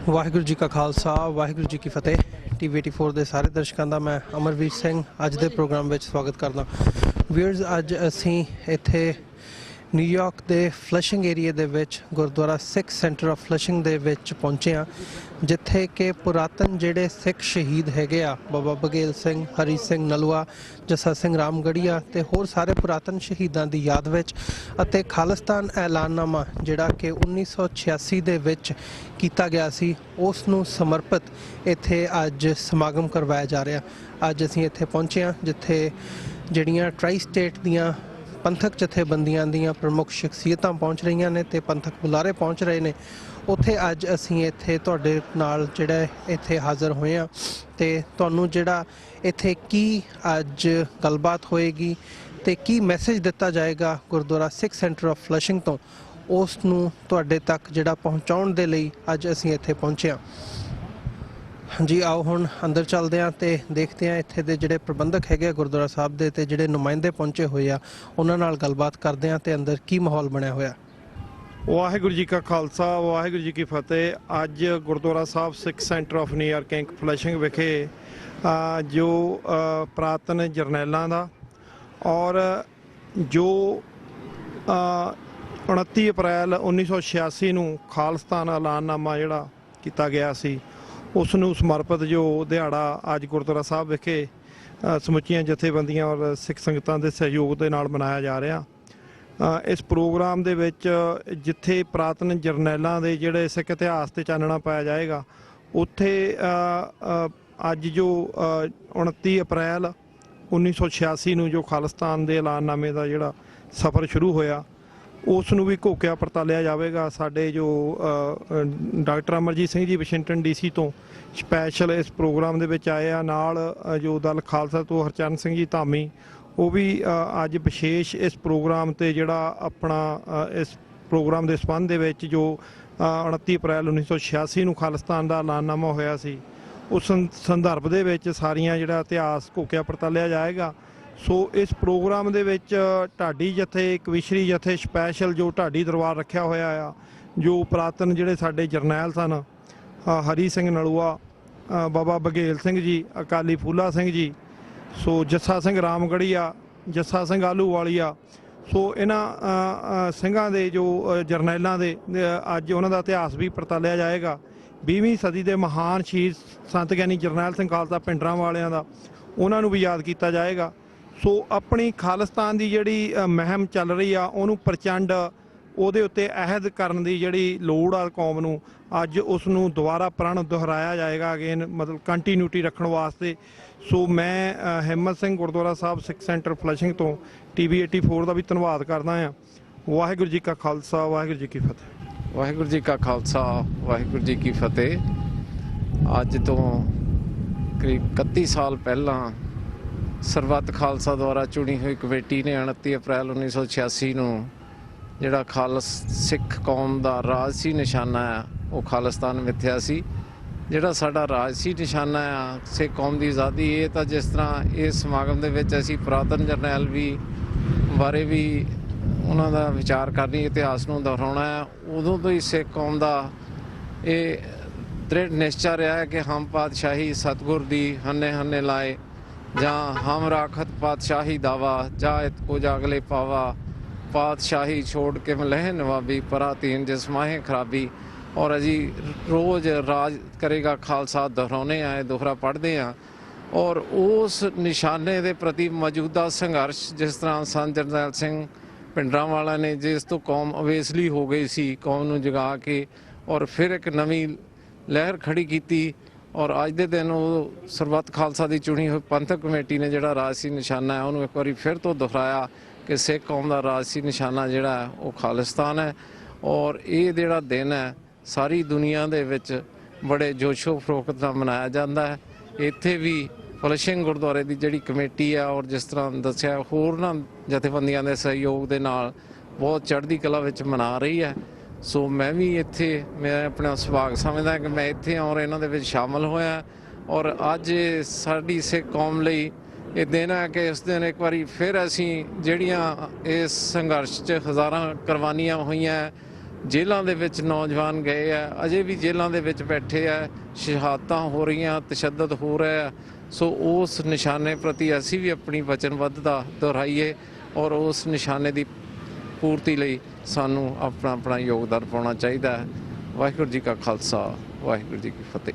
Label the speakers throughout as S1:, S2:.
S1: ਵਾਹਿਗੁਰੂ ਜੀ ਕਾ ਖਾਲਸਾ ਵਾਹਿਗੁਰੂ ਜੀ ਕੀ ਫਤਿਹ। TV84 ਦੇ ਸਾਰੇ ਦਰਸ਼ਕਾਂ ਦਾ ਮੈਂ ਅਮਰਵੀਰ ਸਿੰਘ ਅੱਜ ਦੇ ਪ੍ਰੋਗਰਾਮ ਵਿੱਚ ਸਵਾਗਤ ਕਰਦਾ। ਵੀਅਰਸ, ਅੱਜ ਅਸੀਂ ਇੱਥੇ ਨਿਊਯਾਰਕ ਦੇ ਫਲਸ਼ਿੰਗ ਏਰੀਏ ਦੇ ਵਿੱਚ ਗੁਰਦੁਆਰਾ ਸਿੱਖ ਸੈਂਟਰ ਆਫ ਫਲਸ਼ਿੰਗ ਦੇ ਵਿੱਚ ਪਹੁੰਚੇ ਹਾਂ, ਜਿੱਥੇ ਕਿ ਪੁਰਾਤਨ ਜਿਹੜੇ ਸਿੱਖ ਸ਼ਹੀਦ ਹੈਗੇ ਆ, ਬਾਬਾ ਬਘੇਲ ਸਿੰਘ, ਹਰੀ ਸਿੰਘ ਨਲੂਆ, ਜੱਸਾ ਸਿੰਘ ਰਾਮਗੜੀਆ ਤੇ ਹੋਰ ਸਾਰੇ ਪੁਰਾਤਨ ਸ਼ਹੀਦਾਂ ਦੀ ਯਾਦ ਵਿੱਚ ਅਤੇ ਖਾਲਿਸਤਾਨ ਐਲਾਨਨਾਮਾ ਜਿਹੜਾ ਕਿ 1986 ਦੇ ਵਿੱਚ ਕੀਤਾ ਗਿਆ ਸੀ, ਉਸ ਨੂੰ ਸਮਰਪਿਤ ਇੱਥੇ ਅੱਜ ਸਮਾਗਮ ਕਰਵਾਇਆ ਜਾ ਰਿਹਾ। ਅੱਜ ਅਸੀਂ ਇੱਥੇ ਪਹੁੰਚੇ ਹਾਂ ਜਿੱਥੇ ਜਿਹੜੀਆਂ ਟਰਾਈ ਸਟੇਟ ਦੀਆਂ ਪੰਥਕ ਜਥੇਬੰਦੀਆਂ ਦੀਆਂ ਪ੍ਰਮੁੱਖ ਸ਼ਖਸੀਅਤਾਂ ਪਹੁੰਚ ਰਹੀਆਂ ਨੇ ਤੇ ਪੰਥਕ ਬੁਲਾਰੇ ਪਹੁੰਚ ਰਹੇ ਨੇ। ਉੱਥੇ ਅੱਜ ਅਸੀਂ ਇੱਥੇ ਤੁਹਾਡੇ ਨਾਲ ਜਿਹੜਾ ਇੱਥੇ ਹਾਜ਼ਰ ਹੋਏ ਹਾਂ ਤੇ ਤੁਹਾਨੂੰ ਜਿਹੜਾ ਇੱਥੇ ਕੀ ਅੱਜ ਗੱਲਬਾਤ ਹੋਏਗੀ ਤੇ ਕੀ ਮੈਸੇਜ ਦਿੱਤਾ ਜਾਏਗਾ ਗੁਰਦੁਆਰਾ ਸਿੱਖ ਸੈਂਟਰ ਆਫ ਫਲਸ਼ਿੰਗ ਤੋਂ, ਉਸ ਨੂੰ ਤੁਹਾਡੇ ਤੱਕ ਜਿਹੜਾ ਪਹੁੰਚਾਉਣ ਦੇ ਲਈ ਅੱਜ ਅਸੀਂ ਇੱਥੇ ਪਹੁੰਚੇ ਹਾਂ। ਹਾਂਜੀ, ਆਓ ਹੁਣ ਅੰਦਰ ਚੱਲਦੇ ਹਾਂ ਤੇ ਦੇਖਦੇ ਹਾਂ ਇੱਥੇ ਦੇ ਜਿਹੜੇ ਪ੍ਰਬੰਧਕ ਹੈਗੇ ਆ ਗੁਰਦੁਆਰਾ ਸਾਹਿਬ ਦੇ ਤੇ ਜਿਹੜੇ ਨੁਮਾਇੰਦੇ ਪਹੁੰਚੇ ਹੋਏ ਆ ਉਹਨਾਂ ਨਾਲ ਗੱਲਬਾਤ ਕਰਦੇ ਹਾਂ ਤੇ ਅੰਦਰ ਕੀ ਮਾਹੌਲ ਬਣਿਆ ਹੋਇਆ।
S2: ਵਾਹਿਗੁਰੂ ਜੀ ਕਾ ਖਾਲਸਾ ਵਾਹਿਗੁਰੂ ਜੀ ਕੀ ਫਤਿਹ। ਅੱਜ ਗੁਰਦੁਆਰਾ ਸਾਹਿਬ ਸਿੱਖ ਸੈਂਟਰ ਆਫ ਨਿਊਯਾਰਕ ਫਲਸ਼ਿੰਗ ਵਿਖੇ ਜੋ ਪੁਰਾਤਨ ਜਰਨੈਲਾਂ ਦਾ ਔਰ ਜੋ 29 ਅਪ੍ਰੈਲ 1986 ਨੂੰ ਖਾਲਿਸਤਾਨ ਐਲਾਨਨਾਮਾ ਜਿਹੜਾ ਕੀਤਾ ਗਿਆ ਸੀ, ਉਸ ਨੂੰ ਸਮਰਪਿਤ ਜੋ ਦਿਹਾੜਾ ਅੱਜ ਗੁਰਦੁਆਰਾ ਸਾਹਿਬ ਵਿਖੇ ਸਮੁੱਚੀਆਂ ਜਥੇਬੰਦੀਆਂ ਔਰ ਸਿੱਖ ਸੰਗਤਾਂ ਦੇ ਸਹਿਯੋਗ ਦੇ ਨਾਲ ਮਨਾਇਆ ਜਾ ਰਿਹਾ। ਇਸ ਪ੍ਰੋਗਰਾਮ ਦੇ ਵਿੱਚ ਜਿੱਥੇ ਪੁਰਾਤਨ ਜਰਨੈਲਾਂ ਦੇ ਜਿਹੜੇ ਸਿੱਖ ਇਤਿਹਾਸ 'ਤੇ ਚਾਨਣਾ ਪਾਇਆ ਜਾਏਗਾ, ਉੱਥੇ ਅੱਜ ਜੋ 29 ਅਪ੍ਰੈਲ 1986 ਨੂੰ ਜੋ ਖਾਲਿਸਤਾਨ ਦੇ ਐਲਾਨਨਾਮੇ ਦਾ ਜਿਹੜਾ ਸਫ਼ਰ ਸ਼ੁਰੂ ਹੋਇਆ, ਉਸ ਨੂੰ ਵੀ ਘੋਕਿਆ ਪਰਤਾਲਿਆ ਜਾਵੇਗਾ। ਸਾਡੇ ਜੋ doctor Amarjit Singh ji Washington DC ਤੋਂ ਸਪੈਸ਼ਲ ਇਸ ਪ੍ਰੋਗਰਾਮ ਦੇ ਵਿੱਚ ਆਏ ਆ। ਨਾਲ ਜੋ ਦਲ ਖਾਲਸਾ ਤੋਂ ਹਰਚਰਨ ਸਿੰਘ ਜੀ ਧਾਮੀ, ਉਹ ਵੀ ਅੱਜ ਵਿਸ਼ੇਸ਼ ਇਸ ਪ੍ਰੋਗਰਾਮ 'ਤੇ ਜਿਹੜਾ ਆਪਣਾ ਇਸ ਪ੍ਰੋਗਰਾਮ ਦੇ ਸੰਬੰਧ ਦੇ ਵਿੱਚ ਜੋ 29 ਅਪ੍ਰੈਲ 1986 ਨੂੰ ਖਾਲਿਸਤਾਨ ਦਾ ਐਲਾਨਨਾਮਾ ਹੋਇਆ ਸੀ, ਉਸ ਸੰਦਰਭ ਦੇ ਵਿੱਚ ਸਾਰੀਆਂ ਜਿਹੜਾ ਇਤਿਹਾਸ ਘੋਕਿਆ ਪਰਤਾਲਿਆ ਜਾਏਗਾ। ਸੋ ਇਸ ਪ੍ਰੋਗਰਾਮ ਦੇ ਵਿੱਚ ਢਾਡੀ ਜਥੇ, ਕਵਿਸ਼ਰੀ ਜਥੇ ਸਪੈਸ਼ਲ ਜੋ ਢਾਡੀ ਦਰਬਾਰ ਰੱਖਿਆ ਹੋਇਆ ਆ, ਜੋ ਪੁਰਾਤਨ ਜਿਹੜੇ ਸਾਡੇ ਜਰਨੈਲ ਸਨ, ਹਰੀ ਸਿੰਘ ਨਲੂਆ, ਬਾਬਾ ਬਘੇਲ ਸਿੰਘ ਜੀ, ਅਕਾਲੀ ਫੂਲਾ ਸਿੰਘ ਜੀ, ਸੋ ਜੱਸਾ ਸਿੰਘ ਰਾਮਗੜੀਆ, ਜੱਸਾ ਸਿੰਘ ਆਹਲੂਵਾਲੀਆ, ਸੋ ਇਹਨਾਂ ਸਿੰਘਾਂ ਦੇ ਜੋ ਜਰਨੈਲਾਂ ਦੇ ਅੱਜ ਉਹਨਾਂ ਦਾ ਇਤਿਹਾਸ ਵੀ ਪਰਤਾਲਿਆ ਜਾਏਗਾ। 20ਵੀਂ ਸਦੀ ਦੇ ਮਹਾਨ ਸ਼ਹੀਦ ਸੰਤ ਗਿਆਨੀ ਜਰਨੈਲ ਸਿੰਘ ਖਾਲਸਾ ਭਿੰਡਰਾਂ ਵਾਲਿਆਂ ਦਾ, ਉਹਨਾਂ ਨੂੰ ਵੀ ਯਾਦ ਕੀਤਾ ਜਾਏਗਾ। ਸੋ ਆਪਣੀ ਖਾਲਿਸਤਾਨ ਦੀ ਜਿਹੜੀ ਮੁਹਿੰਮ ਚੱਲ ਰਹੀ ਆ, ਉਹਨੂੰ ਪ੍ਰਚੰਡ ਉਹਦੇ ਉੱਤੇ ਅਹਿਦ ਕਰਨ ਦੀ ਜਿਹੜੀ ਲੋੜ ਆ ਕੌਮ ਨੂੰ, ਅੱਜ ਉਸ ਨੂੰ ਦੁਬਾਰਾ ਪ੍ਰਣ ਦੁਹਰਾਇਆ ਜਾਏਗਾ ਅਗੇਨ, ਮਤਲਬ ਕੰਟੀਨਿਊਟੀ ਰੱਖਣ ਵਾਸਤੇ। ਸੋ ਮੈਂ ਹਿੰਮਤ ਸਿੰਘ ਗੁਰਦੁਆਰਾ ਸਾਹਿਬ ਸਿੱਖ ਸੈਂਟਰ ਫਲਸ਼ਿੰਗ ਤੋਂ TV84 ਦਾ ਵੀ ਧੰਨਵਾਦ ਕਰਦਾ ਹਾਂ। ਵਾਹਿਗੁਰੂ ਜੀ ਕਾ ਖਾਲਸਾ ਵਾਹਿਗੁਰੂ ਜੀ ਕੀ ਫਤਿਹ।
S3: ਵਾਹਿਗੁਰੂ ਜੀ ਕਾ ਖਾਲਸਾ ਵਾਹਿਗੁਰੂ ਜੀ ਕੀ ਫਤਿਹ। ਅੱਜ ਤੋਂ ਕਰੀਬ 31 ਸਾਲ ਪਹਿਲਾਂ ਸਰਬੱਤ ਖਾਲਸਾ ਦੁਆਰਾ ਚੁਣੀ ਹੋਈ ਕਮੇਟੀ ਨੇ 29 ਅਪ੍ਰੈਲ 1986 ਨੂੰ ਜਿਹੜਾ ਸਿੱਖ ਕੌਮ ਦਾ ਰਾਜਸੀ ਨਿਸ਼ਾਨਾ ਆ, ਉਹ ਖਾਲਿਸਤਾਨ ਮਿੱਥਿਆ ਸੀ। ਜਿਹੜਾ ਸਾਡਾ ਰਾਜਸੀ ਨਿਸ਼ਾਨਾ ਆ ਸਿੱਖ ਕੌਮ ਦੀ ਆਜ਼ਾਦੀ, ਇਹ ਤਾਂ ਜਿਸ ਤਰ੍ਹਾਂ ਇਸ ਸਮਾਗਮ ਦੇ ਵਿੱਚ ਅਸੀਂ ਪੁਰਾਤਨ ਜਰਨੈਲ ਵੀ ਬਾਰੇ ਵੀ ਉਹਨਾਂ ਦਾ ਵਿਚਾਰ ਕਰਨੀ, ਇਤਿਹਾਸ ਨੂੰ ਦੁਹਰਾਉਣਾ ਹੈ। ਉਦੋਂ ਤੋਂ ਹੀ ਸਿੱਖ ਕੌਮ ਦਾ ਇਹ ਦ੍ਰਿੜ ਨਿਸ਼ਚਾ ਰਿਹਾ ਹੈ ਕਿ ਹਮ ਪਾਤਸ਼ਾਹੀ ਸਤਿਗੁਰ ਦੀ ਹੰਨੇ ਹੰਨੇ ਲਾਏ, ਜਾਂ ਹਮ ਰਾਖਤ ਪਾਤਸ਼ਾਹੀ ਦਾਵਾ, ਜਾ ਇਤ ਕੋ ਜਾਗਲੇ ਪਾਵਾ, ਪਾਤਸ਼ਾਹੀ ਛੋੜ ਕੇ ਮਲਹ ਨਵਾਬੀ, ਪਰਾਤੀਨ ਜਿਸ ਮਾਹੇ ਖਰਾਬੀ। ਔਰ ਅਸੀਂ ਰੋਜ਼ ਰਾਜ ਕਰੇਗਾ ਖਾਲਸਾ ਦੁਹਰਾਉਂਦੇ ਆਏ, ਦੋਹਰਾ ਪੜ੍ਹਦੇ ਹਾਂ। ਔਰ ਉਸ ਨਿਸ਼ਾਨੇ ਦੇ ਪ੍ਰਤੀ ਮੌਜੂਦਾ ਸੰਘਰਸ਼, ਜਿਸ ਤਰ੍ਹਾਂ ਸੰਤ ਜਰਨੈਲ ਸਿੰਘ ਭਿੰਡਰਾਂਵਾਲਾ ਨੇ, ਜਿਸ ਤੋਂ ਕੌਮ ਅਵੇਸਲੀ ਹੋ ਗਈ ਸੀ, ਕੌਮ ਨੂੰ ਜਗਾ ਕੇ ਔਰ ਫਿਰ ਇੱਕ ਨਵੀਂ ਲਹਿਰ ਖੜੀ ਕੀਤੀ। ਔਰ ਅੱਜ ਦੇ ਦਿਨ ਉਹ ਸਰਬੱਤ ਖਾਲਸਾ ਦੀ ਚੁਣੀ ਹੋਈ ਪੰਥਕ ਕਮੇਟੀ ਨੇ ਜਿਹੜਾ ਰਾਜਸੀ ਨਿਸ਼ਾਨਾ ਹੈ, ਉਹਨੂੰ ਇੱਕ ਵਾਰੀ ਫਿਰ ਤੋਂ ਦੁਹਰਾਇਆ ਕਿ ਸਿੱਖ ਕੌਮ ਦਾ ਰਾਜਸੀ ਨਿਸ਼ਾਨਾ ਜਿਹੜਾ ਹੈ ਉਹ ਖਾਲਿਸਤਾਨ ਹੈ। ਔਰ ਇਹ ਜਿਹੜਾ ਦਿਨ ਹੈ ਸਾਰੀ ਦੁਨੀਆ ਦੇ ਵਿੱਚ ਬੜੇ ਜੋਸ਼ੋ ਫਰੋਖਤ ਨਾਲ ਮਨਾਇਆ ਜਾਂਦਾ ਹੈ। ਇੱਥੇ ਵੀ ਫਲਸ਼ਿੰਗ ਗੁਰਦੁਆਰੇ ਦੀ ਜਿਹੜੀ ਕਮੇਟੀ ਆ, ਔਰ ਜਿਸ ਤਰ੍ਹਾਂ ਦੱਸਿਆ ਹੋਰਨਾਂ ਜਥੇਬੰਦੀਆਂ ਦੇ ਸਹਿਯੋਗ ਦੇ ਨਾਲ ਬਹੁਤ ਚੜ੍ਹਦੀ ਕਲਾ ਵਿੱਚ ਮਨਾ ਰਹੀ ਹੈ। ਸੋ ਮੈਂ ਵੀ ਇੱਥੇ ਮੈਂ ਆਪਣਾ ਸੁਭਾਗ ਸਮਝਦਾ ਕਿ ਮੈਂ ਇੱਥੇ ਔਰ ਇਹਨਾਂ ਦੇ ਵਿੱਚ ਸ਼ਾਮਲ ਹੋਇਆ। ਔਰ ਅੱਜ ਸਾਡੀ ਸਿੱਖ ਕੌਮ ਲਈ ਇਹ ਦਿਨ ਹੈ ਕਿ ਇਸ ਦਿਨ ਇੱਕ ਵਾਰੀ ਫਿਰ ਅਸੀਂ ਜਿਹੜੀਆਂ ਇਸ ਸੰਘਰਸ਼ 'ਚ ਹਜ਼ਾਰਾਂ ਕੁਰਬਾਨੀਆਂ ਹੋਈਆਂ, ਜੇਲ੍ਹਾਂ ਦੇ ਵਿੱਚ ਨੌਜਵਾਨ ਗਏ ਆ, ਅਜੇ ਵੀ ਜੇਲ੍ਹਾਂ ਦੇ ਵਿੱਚ ਬੈਠੇ ਆ, ਸ਼ਹਾਦਤਾਂ ਹੋ ਰਹੀਆਂ, ਤਸ਼ੱਦਦ ਹੋ ਰਿਹਾ। ਸੋ ਉਸ ਨਿਸ਼ਾਨੇ ਪ੍ਰਤੀ ਅਸੀਂ ਵੀ ਆਪਣੀ ਵਚਨਬੱਧਤਾ ਦੁਹਰਾਈਏ ਔਰ ਉਸ ਨਿਸ਼ਾਨੇ ਦੀ ਪੂਰਤੀ ਲਈ ਸਾਨੂੰ ਆਪਣਾ ਆਪਣਾ ਯੋਗਦਾਨ ਪਾਉਣਾ ਚਾਹੀਦਾ ਹੈ। ਵਾਹਿਗੁਰੂ ਜੀ ਕਾ ਖਾਲਸਾ, ਵਾਹਿਗੁਰੂ ਜੀ ਕੀ ਫਤਿਹ।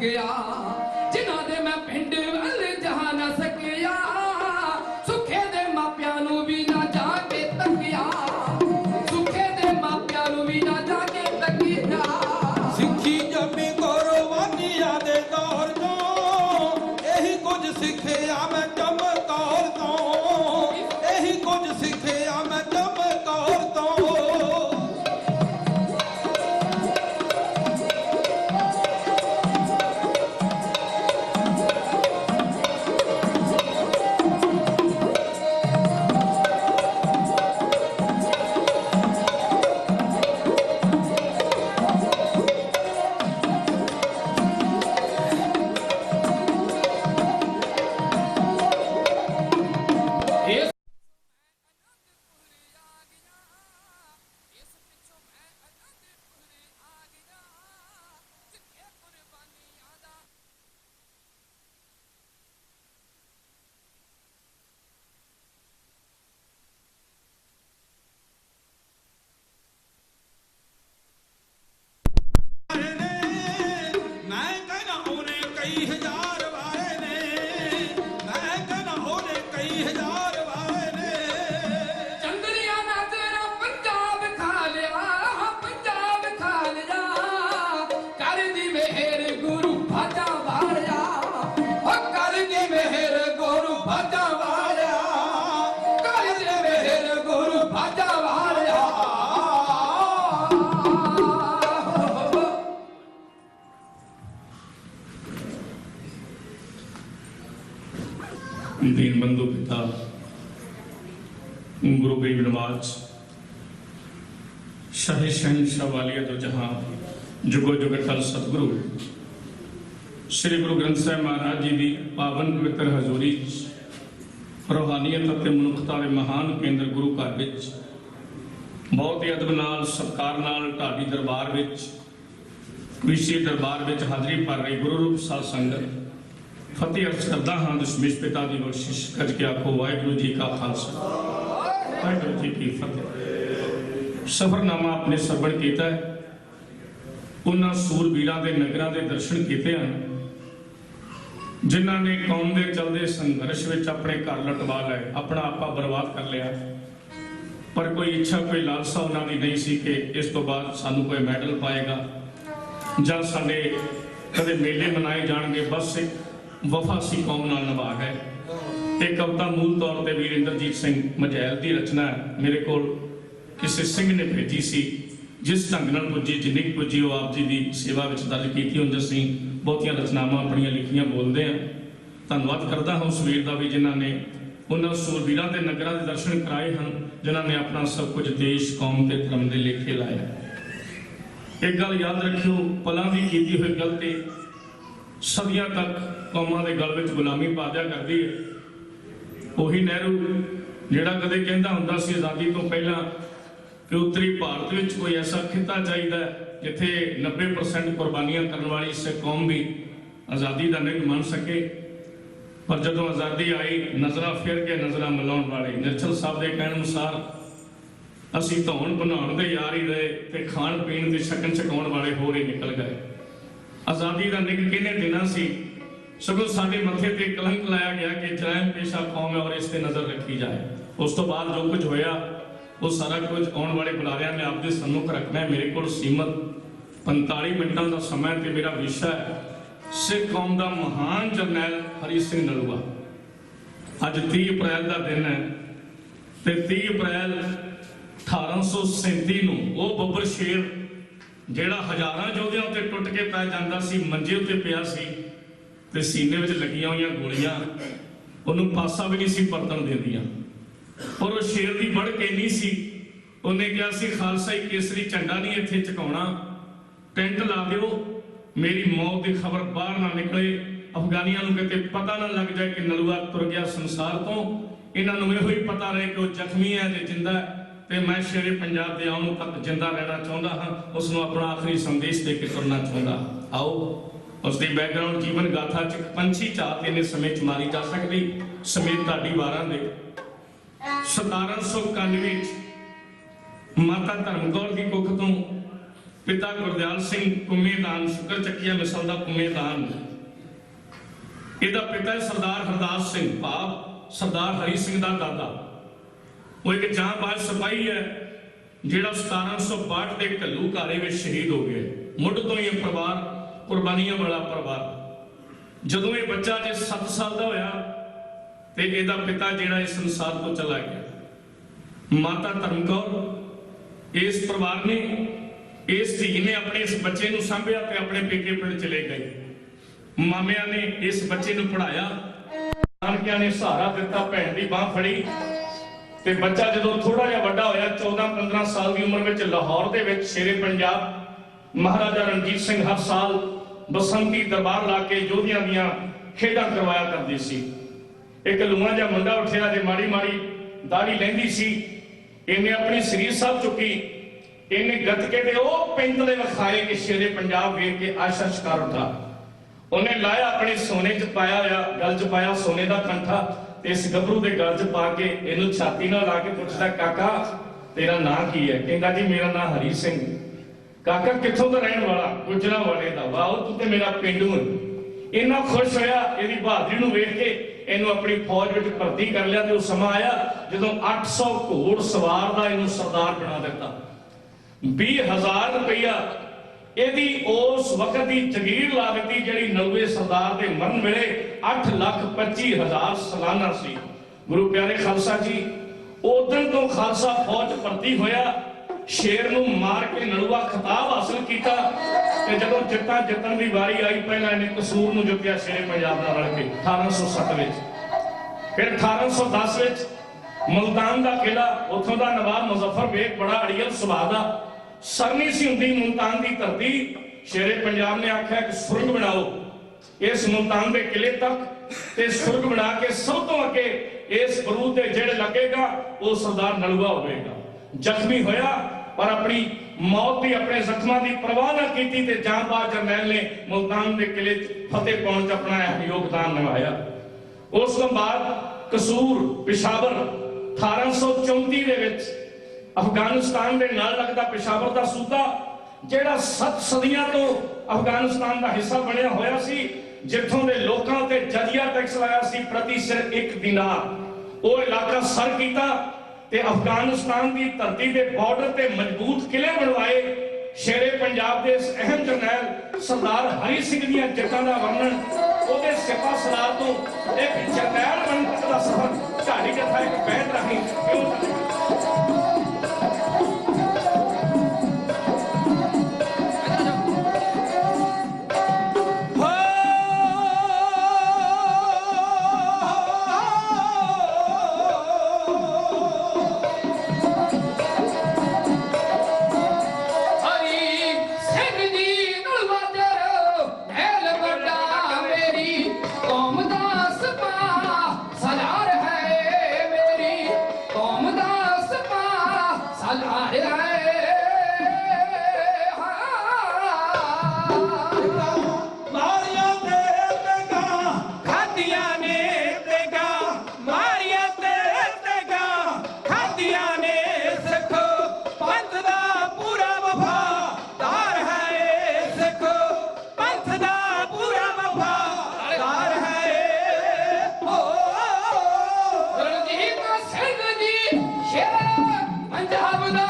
S4: ਸਕਿਆ ਜਿਨ੍ਹਾਂ ਦੇ ਮੈਂ ਪਿੰਡ ਵੱਲ ਜਾ ਨਾ ਸਕਿਆ ਸੁੱਖੇ ਦੇ ਮਾਪਿਆਂ ਨੂੰ ਵੀ ਨਾ ਜਾ ਕੇ ਤੱਕਿਆ ਸੁੱਖੇ ਦੇ ਮਾਪਿਆਂ ਨੂੰ ਵੀ ਨਾ ਜਾ ਕੇ ਤੱਕਿਆ
S5: ਸਿੱਖੀ ਜੰਮੀ ਕੁਰਬਾਨੀਆਂ ਦੇ ਦੌਰ ਤੋਂ ਇਹੀ ਕੁਝ ਸਿੱਖਿਆ ਮੈਂ ਚਮਕੌਰ ਤੋਂ ਇਹੀ ਕੁਝ ਸਿੱਖਿਆ ਮੈਂ ਚਮਕੌਰ ਤੋਂ ਮੈਂ ਕਹਿੰਦਾ ਉਹਨੇ ਕਈ ਹਜ਼ਾਰ ਵਾਰੇ ਨੇ ਮੈਂ ਕਹਿੰਦਾ ਉਹਨੇ ਕਈ ਹਜ਼ਾਰ ਵਾਰੇ ਨੇ
S4: ਚੰਦਰੀਆ ਨਾ ਤੇਰਾ ਪੰਜਾਬ ਖਾ ਲਿਆ ਪੰਜਾਬ ਖਾ ਲਿਆ ਕਰਦੀ ਮਿਹਰ ਗੁਰੂ ਭਾਜਾ ਵਾਲਿਆ ਉਹ ਕਰਦੀ ਮਿਹਰ ਗੁਰੂ ਭਾਜਾ ਵਾਲਿਆ ਕਰਦੀ ਮਿਹਰ ਗੁਰੂ ਭਾਜਾ ਵਾਲਿਆ
S6: दीन बंधु पिता गुरु गरीब नवाज शाही शहनशाह वालिया तो जहां जुगो जुग अटल सतगुरु श्री गुरु ग्रंथ साहिब महाराज जी की पावन पवित्र हजूरी रूहानीयत और मनुखता के महान केंद्र गुरु घर विच बहुत ही अदब नाल सत्कार नाल ढाडी दरबार विच विशे दरबार विच हाजरी भर रही गुरु रूप साध संगत फतेह अर्ज करदा हाँ दशमेश पिता की बख्शिश कज के आखो वाहिगुरु जी का खालसा वाहिगुरु जी की फतेह। सफरनामा अपने सरवण किया है उन्होंने सूरबीरां दे नगरां दे दर्शन किए हैं जिन्हां ने कौम के चलते संघर्ष में अपने घर लटवा लाए अपना आपा बर्बाद कर लिया पर कोई इच्छा कोई लालसा उन्होंने नहीं सी कि इस तो बाद सानू कोई मैडल पाएगा जां साडे कदे मेले मनाए जाएंगे बस एक वफा सी कौम नाल निभा गए। एक कविता मूल तौर पर वीर इंद्रजीत सिंह मजैल की रचना है मेरे को किसी सिंह ने भेजी सी जिस ढंग नाल पुजी जिन्नी पुजी वो आप जी की सेवा में दर्ज की उंज असीं बहुतियां रचनावां अपनियां लिखियां बोलते हैं। धन्नवाद करता हाँ उस वीर का भी जिन्हों ने उन्होंने सूरबीरां के नगरां के दर्शन कराए हैं जिन्होंने अपना सब कुछ देश कौम के धर्म के लेखे लाए। एक गल याद रखियो पलां की कीती हुई गलती सदियां तक कौमां दे गल विच गुलामी पा दिया करती है। उही नेहरू जिहड़ा कदे कहंदा हुंदा सी आज़ादी तो पहला कि उत्तरी भारत विच कोई ऐसा खिता चाहिए जिथे 90% कुर्बानियां करने वाली सिख कौम भी आज़ादी का निग मन सके। पर जदों आज़ादी आई नज़रां फिर के नज़रां मिलाउण वाले निर्छल साहब के कहण अनुसार असीं धौण बनाउण दे यार ही रहे ते खाण पीण ते छकन छकाउण वाले होर ही निकल गए। आज़ादी का निग किहने देना सी सगों साडे मथे ते कलंक लाया गया कि जराइम पेशा कौम है और इस ते नज़र रखी जाए। उस तो बाद जो कुछ होया वो सारा कुछ आने वाले बुलारियां ने आपके सम्मुख रखना है। मेरे को सीमित 45 मिनटों का समय ते मेरा विषय है सिख कौम का महान जरनैल हरी सिंह नलूआ। अज 30 अप्रैल का दिन है ते 30 अप्रैल 1837 वो बब्बर शेर ਜਿਹੜਾ ਹਜ਼ਾਰਾਂ ਯੋਧਿਆਂ ਉੱਤੇ ਟੁੱਟ ਕੇ ਪੈ ਜਾਂਦਾ ਸੀ ਮੰਜੇ ਉੱਤੇ ਪਿਆ ਸੀ ਤੇ ਸੀਨੇ ਵਿੱਚ ਲੱਗੀਆਂ ਹੋਈਆਂ ਗੋਲੀਆਂ ਉਹਨੂੰ ਪਾਸਾ ਵੀ ਨਹੀਂ ਸੀ ਪਰਤਣ ਦਿੰਦੀਆਂ ਪਰ ਉਹ ਸ਼ੇਰ ਦੀ ਬੜਕ ਇੰਨੀ ਸੀ ਉਹਨੇ ਕਿਹਾ ਸੀ ਖਾਲਸਾਈ ਕੇਸਰੀ ਝੰਡਾ ਨਹੀਂ ਇੱਥੇ ਝੁਕਾਉਣਾ ਟੈਂਟ ਲਾ ਦਿਓ ਮੇਰੀ ਮੌਤ ਦੀ ਖਬਰ ਬਾਹਰ ਨਾ ਨਿਕਲੇ ਅਫਗਾਨੀਆਂ ਨੂੰ ਕਿਤੇ ਪਤਾ ਨਾ ਲੱਗ ਜਾਏ ਕਿ ਨਲੂਆ ਤੁਰ ਗਿਆ ਸੰਸਾਰ ਤੋਂ ਇਹਨਾਂ ਨੂੰ ਇਹੋ ਹੀ ਪਤਾ ਰਹੇ ਕਿ ਉਹ ਜ਼ਖਮੀ ਹੈ ਤੇ ਜਿੰਦਾ ਹੈ ਤੇ ਮੈਂ ਸ਼ੇਰੇ ਪੰਜਾਬ ਦੇ ਆਉਣ ਤੱਕ ਜਿੰਦਾ ਰਹਿਣਾ ਚਾਹੁੰਦਾ ਹਾਂ ਉਸ ਨੂੰ ਆਪਣਾ ਆਖਰੀ ਸੰਦੇਸ਼ ਦੇ ਕੇ ਤੁਰਨਾ ਚਾਹੁੰਦਾ। ਆਓ ਉਸ ਦੀ ਬੈਕਗ੍ਰਾਉਂਡ ਜੀਵਨ ਗਾਥਾ ਚ ਪੰਛੀ ਚਾਹਤੇ ਨੇ ਸਮੇਂ ਚ ਮਾਰੀ ਜਾ ਸਕਦੀ ਸਮੇਤ ਢਾਡੀ ਵਾਰਾਂ ਦੇ 1791 ਚ ਮਾਤਾ ਧਰਮਕੌਰ ਦੀ ਕੁੱਖ ਤੋਂ ਪਿਤਾ ਗੁਰਦਿਆਲ ਸਿੰਘ ਕੁੰਮੇਦਾਨ, ਸ਼ੁਕਰ ਚੱਕੀਆ ਮਿਸਲ ਦਾ ਕੁੰਮੇਦਾਨ। ਇਹਦਾ ਪਿਤਾ ਸਰਦਾਰ ਹਰਦਾਸ ਸਿੰਘ, ਭਾਵ ਸਰਦਾਰ ਹਰੀ ਸਿੰਘ ਦਾ ਦਾਦਾ। ਉਹ ਇੱਕ ਜਾਂਬਾਜ਼ ਸਿਪਾਹੀ ਹੈ ਜਿਹੜਾ 1762 ਦੇ ਘੱਲੂਘਾਰੇ ਵਿੱਚ ਸ਼ਹੀਦ ਹੋ ਗਿਆ। ਮੁੱਢ ਤੋਂ ਹੀ ਇਹ ਪਰਿਵਾਰ ਕੁਰਬਾਨੀਆਂ ਵਾਲਾ ਪਰਿਵਾਰ। ਜਦੋਂ ਇਹ ਬੱਚਾ ਜੇ 7 ਸਾਲ ਦਾ ਹੋਇਆ ਤੇ ਇਹਦਾ ਪਿਤਾ ਜਿਹੜਾ ਇਸ ਸੰਸਾਰ ਤੋਂ ਚਲਾ ਗਿਆ। ਮਾਤਾ ਧਰਮ ਕੌਰ ਇਸ ਪਰਿਵਾਰ ਨੇ, ਇਸ ਧੀ ਨੇ ਆਪਣੇ ਇਸ ਬੱਚੇ ਨੂੰ ਸਾਂਭਿਆ ਤੇ ਆਪਣੇ ਪੇਕੇ ਪਿੰਡ ਚਲੇ ਗਏ। ਮਾਮਿਆਂ ਨੇ ਇਸ ਬੱਚੇ ਨੂੰ ਪੜ੍ਹਾਇਆ, ਨਾਨਕਿਆਂ ਨੇ ਸਹਾਰਾ ਦਿੱਤਾ, ਭੈਣ ਦੀ ਬਾਹ ਫੜੀ ਤੇ ਬੱਚਾ ਜਦੋਂ ਥੋੜਾ ਜਿਹਾ ਵੱਡਾ ਹੋਇਆ 14-15 ਸਾਲ ਦੀ ਉਮਰ ਵਿੱਚ ਲਾਹੌਰ ਦੇ ਵਿੱਚ ਸ਼ੇਰੇ ਪੰਜਾਬ ਮਹਾਰਾਜਾ ਰਣਜੀਤ ਸਿੰਘ ਹਰ ਸਾਲ ਬਸੰਤੀ ਦਰਬਾਰ ਲਾ ਕੇ ਯੋਧਿਆਂ ਦੀਆਂ ਖੇਡਾਂ ਕਰਵਾਇਆ ਕਰਦੇ ਸੀ। ਇੱਕ ਲੂਣਾ ਜਿਹਾ ਮੁੰਡਾ ਉੱਠਿਆ, ਜੇ ਮਾੜੀ ਮਾੜੀ ਦਾੜੀ ਲੈਂਦੀ ਸੀ, ਇਹਨੇ ਆਪਣੀ ਸਰੀਰ ਸਭ ਚੁੱਕੀ, ਇਹਨੇ ਗੱਤਕੇ ਦੇ ਉਹ ਪੈਂਤਲੇ ਵਿਖਾਏ ਕਿ ਸ਼ੇਰੇ ਪੰਜਾਬ ਵੇਖ ਕੇ ਆਸ਼ਾ ਸ਼ਿਕਾਰ ਉੱਠਾ। ਉਹਨੇ ਲਾਇਆ ਆਪਣੇ ਸੋਨੇ 'ਚ ਪਾਇਆ ਹੋਇਆ, ਗਲ 'ਚ ਪਾਇਆ ਸੋਨੇ ਦਾ ਕੰਠਾ ਤੇ ਇਸ ਗੱਭਰੂ ਦੇ ਗਲ 'ਚ ਪਾ ਕੇ ਇਹਨੂੰ ਛਾਤੀ ਨਾਲ ਲਾ ਕੇ ਪੁੱਛਦਾ, ਕਾਕਾ ਤੇਰਾ ਨਾਂ ਕੀ ਹੈ? ਕਹਿੰਦਾ ਜੀ ਮੇਰਾ ਨਾਂ ਹਰੀ ਸਿੰਘ। ਕਾਕਾ ਕਿੱਥੋਂ ਦਾ ਰਹਿਣ ਵਾਲਾ? ਗੁਜਰਾਂਵਾਲੇ ਦਾ। ਵਾਹ, ਤੂੰ ਤੇ ਮੇਰਾ ਪਿੰਡੂ ਹੈ। ਇੰਨਾ ਖੁਸ਼ ਹੋਇਆ ਇਹਦੀ ਬਹਾਦਰੀ ਨੂੰ ਵੇਖ ਕੇ, ਇਹਨੂੰ ਆਪਣੀ ਫੌਜ ਵਿੱਚ ਭਰਤੀ ਕਰ ਲਿਆ। ਤੇ ਉਹ ਸਮਾਂ ਆਇਆ ਜਦੋਂ 800 ਘੋੜ ਸਵਾਰ ਦਾ ਇਹਨੂੰ ਸਰਦਾਰ ਬਣਾ ਦਿੱਤਾ। 20,000 ਰੁਪਇਆ ਇਹਦੀ ਉਸ ਵਕਤ ਦੀ ਜਗੀਰ ਲਾ ਦਿੱਤੀ, ਜਿਹੜੀ 90 ਸਰਦਾਰ ਦੇ ਮਰਨ ਵੇਲੇ 8,25,000 ਸਾਲਾਨਾ ਸੀ। ਗੁਰੂ ਪਿਆਰੇ ਖਾਲਸਾ ਜੀ, ਉਦੋਂ ਤੋਂ ਖਾਲਸਾ ਫੌਜ ਭਰਤੀ ਹੋਇਆ, ਸ਼ੇਰ ਨੂੰ ਮਾਰ ਕੇ ਨਲੂਆ ਖਿਤਾਬ ਹਾਸਲ ਕੀਤਾ। ਤੇ ਜਦੋਂ ਜਿੱਤਾਂ ਜਿੱਤਣ ਦੀ ਵਾਰੀ ਆਈ, ਪਹਿਲਾਂ ਇਹਨੇ ਕਸੂਰ ਨੂੰ ਜਿੱਤਿਆ ਸ਼ੇਰੇ ਪੰਜਾਬ ਨਾਲ ਰਲ ਕੇ 1807 ਵਿੱਚ। ਫਿਰ 1810 ਵਿੱਚ ਮੁਲਤਾਨ ਦਾ ਕਿਲਾ, ਉੱਥੋਂ ਦਾ ਨਵਾਬ ਮੁਜ਼ੱਫਰ ਬੇਗ ਬੜਾ ਅੜੀਅਲ ਸੁਭਾਅ ਦਾ, ਸਰਨੀ ਸੀ ਹੁੰਦੀ ਮੁਲਤਾਨ ਦੀ ਧਰਤੀ। ਸ਼ੇਰੇ ਪੰਜਾਬ ਨੇ ਆਖਿਆ ਕਿ ਸੁਰਗ ਬਣਾਓ ਇਸ ਮੁਲਤਾਨ ਦੇ ਕਿਲੇ ਤੱਕ, ਤੇ ਸੁਰਗ ਬਣਾ ਕੇ ਸਭ ਤੋਂ ਅੱਗੇ ਇਸ ਬਰੂਦ ਦੇ ਜਿਹੜੇ ਲੱਗੇਗਾ ਉਹ ਸਰਦਾਰ ਨਲੂਆ ਹੋਵੇਗਾ। ਜ਼ਖਮੀ ਹੋਇਆ ਪਰ ਆਪਣੀ ਮੌਤ ਦੀ, ਆਪਣੇ ਜ਼ਖਮਾਂ ਦੀ ਪਰਵਾਹ ਨਾ ਕੀਤੀ ਤੇ ਜਾਂਬਾਜ਼ ਜਰਨੈਲ ਨੇ ਮੁਲਤਾਨ ਦੇ ਕਿਲੇ 'ਚ ਫਤਿਹ ਪਾਉਣ 'ਚ ਆਪਣਾ ਯੋਗਦਾਨ ਨਿਭਾਇਆ। ਉਸ ਤੋਂ ਬਾਅਦ ਕਸੂਰ, ਪਿਸ਼ਾਵਰ 1834 ਦੇ ਵਿੱਚ ਅਫਗਾਨਿਸਤਾਨ ਦੇ ਨਾਲ ਲੱਗਦਾ ਪਿਸ਼ਾਵਰ ਦਾ ਸੂਬਾ, ਜਿਹੜਾ 7 ਸਦੀਆਂ ਤੋਂ ਅਫਗਾਨਿਸਤਾਨ ਦਾ ਹਿੱਸਾ ਬਣਿਆ ਹੋਇਆ ਸੀ, ਜਿੱਥੋਂ ਦੇ ਲੋਕਾਂ ਤੇ ਜਜ਼ੀਆ ਟੈਕਸ ਲਾਇਆ ਸੀ ਪ੍ਰਤੀ ਸਿਰ 1 ਦਿਨਾਰ। ਉਹ ਇਲਾਕਾ ਸਰ ਕੀਤਾ ਤੇ ਅਫਗਾਨਿਸਤਾਨ ਦੀ ਧਰਤੀ ਦੇ ਬਾਰਡਰ ਤੇ ਮਜ਼ਬੂਤ ਕਿਲੇ ਬਣਵਾਏ। ਸ਼ੇਰੇ ਪੰਜਾਬ ਦੇ ਇਸ ਅਹਿਮ ਜਰਨੈਲ ਸਰਦਾਰ ਹਰੀ ਸਿੰਘ ਦੀਆਂ ਜਿੱਤਾਂ ਦਾ ਵਰਣਨ, ਉਹਦੇ ਸਿਪਾਹ ਸਲਾਰ ਤੋਂ ਇੱਕ ਜਰਨੈਲ ਬਣਨ ਤੱਕ ਦਾ ਸਫ਼ਰ ਝਾੜੀ ਜਥਾ ਇੱਕ ਬੈਠ ਰਾਹੀਂ
S4: ਪੰਜਾਬ ਦਾ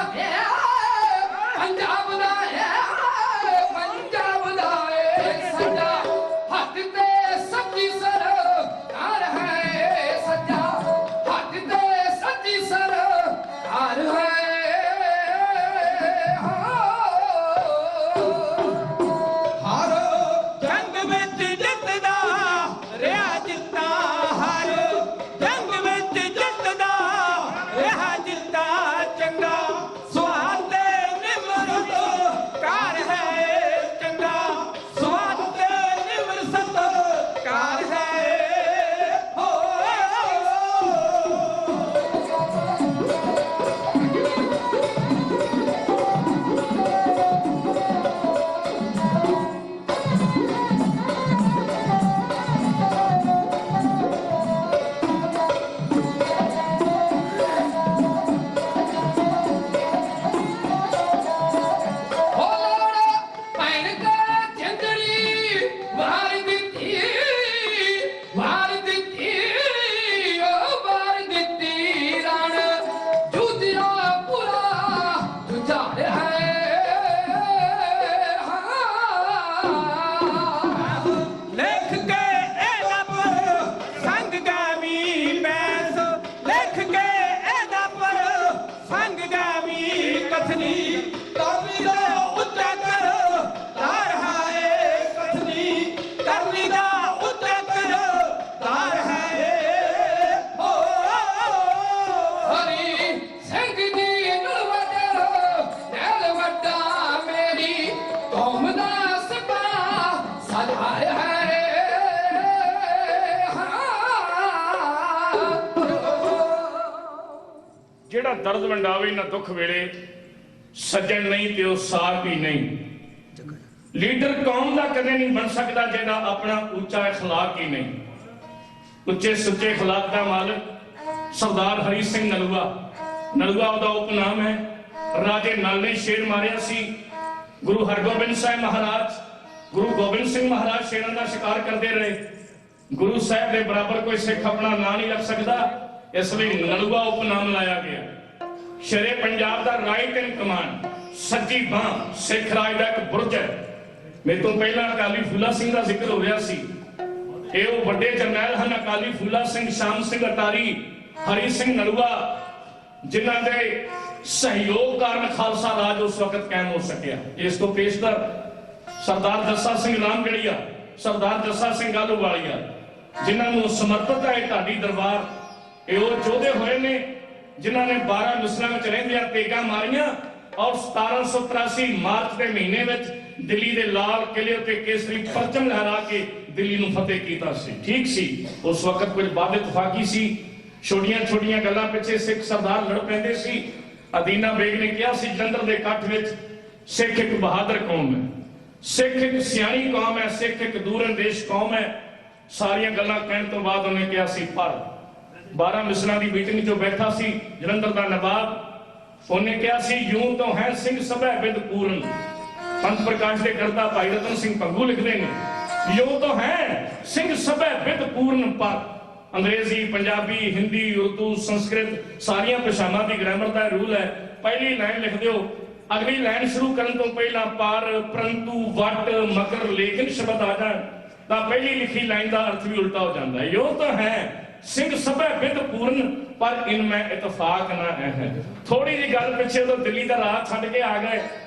S5: ਕਥਨੀ ਕਰਨੀ ਦਾ ਉੱਚਾ ਕਰ ਤਾਰ ਹੈ ਕਥਨੀ ਕਰਨੀ ਦਾ ਉੱਚਾ ਕਰ ਤਾਰ ਹੈ ਹੋ
S4: ਹਰੀ ਸਿੰਘ ਦੀ ਨਲਵਟ ਦਿਲ ਵੱਡਾ ਮੇਰੀ ਕੌਮ ਦਾ ਸਿਪਾਹ ਸਲਾਰ ਹੈ
S6: ਜਿਹੜਾ ਦਰਦ ਵੰਡਾਵੇ ਨਾ ਦੁੱਖ ਵੇਲੇ ਸੱਜਣ ਨਹੀਂ ਤੇ ਉਹ ਸਾਥ ਵੀ ਨਹੀਂ। ਲੀਡਰ ਕੌਮ ਦਾ ਕਦੇ ਨਹੀਂ ਬਣ ਸਕਦਾ ਜਿਹਦਾ ਆਪਣਾ ਉੱਚਾ اخلاق ਹੀ ਨਹੀਂ। ਉੱਚੇ ਸੁੱਚੇ اخلاق ਦਾ ਮਾਲਕ ਸਰਦਾਰ ਹਰੀ ਸਿੰਘ ਨਲੂਆ ਉਹਦਾ ਉਪਨਾਮ ਹੈ। ਰਾਜੇ ਨਲ ਨੇ ਸ਼ੇਰ ਮਾਰਿਆ ਸੀ। ਗੁਰੂ ਹਰਗੋਬਿੰਦ ਸਾਹਿਬ ਮਹਾਰਾਜ ਗੁਰੂ ਗੋਬਿੰਦ ਸਿੰਘ ਮਹਾਰਾਜ ਸ਼ੇਰਾਂ ਦਾ ਸ਼ਿਕਾਰ ਕਰਦੇ ਰਹੇ। ਗੁਰੂ ਸਾਹਿਬ ਦੇ ਬਰਾਬਰ ਕੋਈ ਸਿੱਖ ਆਪਣਾ ਨਾਂ ਨਹੀਂ ਰੱਖ ਸਕਦਾ, ਇਸ ਲਈ ਨਲੂਆ ਉਪਨਾਮ ਲਾਇਆ ਗਿਆ। ਸ਼ੇਰੇ ਪੰਜਾਬ ਦਾ ਰਾਈਟ ਇਨ ਕਮਾਂਡ, ਸੱਜੀ ਬਾਂਹ ਸਿੱਖ ਰਾਜ ਦਾ ਇੱਕ ਬੁਰਜ ਹੈ। ਮੇਰੇ ਤੋਂ ਪਹਿਲਾਂ ਅਕਾਲੀ ਫੂਲਾ ਸਿੰਘ ਦਾ ਜ਼ਿਕਰ ਹੋ ਰਿਹਾ ਸੀ। ਇਹ ਉਹ ਵੱਡੇ ਜਰਨੈਲ ਹਨ ਅਕਾਲੀ ਫੂਲਾ ਸਿੰਘ, ਸ਼ਾਮ ਸਿੰਘ ਅਟਾਰੀ, ਹਰੀ ਸਿੰਘ ਨਲੂਆ, ਜਿਨ੍ਹਾਂ ਦੇ ਸਹਿਯੋਗ ਕਾਰਨ ਖਾਲਸਾ ਰਾਜ ਉਸ ਵਕਤ ਕਾਇਮ ਹੋ ਸਕਿਆ। ਇਸ ਤੋਂ ਪੇਸ਼ਤਰ ਸਰਦਾਰ ਜੱਸਾ ਸਿੰਘ ਰਾਮਗੜੀਆ, ਸਰਦਾਰ ਜੱਸਾ ਸਿੰਘ ਆਲੂਵਾਲੀਆ, ਜਿਨ੍ਹਾਂ ਨੂੰ ਸਮਰਪਿਤ ਹੈ ਢਾਡੀ ਦਰਬਾਰ। ਇਹ ਉਹ ਯੋਧੇ ਹੋਏ ਨੇ ਜਿਨ੍ਹਾਂ ਨੇ 12 ਮਿਸਲਾਂ ਵਿੱਚ ਰਹਿੰਦਿਆਂ ਤੇਗਾਂ ਮਾਰੀਆਂ ਔਰ 1783 ਮਾਰਚ ਦੇ ਮਹੀਨੇ ਵਿੱਚ ਦਿੱਲੀ ਦੇ ਲਾਲ ਕਿਲੇ ਉੱਤੇ ਕੇਸਰੀ ਪਰਚਮ ਲਹਿਰਾ ਕੇ ਦਿੱਲੀ ਨੂੰ ਫਤਿਹ ਕੀਤਾ ਸੀ। ਠੀਕ ਸੀ, ਉਸ ਵਕਤ ਕੁਝ ਬਾਦ ਇਤਫਾਕੀ ਸੀ। ਛੋਟੀਆਂ ਗੱਲਾਂ ਪਿੱਛੇ ਸਿੱਖ ਸਰਦਾਰ ਲੜ ਪੈਂਦੇ ਸੀ। ਅਦੀਨਾ ਬੇਗ ਨੇ ਕਿਹਾ ਸੀ ਜਲੰਧਰ ਦੇ ਇਕੱਠ ਵਿੱਚ, ਸਿੱਖ ਇੱਕ ਬਹਾਦਰ ਕੌਮ ਹੈ, ਸਿੱਖ ਇੱਕ ਸਿਆਣੀ ਕੌਮ ਹੈ, ਸਿੱਖ ਇੱਕ ਦੂਰਅੰਦੇਸ਼ ਕੌਮ ਹੈ। ਸਾਰੀਆਂ ਗੱਲਾਂ ਕਹਿਣ ਤੋਂ ਬਾਅਦ ਉਹਨੇ ਕਿਹਾ ਸੀ ਪਰ 12 ਮਿਸਲਾਂ ਦੀ ਮੀਟਿੰਗ ਚੋਂ ਬੈਠਾ ਸੀ ਜਲੰਧਰ ਦਾ ਨਵਾਬ, ਉਹਨੇ ਕਿਹਾ ਸੀ ਯੂੰ ਤੋਂ ਹੈ ਸਿੰਘ ਸਭੈ ਬਿਦ ਪੂਰਨ। ਪੰਥ ਪ੍ਰਕਾਸ਼ ਦੇ ਕਰਤਾ ਭਾਈ ਰਤਨ ਸਿੰਘ ਭੰਗੂ ਲਿਖਦੇ ਨੇ ਯੂੰ ਤੋਂ ਹੈ ਸਿੰਘ ਸਭੈ ਬਿਦ ਪੂਰਨ, ਪਰ ਅੰਗਰੇਜ਼ੀ, ਪੰਜਾਬੀ, ਹਿੰਦੀ, ਉਰਦੂ, ਸੰਸਕ੍ਰਿਤ ਸਾਰੀਆਂ ਭਾਸ਼ਾਵਾਂ ਦੀ ਗ੍ਰਾਮਰ ਦਾ ਰੂਲ ਹੈ। ਪਹਿਲੀ ਲਾਈਨ ਲਿਖ ਦਿਓ, ਅਗਲੀ ਲਾਈਨ ਸ਼ੁਰੂ ਕਰਨ ਤੋਂ ਪਹਿਲਾਂ ਪਰ, ਪਰੰਤੂ, ਵਟ, ਮਗਰ, ਲੇਕਿਨ ਸ਼ਬਦ ਆ ਜਾਣ ਤਾਂ ਪਹਿਲੀ ਲਿਖੀ ਲਾਈਨ ਦਾ ਅਰਥ ਵੀ ਉਲਟਾ ਹੋ ਜਾਂਦਾ ਹੈ। ਯੋ ਤਾਂ ਹੈ ਸਿੰਘ ਸਭੈ ਬਿਦ ਪੂਰਨ, ਪਰ ਇਨਮੈਂ ਇਤਫਾਕ ਨਾ ਹੈ। ਥੋੜੀ ਜਿਹੀ ਗੱਲ ਪਿੱਛੇ ਤੋਂ ਦਿੱਲੀ ਦਾ ਰਾਹ ਛੱਡ ਕੇ ਆ ਗਏ।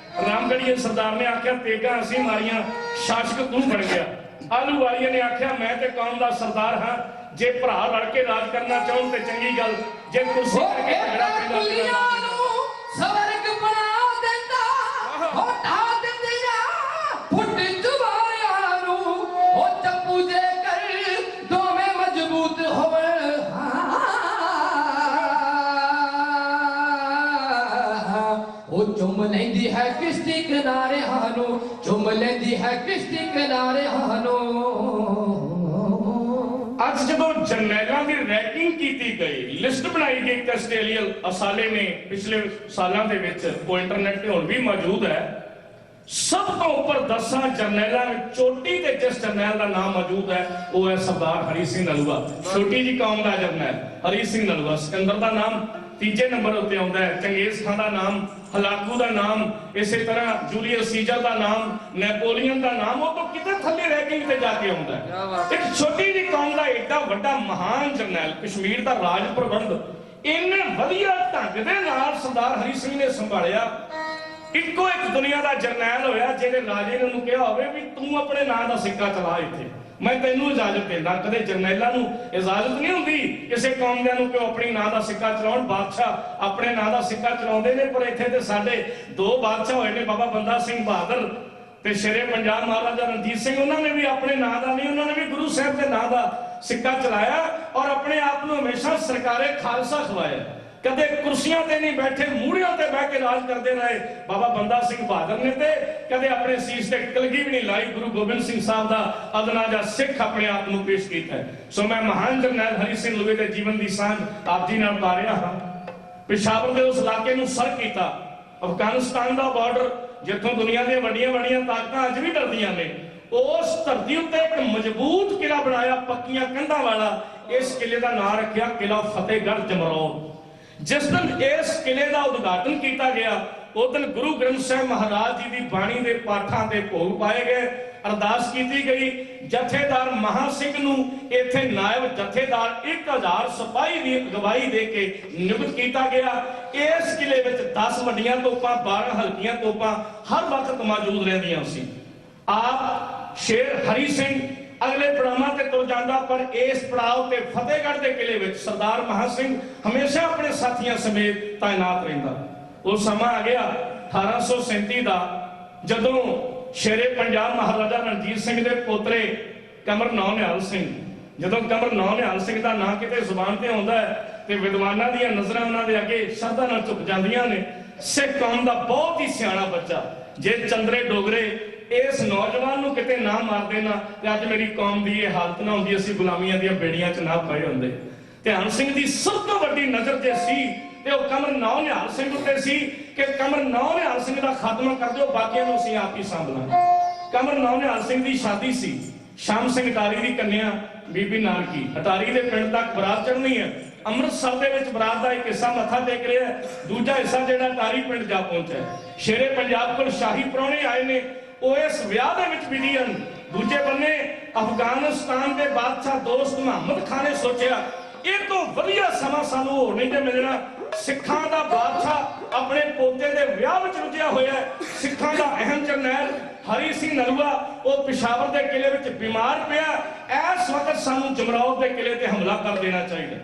S6: ਰਾਮਗੜੀਏ ਸਰਦਾਰ ਨੇ ਆਖਿਆ ਤੇਗਾਂ ਅਸੀਂ ਮਾਰੀਆਂ, ਸ਼ਾਸਕ ਤੂੰ ਬਣ ਗਿਆ। ਆਲੂਵਾਲੀਏ ਨੇ ਆਖਿਆ ਮੈਂ ਤੇ ਕੌਮ ਦਾ ਸਰਦਾਰ ਹਾਂ, ਜੇ ਭਰਾ ਲੜ ਕੇ ਰਾਜ ਕਰਨਾ ਚਾਹਣ ਤੇ ਚੰਗੀ ਗੱਲ, ਜੇ ਕੁਰਸੀ ਕਰਕੇ ਝਗੜਾ ਪੈਂਦਾ
S4: ਸਵਰਗ ਬਣਾ ਦਿੰਦਾ ਹੋਟਾ ਦਿੰਦੀਆਂ ਫੁੱਟ ਜਵਾਰਿਆਂ ਨੂੰ ਉਹ ਚੱਪੂ ਜੇ ਕਰ ਦੋਵੇਂ ਮਜ਼ਬੂਤ ਹੋਵੇ। ਉਹ ਚੁੰਮ ਲੈਂਦੀ ਹੈ ਕਿਸ਼ਤੀ ਕਿਨਾਰੇ ਹਾਨੂੰ, ਚੁੰਮ ਲੈਂਦੀ ਹੈ ਕਿਸ਼ਤੀ ਕਿਨਾਰੇ ਹਾਨੂੰ।
S6: ਅੱਜ ਜਦੋਂ ਜਰਨੈਲਾਂ ਦੀ ਰੈਂਕਿੰਗ ਕੀਤੀ ਗਈ, ਲਿਸਟ ਬਣਾਈ ਗਈ ਕਸਟੇਲੀਅਲ ਅਸਾਲੇ ਨੇ ਪਿਛਲੇ ਸਾਲਾਂ ਦੇ ਵਿੱਚ, ਉਹ ਇੰਟਰਨੈਟ ਤੇ ਹੁਣ ਵੀ ਮੌਜੂਦ ਹੈ। ਸਭ ਤੋਂ ਉੱਪਰ 10 ਜਰਨੈਲਾਂ ਵਿੱਚ ਚੋਟੀ ਤੇ ਜਿਸ ਜਰਨੈਲ ਦਾ ਨਾਮ ਮੌਜੂਦ ਹੈ ਉਹ ਹੈ ਸਰਦਾਰ ਹਰੀ ਸਿੰਘ ਨਲੂਆ। ਛੋਟੀ ਜੀ ਕੌਮ ਦਾ ਜਰਨੈਲ ਹਰੀ ਸਿੰਘ ਨਲੂਆ। ਸਿਕੰਦਰ ਦਾ ਨਾਮ ਤੀਜੇ ਨੰਬਰ ਉੱਤੇ ਆਉਂਦਾ ਹੈ, ਚੰਗੇਜ਼ ਖਾਨ ਦਾ ਨਾਮ, ਹਲਾਕੂ ਦਾ ਨਾਮ, ਇਸੇ ਤਰ੍ਹਾਂ ਜੂਲੀਅਸ ਸੀਜ਼ਰ ਦਾ ਨਾਮ, ਨੈਪੋਲੀਅਨ ਦਾ ਨਾਮ, ਉਹ ਤੋਂ ਕਿਤੇ ਥੱਲੇ ਰੈਂਕਿੰਗ ਤੇ ਜਾ ਕੇ ਆਉਂਦਾ ਹੈ। ਇੱਕ ਛੋਟੀ ਜਿਹੀ ਕੌਮ ਦਾ ਏਡਾ ਵੱਡਾ ਮਹਾਨ ਜਰਨੈਲ, ਕਸ਼ਮੀਰ ਦਾ ਰਾਜ ਪ੍ਰਬੰਧ ਇੰਨੇ ਵਧੀਆ ਢੰਗ ਦੇ ਨਾਲ ਸਰਦਾਰ ਹਰੀ ਸਿੰਘ ਨੇ ਸੰਭਾਲਿਆ। ਇੱਕੋ ਇੱਕ ਦੁਨੀਆ ਦਾ ਜਰਨੈਲ ਹੋਇਆ ਜਿਹਨੇ ਰਾਜੇ ਨੇ ਉਹਨੂੰ ਕਿਹਾ ਹੋਵੇ ਵੀ ਤੂੰ ਆਪਣੇ ਨਾਂ ਦਾ ਸਿੱਕਾ ਚਲਾ ਇੱਥੇ, ਮੈਂ ਤੈਨੂੰ ਇਜਾਜ਼ਤ ਦਿੰਦਾ। ਕਦੇ ਜਰਨੈਲਾਂ ਨੂੰ ਇਜਾਜ਼ਤ ਨਹੀਂ ਹੁੰਦੀ ਕਿਸੇ ਕੌਮ ਦੇ ਨੂੰ ਕਿ ਉਹ ਆਪਣੀ ਨਾਂ ਦਾ ਸਿੱਕਾ ਚਲਾਉਣ। ਬਾਦਸ਼ਾਹ ਆਪਣੇ ਨਾਂ ਦਾ ਸਿੱਕਾ ਚਲਾਉਂਦੇ ਨੇ, ਪਰ ਇੱਥੇ ਤੇ ਸਾਡੇ 2 ਬਾਦਸ਼ਾਹ ਹੋਏ ਨੇ, ਬਾਬਾ ਬੰਦਾ ਸਿੰਘ ਬਹਾਦਰ ਤੇ ਸ਼ੇਰੇ ਪੰਜਾਬ ਮਹਾਰਾਜਾ ਰਣਜੀਤ ਸਿੰਘ। ਉਹਨਾਂ ਨੇ ਵੀ ਆਪਣੇ ਨਾਂ ਦਾ ਨਹੀਂ, ਉਹਨਾਂ ਨੇ ਵੀ ਗੁਰੂ ਸਾਹਿਬ ਦੇ ਨਾਂ ਦਾ ਸਿੱਕਾ ਚਲਾਇਆ ਔਰ ਆਪਣੇ ਆਪ ਨੂੰ ਹਮੇਸ਼ਾ ਸਰਕਾਰੇ ਖਾਲਸਾ ਖਵਾਇਆ। ਕਦੇ ਕੁਰਸੀਆਂ ਤੇ ਨਹੀਂ ਬੈਠੇ, ਮੂਹਰਿਆਂ ਤੇ ਬਹਿ ਕੇ ਰਾਜ ਕਰਦੇ ਰਹੇ ਬਾਬਾ ਬੰਦਾ ਸਿੰਘ ਬਹਾਦਰ ਨੇ, ਤੇ ਕਦੇ ਆਪਣੇ ਸੀਸ ਤੇ ਕਲਗੀ ਵੀ ਨਹੀਂ ਲਾਈ। ਗੁਰੂ ਗੋਬਿੰਦ ਸਿੰਘ ਸਾਹਿਬ ਦਾ ਅਦਨਾ ਜਾਂ ਸਿੱਖ ਆਪਣੇ ਆਪ ਨੂੰ ਪੇਸ਼ ਕੀਤਾ। ਸੋ ਮੈਂ ਮਹਾਨ ਜਰਨੈਲ ਹਰੀ ਸਿੰਘ ਨਲੂਏ ਦੇ ਜੀਵਨ ਦੀ ਸਾਂਝ ਆਪ ਜੀ ਨਾਲ ਪਾ ਰਿਹਾ ਹਾਂ। ਪਿਸ਼ਾਵਰ ਦੇ ਉਸ ਇਲਾਕੇ ਨੂੰ ਸਰ ਕੀਤਾ, ਅਫਗਾਨਿਸਤਾਨ ਦਾ ਬਾਰਡਰ ਜਿੱਥੋਂ ਦੁਨੀਆ ਦੀਆਂ ਵੱਡੀਆਂ ਤਾਕਤਾਂ ਅੱਜ ਵੀ ਡਰਦੀਆਂ ਨੇ, ਉਸ ਧਰਤੀ ਉੱਤੇ ਇੱਕ ਮਜ਼ਬੂਤ ਕਿਲਾ ਬਣਾਇਆ, ਪੱਕੀਆਂ ਕੰਧਾਂ ਵਾਲਾ। ਇਸ ਕਿਲੇ ਦਾ ਨਾਮ ਰੱਖਿਆ ਕਿਲਾ ਫਤਿਹਗੜ੍ਹ ਜਮਰੌਦ। ਜਿਸ ਦਿਨ ਇਸ ਕਿਲੇ ਦਾ ਉਦਘਾਟਨ ਕੀਤਾ ਗਿਆ ਉਸ ਦਿਨ ਗੁਰੂ ਗ੍ਰੰਥ ਸਾਹਿਬ ਮਹਾਰਾਜ ਜੀ ਦੀ ਬਾਣੀ ਦੇ ਪਾਠਾਂ ਤੇ ਭੋਗ ਪਾਏ ਗਏ, ਅਰਦਾਸ ਕੀਤੀ ਗਈ। ਜਥੇਦਾਰ ਮਹਾ ਸਿੰਘ ਨੂੰ
S7: ਇੱਥੇ ਨਾਇਬ ਜਥੇਦਾਰ 1000 ਸਿਪਾਹੀ ਦੀ ਅਗਵਾਈ ਦੇ ਕੇ ਨਿਯੁਕਤ ਕੀਤਾ ਗਿਆ। ਇਸ ਕਿਲੇ ਵਿੱਚ 10 ਵੱਡੀਆਂ ਤੋਪਾਂ 12 ਹਲਕੀਆਂ ਤੋਪਾਂ ਹਰ ਵਕਤ ਮੌਜੂਦ ਰਹਿੰਦੀਆਂ ਸੀ। ਆਪ ਸ਼ੇਰ ਹਰੀ ਸਿੰਘ ਅਗਲੇ ਪੜਾਵਾਂ ਤੇ ਤੁਰ ਜਾਂਦਾ, ਪਰ ਇਸ ਪੜਾਅ ਤੇ ਫਤਿਹਗੜ੍ਹ ਦੇ ਕਿਲੇ ਵਿੱਚ ਸਰਦਾਰ ਮਹਾਂ ਸਿੰਘ ਹਮੇਸ਼ਾ ਆਪਣੇ ਸਾਥੀਆਂ ਸਮੇਤ ਤਾਇਨਾਤ ਰਹਿੰਦਾ। ਉਹ ਸਮਾਂ ਆ ਗਿਆ 1837 ਦਾ, ਜਦੋਂ ਸ਼ੇਰੇ ਪੰਜਾਬ ਮਹਾਰਾਜਾ ਰਣਜੀਤ ਸਿੰਘ ਦੇ ਪੋਤਰੇ ਕਮਰ ਨਿਹਾਲ ਸਿੰਘ, ਜਦੋਂ ਕਮਰ ਨਿਹਾਲ ਸਿੰਘ ਦਾ ਨਾਂ ਕਿਤੇ ਜ਼ੁਬਾਨ ਤੇ ਆਉਂਦਾ ਹੈ ਤੇ ਵਿਦਵਾਨਾਂ ਦੀਆਂ ਨਜ਼ਰਾਂ ਉਹਨਾਂ ਦੇ ਅੱਗੇ ਸ਼ਰਧਾ ਨਾਲ ਝੁਕ ਜਾਂਦੀਆਂ ਨੇ। ਸਿੱਖ ਕੌਮ ਦਾ ਬਹੁਤ ਹੀ ਸਿਆਣਾ ਬੱਚਾ, ਜੇ ਚੰਦਰੇ ਡੋਗਰੇ ਇਸ ਨੌਜਵਾਨ ਨੂੰ ਕਿਤੇ ਨਾ ਮਾਰਦੇ ਨਾ ਤੇ ਅੱਜ ਮੇਰੀ ਕੌਮ ਦੀ ਇਹ ਹਾਲਤ ਨਾ ਹੁੰਦੀ, ਅਸੀਂ ਗੁਲਾਮੀਆਂ ਦੀਆਂ ਬੇੜੀਆਂ 'ਚ ਨਾ ਪਏ ਹੁੰਦੇ। ਧਿਆਨ ਸਿੰਘ ਦੀ ਸਭ ਤੋਂ ਵੱਡੀ ਨਜ਼ਰ ਜੇ ਸੀ ਤੇ ਉਹ ਕਮਰ ਨਿਹਾਲ ਸਿੰਘ ਉੱਤੇ ਸੀ ਕਿ ਕਮਰ ਨਿਹਾਲ ਸਿੰਘ ਦਾ ਖਾਤਮਾ ਕਰ ਦਿਓ, ਬਾਕੀਆਂ ਨੂੰ ਅਸੀਂ ਆਪ ਹੀ ਸੰਭਲਾਂਗੇ। ਕਮਰ ਨਿਹਾਲ ਸਿੰਘ ਦੀ ਸ਼ਾਦੀ ਸੀ ਸ਼ਾਮ ਸਿੰਘ ਅਟਾਰੀ ਦੀ ਕੰਨਿਆ ਬੀਬੀ ਨਾਨਕੀ। ਅਟਾਰੀ ਦੇ ਪਿੰਡ ਤੱਕ ਬਰਾਤ ਚੜ੍ਹਨੀ ਹੈ। ਅੰਮ੍ਰਿਤਸਰ ਦੇ ਵਿੱਚ ਬਰਾਤ ਦਾ ਇੱਕ ਹਿੱਸਾ ਮੱਥਾ ਟੇਕ ਰਿਹਾ, ਦੂਜਾ ਹਿੱਸਾ ਜਿਹੜਾ ਅਟਾਰੀ ਪਿੰਡ ਜਾ ਪਹੁੰਚਿਆ। ਸ਼ੇਰੇ ਪੰਜਾਬ ਕੋਲ ਸ਼ਾਹੀ ਪ੍ਰਾਹੁਣੇ ਆਏ ਨੇ, ਉਹ ਇਸ ਵਿਆਹ ਦੇ ਵਿੱਚ ਵਿਧੀ ਹਨ। ਦੂਜੇ ਬੰਨੇ ਅਫਗਾਨਿਸਤਾਨ ਦੇ ਬਾਦਸ਼ਾਹ ਦੋਸਤ ਮੁਹੰਮਦ ਖਾਨ ਨੇ ਸੋਚਿਆ ਇਹ ਤੋਂ ਵਧੀਆ ਸਮਾਂ ਸਾਨੂੰ ਹੋਰ ਨਹੀਂ ਤੇ ਮਿਲਣਾ। ਸਿੱਖਾਂ ਦਾ ਬਾਦਸ਼ਾਹ ਆਪਣੇ ਪੋਤੇ ਦੇ ਵਿਆਹ ਵਿੱਚ ਰੁੱਝਿਆ ਹੋਇਆ ਹੈ। ਸਿੱਖਾਂ ਦਾ ਅਹਿਮ ਜਰਨੈਲ ਹਰੀ ਸਿੰਘ ਨਲੂਆ ਉਹ ਪਿਸ਼ਾਵਰ ਦੇ ਕਿਲੇ ਵਿੱਚ ਬਿਮਾਰ ਪਿਆ। ਇਸ ਵਕਤ ਸਾਨੂੰ ਜਮਰੌਦ ਦੇ ਕਿਲੇ ਤੇ ਹਮਲਾ ਕਰ ਦੇਣਾ ਚਾਹੀਦਾ।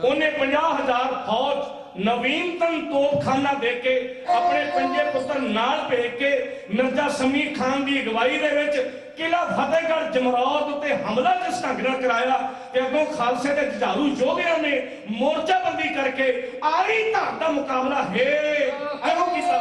S7: ਉਹਨੇ 50,000 ਫੌਜ ਨਵੀਨਤਮ ਤੋਪਖਾਨਾ ਦੇ ਕੇ ਆਪਣੇ ਪੰਜੇ ਪੁੱਤਰ ਨਾਲ ਭੇਜ ਕੇ ਮਿਰਜ਼ਾ ਸਮੀਰ ਖਾਨ ਦੀ ਅਗਵਾਈ ਦੇ ਵਿੱਚ ਕਿਲਾ ਫਤਿਹਗੜ੍ਹ ਜਮਰੌਦ ਉੱਤੇ ਹਮਲਾ ਜਿਸ ਢੰਗ ਨਾਲ ਕਰਾਇਆ ਤੇ ਅੱਗੋਂ ਖਾਲਸੇ ਦੇ ਜੁਝਾਰੂ ਯੋਧਿਆਂ ਨੇ ਮੋਰਚਾਬੰਦੀ ਕਰਕੇ ਆਈ ਧਾਰ ਦਾ ਮੁਕਾਬਲਾ ਇਹੋ ਕੀਤਾ।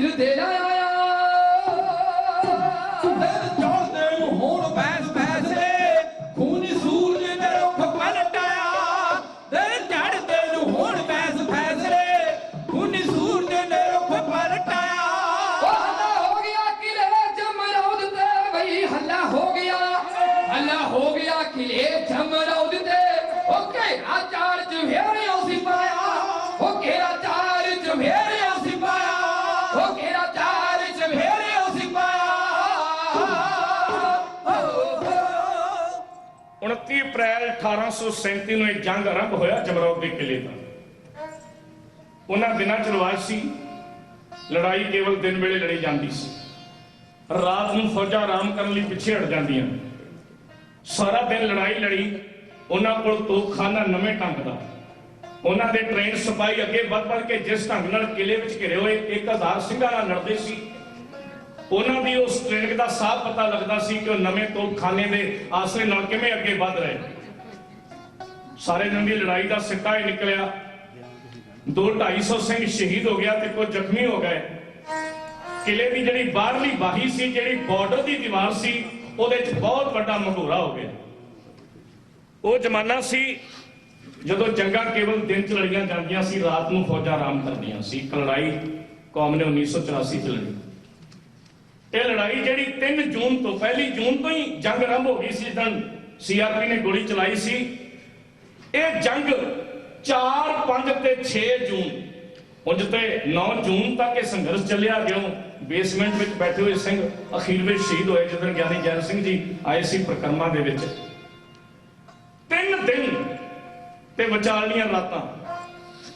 S4: ਵੀਰ ਦੇ ਆਇਆ
S5: ਦਿਨ ਚੜ੍ਹਦੇ ਨੂੰ ਹੋਣ ਬੈਸ ਫੈਸਲੇ ਖੂਨੀ ਸੂਰਜ ਨੇ ਰੁੱਖ ਪਲਟਾਇਆ ਦਿਨ ਚੜ੍ਹਦੇ ਨੂੰ ਹੋਣ ਬੈਸ ਫੈਸਲੇ ਖੂਨੀ ਸੂਰਜ ਨੇ ਰੁੱਖ ਪਲਟਾਇਆ
S4: ਹੱਲਾ ਹੋ ਗਿਆ ਕਿਲੇ ਜਮਰੌਦ ਤੇ ਬਈ ਹੱਲਾ ਹੋ ਗਿਆ ਕਿਲੇ ਜਮਰੌਦ ਤੇ ਉਹ ਘੇਰਾ ਚਾਰ ਚੁਫੇਰਿਆਂ ਸੀ ਪਾਇਆ ਉਹ ਘੇਰਾ ਚਾਰ ਚੁਫੇਰਿਆਂ ਸੀ ਪਾਇਆ ਉਹ ਘੇਰਾ ਚਾਰ ਚੁਫੇਰਿਆਂ ਸੀ ਪਾਇਆ
S7: 29 ਅਪ੍ਰੈਲ 1837 ਨੂੰ ਇਹ ਜੰਗ ਆਰੰਭ ਹੋਇਆ ਜਮਰੌਦ ਦੇ ਕਿਲੇ ਦਾ। ਉਹਨਾਂ ਦਿਨਾਂ ਚ ਰਿਵਾਜ ਸੀ ਲੜਾਈ ਕੇਵਲ ਦਿਨ ਵੇਲੇ ਲੜੀ ਜਾਂਦੀ ਸੀ, ਰਾਤ ਨੂੰ ਫੌਜਾਂ ਆਰਾਮ ਕਰਨ ਲਈ ਪਿੱਛੇ ਹਟ ਜਾਂਦੀਆਂ। ਸਾਰਾ ਦਿਨ ਲੜਾਈ ਲੜੀ। ਉਹਨਾਂ ਕੋਲ ਤੋਪਖਾਨਾ ਨਵੇਂ ਢੰਗ ਦਾ, ਉਹਨਾਂ ਦੇ ਟ੍ਰੇਨ ਸਿਪਾਹੀ ਅੱਗੇ ਵੱਧ ਕੇ ਜਿਸ ਢੰਗ ਨਾਲ ਕਿਲੇ ਵਿੱਚ ਘਿਰੇ ਹੋਏ 1000 ਸਿੰਘਾਂ ਨਾਲ ਲੜਦੇ ਸੀ, ਉਹਨਾਂ ਦੀ ਉਸ ਟ੍ਰੇਨਿੰਗ ਦਾ ਸਾਫ਼ ਪਤਾ ਲੱਗਦਾ ਸੀ ਕਿ ਉਹ ਨਵੇਂ ਤੋਪਖਾਨੇ ਦੇ ਆਸਰੇ ਨਾਲ ਕਿਵੇਂ ਅੱਗੇ ਵੱਧ ਰਹੇ। ਸਾਰੇ ਦਿਨ ਦੀ ਲੜਾਈ ਦਾ ਸਿੱਟਾ ਹੀ ਨਿਕਲਿਆ। 200-250 ਸਿੰਘ ਸ਼ਹੀਦ ਹੋ ਗਿਆ ਤੇ ਕੁਝ ਜ਼ਖਮੀ ਹੋ ਗਏ। ਕਿਲੇ ਦੀ ਜਿਹੜੀ ਬਾਹਰਲੀ ਬਾਹੀ ਸੀ, ਜਿਹੜੀ ਬਾਰਡਰ ਦੀ ਦੀਵਾਰ ਸੀ, ਉਹਦੇ 'ਚ ਬਹੁਤ ਵੱਡਾ ਮਹੂਰਾ ਹੋ ਗਿਆ। ਉਹ ਜ਼ਮਾਨਾ ਸੀ ਜਦੋਂ ਜੰਗਾਂ ਕੇਵਲ ਦਿਨ 'ਚ ਲੜੀਆਂ ਜਾਂਦੀਆਂ ਸੀ, ਰਾਤ ਨੂੰ ਫੌਜਾਂ ਆਰਾਮ ਕਰਦੀਆਂ ਸੀ। ਇੱਕ ਲੜਾਈ ਕੌਮ ਨੇ 1984 'ਚ ਲੜੀ। ਇਹ ਲੜਾਈ ਜਿਹੜੀ 3 ਜੂਨ ਤੋਂ, 1 ਜੂਨ ਤੋਂ ਹੀ ਜੰਗ ਆਰੰਭ ਹੋ ਗਈ ਸੀ, ਜਦੋਂ ਸੀਆਰਪੀ ਨੇ ਗੋਲੀ ਚਲਾਈ ਸੀ। ਇਹ ਜੰਗ 4, 5 ਤੇ 6 ਜੂਨ, ਉਂਝ ਤੇ 9 ਜੂਨ ਤੱਕ ਇਹ ਸੰਘਰਸ਼ ਚੱਲਿਆ। ਜਿਉਂ ਬੇਸਮੈਂਟ ਵਿੱਚ ਬੈਠੇ ਹੋਏ ਸਿੰਘ ਅਖੀਰ ਵਿੱਚ ਸ਼ਹੀਦ ਹੋਏ ਜਦੋਂ ਗਿਆਨੀ ਜੈਨ ਸਿੰਘ ਜੀ ਆਏ ਸੀ ਪ੍ਰਕਰਮਾ ਦੇ ਵਿੱਚ। 3 ਦਿਨ ਤੇ ਵਿਚਾਲੀਆਂ ਰਾਤਾਂ,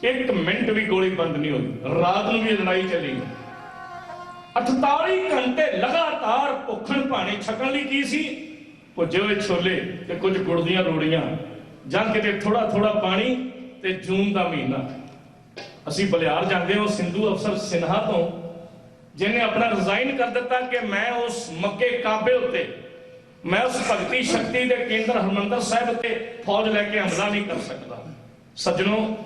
S7: 1 ਮਿੰਟ ਵੀ ਗੋਲੀ ਬੰਦ ਨਹੀਂ ਹੋਈ। ਰਾਤ ਨੂੰ ਵੀ ਲੜਾਈ ਚੱਲੀ। 48 ਘੰਟੇ ਲਗਾਤਾਰ ਭੁੱਖਣ ਭਾਣੇ ਛਕਣ ਲਈ ਕੀ ਸੀ? ਭੁੱਜੇ ਹੋਏ ਛੋਲੇ ਤੇ ਕੁਝ ਗੁੜ ਦੀਆਂ ਰੋੜੀਆਂ, ਜਾਂ ਕਿਤੇ ਥੋੜਾ ਪਾਣੀ ਤੇ ਜੂਨ ਦਾ ਮਹੀਨਾ। ਅਸੀਂ ਬਲਿਆਰ ਜਾਂਦੇ ਹਾਂ ਸਿੰਧੂ ਅਫਸਰ ਸਿਨਹਾ ਤੋਂ, ਜਿਹਨੇ ਆਪਣਾ ਰਿਜ਼ਾਈਨ ਕਰ ਦਿੱਤਾ ਕਿ ਮੈਂ ਉਸ ਮੱਕੇ ਕਾਬੇ ਉੱਤੇ, ਮੈਂ ਉਸ ਭਗਤੀ ਸ਼ਕਤੀ ਦੇ ਕੇਂਦਰ ਹਰਮੰਦਰ ਸਾਹਿਬ ਉੱਤੇ ਫੌਜ ਲੈ ਕੇ ਹਮਲਾ ਨਹੀਂ ਕਰ ਸਕਦਾ। ਸੱਜਣੋ,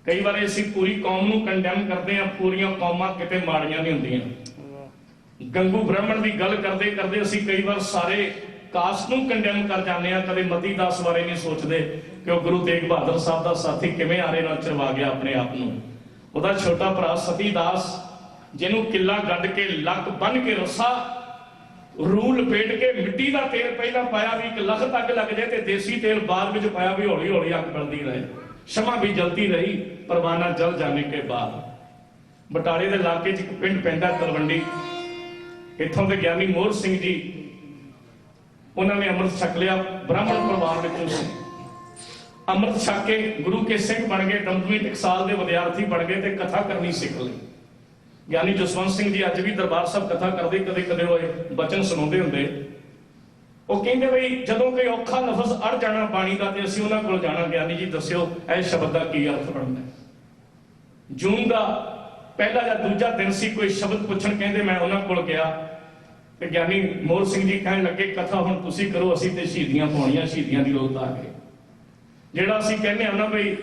S7: ਕਈ ਵਾਰ ਅਸੀਂ ਪੂਰੀ ਕੌਮ ਨੂੰ ਕੰਡੈਮ ਕਰਦੇ ਹਾਂ। ਪੂਰੀਆਂ ਕੌਮਾਂ ਕਿਤੇ ਮਾੜੀਆਂ ਨਹੀਂ ਹੁੰਦੀਆਂ। ਗੰਗੂ ਬ੍ਰਾਹਮਣ ਦੀ ਗੱਲ ਕਰਦੇ ਕਰਦੇ ਅਸੀਂ ਕਈ ਵਾਰ ਸਾਰੇ ਕਾਸਟ ਨੂੰ ਕੰਡੈਮ ਕਰ ਜਾਂਦੇ ਹਾਂ। ਕਦੇ ਮਤੀ ਦਾਸ ਬਾਰੇ ਨਹੀਂ ਸੋਚਦੇ ਕਿ ਉਹ ਗੁਰੂ ਤੇਗ ਬਹਾਦਰ ਸਾਹਿਬ ਦਾ ਸਾਥੀ ਕਿਵੇਂ ਆਰੇ ਨਾਲ ਚਰਵਾ ਗਿਆ ਆਪਣੇ ਆਪ ਨੂੰ। ਉਹਦਾ ਛੋਟਾ ਭਰਾ ਸਤੀ ਦਾਸ, ਜਿਹਨੂੰ ਕਿੱਲਾ ਗੱਡ ਕੇ ਲੱਕ ਬੰਨ ਕੇ ਰੱਸਾ ਰੂ ਲਪੇਟ ਕੇ ਮਿੱਟੀ ਦਾ ਤੇਲ ਪਹਿਲਾਂ ਪਾਇਆ ਵੀ 1 ਲੱਖ ਤੱਕ ਲੱਗ ਜਾਏ ਤੇ ਦੇਸੀ ਤੇਲ ਬਾਅਦ ਵਿੱਚ ਪਾਇਆ ਵੀ ਹੌਲੀ ਹੌਲੀ ਅੱਗ ਬਲਦੀ ਰਹੇ। ਸ਼ਮਾ ਵੀ ਜਲਦੀ ਰਹੀ, ਪਰਵਾਨਾ ਜਲ ਜਾਣੇ ਕੇ ਬਾਅਦ। ਬਟਾਲੇ ਦੇ ਇਲਾਕੇ 'ਚ ਇੱਕ ਪਿੰਡ ਪੈਂਦਾ ਤਲਵੰਡੀ। ਇੱਥੋਂ ਦੇ ਗਿਆਨੀ ਮੋਹਰ ਸਿੰਘ ਜੀ, ਉਹਨਾਂ ਨੇ ਅੰਮ੍ਰਿਤ ਛਕ ਲਿਆ। ਬ੍ਰਾਹਮਣ ਪਰਿਵਾਰ ਵਿੱਚੋਂ ਸੀ। ਅੰਮ੍ਰਿਤ ਛਕ ਕੇ ਗੁਰੂ ਕੇ ਸਿੰਘ ਬਣ ਗਏ। ਦਮਦਮੀ ਟਕਸਾਲ ਦੇ ਵਿਦਿਆਰਥੀ ਬਣ ਗਏ ਤੇ ਕਥਾ ਕਰਨੀ ਸਿੱਖ ਲਈ। ਗਿਆਨੀ ਜਸਵੰਤ ਸਿੰਘ ਜੀ ਅੱਜ ਵੀ ਦਰਬਾਰ ਸਾਹਿਬ ਕਥਾ ਕਰਦੇ, ਕਦੇ ਕਦੇ ਹੋਏ ਬਚਨ ਸੁਣਾਉਂਦੇ ਹੁੰਦੇ। ਉਹ ਕਹਿੰਦੇ ਬਈ ਜਦੋਂ ਕੋਈ ਔਖਾ ਲਫ਼ਜ਼ ਅੜ ਜਾਣਾ ਬਾਣੀ ਦਾ ਤੇ ਅਸੀਂ ਉਹਨਾਂ ਕੋਲ ਜਾਣਾ, ਗਿਆਨੀ ਜੀ ਦੱਸਿਓ ਇਹ ਸ਼ਬਦ ਦਾ ਕੀ ਅਰਥ ਬਣਦਾ। ਜੂਨ ਦਾ ਪਹਿਲਾ ਜਾਂ ਦੂਜਾ ਦਿਨ ਸੀ, ਕੋਈ ਸ਼ਬਦ ਪੁੱਛਣ ਕਹਿੰਦੇ, ਮੈਂ ਉਹਨਾਂ ਕੋਲ ਗਿਆ ਤੇ ਗਿਆਨੀ ਮੋਹਰ ਸਿੰਘ ਜੀ ਕਹਿਣ ਲੱਗੇ ਕਥਾ ਹੁਣ ਤੁਸੀਂ ਕਰੋ, ਅਸੀਂ ਤੇ ਸ਼ਹੀਦੀਆਂ ਪਾਉਣੀਆਂ, ਸ਼ਹੀਦੀਆਂ ਦੀ ਰੋਤ ਆ ਗਈ। ਜਿਹੜਾ ਅਸੀਂ ਕਹਿੰਦੇ ਹਾਂ ਨਾ ਬਈ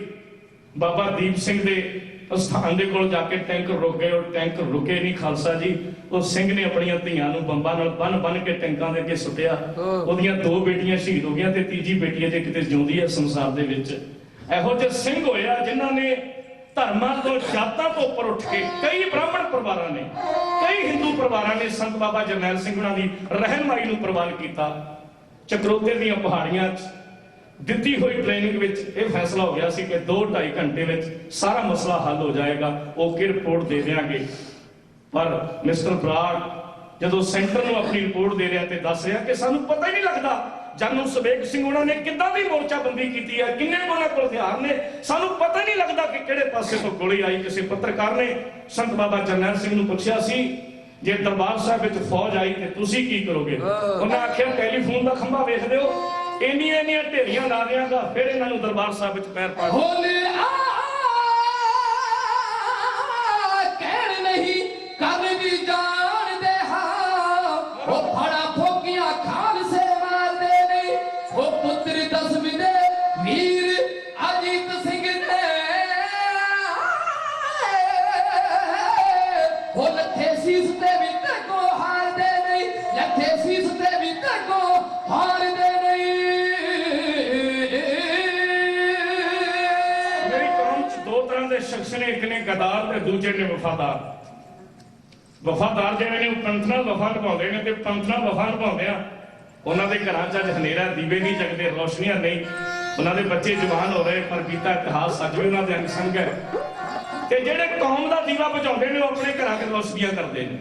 S7: ਬਾਬਾ ਦੀਪ ਸਿੰਘ ਦੇ ਸਥਾਨ ਦੇ ਕੋਲ ਜਾ ਕੇ ਟੈਂਕਰ ਰੁਕ ਗਏ, ਉਹ ਟੈਂਕਰ ਰੁਕੇ ਨਹੀਂ ਖਾਲਸਾ ਜੀ। ਉਹ ਸਿੰਘ ਨੇ ਆਪਣੀਆਂ ਧੀਆਂ ਨੂੰ ਬੰਬਾਂ ਨਾਲ ਬੰਨ ਕੇ ਟੈਂਕਾਂ ਦੇ ਅੱਗੇ ਸੁੱਟਿਆ। ਉਹਦੀਆਂ 2 ਬੇਟੀਆਂ ਸ਼ਹੀਦ ਹੋ ਗਈਆਂ ਤੇ ਤੀਜੀ ਬੇਟੀ ਅਜੇ ਕਿਤੇ ਜਿਉਂਦੀ ਹੈ ਸੰਸਾਰ ਦੇ ਵਿੱਚ। ਇਹੋ ਜਿਹੇ ਸਿੰਘ ਹੋਇਆ ਜਿਨ੍ਹਾਂ ਨੇ ਧਰਮਾਂ ਤੋਂ, ਜਾਤਾਂ ਤੋਂ ਉੱਪਰ ਉੱਠ ਕੇ ਕਈ ਬ੍ਰਾਹਮਣ ਪਰਿਵਾਰਾਂ ਨੇ, ਕਈ ਹਿੰਦੂ ਪਰਿਵਾਰਾਂ ਨੇ ਸੰਤ ਬਾਬਾ ਜਰਨੈਲ ਸਿੰਘ ਉਹਨਾਂ ਦੀ ਰਹਿਨਮਾਈ ਨੂੰ ਪ੍ਰਵਾਨ ਕੀਤਾ। ਚਕਰੋਤੇ ਦੀਆਂ ਪਹਾੜੀਆਂ 'ਚ ਦਿੱਤੀ ਹੋਈ ਟ੍ਰੇਨਿੰਗ ਵਿੱਚ ਇਹ ਫੈਸਲਾ ਹੋ ਗਿਆ ਸੀ ਕਿ 2-2.5 ਘੰਟੇ ਵਿੱਚ ਸਾਰਾ ਮਸਲਾ ਹੱਲ ਹੋ ਜਾਏਗਾ। ਓਕੇ ਰਿਪੋਰਟ ਦੇ ਦਿਆਂਗੇ। ਪਰ ਮਿਸਟਰ ਬਰਾੜ ਜਦੋਂ ਸੈਂਟਰ ਨੂੰ ਆਪਣੀ ਰਿਪੋਰਟ ਦੇ ਰਿਹਾ ਤੇ ਦੱਸ ਰਿਹਾ ਕਿ ਸਾਨੂੰ ਪਤਾ ਹੀ ਨਹੀਂ ਲੱਗਦਾ ਜਨਰਲ ਸਵੇਗ ਸਿੰਘ ਉਹਨਾਂ ਨੇ ਕਿੱਦਾਂ ਦੀ ਮੋਰਚਾਬੰਦੀ ਕੀਤੀ ਹੈ, ਕਿੰਨੇ ਉਹਨਾਂ ਕੋਲ ਹਥਿਆਰ ਨੇ, ਸਾਨੂੰ ਪਤਾ ਹੀ ਨਹੀਂ ਲੱਗਦਾ ਕਿ ਕਿਹੜੇ ਪਾਸੇ ਤੋਂ ਗੋਲੀ ਆਈ। ਕਿਸੇ ਪੱਤਰਕਾਰ ਨੇ ਸੰਤ ਬਾਬਾ ਜਰਨੈਲ ਸਿੰਘ ਨੂੰ ਪੁੱਛਿਆ ਸੀ ਜੇ ਦਰਬਾਰ ਸਾਹਿਬ ਵਿੱਚ ਫੌਜ ਆਈ ਤੇ ਤੁਸੀਂ ਕੀ ਕਰੋਗੇ? ਉਹਨਾਂ ਆਖਿਆ ਟੈਲੀਫੋਨ ਦਾ ਖੰਭਾ ਵੇਖ ਦਿਓ, ਇੰਨੀਆਂ ਢੇਰੀਆਂ ਲਾ ਦਿਆਂਗਾ, ਫਿਰ ਇਹਨਾਂ ਨੂੰ ਦਰਬਾਰ ਸਾਹਿਬ ਵਿੱਚ ਪੈਰ ਪਾ
S4: ਕਹਿਣ ਨਹੀਂ ਕਰ ਵੀ ਜਾਣਦੇ ਹਾਂ। ਉਹ ਫੜਾ ਫੋਕੀਆਂ ਖਾਲਸੇ ਮਾਰਦੇ ਨਹੀਂ। ਉਹ ਪੁੱਤਰ 10ਵੀਂ ਦੇ ਵੀਰ ਅਜੀਤ ਸਿੰਘ ਨੇ ਉਹ
S7: ਦੋ ਤਰ੍ਹਾਂ ਦੇ ਸ਼ਖਸ ਨੇ, ਇੱਕ ਨੇ ਗਦਾਰ ਤੇ ਦੂਜੇ ਨੇ ਵਫਾਦਾਰ। ਵਫਾਦਾਰ ਜਿਹੜੇ ਨੇ ਉਹ ਪੰਥ ਨਾਲ ਵਫਾ ਨਿਭਾਉਂਦੇ ਨੇ, ਤੇ ਪੰਥ ਨਾਲ ਵਫਾ ਨਿਭਾਉਂਦੇ ਆ ਉਹਨਾਂ ਦੇ ਘਰਾਂ 'ਚ ਅੱਜ ਹਨੇਰਾ, ਦੀਵੇ ਨਹੀਂ ਜਗਦੇ, ਰੋਸ਼ਨੀਆਂ ਨਹੀਂ, ਉਹਨਾਂ ਦੇ ਬੱਚੇ ਜਵਾਨ ਹੋ ਰਹੇ, ਪਰ ਬੀਤਾ ਇਤਿਹਾਸ ਅੱਜ ਵੀ ਉਹਨਾਂ ਦੇ ਅੰਗ ਸੰਗ ਹੈ। ਤੇ ਜਿਹੜੇ ਕੌਮ ਦਾ ਦੀਵਾ ਬੁਝਾਉਂਦੇ ਨੇ ਉਹ ਆਪਣੇ ਘਰਾਂ 'ਚ ਰੋਸ਼ਨੀਆਂ ਕਰਦੇ ਨੇ।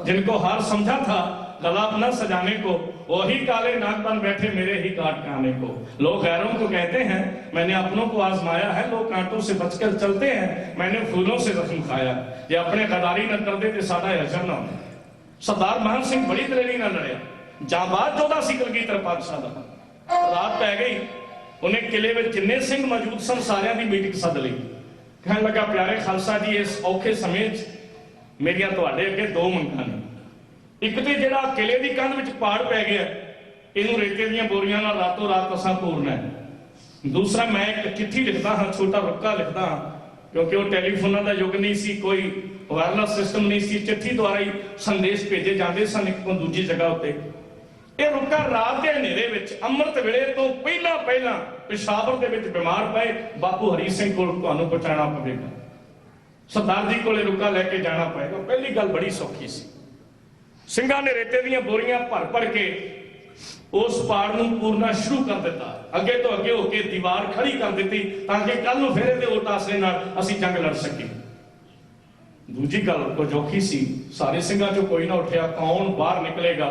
S7: जिनको हार समझा था गला न सजाने को, वही काले नाग बन बैठे मेरे ही काट खाने को। लोग गैरों को कहते हैं मैंने अपनों को आजमाया है, लोग कांटों से बचकर चलते हैं, मैंने फूलों से जख्म खाया। ये अपने गद्दारी न कर दे ते साडा अजर ना होंदा। सरदार मान सिंह बड़ी दलेरी नाल लड़िया, जांबाज योद्धा सी कलगीधर पातशाह दा। रात पै गई, उन्हें किले में जिन्ने सिंह मौजूद सन सारियां दी मीटिंग सद लई। कहन लगा प्यारे खालसा जी, इस औखे समय मेरियां तुहाडे अगे दो मंगां ने। एक तो जिहड़ा किले दी कंध विच पाड़ पै गया, इहनूं रेते दीयां बोरियां नाल रातों रात असां पूरना है। दूसरा मैं एक चिट्ठी लिखदा हां, छोटा रुक्का लिखदा हां, क्योंकि वो टेलीफोनां दा युग नहीं सी, कोई वायरलेस सिस्टम नहीं सी, चिट्ठी द्वारा ही संदेश भेजे जाते सन एक तो दूजी जगह उत्ते। ਇਹ ਰੁੱਕਾ ਰਾਤ ਦੇ ਹਨੇਰੇ ਵਿੱਚ ਅੰਮ੍ਰਿਤ ਵੇਲੇ ਤੋਂ ਪਹਿਲਾਂ ਪਿਸ਼ਾਵਰ ਦੇ ਵਿੱਚ ਬਿਮਾਰ ਪਏ ਬਾਪੂ ਹਰੀ ਸਿੰਘ ਕੋਲ ਤੁਹਾਨੂੰ ਪਹੁੰਚਾਉਣਾ ਪਵੇਗਾ। ਸਰਦਾਰ ਜੀ ਕੋਲੇ ਰੁੱਕਾ ਲੈ ਕੇ ਜਾਣਾ ਪਏਗਾ। ਪਹਿਲੀ ਗੱਲ ਬੜੀ ਸੌਖੀ ਸੀ, ਸਿੰਘਾਂ ਨੇ ਰੇਤੇ ਦੀਆਂ ਬੋਰੀਆਂ ਭਰ ਕੇ ਉਸ ਪਾੜ ਨੂੰ ਪੂਰਨਾ ਸ਼ੁਰੂ ਕਰ ਦਿੱਤਾ। ਅੱਗੇ ਤੋਂ ਅੱਗੇ ਹੋ ਕੇ ਦੀਵਾਰ ਖੜੀ ਕਰ ਦਿੱਤੀ ਤਾਂ ਕਿ ਕੱਲ ਨੂੰ ਫਿਰ ਇਹਦੇ ਉਲਟ ਆਸਰੇ ਨਾਲ ਅਸੀਂ ਜੰਗ ਲੜ ਸਕੀਏ। ਦੂਜੀ ਗੱਲ ਕੁਝ ਔਖੀ ਸੀ, ਸਾਰੇ ਸਿੰਘਾਂ ਚੋਂ ਕੋਈ ਨਾ ਉੱਠਿਆ, ਕੌਣ ਬਾਹਰ ਨਿਕਲੇਗਾ?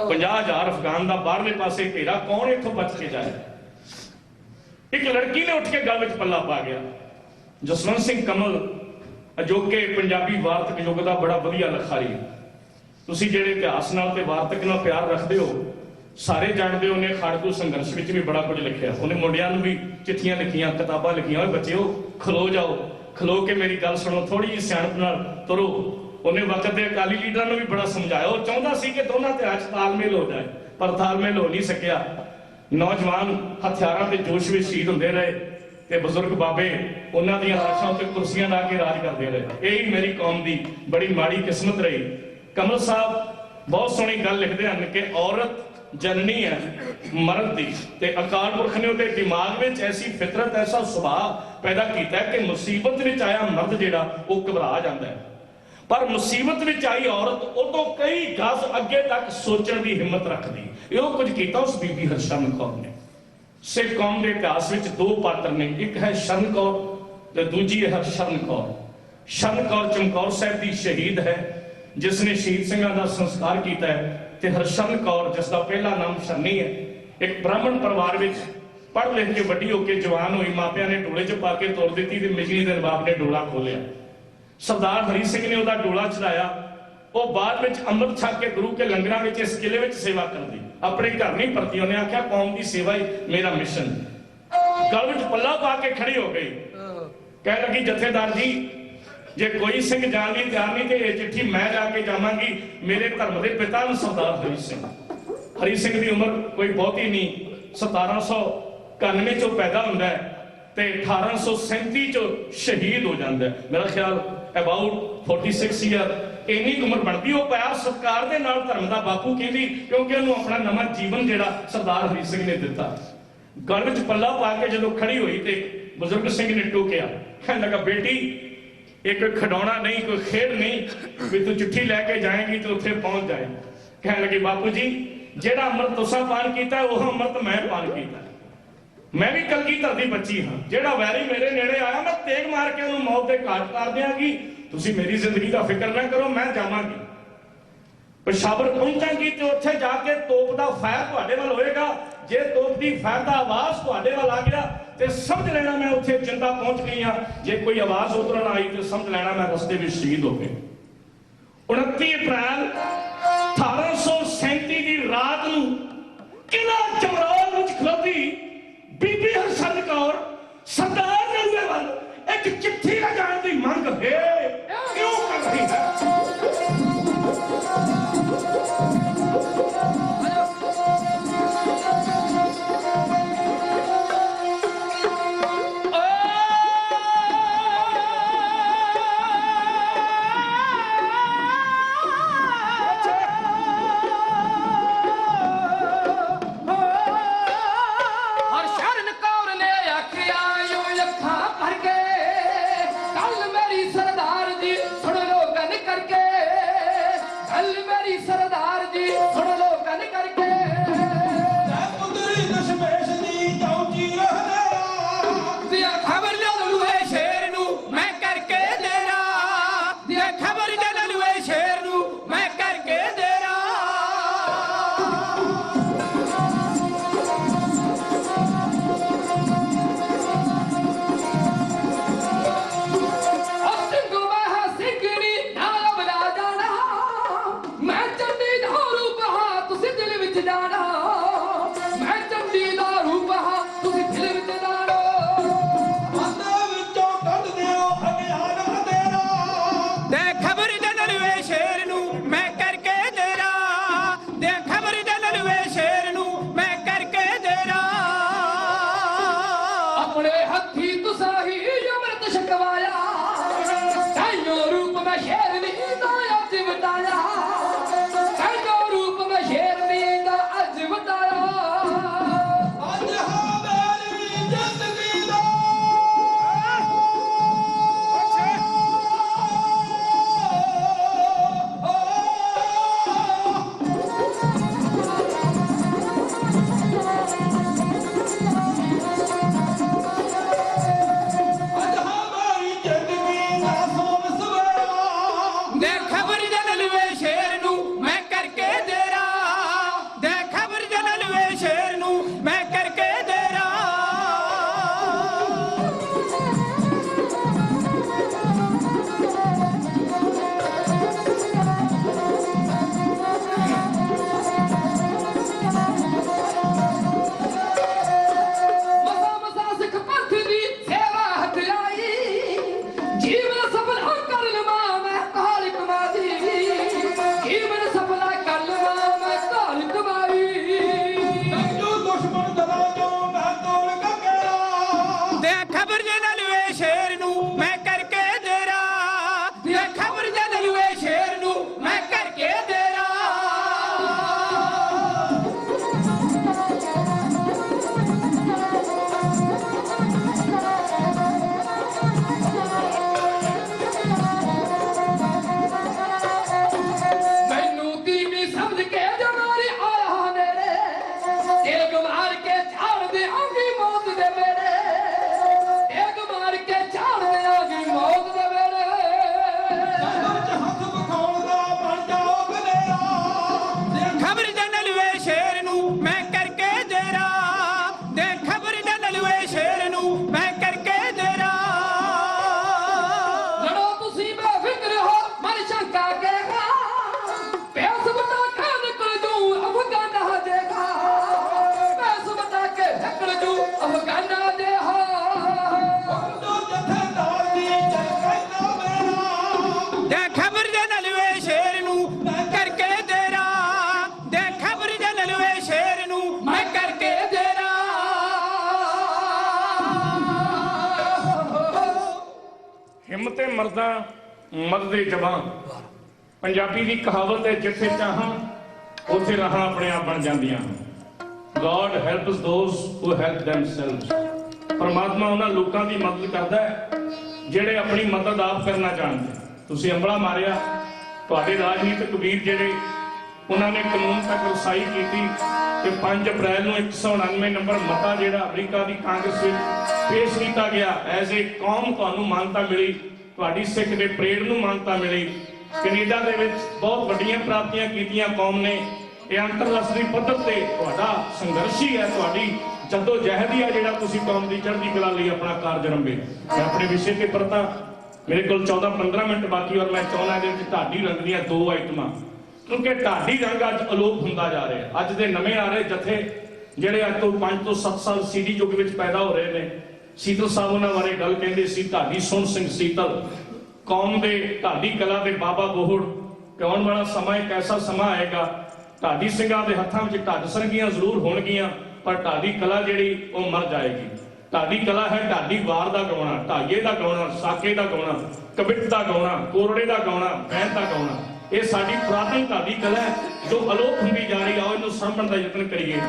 S7: 50,000 ਅਫਗਾਨ ਦਾ ਬਾਹਰਲੇ ਪਾਸੇ ਘੇਰਾ, ਕੌਣ ਇੱਥੋਂ ਬਚ ਕੇ ਜਾਏ? ਇੱਕ ਲੜਕੀ ਨੇ ਉੱਠ ਕੇ ਗੱਲ ਵਿੱਚ ਪੱਲਾ ਪਾ ਗਿਆ। ਜਸਵੰਤ ਸਿੰਘ ਕਮਲ ਅਜੋਕੇ ਪੰਜਾਬੀ ਵਾਰਤਕ ਯੁੱਗ ਦਾ ਬੜਾ ਵਧੀਆ ਲਿਖਾਰੀ। ਤੁਸੀਂ ਜਿਹੜੇ ਇਤਿਹਾਸ ਨਾਲ ਤੇ ਵਾਰਤਕ ਨਾਲ ਪਿਆਰ ਰੱਖਦੇ ਹੋ, ਸਾਰੇ ਜਾਣਦੇ ਹੋ, ਉਹਨੇ ਖਾੜਕੂ ਸੰਘਰਸ਼ ਵਿੱਚ ਵੀ ਬੜਾ ਕੁਝ ਲਿਖਿਆ। ਉਹਨੇ ਮੁੰਡਿਆਂ ਨੂੰ ਵੀ ਚਿੱਠੀਆਂ ਲਿਖੀਆਂ, ਕਿਤਾਬਾਂ ਲਿਖੀਆਂ, ਓਏ ਬੱਚਿਓ ਖਲੋ ਜਾਓ, ਖਲੋ ਕੇ ਮੇਰੀ ਗੱਲ ਸੁਣੋ, ਥੋੜੀ ਜਿਹੀ ਸਿਆਣਪ ਨਾਲ ਤੁਰੋ। ਉਹਨੇ ਵਕਤ ਦੇ ਅਕਾਲੀ ਲੀਡਰਾਂ ਨੂੰ ਵੀ ਬੜਾ ਸਮਝਾਇਆ। ਉਹ ਚਾਹੁੰਦਾ ਸੀ ਕਿ ਦੋਨਾਂ ਧਿਰਾਂ 'ਚ ਤਾਲਮੇਲ ਹੋ ਜਾਏ, ਪਰ ਤਾਲਮੇਲ ਹੋ ਨਹੀਂ ਸਕਿਆ। ਨੌਜਵਾਨ ਹਥਿਆਰਾਂ ਦੇ ਜੋਸ਼ ਵਿੱਚ ਸ਼ਹੀਦ ਹੁੰਦੇ ਰਹੇ ਤੇ ਬਜ਼ੁਰਗ ਬਾਬੇ ਉਹਨਾਂ ਦੀਆਂ ਲਾਸ਼ਾਂ ਉੱਤੇ ਕੁਰਸੀਆਂ ਲਾ ਕੇ ਰਾਜ ਕਰਦੇ ਰਹੇ। ਇਹੀ ਮੇਰੀ ਕੌਮ ਦੀ ਬੜੀ ਮਾੜੀ ਕਿਸਮਤ ਰਹੀ। ਕਮਲ ਸਾਹਿਬ ਬਹੁਤ ਸੋਹਣੀ ਗੱਲ ਲਿਖਦੇ ਹਨ ਕਿ ਔਰਤ ਜਨਨੀ ਹੈ ਮਰਦ ਦੀ, ਤੇ ਅਕਾਲ ਪੁਰਖ ਨੇ ਉਹਦੇ ਦਿਮਾਗ ਵਿੱਚ ਐਸੀ ਫਿਤਰਤ, ਐਸਾ ਸੁਭਾਅ ਪੈਦਾ ਕੀਤਾ ਕਿ ਮੁਸੀਬਤ ਵਿੱਚ ਆਇਆ ਮਰਦ ਜਿਹੜਾ ਉਹ ਘਬਰਾ ਜਾਂਦਾ ਹੈ, ਪਰ ਮੁਸੀਬਤ ਵਿੱਚ ਆਈ ਔਰਤ ਉਹ ਤੋਂ ਕਈ ਗਜ਼ ਅੱਗੇ ਤੱਕ ਸੋਚਣ ਦੀ ਹਿੰਮਤ ਰੱਖਦੀ। ਇਹੋ ਕੁਝ ਕੀਤਾ ਉਸ ਬੀਬੀ ਹਰਸ਼ਰਨ ਕੌਰ ਨੇ। ਸਿੱਖ ਕੌਮ ਦੇ ਇਤਿਹਾਸ ਵਿੱਚ ਦੋ ਪਾਤਰ ਨੇ, ਇੱਕ ਹੈ ਸ਼ਰਨ ਕੌਰ ਤੇ ਦੂਜੀ ਹੈ ਹਰਸ਼ਰਨ ਕੌਰ। ਸ਼ਰਨ ਕੌਰ ਚਮਕੌਰ ਸਾਹਿਬ ਦੀ ਸ਼ਹੀਦ ਹੈ, ਜਿਸ ਨੇ ਸ਼ਹੀਦ ਸਿੰਘਾਂ ਦਾ ਸੰਸਕਾਰ ਕੀਤਾ ਹੈ, ਤੇ ਹਰਸ਼ਰਨ ਕੌਰ ਜਿਸ ਦਾ ਪਹਿਲਾ ਨਾਮ ਸ਼ਰਨੀ ਹੈ, ਇੱਕ ਬ੍ਰਾਹਮਣ ਪਰਿਵਾਰ ਵਿੱਚ ਪੜ੍ਹ ਲਿਖ ਕੇ ਵੱਡੀ ਹੋ ਕੇ ਜਵਾਨ ਹੋਈ। ਮਾਪਿਆਂ ਨੇ ਡੋਲੇ 'ਚ ਪਾ ਕੇ ਤੋਰ ਦਿੱਤੀ ਤੇ ਮਿਜਨੀ ਦੇ ਨਵਾਬ ਨੇ ਡੋਲਾ ਖੋਲਿਆ। ਸਰਦਾਰ ਹਰੀ ਸਿੰਘ ਨੇ ਉਹਦਾ ਡੋਲਾ ਚੜਾਇਆ। ਉਹ ਬਾਅਦ ਵਿੱਚ ਅੰਮ੍ਰਿਤ ਛਕ ਕੇ ਗੁਰੂ ਕੇ ਲੰਗਰਾਂ ਵਿੱਚ ਇਸ ਕਿਲੇ ਵਿੱਚ ਸੇਵਾ ਕਰਦੀ, ਆਪਣੇ ਘਰ ਨਹੀਂ ਪਰਤੀ। ਉਹਨੇ ਆਖਿਆ ਕੌਮ ਦੀ ਸੇਵਾ ਹੀ ਮੇਰਾ ਮਿਸ਼ਨ। ਗਲ ਵਿੱਚ ਪੱਲਾ ਪਾ ਕੇ ਖੜੀ ਹੋ ਗਈ, ਕਹਿਣ ਲੱਗੀ ਜਥੇਦਾਰ ਜੀ ਜੇ ਕੋਈ ਸਿੰਘ ਜਾਣ ਲਈ ਤਿਆਰ ਨਹੀਂ ਤੇ ਇਹ ਚਿੱਠੀ ਮੈਂ ਜਾ ਕੇ ਜਾਵਾਂਗੀ। ਮੇਰੇ ਧਰਮ ਦੇ ਪਿਤਾ ਨੂੰ ਸਰਦਾਰ ਹਰੀ ਸਿੰਘ। ਹਰੀ ਸਿੰਘ ਦੀ ਉਮਰ ਕੋਈ ਬਹੁਤੀ ਨਹੀਂ, 1791 ਚੋਂ ਪੈਦਾ ਹੁੰਦਾ ਹੈ ਤੇ 1837 ਚੋਂ ਸ਼ਹੀਦ ਹੋ ਜਾਂਦਾ ਹੈ। ਮੇਰਾ ਖਿਆਲ ਅਬਾਊਟ 46 ਈਅਰ ਇੰਨੀ ਉਮਰ ਬਣਦੀ। ਉਹ ਪਿਆਰ ਸਤਿਕਾਰ ਦੇ ਨਾਲ ਧਰਮ ਦਾ ਬਾਪੂ ਕਹਿੰਦੀ, ਕਿਉਂਕਿ ਉਹਨੂੰ ਆਪਣਾ ਨਵਾਂ ਜੀਵਨ ਜਿਹੜਾ ਸਰਦਾਰ ਹਰੀ ਸਿੰਘ ਨੇ ਦਿੱਤਾ। ਗਲ ਵਿੱਚ ਪੱਲਾ ਪਾ ਕੇ ਜਦੋਂ ਖੜੀ ਹੋਈ ਤੇ ਬਜ਼ੁਰਗ ਸਿੰਘ ਨੇ ਟੋਕਿਆ, ਕਹਿਣ ਲੱਗਾ ਬੇਟੀ ਇਹ ਕੋਈ ਖਿਡੌਣਾ ਨਹੀਂ, ਕੋਈ ਖੇਡ ਨਹੀਂ ਵੀ ਤੂੰ ਚਿੱਠੀ ਲੈ ਕੇ ਜਾਏਂਗੀ ਤੇ ਉੱਥੇ ਪਹੁੰਚ ਜਾਏ। ਕਹਿਣ ਲੱਗੀ ਬਾਪੂ ਜੀ ਜਿਹੜਾ ਅੰਮ੍ਰਿਤ ਤੁਸੀਂ ਪਾਨ ਕੀਤਾ ਉਹ ਅੰਮ੍ਰਿਤ ਮੈਂ ਪਾਨ ਕੀਤਾ। ਮੈਂ ਵੀ ਕਲਗੀਧਰ ਦੀ ਬੱਚੀ ਹਾਂ। ਜਿਹੜਾ ਵੈਰੀ ਮੇਰੇ ਨੇੜੇ ਆਇਆ ਮੈਂ ਤੇਗ ਮਾਰ ਕੇ ਉਹਨੂੰ ਮੌਤ ਦੇ ਘਾਟ ਕਰ ਦਿਆਂਗੀ। ਤੁਸੀਂ ਮੇਰੀ ਜ਼ਿੰਦਗੀ ਦਾ ਫਿਕਰ ਨਾ ਕਰੋ, ਮੈਂ ਜਾਵਾਂਗੀ ਪਿਸ਼ਾਵਰ ਪਹੁੰਚਾਂਗੀ ਤੇ ਉੱਥੇ ਜਾ ਕੇ ਤੋਪ ਦਾ ਫਾਇਰ ਤੁਹਾਡੇ ਵੱਲ ਹੋਏਗਾ। ਜੇ ਤੋਪ ਦੀ ਫਾਇਰ ਦਾ ਆਵਾਜ਼ ਤੁਹਾਡੇ ਵੱਲ ਆ ਗਿਆ ਤੇ ਸਮਝ ਲੈਣਾ ਮੈਂ ਉੱਥੇ ਜਿੰਦਾ ਪਹੁੰਚ ਗਈ ਹਾਂ। ਜੇ ਕੋਈ ਆਵਾਜ਼ ਉਧਰੋਂ ਨਾ ਆਈ ਤੇ ਸਮਝ ਲੈਣਾ ਮੈਂ ਰਸਤੇ ਵਿੱਚ ਸ਼ਹੀਦ ਹੋ ਗਿਆ। 29 ਅਪ੍ਰੈਲ 1837 ਦੀ ਰਾਤ ਨੂੰ ਕਿਲਾ ਚਮਰੌਰ ਵਿੱਚ ਖਲੋਤੀ ਬੀਬੀ ਹਰਸ਼ਰਨ ਕੌਰ ਸਰਦਾਰ ਨਲੂਏ ਵੱਲ ਇੱਕ ਚਿੱਠੀ ਲਿਜਾਣ ਦੀ ਮੰਗ ਹੈ ਕਿਉਂ ਕਰ ਰਹੀ ਹੈ?
S4: ਹਰਸ਼ਰਨ ਕੌਰ ਨੇ ਆਖਿਆ ਯੋ ਅੱਖਾਂ ਭਰ ਕੇ ਜੀਵਨ ਸਫਲਾ ਕਰ ਲਵਾਂ ਮੈਂ ਕਾਲ ਕਮਾਦੀ ਜੀਵਨ ਸਫਲਾ ਕਰ ਲਵਾਂ ਮੈਂ ਕਾਲ ਕਮਾਈ
S5: ਜੋ ਦੁਸ਼ਮਣ ਦਲਾ ਤੋਂ ਮੈਂ ਤੋੜ ਕੇ ਗਿਆ
S8: ਦੇ ਖਬਰ ਜੇ ਨਲਵੇ ਸ਼ੇਰ ਨੂੰ ਮੈਂ ਕਰਕੇ ਦੇਰਾ ਦੇ ਖਬਰ ਜੇ ਨਲਵੇ ਸ਼ੇਰ ਨੂੰ ਮੈਂ ਕਰਕੇ ਦੇਰਾ
S4: ਮੈਨੂੰ ਤੀਵੀਂ ਸਮਝ ਕੇ ਜਮਾਰੀ ਆਇਆ ਨੇੜੇ ਤੇਗ ਮਾਰ ਕੇ ਝਾੜ ਦੇ ਆਂਗੀ ਮੌਤ ਦੇ ਵੇੜੇ ਤੇਗ ਮਾਰ ਕੇ ਝਾੜ ਦੇ ਆਂਗੀ ਮੌਤ ਦੇ ਵੇੜੇ
S5: ਵਿੱਚ ਹੱਥ ਵਿਖਾਉਣ ਦਾ ਬਣ ਜਾਓ ਬਨੇਰਾ
S8: ਖਬਰ ਜੇ ਨਲਵੇ ਸ਼ੇਰ ਨੂੰ ਮੈਂ ਕਰਕੇ ਦੇਰਾ ਦੇ ਖਬਰ ਜੇ ਨਲਵੇ ਸ਼ੇਰ ਨੂੰ ਮੈਂ ਕਰਕੇ ਦੇਰਾ
S4: ਲੜੋ ਤੁਸੀਂ ਬੇਫਿਕਰ ਹੋ ਮਨ ਸ਼ੰਕਾ ਕੇਗਾ ਪੈਸ ਬਤਾ ਕੇ ਨਿਕਲ ਜੂ ਅਫਗਾਨਾ ਦੇਗਾ ਪੈਸ ਬਤਾ ਕੇ ਨਿਕਲ ਜੂ ਅਫਗਾਨਾ ਦੇ ਹਾਂ
S5: ਜੋ ਜਥੇਦਾਰ ਦੀ ਜਲ ਕਹਿੰਦਾ ਮੇਰਾ
S8: ਦੇ ਖਬਰ ਜੇ ਨਲਵੇ ਸ਼ੇਰ ਨੂੰ ਮੈਂ ਕਰਕੇ ਦੇਰਾ ਦੇ ਖਬਰ ਜੇ ਨਲਵੇ ਸ਼ੇਰ ਨੂੰ ਮੈਂ ਕਰਕੇ ਦੇਰਾ
S6: ਹਿੰਮਤੇ ਮਰਦਾ ਮਰਦੇ ਜਵਾਂ ਪੰਜਾਬੀ ਦੀ ਕਹਾਵਤ ਹੈ ਜਿੱਥੇ ਚਾਹਾਂ ਉੱਥੇ ਰਾਹਾਂ ਆਪਣੇ ਆਪ ਬਣ ਜਾਂਦੀਆਂ ਹਨ God helps those who help themselves ਪਰਮਾਤਮਾ ਉਹਨਾਂ ਲੋਕਾਂ ਦੀ ਮਦਦ ਕਰਦਾ ਹੈ ਜਿਹੜੇ ਆਪਣੀ ਮਦਦ ਆਪ ਕਰਨਾ ਜਾਣਦੇ ਤੁਸੀਂ ਅੰਬਲਾ ਮਾਰਿਆ ਤੁਹਾਡੇ ਰਾਜਨੀਤਿਕ ਵੀਰ ਜਿਹੜੇ ਉਹਨਾਂ ਨੇ ਕਾਨੂੰਨ ਤੱਕ ਰਸਾਈ ਕੀਤੀ ਕਿ 5 ਅਪ੍ਰੈਲ ਨੂੰ 199 ਨੰਬਰ ਮਤਾ ਜਿਹੜਾ ਅਮਰੀਕਾ ਦੀ ਕਾਂਗਰਸ ਵਿੱਚ ਪੇਸ਼ ਕੀਤਾ ਗਿਆ ਐਜ਼ ਏ ਕੌਮ ਤੁਹਾਨੂੰ ਮਾਨਤਾ ਮਿਲੀ ਤੁਹਾਡੀ ਸਿੱਖ ਦੇ ਪਰੇਡ ਨੂੰ ਮਾਨਤਾ ਮਿਲੀ ਕੈਨੇਡਾ ਦੇ ਵਿੱਚ ਬਹੁਤ ਵੱਡੀਆਂ ਪ੍ਰਾਪਤੀਆਂ ਕੀਤੀਆਂ ਕੌਮ ਨੇ ਇਹ ਅੰਤਰਰਾਸ਼ਟਰੀ ਪੱਧਰ ਤੇ ਤੁਹਾਡਾ ਸੰਘਰਸ਼ ਹੀ ਹੈ ਤੁਹਾਡੀ ਜੱਦੋ ਜਹਿਦੀ ਹੈ ਜਿਹੜਾ ਤੁਸੀਂ ਕੌਮ ਦੀ ਚੜ੍ਹਦੀ ਕਲਾ ਲਈ ਆਪਣਾ ਕਾਰਜ ਰੰਭੇ ਮੈਂ ਆਪਣੇ ਵਿਸ਼ੇ ਤੇ ਪਰਤਾ ਮੇਰੇ ਕੋਲ 14-15 ਮਿੰਟ ਬਾਕੀ ਔਰ ਮੈਂ ਚਾਹੁੰਦਾ ਇਹਦੇ ਵਿੱਚ ਢਾਡੀ ਰੰਗ ਦੀਆਂ 2 ਆਈਟਮਾਂ ਕਿਉਂਕਿ ਢਾਡੀ ਰੰਗ ਅੱਜ ਅਲੋਪ ਹੁੰਦਾ ਜਾ ਰਿਹਾ ਅੱਜ ਦੇ ਨਵੇਂ ਆ ਰਹੇ ਜਥੇ ਜਿਹੜੇ ਅੱਜ ਤੋਂ 5 ਤੋਂ 7 ਸਾਲ ਸੀਡੀ ਯੁੱਗ ਵਿੱਚ ਪੈਦਾ ਹੋ ਰਹੇ ਨੇ ਸੀਤਲ ਸਾਹਿਬ ਉਹਨਾਂ ਬਾਰੇ ਗੱਲ ਕਹਿੰਦੇ ਸੀ ਢਾਡੀ ਸੁਣ ਸਿੰਘ ਸੀਤਲ ਕੌਮ ਦੇ ਢਾਡੀ ਕਲਾ ਦੇ ਬਾਬਾ ਬੋਹੜ ਕਿ ਆਉਣ ਵਾਲਾ ਸਮਾਂ ਇੱਕ ਐਸਾ ਸਮਾਂ ਆਏਗਾ ਢਾਡੀ ਸਿੰਘਾਂ ਦੇ ਹੱਥਾਂ ਵਿੱਚ ਢੱਡ ਸਰਗੀਆਂ ਜ਼ਰੂਰ ਹੋਣਗੀਆਂ ਪਰ ਢਾਡੀ ਕਲਾ ਜਿਹੜੀ ਉਹ ਮਰ ਜਾਏਗੀ ਢਾਡੀ ਕਲਾ ਹੈ ਢਾਡੀ ਵਾਰ ਦਾ ਗਾਉਣਾ ਢਾਈਏ ਦਾ ਗਾਉਣਾ ਸਾਕੇ ਦਾ ਗਾਉਣਾ ਕਬਿੱਤ ਦਾ ਗਾਉਣਾ ਕੋਰੜੇ ਦਾ ਗਾਉਣਾ ਬੈਂਤ ਦਾ ਗਾਉਣਾ ਇਹ ਸਾਡੀ ਪੁਰਾਤਨ ਢਾਡੀ ਕਲਾ ਹੈ ਜੋ ਅਲੋਪ ਹੁੰਦੀ ਜਾ ਰਹੀ ਆਓ ਇਹਨੂੰ ਸਾਂਭਣ ਦਾ ਯਤਨ ਕਰੀਏ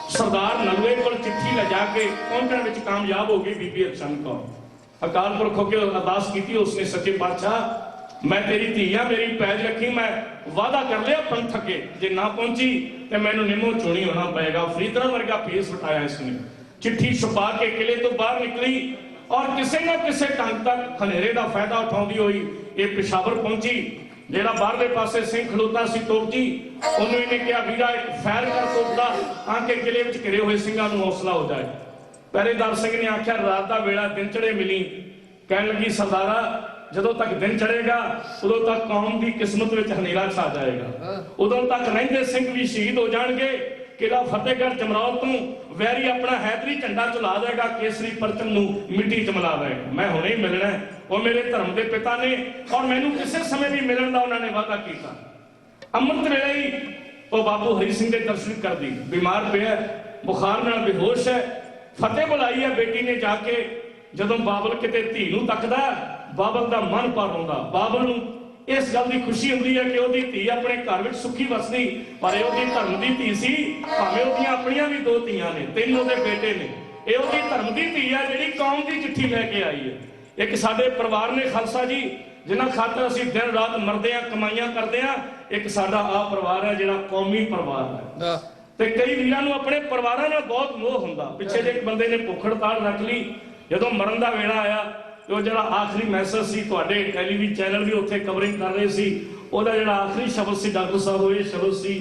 S6: ਸਰਦਾਰ ਨਲੂਏ ਕੋਲ ਚਿੱਠੀ ਲਿਜਾ ਕੇ ਪਹੁੰਚਣ ਵਿੱਚ ਕਾਮਯਾਬ ਹੋ ਗਈ ਬੀਬੀ ਹਰਚੰਦ ਕੌਰ ਅਕਾਲ ਪੁਰਖ ਹੋ ਕੇ ਅਰਦਾਸ ਕੀਤੀ ਉਸਨੇ ਸੱਚੇ ਪਾਤਸ਼ਾਹ ਮੈਂ ਤੇਰੀ ਧੀ ਆ ਮੇਰੀ ਪੈਜ ਰੱਖੀ ਮੈਂ ਵਾਅਦਾ ਕਰ ਲਿਆ ਪੰਥ ਅੱਗੇ ਜੇ ਨਾ ਪਹੁੰਚੀ ਤੇ ਮੈਨੂੰ ਨਿੰਮੋ ਚੋਣੀ ਹੋਣਾ ਪਏਗਾ ਫਰੀਦਰਾ ਵਰਗਾ ਫੇਸ ਵਟਾਇਆ ਇਸਨੇ ਚਿੱਠੀ ਛੁਪਾ ਕੇ ਕਿਲੇ ਤੋਂ ਬਾਹਰ ਨਿਕਲੀ ਔਰ ਕਿਸੇ ਨਾ ਕਿਸੇ ਢੰਗ ਤੱਕ ਹਨੇਰੇ ਦਾ ਫਾਇਦਾ ਉਠਾਉਂਦੀ ਹੋਈ ਇਹ ਪਿਸ਼ਾਵਰ ਪਹੁੰਚੀ ਜਿਹੜਾ ਬਾਹਰਲੇ ਪਾਸੇ ਸਿੰਘ ਖਲੋਤਾ ਸੀ ਤੋਪ ਜੀ ਉਹਨੂੰ ਇਹਨੇ ਕਿਹਾ ਵੀਰਾ ਇੱਕ ਫੈਰ ਕਰ ਤੋਪ ਦਾ ਤਾਂ ਕਿ ਕਿਲੇ ਵਿੱਚ ਘਿਰੇ ਹੋਏ ਸਿੰਘਾਂ ਨੂੰ ਹੌਸਲਾ ਹੋ ਜਾਏ ਪਹਿਰੇਦਾਰ ਸਿੰਘ ਨੇ ਆਖਿਆ ਰਾਤ ਦਾ ਵੇਲਾ ਦਿਨ ਚੜੇ ਮਿਲੀ ਕਹਿਣ ਲੱਗੀ ਸਰਦਾਰਾ ਜਦੋਂ ਤੱਕ ਦਿਨ ਚੜੇਗਾ ਉਦੋਂ ਤੱਕ ਕੌਮ ਦੀ ਕਿਸਮਤ ਵਿੱਚ ਹਨੇਰਾ ਛਾ ਜਾਏਗਾ ਉਦੋਂ ਤੱਕ ਰਹਿੰਦੇ ਸਿੰਘ ਵੀ ਸ਼ਹੀਦ ਹੋ ਜਾਣਗੇ ਕਿਲਾ ਫਤਿਹਗੜ੍ਹ ਜਮਰੌਦ ਤੋਂ ਵੈਰੀ ਆਪਣਾ ਹੈਦਰੀ ਝੰਡਾ ਚਲਾ ਦੇਗਾ ਕੇਸਰੀ ਪਰਚਮ ਨੂੰ ਮਿੱਟੀ 'ਚ ਮਿਲਾ ਦੇਗਾ ਮੈਂ ਹੁਣੇ ਹੀ ਮਿਲਣਾ ਉਹ ਮੇਰੇ ਧਰਮ ਦੇ ਪਿਤਾ ਨੇ ਔਰ ਮੈਨੂੰ ਕਿਸੇ ਸਮੇਂ ਵੀ ਮਿਲਣ ਦਾ ਉਹਨਾਂ ਨੇ ਵਾਅਦਾ ਕੀਤਾ ਅੰਮ੍ਰਿਤ ਵੇਲੇ ਹੀ ਉਹ ਬਾਬੂ ਹਰੀ ਸਿੰਘ ਦੇ ਦਰਸ਼ਨ ਕਰਦੀ ਬਿਮਾਰ ਪਿਆ ਬੁਖਾਰ ਨਾਲ ਬੇਹੋਸ਼ ਹੈ ਫਤਿਹ ਬੁਲਾਈ ਹੈ ਬੇਟੀ ਨੇ ਜਾ ਕੇ ਜਦੋਂ ਬਾਬਲ ਕਿਤੇ ਧੀ ਨੂੰ ਤੱਕਦਾ ਬਾਬਲ ਦਾ ਮਨ ਭਰ ਆਉਂਦਾ ਬਾਬਲ ਨੂੰ ਇਸ ਗੱਲ ਦੀ ਖੁਸ਼ੀ ਹੁੰਦੀ ਹੈ ਕਿ ਉਹਦੀ ਧੀ ਆਪਣੇ ਘਰ ਵਿੱਚ ਸੁਖੀ ਵਸਦੀ ਪਰ ਇਹ ਉਹਦੀ ਧਰਮ ਦੀ ਧੀ ਸੀ ਭਾਵੇਂ ਉਹਦੀਆਂ ਆਪਣੀਆਂ ਵੀ 2 ਧੀਆਂ ਨੇ 3 ਉਹਦੇ ਬੇਟੇ ਨੇ ਇਹ ਉਹਦੀ ਧਰਮ ਦੀ ਧੀ ਹੈ ਜਿਹੜੀ ਕੌਮ ਦੀ ਚਿੱਠੀ ਲੈ ਕੇ ਆਈ ਹੈ ਇੱਕ ਸਾਡੇ ਪਰਿਵਾਰ ਨੇ ਖਾਲਸਾ ਜੀ ਜਿਨ੍ਹਾਂ ਖਾਤਰ ਅਸੀਂ ਦਿਨ ਰਾਤ ਮਰਦੇ ਆ ਕਮਾਈਆਂ ਕਰਦੇ ਆ ਇੱਕ ਸਾਡਾ ਆਹ ਪਰਿਵਾਰ ਹੈ ਜਿਹੜਾ ਕੌਮੀ ਪਰਿਵਾਰ ਹੈ ਤੇ ਕਈ ਵੀਰਾਂ ਨੂੰ ਆਪਣੇ ਪਰਿਵਾਰਾਂ ਨਾਲ ਬਹੁਤ ਮੋਹ ਹੁੰਦਾ ਪਿੱਛੇ ਜੇ ਇੱਕ ਬੰਦੇ ਨੇ ਭੁੱਖ ਹੜਤਾਲ ਰੱਖ ਲਈ ਜਦੋਂ ਮਰਨ ਦਾ ਵੇਲਾ ਆਇਆ ਉਹ ਜਿਹੜਾ ਆਖਰੀ ਮੈਸੇਜ ਸੀ ਤੁਹਾਡੇ ਟੈਲੀਵਿਜ਼ਨ ਚੈਨਲ ਵੀ ਉੱਥੇ ਕਵਰਿੰਗ ਕਰ ਰਹੇ ਸੀ ਉਹਦਾ ਜਿਹੜਾ ਆਖਰੀ ਸ਼ਬਦ ਸੀ ਡਾਕਟਰ ਸਾਹਿਬ ਉਹ ਇਹ ਸ਼ਬਦ ਸੀ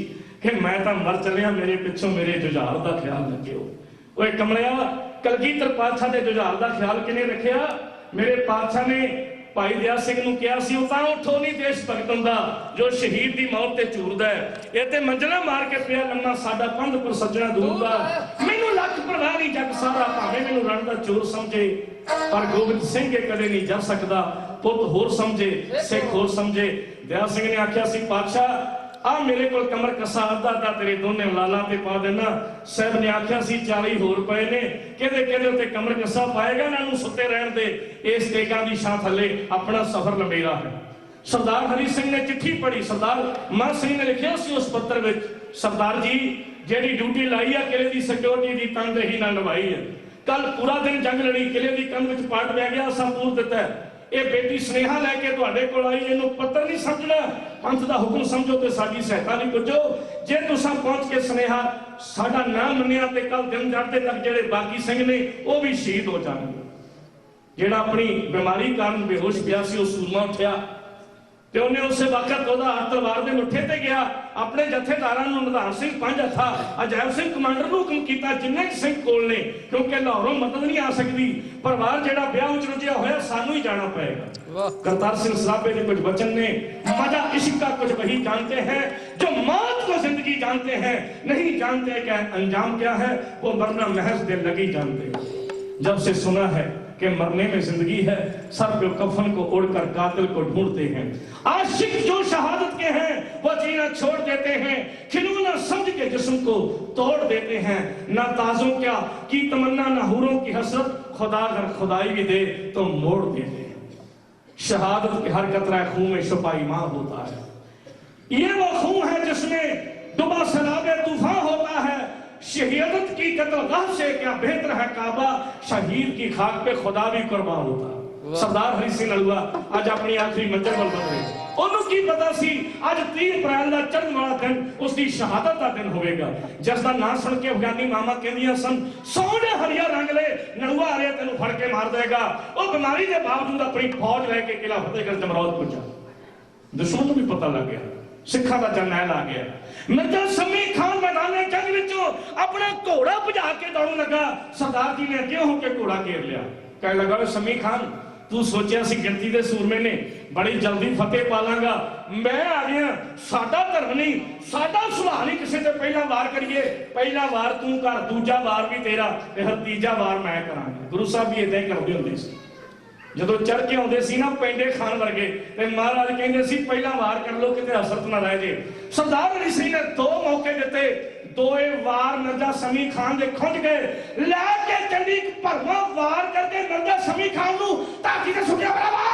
S6: ਕਿ ਮੈਂ ਤਾਂ ਮਰ ਚੱਲਿਆ ਮੇਰੇ ਪਿੱਛੋਂ ਮੇਰੇ ਜੁਝਾਰ ਦਾ ਖਿਆਲ ਰੱਖਿਓ ਓਏ ਕਮਲਿਆ ਕਲਗੀਧਰ ਪਾਤਸ਼ਾਹ ਦੇ ਜੁਝਾਰ ਦਾ ਖਿਆਲ ਕਿਨੇ ਰੱਖਿਆ ਮੇਰੇ ਪਾਤਸ਼ਾਹ ਨੇ
S7: ਭਾਈ ਦਇਆ ਸਿੰਘ ਨੂੰ ਕਿਹਾ ਸੀ ਉਹ ਤਾਂ ਉੱਠੋ ਨਹੀਂ ਦੇਸ਼ ਭਗਤ ਹੁੰਦਾ ਜੋ ਸ਼ਹੀਦ ਦੀ ਮੌਤ ਤੇ ਝੂਰਦਾ ਇਹ ਤੇ ਮੰਜ਼ਲਾਂ ਮਾਰ ਕੇ ਪਿਆ ਲੰਮਾ ਸਾਡਾ ਪੰਧ ਪਰ ਸੱਜਣਾ ਦੂਰ ਦਾ ਮੈਨੂੰ ਲੱਖ ਪਰਵਾਹ ਨਹੀਂ ਜੱਗ ਸਾਰਾ ਭਾਵੇਂ ਮੈਨੂੰ ਰਣ ਦਾ ਚੋਰ ਸਮਝੇ ਪਰ ਗੋਬਿੰਦ ਸਿੰਘ ਇਹ ਕਦੇ ਨਹੀਂ ਜਾ ਸਕਦਾ ਪੁੱਤ ਹੋਰ ਸਮਝੇ ਸਿੱਖ ਹੋਰ ਸਮਝੇ ਦਇਆ ਸਿੰਘ ਨੇ ਆਖਿਆ ਸੀ ਪਾਤਸ਼ਾਹ ਆ ਮੇਰੇ ਕੋਲ ਕਮਰ ਕੱਸਾ ਅੱਧਾ ਤੇਰੇ ਦੋਨੇ ਲਾਲਾਂ ਤੇ ਪਾ ਦੇਣਾ ਸਾਹਿਬ ਨੇ ਆਖਿਆ ਸੀ 40 ਹੋਰ ਪਏ ਨੇ ਕਿਹਦੇ ਉੱਤੇ ਕਮਰ ਕੱਸਾ ਪਾਏਗਾ ਇਹਨਾਂ ਨੂੰ ਸੁੱਤੇ ਰਹਿਣ ਦੇ ਇਸ ਟੇਕਾਂ ਦੀ ਛਾਂ ਥੱਲੇ ਆਪਣਾ ਸਫ਼ਰ ਲੰਬੇਰਾ ਹੈ ਸਰਦਾਰ ਹਰੀ ਸਿੰਘ ਨੇ ਚਿੱਠੀ ਪੜ੍ਹੀ ਸਰਦਾਰ ਮਾਨ ਸਿੰਘ ਨੇ ਲਿਖਿਆ ਸੀ ਉਸ ਪੱਤਰ ਵਿੱਚ ਸਰਦਾਰ ਜੀ ਜਿਹੜੀ ਡਿਊਟੀ ਲਾਈ ਆ ਕਿਲੇ ਦੀ ਸਿਕਿਉਰਿਟੀ ਦੀ ਤਨਦੇਹੀ ਨਾਲ ਨਿਭਾਈ ਹੈ ਕੱਲ ਪੂਰਾ ਦਿਨ ਜੰਗ ਲੜੀ ਕਿਲੇ ਦੀ ਕੰਧ ਵਿੱਚ ਪਾਟ ਪੈ ਗਿਆ ਅਸਾਂ ਪੂਰ ਦਿੱਤਾ ਇਹ ਬੇਟੀ ਸੁਨੇਹਾ ਲੈ ਕੇ ਤੁਹਾਡੇ ਕੋਲ ਆਈ ਇਹਨੂੰ ਪੱਤਰ ਨਹੀਂ ਸਮਝਣਾ ਪੰਥ ਦਾ ਹੁਕਮ ਸਮਝੋ ਤੇ ਸਾਡੀ ਸਹਾਇਤਾ ਲਈ ਪੁੱਜੋ ਜੇ ਤੁਸੀਂ ਪਹੁੰਚ ਕੇ ਸੁਨੇਹਾ ਸਾਡਾ ਨਾ ਮੰਨਿਆ ਤੇ ਕੱਲ ਦਿਨ ਚੜ੍ਹਦੇ ਤੱਕ ਜਿਹੜੇ ਬਾਕੀ ਸਿੰਘ ਨੇ ਉਹ ਵੀ ਸ਼ਹੀਦ ਹੋ ਜਾਣਗੇ ਜਿਹੜਾ ਆਪਣੀ ਬਿਮਾਰੀ ਕਾਰਨ ਬੇਹੋਸ਼ ਪਿਆ ਸੀ ਉਹ ਸੂਰਮਾ ਉੱਠਿਆ ਤੇ ਉਹਨੇ ਉਸੇ ਵਕਤ ਉਹਦਾ ਹੱਥ ਤਲਵਾਰ ਦੇ ਮੁੱਠੇ ਤੇ ਗਿਆ ਆਪਣੇ ਜਥੇਦਾਰਾਂ ਨੂੰ ਨਿਧਾਨ ਸਿੰਘ ਪੰਜ ਹੱਥਾ ਅਜੈਬ ਸਿੰਘ ਕਮਾਂਡਰ ਨੂੰ ਹੁਕਮ ਕੀਤਾ ਜਿੰਨੇ ਸਿੰਘ ਕੋਲ ਨੇ ਕਿਉਂਕਿ ਲਾਹੌਰੋਂ ਮਦਦ ਨਹੀਂ ਆ ਸਕਦੀ ਪਰਿਵਾਰ ਜਿਹੜਾ ਵਿਆਹ ਵਿੱਚ ਰੁੱਝਿਆ ਹੋਇਆ ਸਾਨੂੰ ਹੀ ਜਾਣਾ ਪਏਗਾ ਕਰਤਾਰ ਸਿੰਘ ਸਰਾਭੇ ਦੇ ਕੁਝ वचन ने मजा इश्क का कुछ वही जानते हैं जो मौत को जिंदगी जानते हैं नहीं जानते क्या अंजाम क्या है वो मरना महज दिल लगी जानते हैं जब से सुना है कि मरने में जिंदगी है सर पे कफन को ओढ़कर कातिल को ढूंढते हैं आशिक जो शहादत के हैं वो जीना छोड़ देते हैं खिलौना समझ के जिस्म को तोड़ देते हैं ना ताजों क्या की तमन्ना ना हूरों की हसरत खुदा अगर खुदाई भी दे तो मोड़ देते हैं शहादत के हर कतरा खून में छुपा ईमान होता है ये वो खून है जिसमें डूबा सैलाब तूफान होता है शहीदत की कत्लगाह से क्या बेहतर है काबा शहीद की खाक पे खुदा भी कुर्बान होता सरदार हरी सिंह नलूआ आज अपनी आखिरी मंजिल पर बन गए ਉਹਨੂੰ ਕੀ ਪਤਾ ਸੀ ਅੱਜ 30 ਅਪ੍ਰੈਲ ਦਾ ਚੜ੍ਹਨ ਵਾਲਾ ਦਿਨ ਉਸ ਦੀ ਸ਼ਹਾਦਤ ਦਾ ਦਿਨ ਹੋਵੇਗਾ ਜਿਸ ਦਾ ਨਾਂ ਸੁਣ ਕੇ ਅਫਗਾਨੀ ਮਾਮਾ ਕਹਿੰਦੀਆਂ ਸਨ ਸੋਹਣੇ ਹਰੀਆ ਰੰਗ ਲੈ ਨਲੂਆ ਆ ਰਿਹਾ ਤੈਨੂੰ ਫੜ ਕੇ ਮਾਰ ਦੇਗਾ ਉਹ ਬਿਮਾਰੀ ਦੇ ਬਾਵਜੂਦ ਆਪਣੀ ਫੌਜ ਲੈ ਕੇ ਕਿਲਾ ਫਤਿਹਗੜ੍ਹ ਜਮਰੌਦ ਪੁੱਜਾ ਦੁਸ਼ਮਣ ਨੂੰ ਵੀ ਪਤਾ ਲੱਗ ਗਿਆ ਸਿੱਖਾਂ ਦਾ ਜਰਨੈਲ ਆ ਗਿਆ ਮਿਰਜ਼ਾ ਸਮੀ ਖਾਨ ਮੈਦਾਨੇ ਜੰਗ ਵਿੱਚੋਂ ਆਪਣਾ ਘੋੜਾ ਭਜਾ ਕੇ ਦੌੜਨ ਲੱਗਾ ਸਰਦਾਰ ਜੀ ਨੇ ਅੱਗੇ ਹੋ ਕੇ ਘੋੜਾ ਘੇਰ ਲਿਆ ਕਹਿਣ ਲੱਗਾ ਸਮੀ ਖਾਨ ਤੂੰ ਸੋਚਿਆ ਸੀ ਗਿਣਤੀ ਦੇ ਸੂਰਮੇ ਨੇ ਬੜੀ ਜਲਦੀ ਫਤਿਹ ਪਾ ਲਾਂਗਾ ਮੈਂ ਆ ਗਿਆ ਸਾਡਾ ਧਰਮ ਨਹੀਂ ਸਾਡਾ ਸੁਭਾਅ ਨਹੀਂ ਕਿਸੇ ਤੇ ਪਹਿਲਾ ਵਾਰ ਕਰੀਏ ਪਹਿਲਾ ਵਾਰ ਤੂੰ ਕਰ ਦੂਜਾ ਵਾਰ ਵੀ ਤੇਰਾ ਤੇ ਹਰ ਤੀਜਾ ਵਾਰ ਮੈਂ ਕਰਾਂਗਾ ਗੁਰੂ ਸਾਹਿਬ ਵੀ ਇਦਾਂ ਹੀ ਕਰਦੇ ਹੁੰਦੇ ਸੀ ਜਦੋਂ ਚੜ ਕੇ ਆਉਂਦੇ ਸੀ ਨਾ ਪੈਂਡੇ ਖਾਨ ਵਰਗੇ ਤੇ ਮਹਾਰਾਜ ਕਹਿੰਦੇ ਸੀ ਪਹਿਲਾ ਵਾਰ ਕਰ ਲੋ ਕਿਤੇ ਹਸਰਤ ਨਾ ਰਹਿ ਜੇ ਸਰਦਾਰ ਹਰੀ ਸਿੰਘ ਨੇ 2 ਮੌਕੇ ਦਿੱਤੇ ਦੋਏ ਵਾਰ ਮਿਰਜ਼ਾ ਸਮੀ ਖਾਨ ਦੇ ਖੁੰਝ ਗਏ ਲੈ ਕੇ ਚੰਡੀ ਭਰਵਾਂ ਵਾਰ ਕਰਕੇ ਮਿਰਜ਼ਾ ਸਮੀ ਖਾਨ ਨੂੰ ਧਰਤੀ ਤੇ ਸੁੱਟਿਆ ਬਰਾਬਰ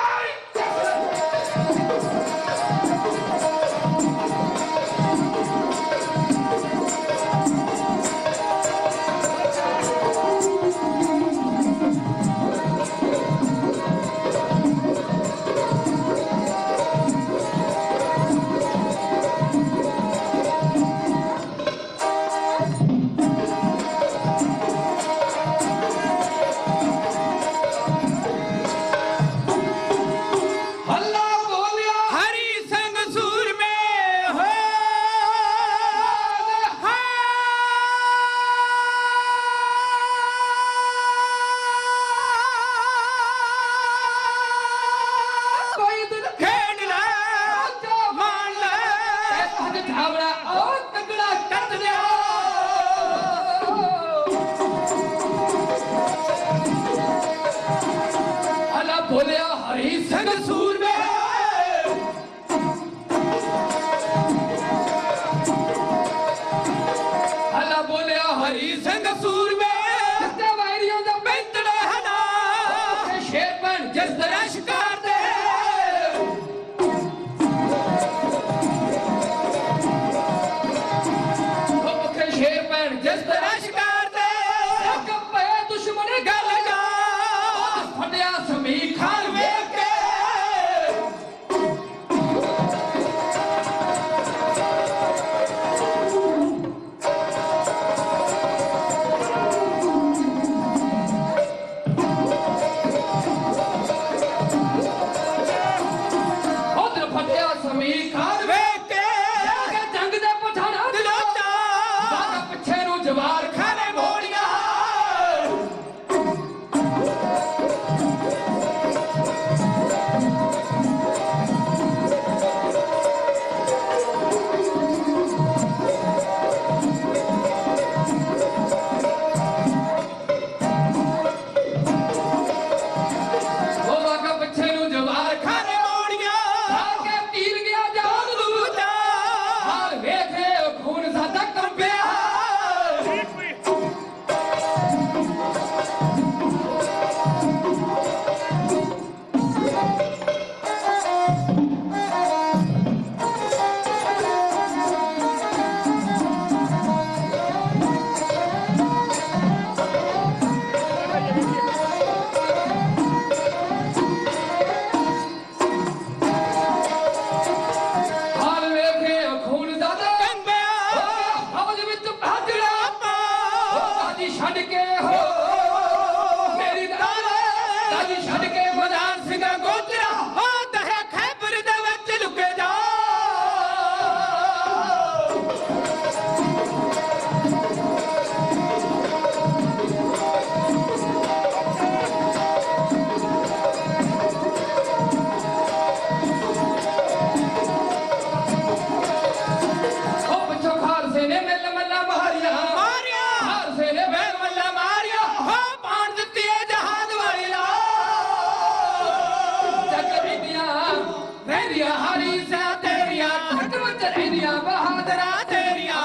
S4: ਰਹਿੰਦੀਆਂ ਹਰੀ ਸਿਆ ਤੇਰੀਆਂ ਖੱਟ ਵਿੱਚ ਰਹਿੰਦੀਆਂ ਬਹਾਦਰਾ ਤੇਰੀਆਂ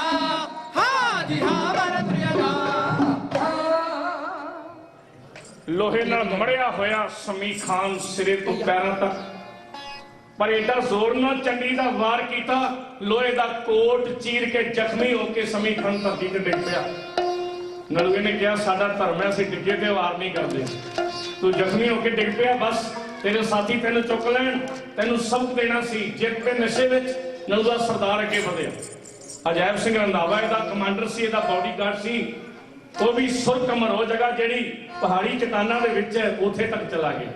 S4: ਹਾਂ ਜੀ ਹਾਂ ਵਰਤ ਰਿਆ
S7: ਲੋਹੇ ਨਾਲ ਮੜਿਆ ਹੋਇਆ ਸਮੀ ਖਾਨ ਸਿਰੇ ਤੋਂ ਪੈਰਾਂ ਤੱਕ, ਪਰ ਏਡਾ ਜ਼ੋਰ ਨਾਲ ਚੰਡੀ ਦਾ ਵਾਰ ਕੀਤਾ, ਲੋਹੇ ਦਾ ਕੋਟ ਚੀਰ ਕੇ ਜ਼ਖਮੀ ਹੋ ਕੇ ਸਮੀ ਖਾਨ ਧਰਤੀ ਤੇ ਡਿੱਗ ਪਿਆ। ਨਲੂਏ ਨੇ ਕਿਹਾ ਸਾਡਾ ਧਰਮ ਹੈ, ਅਸੀਂ ਡਿੱਗੇ ਤੇ ਵਾਰ ਨਹੀਂ ਕਰਦੇ, ਤੂੰ ਜ਼ਖਮੀ ਹੋ ਕੇ ਡਿੱਗ ਪਿਆ, ਬਸ ਤੇਰੇ ਸਾਥੀ ਤੈਨੂੰ ਚੁੱਕ ਲੈਣ, ਤੈਨੂੰ ਸਬਕ ਦੇਣਾ ਸੀ। ਜਿੱਤ ਦੇ ਨਸ਼ੇ ਵਿੱਚ ਨਲੂਆ ਸਰਦਾਰ ਅੱਗੇ ਵਧਿਆ। ਅਜੈਬ ਸਿੰਘ ਰੰਧਾਵਾ ਇਹਦਾ ਕਮਾਂਡਰ ਸੀ, ਇਹਦਾ ਬਾਡੀਗਾਰਡ ਸੀ। ਉਹ ਵੀ ਸੁਰਕਮਰ ਉਹ ਜਗ੍ਹਾ ਜਿਹੜੀ ਪਹਾੜੀ ਚਟਾਨਾਂ ਦੇ ਵਿੱਚ ਹੈ, ਉੱਥੇ ਤੱਕ ਚਲਾ ਗਿਆ।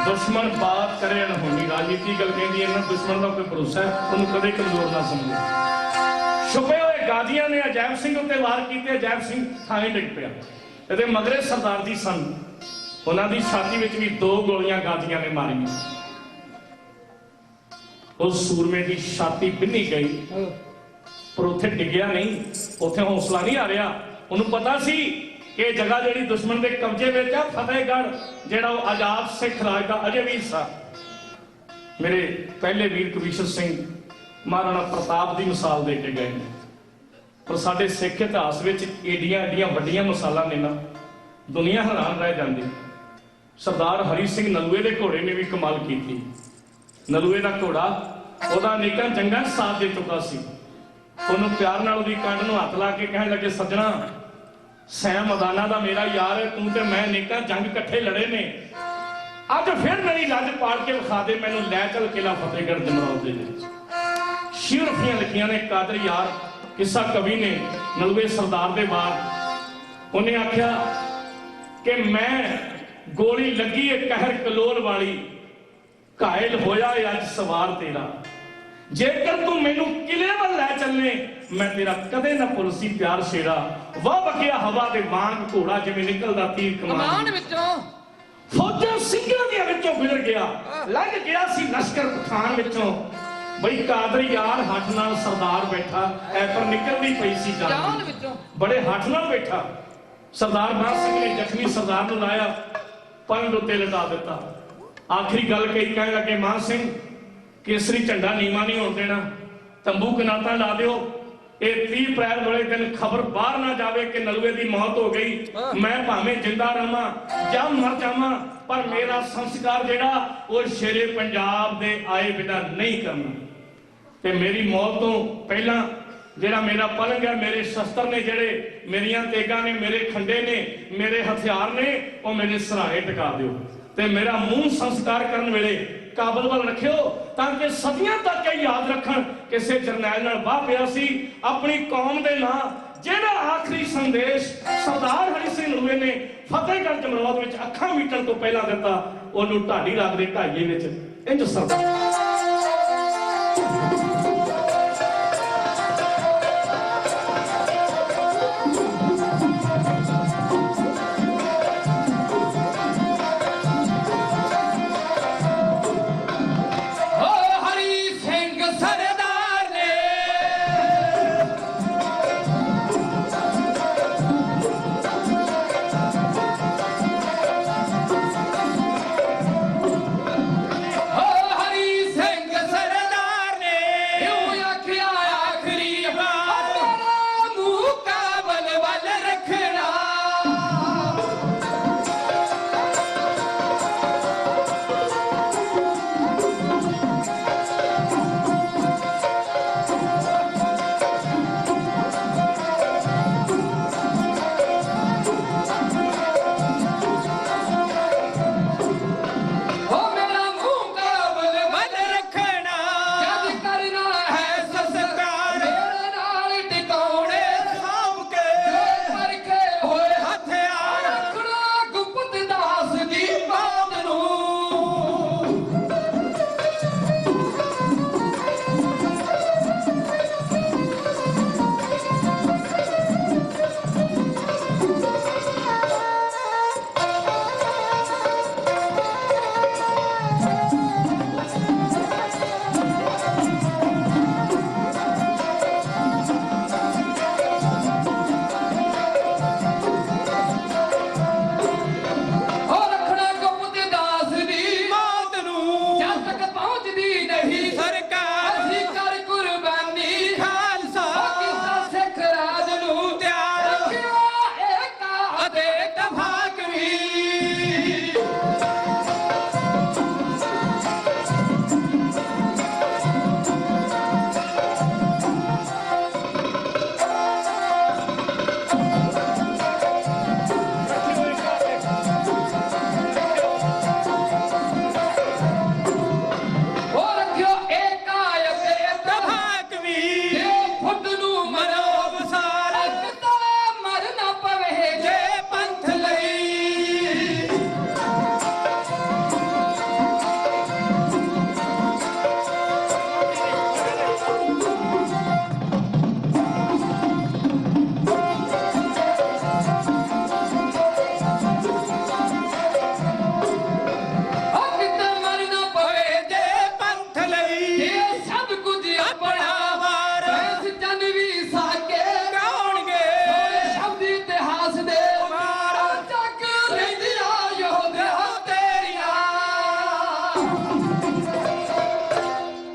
S7: ਦੁਸ਼ਮਣ ਬਾਤ ਕਰੇ ਅਣਹੋਣੀ, ਰਾਜਨੀਤੀ ਗੱਲ ਕਹਿੰਦੀ ਇਹਨਾਂ ਦੁਸ਼ਮਣ ਦਾ ਕੋਈ ਭਰੋਸਾ ਹੈ, ਉਹਨੂੰ ਕਦੇ ਕਮਜ਼ੋਰ ਨਾ ਸਮਝੋ। ਛੁਪੇ ਹੋਏ ਗਾਜ਼ੀਆਂ ਨੇ ਅਜੈਬ ਸਿੰਘ ਉੱਤੇ ਵਾਰ ਕੀਤੇ, ਅਜੈਬ ਸਿੰਘ ਥਾਂ ਡਿੱਗ ਪਿਆ। ਇਹਦੇ ਮਗਰੇ ਸਰਦਾਰ ਜੀ ਸਨ, ਉਹਨਾਂ ਦੀ ਛਾਤੀ ਵਿੱਚ ਵੀ 2 ਗੋਲੀਆਂ ਗਾਜ਼ੀਆਂ ਨੇ ਮਾਰੀਆਂ। ਉਸ ਸੂਰਮੇ ਦੀ ਛਾਤੀ ਭਿੰਨੀ ਗਈ, ਪਰ ਉੱਥੇ ਡਿੱਗਿਆ ਨਹੀਂ, ਉੱਥੇ ਹੌਸਲਾ ਨਹੀਂ ਆ ਰਿਹਾ। ਉਹਨੂੰ ਪਤਾ ਸੀ ਕਿ ਇਹ ਜਗ੍ਹਾ ਜਿਹੜੀ ਦੁਸ਼ਮਣ ਦੇ ਕਬਜ਼ੇ ਵਿੱਚ ਆ, ਫਤਿਹਗੜ੍ਹ ਜਿਹੜਾ ਉਹ ਆਜ਼ਾਦ ਸਿੱਖ ਰਾਜ ਦਾ ਅਜੇ ਵੀ ਹਿੱਸਾ। ਮੇਰੇ ਪਹਿਲੇ ਵੀਰ ਕਵੀਸ਼ਰ ਸਿੰਘ ਮਹਾਰਾਣਾ ਪ੍ਰਤਾਪ ਦੀ ਮਿਸਾਲ ਦੇ ਕੇ ਗਏ ਨੇ, ਪਰ ਸਾਡੇ ਸਿੱਖ ਇਤਿਹਾਸ ਵਿੱਚ ਏਡੀਆਂ ਏਡੀਆਂ ਵੱਡੀਆਂ ਮਿਸਾਲਾਂ ਨੇ ਨਾ, ਦੁਨੀਆ ਹੈਰਾਨ ਰਹਿ ਜਾਂਦੀ। ਸਰਦਾਰ ਹਰੀ ਸਿੰਘ ਨਲੂਏ ਦੇ ਘੋੜੇ ਨੇ ਵੀ ਕਮਾਲ ਕੀਤੀ। ਨਲੂਏ ਦਾ ਘੋੜਾ ਉਹਦਾ ਅਨੇਕਾਂ ਜੰਗਾਂ 'ਚ ਸਾਥ ਦੇ ਚੁੱਕਾ ਸੀ। ਉਹਨੂੰ ਪਿਆਰ ਨਾਲ ਉਹਦੀ ਕੰਡ ਨੂੰ ਹੱਥ ਲਾ ਕੇ ਕਹਿਣ ਲੱਗੇ, ਸੱਜਣਾ ਸੈਮ ਮੈਦਾਨਾਂ ਦਾ ਮੇਰਾ ਯਾਰ ਹੈ, ਤੂੰ ਤੇ ਮੈਂ ਅਨੇਕਾਂ ਜੰਗ ਇਕੱਠੇ ਲੜੇ ਨੇ, ਅੱਜ ਫਿਰ ਮੇਰੀ ਲੱਜ ਪਾੜ ਕੇ ਵਿਖਾ ਦੇ, ਮੈਨੂੰ ਲੈ ਚੱਲ ਕਿਲਾ ਫਤਿਹਗੜ੍ਹ ਜਮਰੌਦ ਦੇ ਵਿੱਚ। ਸ਼ਿਰਫੀਆਂ ਲਿਖੀਆਂ ਨੇ ਕਾਦਰ ਯਾਰ ਕਿੱਸਾ ਕਵੀ ਨੇ ਨਲੂਏ ਸਰਦਾਰ ਦੇ ਬਾਅਦ। ਉਹਨੇ ਆਖਿਆ ਕਿ ਮੈਂ ਗੋਲੀ ਲੱਗੀ ਏ ਕਹਿਰ ਕਲੋਲ ਵਾਲੀ, ਘਾਇਲ ਹੋਇਆ ਏ ਅੱਜ ਸਵਾਰ ਤੇਰਾ, ਜੇਕਰ ਤੂੰ ਮੈਨੂੰ ਕਿਲੇ ਵੱਲ ਲੈ ਚੱਲੇ, ਮੈਂ ਤੇਰਾ ਕਦੇ ਨਾ ਭੁੱਲਸੀ ਪਿਆਰ ਸ਼ੇਰਾ। ਵਾਹ ਬਕਿਆ ਹਵਾ ਦੇ ਵਾਂਗ ਘੋੜਾ ਜਿਵੇਂ ਨਿਕਲਦਾ ਤੀਰ ਕਮਾਨ
S4: ਵਿੱਚੋਂ,
S7: ਫੌਜਾਂ ਸਿੰਘਾਂ ਦੇ ਵਿੱਚੋਂ ਗੁਜ਼ਰ ਗਿਆ, ਲੰਘ ਗਿਆ ਸੀ ਲਸ਼ਕਰ ਪਠਾਨ ਵਿੱਚੋਂ। ਬਈ ਕਾਦਰ ਯਾਰ ਹੱਠ ਨਾਲ ਸਰਦਾਰ ਬੈਠਾ ਐ, ਪਰ ਨਿਕਲਦੀ ਪਈ ਸੀ ਜਾਨ ਵਿੱਚੋਂ, ਬੜੇ ਹੱਠ ਨਾਲ ਬੈਠਾ। ਸਰਦਾਰ ਬਾਦ ਸਿੰਘ ਨੇ ਜ਼ਖਮੀ ਸਰਦਾਰ ਨੂੰ ਲਾਇਆ, ਪੰਡ ਉੱਤੇ ਲਟਾ ਦਿੱਤਾ। ਆਖਰੀ ਗੱਲ ਕਹੀ, ਕਹਿਣ ਲੱਗੇ ਮਾਨ ਸਿੰਘ ਕੇਸਰੀ ਝੰਡਾ ਨੀਵਾਂ ਨਹੀਂ ਹੋਣ ਦੇਣਾ, ਤੰਬੂ ਕਨਾਤਾਂ ਲਾ ਦਿਓ। ਇਹ 30 ਅਪ੍ਰੈਲ ਵਾਲੇ ਦਿਨ ਖਬਰ ਬਾਹਰ ਨਾ ਜਾਵੇ ਕਿ ਨਲੂਏ ਦੀ ਮੌਤ ਹੋ ਗਈ। ਮੈਂ ਭਾਵੇਂ ਜਿੰਦਾ ਰਹਾਂ ਜਾਂ ਮਰ ਜਾਵਾਂ, ਪਰ ਮੇਰਾ ਸੰਸਕਾਰ ਜਿਹੜਾ ਉਹ ਸ਼ੇਰੇ ਪੰਜਾਬ ਦੇ ਆਏ ਬਿਨਾਂ ਨਹੀਂ ਕਰਨਾ। ਤੇ ਮੇਰੀ ਮੌਤ ਤੋਂ ਪਹਿਲਾਂ ਜਿਹੜਾ ਮੇਰਾ ਪਲੰਗ ਹੈ, ਮੇਰੇ ਸ਼ਸਤਰ ਨੇ, ਜਿਹੜੇ ਮੇਰੀਆਂ ਤੇਗਾਂ ਨੇ, ਮੇਰੇ ਖੰਡੇ ਨੇ, ਮੇਰੇ ਹਥਿਆਰ ਨੇ, ਉਹ ਮੇਰੇ ਸਰਾਣੇ ਟਿਕਾ ਦਿਓ। ਤੇ ਮੇਰਾ ਮੂੰਹ ਸੰਸਕਾਰ ਕਰਨ ਵੇਲੇ ਕਾਬਲ ਵੱਲ ਰੱਖਿਓ, ਤਾਂ ਕਿ ਸਦੀਆਂ ਤੱਕ ਇਹ ਯਾਦ ਰੱਖਣ ਕਿਸੇ ਜਰਨੈਲ ਨਾਲ ਵਾਹ ਪਿਆ ਸੀ ਆਪਣੀ ਕੌਮ ਦੇ ਨਾਂ। ਜਿਹੜਾ ਆਖਰੀ ਸੰਦੇਸ਼ ਸਰਦਾਰ ਹਰੀ ਸਿੰਘ ਨਲੂਏ ਨੇ ਫਤਿਹਗੜ੍ਹ ਜਮਰੌਦ ਵਿੱਚ ਅੱਖਾਂ ਮੀਟਣ ਤੋਂ ਪਹਿਲਾਂ ਦਿੱਤਾ, ਉਹਨੂੰ ਢਾਡੀ ਰਾਗ ਦੇ ਢਾਈਏ ਵਿੱਚ ਇੰਜ ਸਰਦਾਰ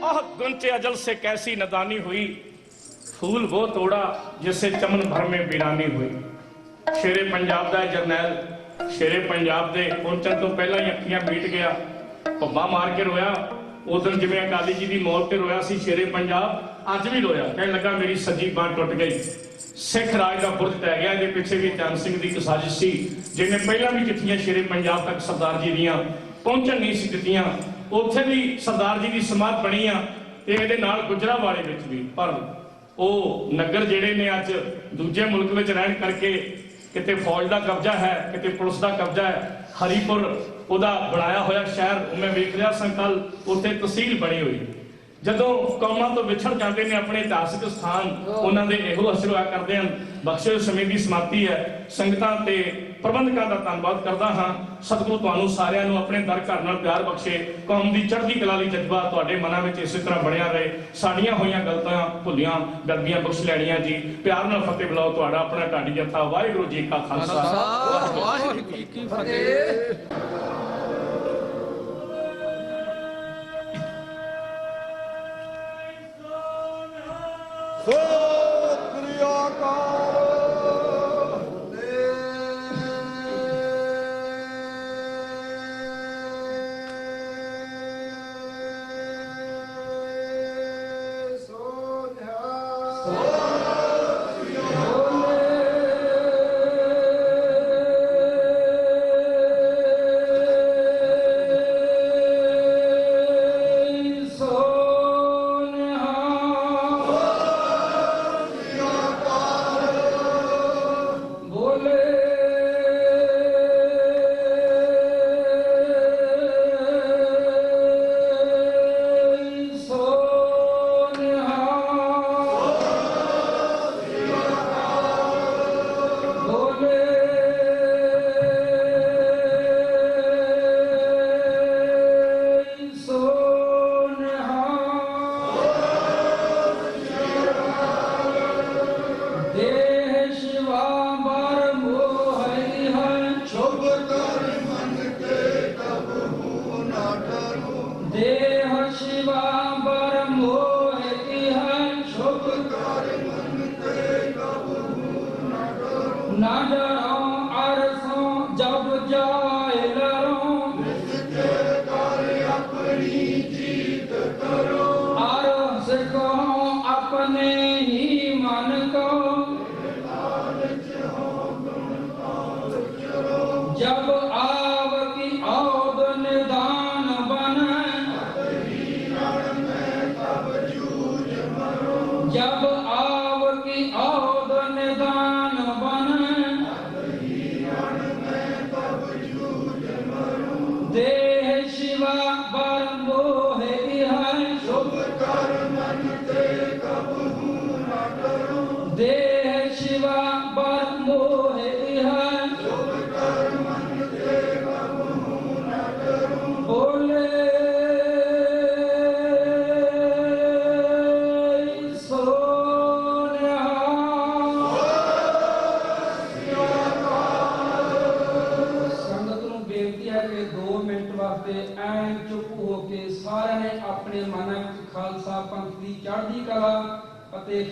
S7: आह गुंचे अजल से कैसी नदानी हुई, फूल वो तोड़ा जिससे चमन भर में वीरानी हुई। शेरे पंजाब दा जरनैल शेरे पंजाब दे पहुंचण तो पहला ही अखियां बीट गया, भब्बा मार के रोया। उधर जिवें अकाली जी की मौत ते रोया सी शेरे पंजाब, अज भी रोया, कहने लगा मेरी सज्जी बांह टुट गई। सिख राज का बुरज तै गया। इहदे पिछे भी चंद सिंह की एक साजिश सी, जिन्हें पहला भी चिट्ठियां शेरे पंजाब तक सरदार जी दियां पहुंचण नहीं सी दित्तियां। उत्थे भी सरदार जी की समाध बनी आ ते इहदे नाल गुजरांवाले विच भी, पर ਉਹ ਨਗਰ ਜਿਹੜੇ ਨੇ ਅੱਜ ਦੂਜੇ ਮੁਲਕ ਵਿੱਚ ਰਹਿਣ ਕਰਕੇ ਕਿਤੇ ਫੌਜ ਦਾ ਕਬਜ਼ਾ ਹੈ, ਕਿਤੇ ਪੁਲਿਸ ਦਾ ਕਬਜ਼ਾ ਹੈ। ਹਰੀਪੁਰ ਉਹਦਾ ਬਣਾਇਆ ਹੋਇਆ ਸ਼ਹਿਰ ਮੈਂ ਵੇਖ ਰਿਹਾ ਸਾਂ ਕੱਲ, ਉੱਥੇ ਤਹਿਸੀਲ ਬਣੀ ਹੋਈ। ਜਦੋਂ ਕੌਮਾਂ ਤੋਂ ਵਿਛੜ ਜਾਂਦੇ ਨੇ ਆਪਣੇ ਇਤਿਹਾਸਕ ਸਥਾਨ, ਉਹਨਾਂ ਦੇ ਇਹੋ ਅਸਰ ਹੋਇਆ ਕਰਦੇ ਹਨ। ਬਖਸ਼ਿਸ਼ ਸਮੇਂ ਦੀ ਸਮਾਪਤੀ ਹੈ। ਸੰਗਤਾਂ ਤੇ ਪ੍ਰਬੰਧਕਾਂ ਦਾ ਧੰਨਵਾਦ ਕਰਦਾ ਹਾਂ। ਸਤਿਗੁਰੂ ਤੁਹਾਨੂੰ ਸਾਰਿਆਂ ਨੂੰ ਆਪਣੇ ਦਰ ਘਰ ਨਾਲ ਪਿਆਰ ਬਖਸ਼ੇ। ਕੌਮ ਦੀ ਚੜ੍ਹਦੀ ਕਲਾ ਲਈ ਜਜ਼ਬਾ ਤੁਹਾਡੇ ਮਨਾਂ ਵਿੱਚ ਇਸੇ ਤਰ੍ਹਾਂ ਬਣਿਆ ਰਹੇ। ਸਾਡੀਆਂ ਹੋਈਆਂ ਗਲਤੀਆਂ ਭੁੱਲੀਆਂ ਗਲਤੀਆਂ ਬਖਸ਼ ਲੈਣੀਆਂ ਜੀ। ਪਿਆਰ ਨਾਲ ਫਤਿਹ ਬੁਲਾਓ ਤੁਹਾਡਾ ਆਪਣਾ ਢਾਡੀ ਜੱਥਾ। ਵਾਹਿਗੁਰੂ ਜੀ ਕਾ ਖਾਲਸਾ,
S1: ਵਾਹਿਗੁਰੂ ਜੀ ਕੀ ਫਤਿਹ।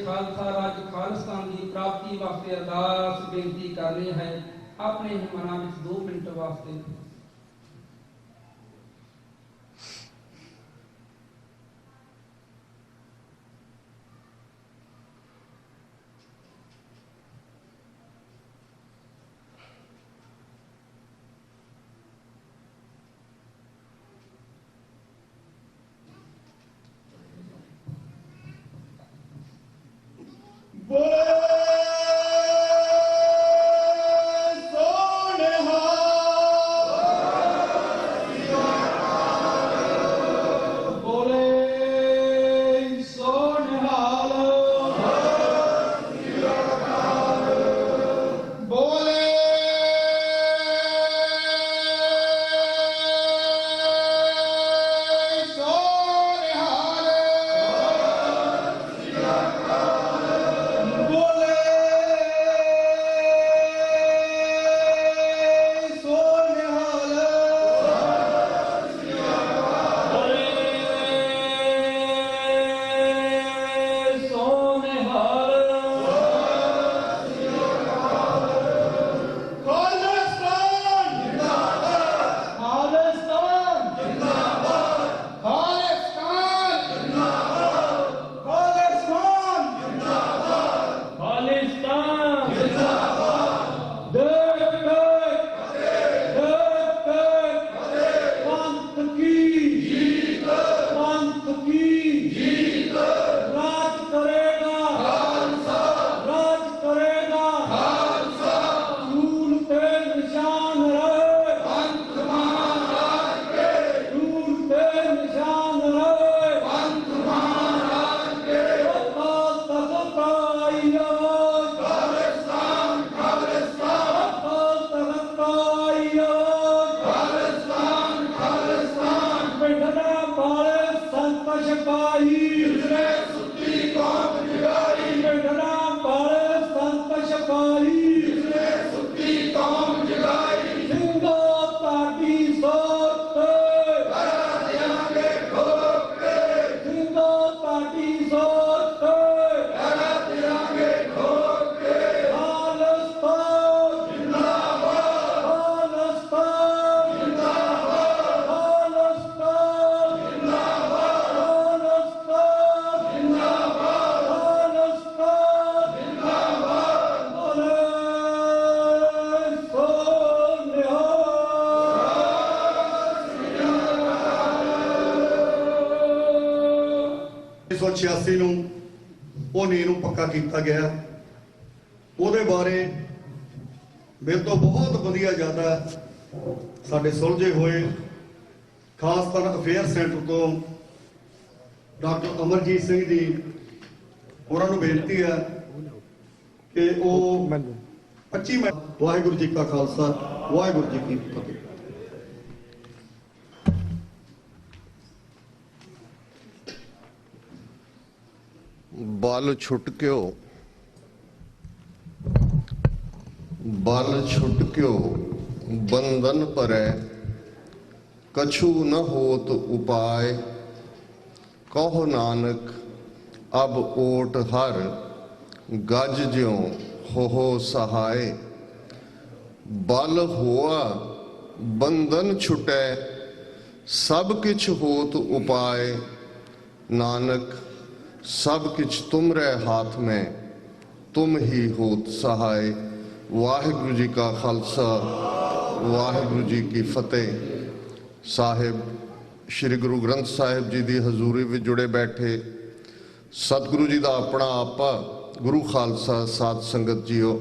S5: खालसा राज खालिस्तान की प्राप्ति वास्ते अरदास बेनती करनी है। अपने ही मना में 2 मिनट वास्ते
S9: सोने
S5: ਸਿਪਾਹੀ ਜਿਸਨੇ ਸੁੱਤੀ ਕੌਮ ਜਗਾਈ ਢਣਾ ਪਾਲੇ ਸੰਤ ਸਿਪਾਹੀ ਜਿਸਨੇ ਸੁੱਤੀ ਕੌਮ ਜਗਾਈ ਸਿੰਘੋ ਤਾਡੀ ਸੋਤ ਕਰਾ ਦਿਆਂਗੇ ਠੋਕ ਕੇ ਸਿੰਘੋ ਤਾਡੀ ਸੋਤ ਕਰਾ ਦਿਆਂਗੇ ਠੋਕ ਕੇ ਖਾਲਿਸਤਾਨ ਜਿੰਦਾਬਾਦ ਖਾਲਿਸਤਾਨ ਜਿੰਦਾਬਾਦ ਖਾਲਿਸਤਾਨ ਜਿੰਦਾਬਾਦ ਖਾਲਿਸਤਾਨ ਜਿੰਦਾਬਾਦ ਖਾਲਿਸਤਾਨ ਜਿੰਦਾਬਾਦ ਬੋਲੇ ਸੋ ਨਿਹਾਲ
S9: 1986 ਨੂੰ ਉਹ ਨੀਂਹ ਨੂੰ ਪੱਕਾ ਕੀਤਾ ਗਿਆ। ਉਹਦੇ ਬਾਰੇ ਮੇਰੇ ਤੋਂ ਬਹੁਤ ਵਧੀਆ ਜ਼ਿਆਦਾ ਸਾਡੇ ਸੁਲਝੇ ਹੋਏ ਖਾਸ ਕਰ ਅਫੇਅਰ ਸੈਂਟਰ ਤੋਂ ਡਾਕਟਰ ਅਮਰਜੀਤ ਸਿੰਘ ਜੀ ਉਹਨਾਂ ਨੂੰ ਬੇਨਤੀ ਹੈ ਕਿ ਉਹ 25 ਮਿੰਟ ਵਾਹਿਗੁਰੂ ਜੀ ਕਾ ਖਾਲਸਾ ਵਾਹਿਗੁਰੂ ਜੀ ਕੀ ਫਤਿਹ।
S10: बल छुटक्यो बल छुटक्यो बंधन परै कछु न होत उपाय कहो नानक अब ओट हर गज ज्यों हो सहाय बल होआ बंधन छुटै सब किछ होत उपाय नानक सब किछ तुमरे हाथ में तुम ही होत सहाय। वाहिगुरु जी का खालसा वाहिगुरु जी की फतेह। साहिब श्री गुरु ग्रंथ साहिब जी की हजूरी में जुड़े बैठे सतगुरु जी का अपना आपा गुरु खालसा साध संगत जीओ,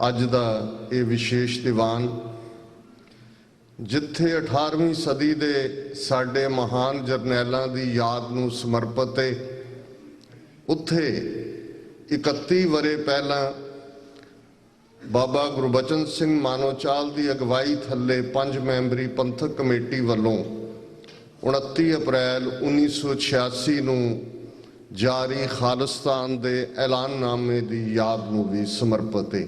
S10: अज का ये विशेष दीवान जिथे 18वीं सदी दे साडे महान जरनैलों की याद नूं समर्पित है, उत्थे 31 वरे पहला बाबा गुरबचन सिंह मानोचाल की अगवाई थले 5 मैंबरी पंथक कमेटी वालों 29 अप्रैल 1986 नूं जारी खालिस्तान के ऐलाननामे की याद नूं भी समर्पित है।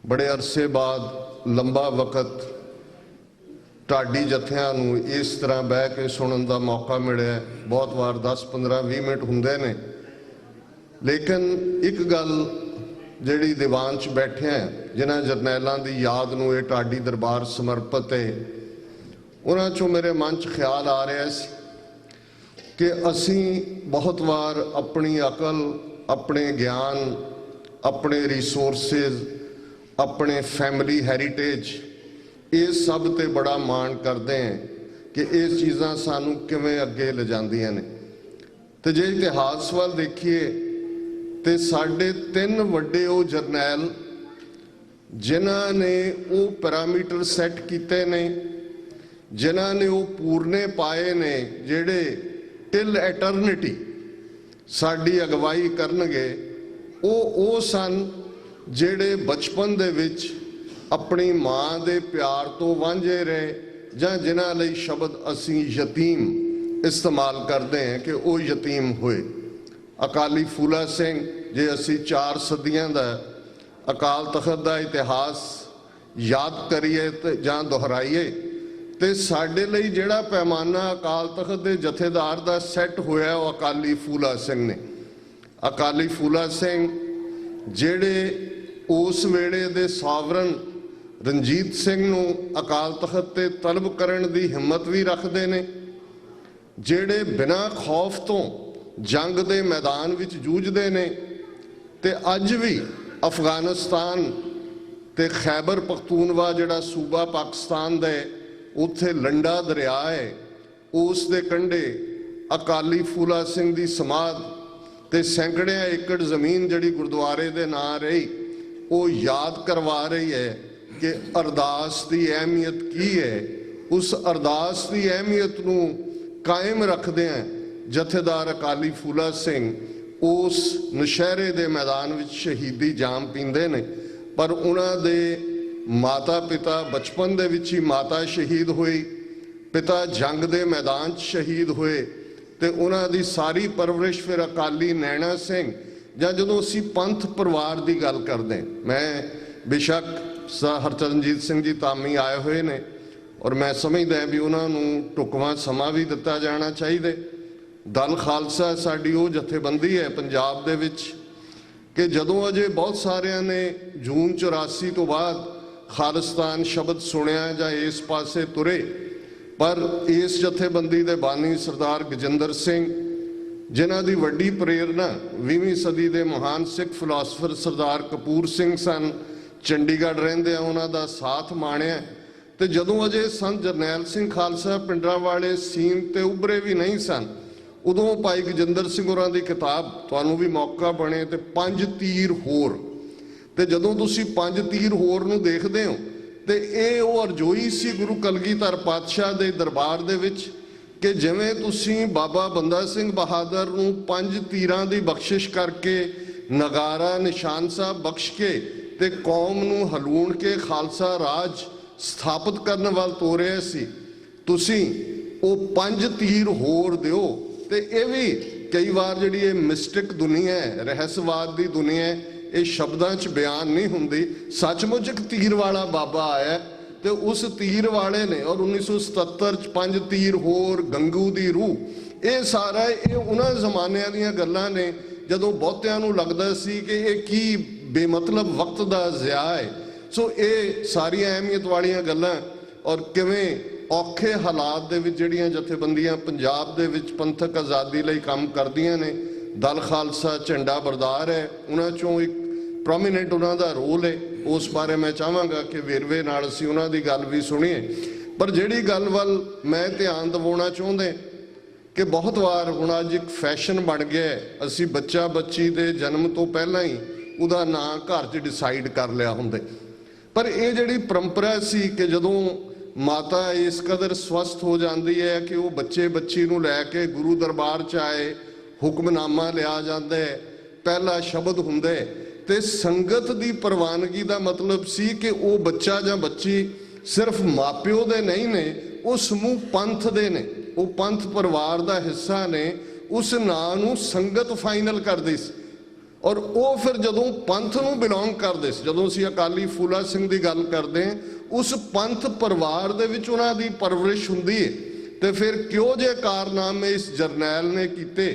S10: बड़े अरसे बाद लंबा वक्त ढाडी जत्थियां नूं इस तरह बह के सुनने का मौका मिले। बहुत बार 10, 15, 20 मिनट हुंदे ने, लेकिन एक गल जिहड़ी दीवान च बैठे हैं जिन्हां जरनैलों की याद नूं ये ढाडी दरबार समर्पित है, उन्हां चों मेरे मन च ख्याल आ रहा सी कि असीं बहुत बार अपनी अकल, अपने ज्ञान, अपने रिसोर्सिस, अपने फैमिली हैरीटेज इस सब ते बड़ा मान करते हैं कि ये चीज़ां सानू किवें अगे ले जांदियां ने। ते जे इतिहास वाल देखिए तो साढ़े 3 वड्डे वो जरनैल जिन्हां ने वो पैरामीटर सैट कीते ने, जिन्हां ने वो पूरने पाए ने जिहड़े टिल एटर्निटी साडी अगवाई करनगे, वो सन जिहड़े बचपन दे विच अपनी मां दे प्यार तो वांझे रहे, जां जिन्हां लई शब्द असी यतीम इस्तेमाल करते हैं कि वो यतीम हुए। अकाली फूला सिंह, जे असी 4 सदियां दा अकाल तखत का इतिहास याद करिए जां दोहराइए तो साडे लई जिहड़ा पैमाना अकाल तखत के जथेदार का सैट होया वो अकाली फूला सिंह ने। अकाली फूला सिंह जिहड़े उस वेले दे सावरन रंजीत सिंह नूं अकाल तखत ते तलब करन दी हिम्मत भी रखते ने, जिहड़े बिना खौफ तो जंग दे मैदान विच जूझदे ने ते अज भी अफगानिस्तान ते खैबर पख्तूनवा जिहड़ा सूबा पाकिस्तान दे उत्थे लंडा दरिया है, उस दे कंढे अकाली फूला सिंह दी समाध ते सैकड़ियां एकड़ जमीन जिहड़ी गुरुद्वारे दे नां रही, वो याद करवा रही है कि अरदास की अहमियत की है। उस अरदास की अहमियत नूं कायम रखदे हैं जथेदार अकाली फूला सिंह उस नशहरे दे मैदान विच शहीदी जाम पींदे ने, पर उन्हां दे माता पिता बचपन दे विच ही माता शहीद हुई ਪਿਤਾ ਜੰਗ ਦੇ ਮੈਦਾਨ 'ਚ ਸ਼ਹੀਦ ਹੋਏ ਤੇ ਉਹਨਾਂ ਦੀ ਸਾਰੀ ਪਰਵਰਿਸ਼ ਫਿਰ ਅਕਾਲੀ ਨੈਣਾ ਸਿੰਘ ਜਾਂ ਜਦੋਂ ਅਸੀਂ ਪੰਥ ਪਰਿਵਾਰ ਦੀ ਗੱਲ ਕਰਦੇ, ਮੈਂ ਬੇਸ਼ੱਕ ਹਰਚਰਨਜੀਤ ਸਿੰਘ ਜੀ ਧਾਮੀ ਆਏ ਹੋਏ ਨੇ ਔਰ ਮੈਂ ਸਮਝਦਾ ਵੀ ਉਹਨਾਂ ਨੂੰ ਢੁਕਵਾਂ ਸਮਾਂ ਵੀ ਦਿੱਤਾ ਜਾਣਾ ਚਾਹੀਦਾ। ਦਲ ਖਾਲਸਾ ਸਾਡੀ ਉਹ ਜਥੇਬੰਦੀ ਹੈ ਪੰਜਾਬ ਦੇ ਵਿੱਚ ਕਿ ਜਦੋਂ ਅਜੇ ਬਹੁਤ ਸਾਰਿਆਂ ਨੇ ਜੂਨ 84 ਤੋਂ ਬਾਅਦ ਖਾਲਿਸਤਾਨ ਸ਼ਬਦ ਸੁਣਿਆ ਜਾਂ ਇਸ ਪਾਸੇ ਤੁਰੇ, ਪਰ ਇਸ ਜਥੇਬੰਦੀ ਦੇ ਬਾਨੀ ਸਰਦਾਰ ਗਜਿੰਦਰ ਸਿੰਘ ਜਿਨ੍ਹਾਂ ਦੀ ਵੱਡੀ ਪ੍ਰੇਰਨਾ 20ਵੀਂ ਸਦੀ ਦੇ ਮਹਾਨ ਸਿੱਖ ਫਿਲਾਸਫਰ ਸਰਦਾਰ ਕਪੂਰ ਸਿੰਘ ਸਨ, ਚੰਡੀਗੜ੍ਹ ਰਹਿੰਦੇ ਆ, ਉਹਨਾਂ ਦਾ ਸਾਥ ਮਾਣਿਆ। ਤੇ ਜਦੋਂ ਅਜੇ ਸੰਤ ਜਰਨੈਲ ਸਿੰਘ ਖਾਲਸਾ ਪਿੰਡਰਾਂ ਵਾਲੇ ਸੀਨ ਤੇ ਉੱਭਰੇ ਵੀ ਨਹੀਂ ਸਨ, ਉਦੋਂ ਭਾਈ ਗਜਿੰਦਰ ਸਿੰਘ ਹੋਰਾਂ ਦੀ ਕਿਤਾਬ ਤੁਹਾਨੂੰ ਵੀ ਮੌਕਾ ਬਣੇ ਤੇ 5 ਤੀਰ ਹੋਰ, ਤੇ ਜਦੋਂ ਤੁਸੀਂ 5 ਤੀਰ ਹੋਰ ਨੂੰ ਦੇਖਦੇ ਹੋ ਤੇ ਇਹ ਉਹ ਅਰਜ਼ੋਈ ਸੀ ਗੁਰੂ ਕਲਗੀਧਰ ਪਾਤਸ਼ਾਹ ਦੇ ਦਰਬਾਰ ਦੇ ਵਿੱਚ ਕਿ ਜਿਵੇਂ ਤੁਸੀਂ ਬਾਬਾ ਬੰਦਾ ਸਿੰਘ ਬਹਾਦਰ ਨੂੰ 5 ਤੀਰਾਂ ਦੀ ਬਖਸ਼ਿਸ਼ ਕਰਕੇ ਨਗਾਰਾ ਨਿਸ਼ਾਨ ਸਾਹਿਬ ਬਖਸ਼ ਕੇ ਤੇ ਕੌਮ ਨੂੰ ਹਲੂਣ ਕੇ ਖਾਲਸਾ ਰਾਜ ਸਥਾਪਿਤ ਕਰਨ ਵੱਲ ਤੋਰਿਆ ਸੀ, ਤੁਸੀਂ ਉਹ 5 ਤੀਰ ਹੋਰ ਦਿਓ। ਤੇ ਇਹ ਵੀ ਕਈ ਵਾਰ ਜਿਹੜੀ ਇਹ ਮਿਸਟਿਕ ਦੁਨੀਆ ਹੈ, ਰਹੱਸਵਾਦ ਦੀ ਦੁਨੀਆ ਹੈ, ਇਹ ਸ਼ਬਦਾਂ 'ਚ ਬਿਆਨ ਨਹੀਂ ਹੁੰਦੀ। ਸੱਚਮੁੱਚ ਇੱਕ ਤੀਰ ਵਾਲਾ ਬਾਬਾ ਆਇਆ ਤੇ ਉਸ ਤੀਰ ਵਾਲੇ ਨੇ ਔਰ 1977 'ਚ 5 ਤੀਰ ਹੋਰ, ਗੰਗੂ ਦੀ ਰੂਹ, ਇਹ ਸਾਰਾ ਇਹ ਉਹਨਾਂ ਜ਼ਮਾਨਿਆਂ ਦੀਆਂ ਗੱਲਾਂ ਨੇ ਜਦੋਂ ਬਹੁਤਿਆਂ ਨੂੰ ਲੱਗਦਾ ਸੀ ਕਿ ਇਹ ਕੀ ਬੇਮਤਲਬ ਵਕਤ ਦਾ ਜ਼ਿਆ ਹੈ। ਸੋ ਇਹ ਸਾਰੀਆਂ ਅਹਿਮੀਅਤ ਵਾਲੀਆਂ ਗੱਲਾਂ ਔਰ ਕਿਵੇਂ ਔਖੇ ਹਾਲਾਤ ਦੇ ਵਿੱਚ ਜਿਹੜੀਆਂ ਜਥੇਬੰਦੀਆਂ ਪੰਜਾਬ ਦੇ ਵਿੱਚ ਪੰਥਕ ਆਜ਼ਾਦੀ ਲਈ ਕੰਮ ਕਰਦੀਆਂ ਨੇ, ਦਲ ਖਾਲਸਾ ਝੰਡਾ ਬਰਦਾਰ ਹੈ, ਉਹਨਾਂ 'ਚੋਂ ਇੱਕ ਪ੍ਰੋਮੀਨੈਂਟ ਉਹਨਾਂ ਦਾ ਰੋਲ ਹੈ। ਉਸ ਬਾਰੇ ਮੈਂ ਚਾਹਾਂਗਾ ਕਿ ਵੇਰਵੇ ਨਾਲ ਅਸੀਂ ਉਹਨਾਂ ਦੀ ਗੱਲ ਵੀ ਸੁਣੀਏ। ਪਰ ਜਿਹੜੀ ਗੱਲ ਵੱਲ ਮੈਂ ਧਿਆਨ ਦਿਵਾਉਣਾ ਚਾਹੁੰਦੇ ਕਿ ਬਹੁਤ ਵਾਰ ਹੁਣ ਅੱਜ ਇੱਕ ਫੈਸ਼ਨ ਬਣ ਗਿਆ, ਅਸੀਂ ਬੱਚਾ ਬੱਚੀ ਦੇ ਜਨਮ ਤੋਂ ਪਹਿਲਾਂ ਹੀ ਉਹਦਾ ਨਾਂ ਘਰ 'ਚ ਡਿਸਾਈਡ ਕਰ ਲਿਆ ਹੁੰਦੇ, ਪਰ ਇਹ ਜਿਹੜੀ ਪਰੰਪਰਾ ਸੀ ਕਿ ਜਦੋਂ ਮਾਤਾ ਇਸ ਕਦਰ ਸਵਸਥ ਹੋ ਜਾਂਦੀ ਹੈ ਕਿ ਉਹ ਬੱਚੇ ਬੱਚੀ ਨੂੰ ਲੈ ਕੇ ਗੁਰੂ ਦਰਬਾਰ 'ਚ ਆਏ, ਹੁਕਮਨਾਮਾ ਲਿਆ ਜਾਂਦਾ ਹੈ, ਪਹਿਲਾ ਸ਼ਬਦ ਹੁੰਦਾ ਤੇ ਸੰਗਤ ਦੀ ਪ੍ਰਵਾਨਗੀ ਦਾ ਮਤਲਬ ਸੀ ਕਿ ਉਹ ਬੱਚਾ ਜਾਂ ਬੱਚੀ ਸਿਰਫ ਮਾਪਿਓ ਦੇ ਨਹੀਂ ਨੇ, ਉਹ ਸਮੂਹ ਪੰਥ ਦੇ ਨੇ, ਉਹ ਪੰਥ ਪਰਿਵਾਰ ਦਾ ਹਿੱਸਾ ਨੇ। ਉਸ ਨਾਂ ਨੂੰ ਸੰਗਤ ਫਾਈਨਲ ਕਰਦੀ ਸੀ ਔਰ ਉਹ ਫਿਰ ਜਦੋਂ ਪੰਥ ਨੂੰ ਬਿਲੋਂਗ ਕਰਦੇ ਸੀ, ਜਦੋਂ ਅਸੀਂ ਅਕਾਲੀ ਫੂਲਾ ਸਿੰਘ ਦੀ ਗੱਲ ਕਰਦੇ ਹਾਂ, ਉਸ ਪੰਥ ਪਰਿਵਾਰ ਦੇ ਵਿੱਚ ਉਹਨਾਂ ਦੀ ਪਰਵਰਿਸ਼ ਹੁੰਦੀ ਹੈ। ਤੇ ਫਿਰ ਕਿਉਂ ਜੇ ਕਾਰਨਾਮੇ ਇਸ ਜਰਨੈਲ ਨੇ ਕੀਤੇ,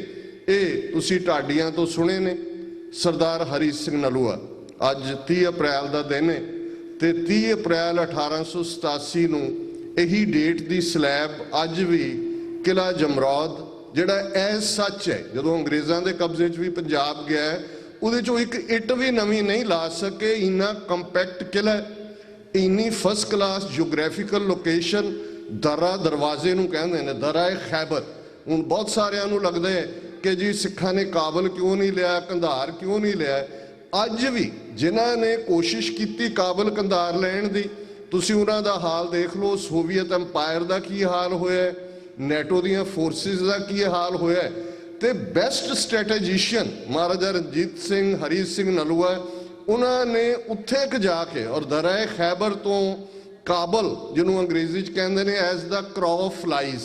S10: ਇਹ ਤੁਸੀਂ ਢਾਡੀਆਂ ਤੋਂ ਸੁਣੇ ਨੇ। ਸਰਦਾਰ ਹਰੀ ਸਿੰਘ ਨਲੂਆ, ਅੱਜ 30 ਅਪ੍ਰੈਲ ਦਾ ਦਿਨ ਹੈ ਤੇ 30 ਅਪ੍ਰੈਲ 1887 ਨੂੰ ਇਹੀ ਡੇਟ ਦੀ ਸਲੈਬ ਅੱਜ ਵੀ ਕਿਲਾ ਜਮਰੌਦ ਜਿਹੜਾ ਐ ਸੱਚ ਹੈ, ਜਦੋਂ ਅੰਗਰੇਜ਼ਾਂ ਦੇ ਕਬਜ਼ੇ 'ਚ ਵੀ ਪੰਜਾਬ ਗਿਆ, ਉਹਦੇ 'ਚੋਂ ਇੱਕ ਇੱਟ ਵੀ ਨਵੀਂ ਨਹੀਂ ਲਾ ਸਕੇ। ਇੰਨਾ ਕੰਪੈਕਟ ਕਿਲਾ, ਇੰਨੀ ਫਸਟ ਕਲਾਸ ਜਿਓਗ੍ਰਾਫੀਕਲ ਲੋਕੇਸ਼ਨ, ਦਰਾ ਦਰਵਾਜ਼ੇ ਨੂੰ ਕਹਿੰਦੇ ਨੇ, ਦਰਾ-ਏ ਖੈਬਰ। ਹੁਣ ਬਹੁਤ ਸਾਰਿਆਂ ਨੂੰ ਲੱਗਦਾ ਹੈ ਕਿ ਜੀ ਸਿੱਖਾਂ ਨੇ ਕਾਬਲ ਕਿਉਂ ਨਹੀਂ ਲਿਆ, ਕੰਧਾਰ ਕਿਉਂ ਨਹੀਂ ਲਿਆ। ਅੱਜ ਵੀ ਜਿਨ੍ਹਾਂ ਨੇ ਕੋਸ਼ਿਸ਼ ਕੀਤੀ ਕਾਬਲ ਕੰਧਾਰ ਲੈਣ ਦੀ, ਤੁਸੀਂ ਉਹਨਾਂ ਦਾ ਹਾਲ ਦੇਖ ਲਓ। ਸੋਵੀਅਤ ਐਮਪਾਇਰ ਦਾ ਕੀ ਹਾਲ ਹੋਇਆ, ਨੈਟੋ ਦੀਆਂ ਫੋਰਸਿਸ ਦਾ ਕੀ ਹਾਲ ਹੋਇਆ। ਤੇ ਬੈਸਟ ਸਟ੍ਰੈਟੇਜੀਸ਼ੀਅਨ ਮਹਾਰਾਜਾ ਰਣਜੀਤ ਸਿੰਘ, ਹਰੀ ਸਿੰਘ ਨਲੂਆ, ਉਹਨਾਂ ਨੇ ਉੱਥੇ ਕ ਜਾ ਕੇ ਔਰ ਦਰਾ-ਏ ਖੈਬਰ ਤੋਂ ਕਾਬਲ, ਜਿਹਨੂੰ ਅੰਗਰੇਜ਼ੀ 'ਚ ਕਹਿੰਦੇ ਨੇ ਐਜ਼ ਦਾ ਕ੍ਰੋ ਫਲਾਈਜ਼,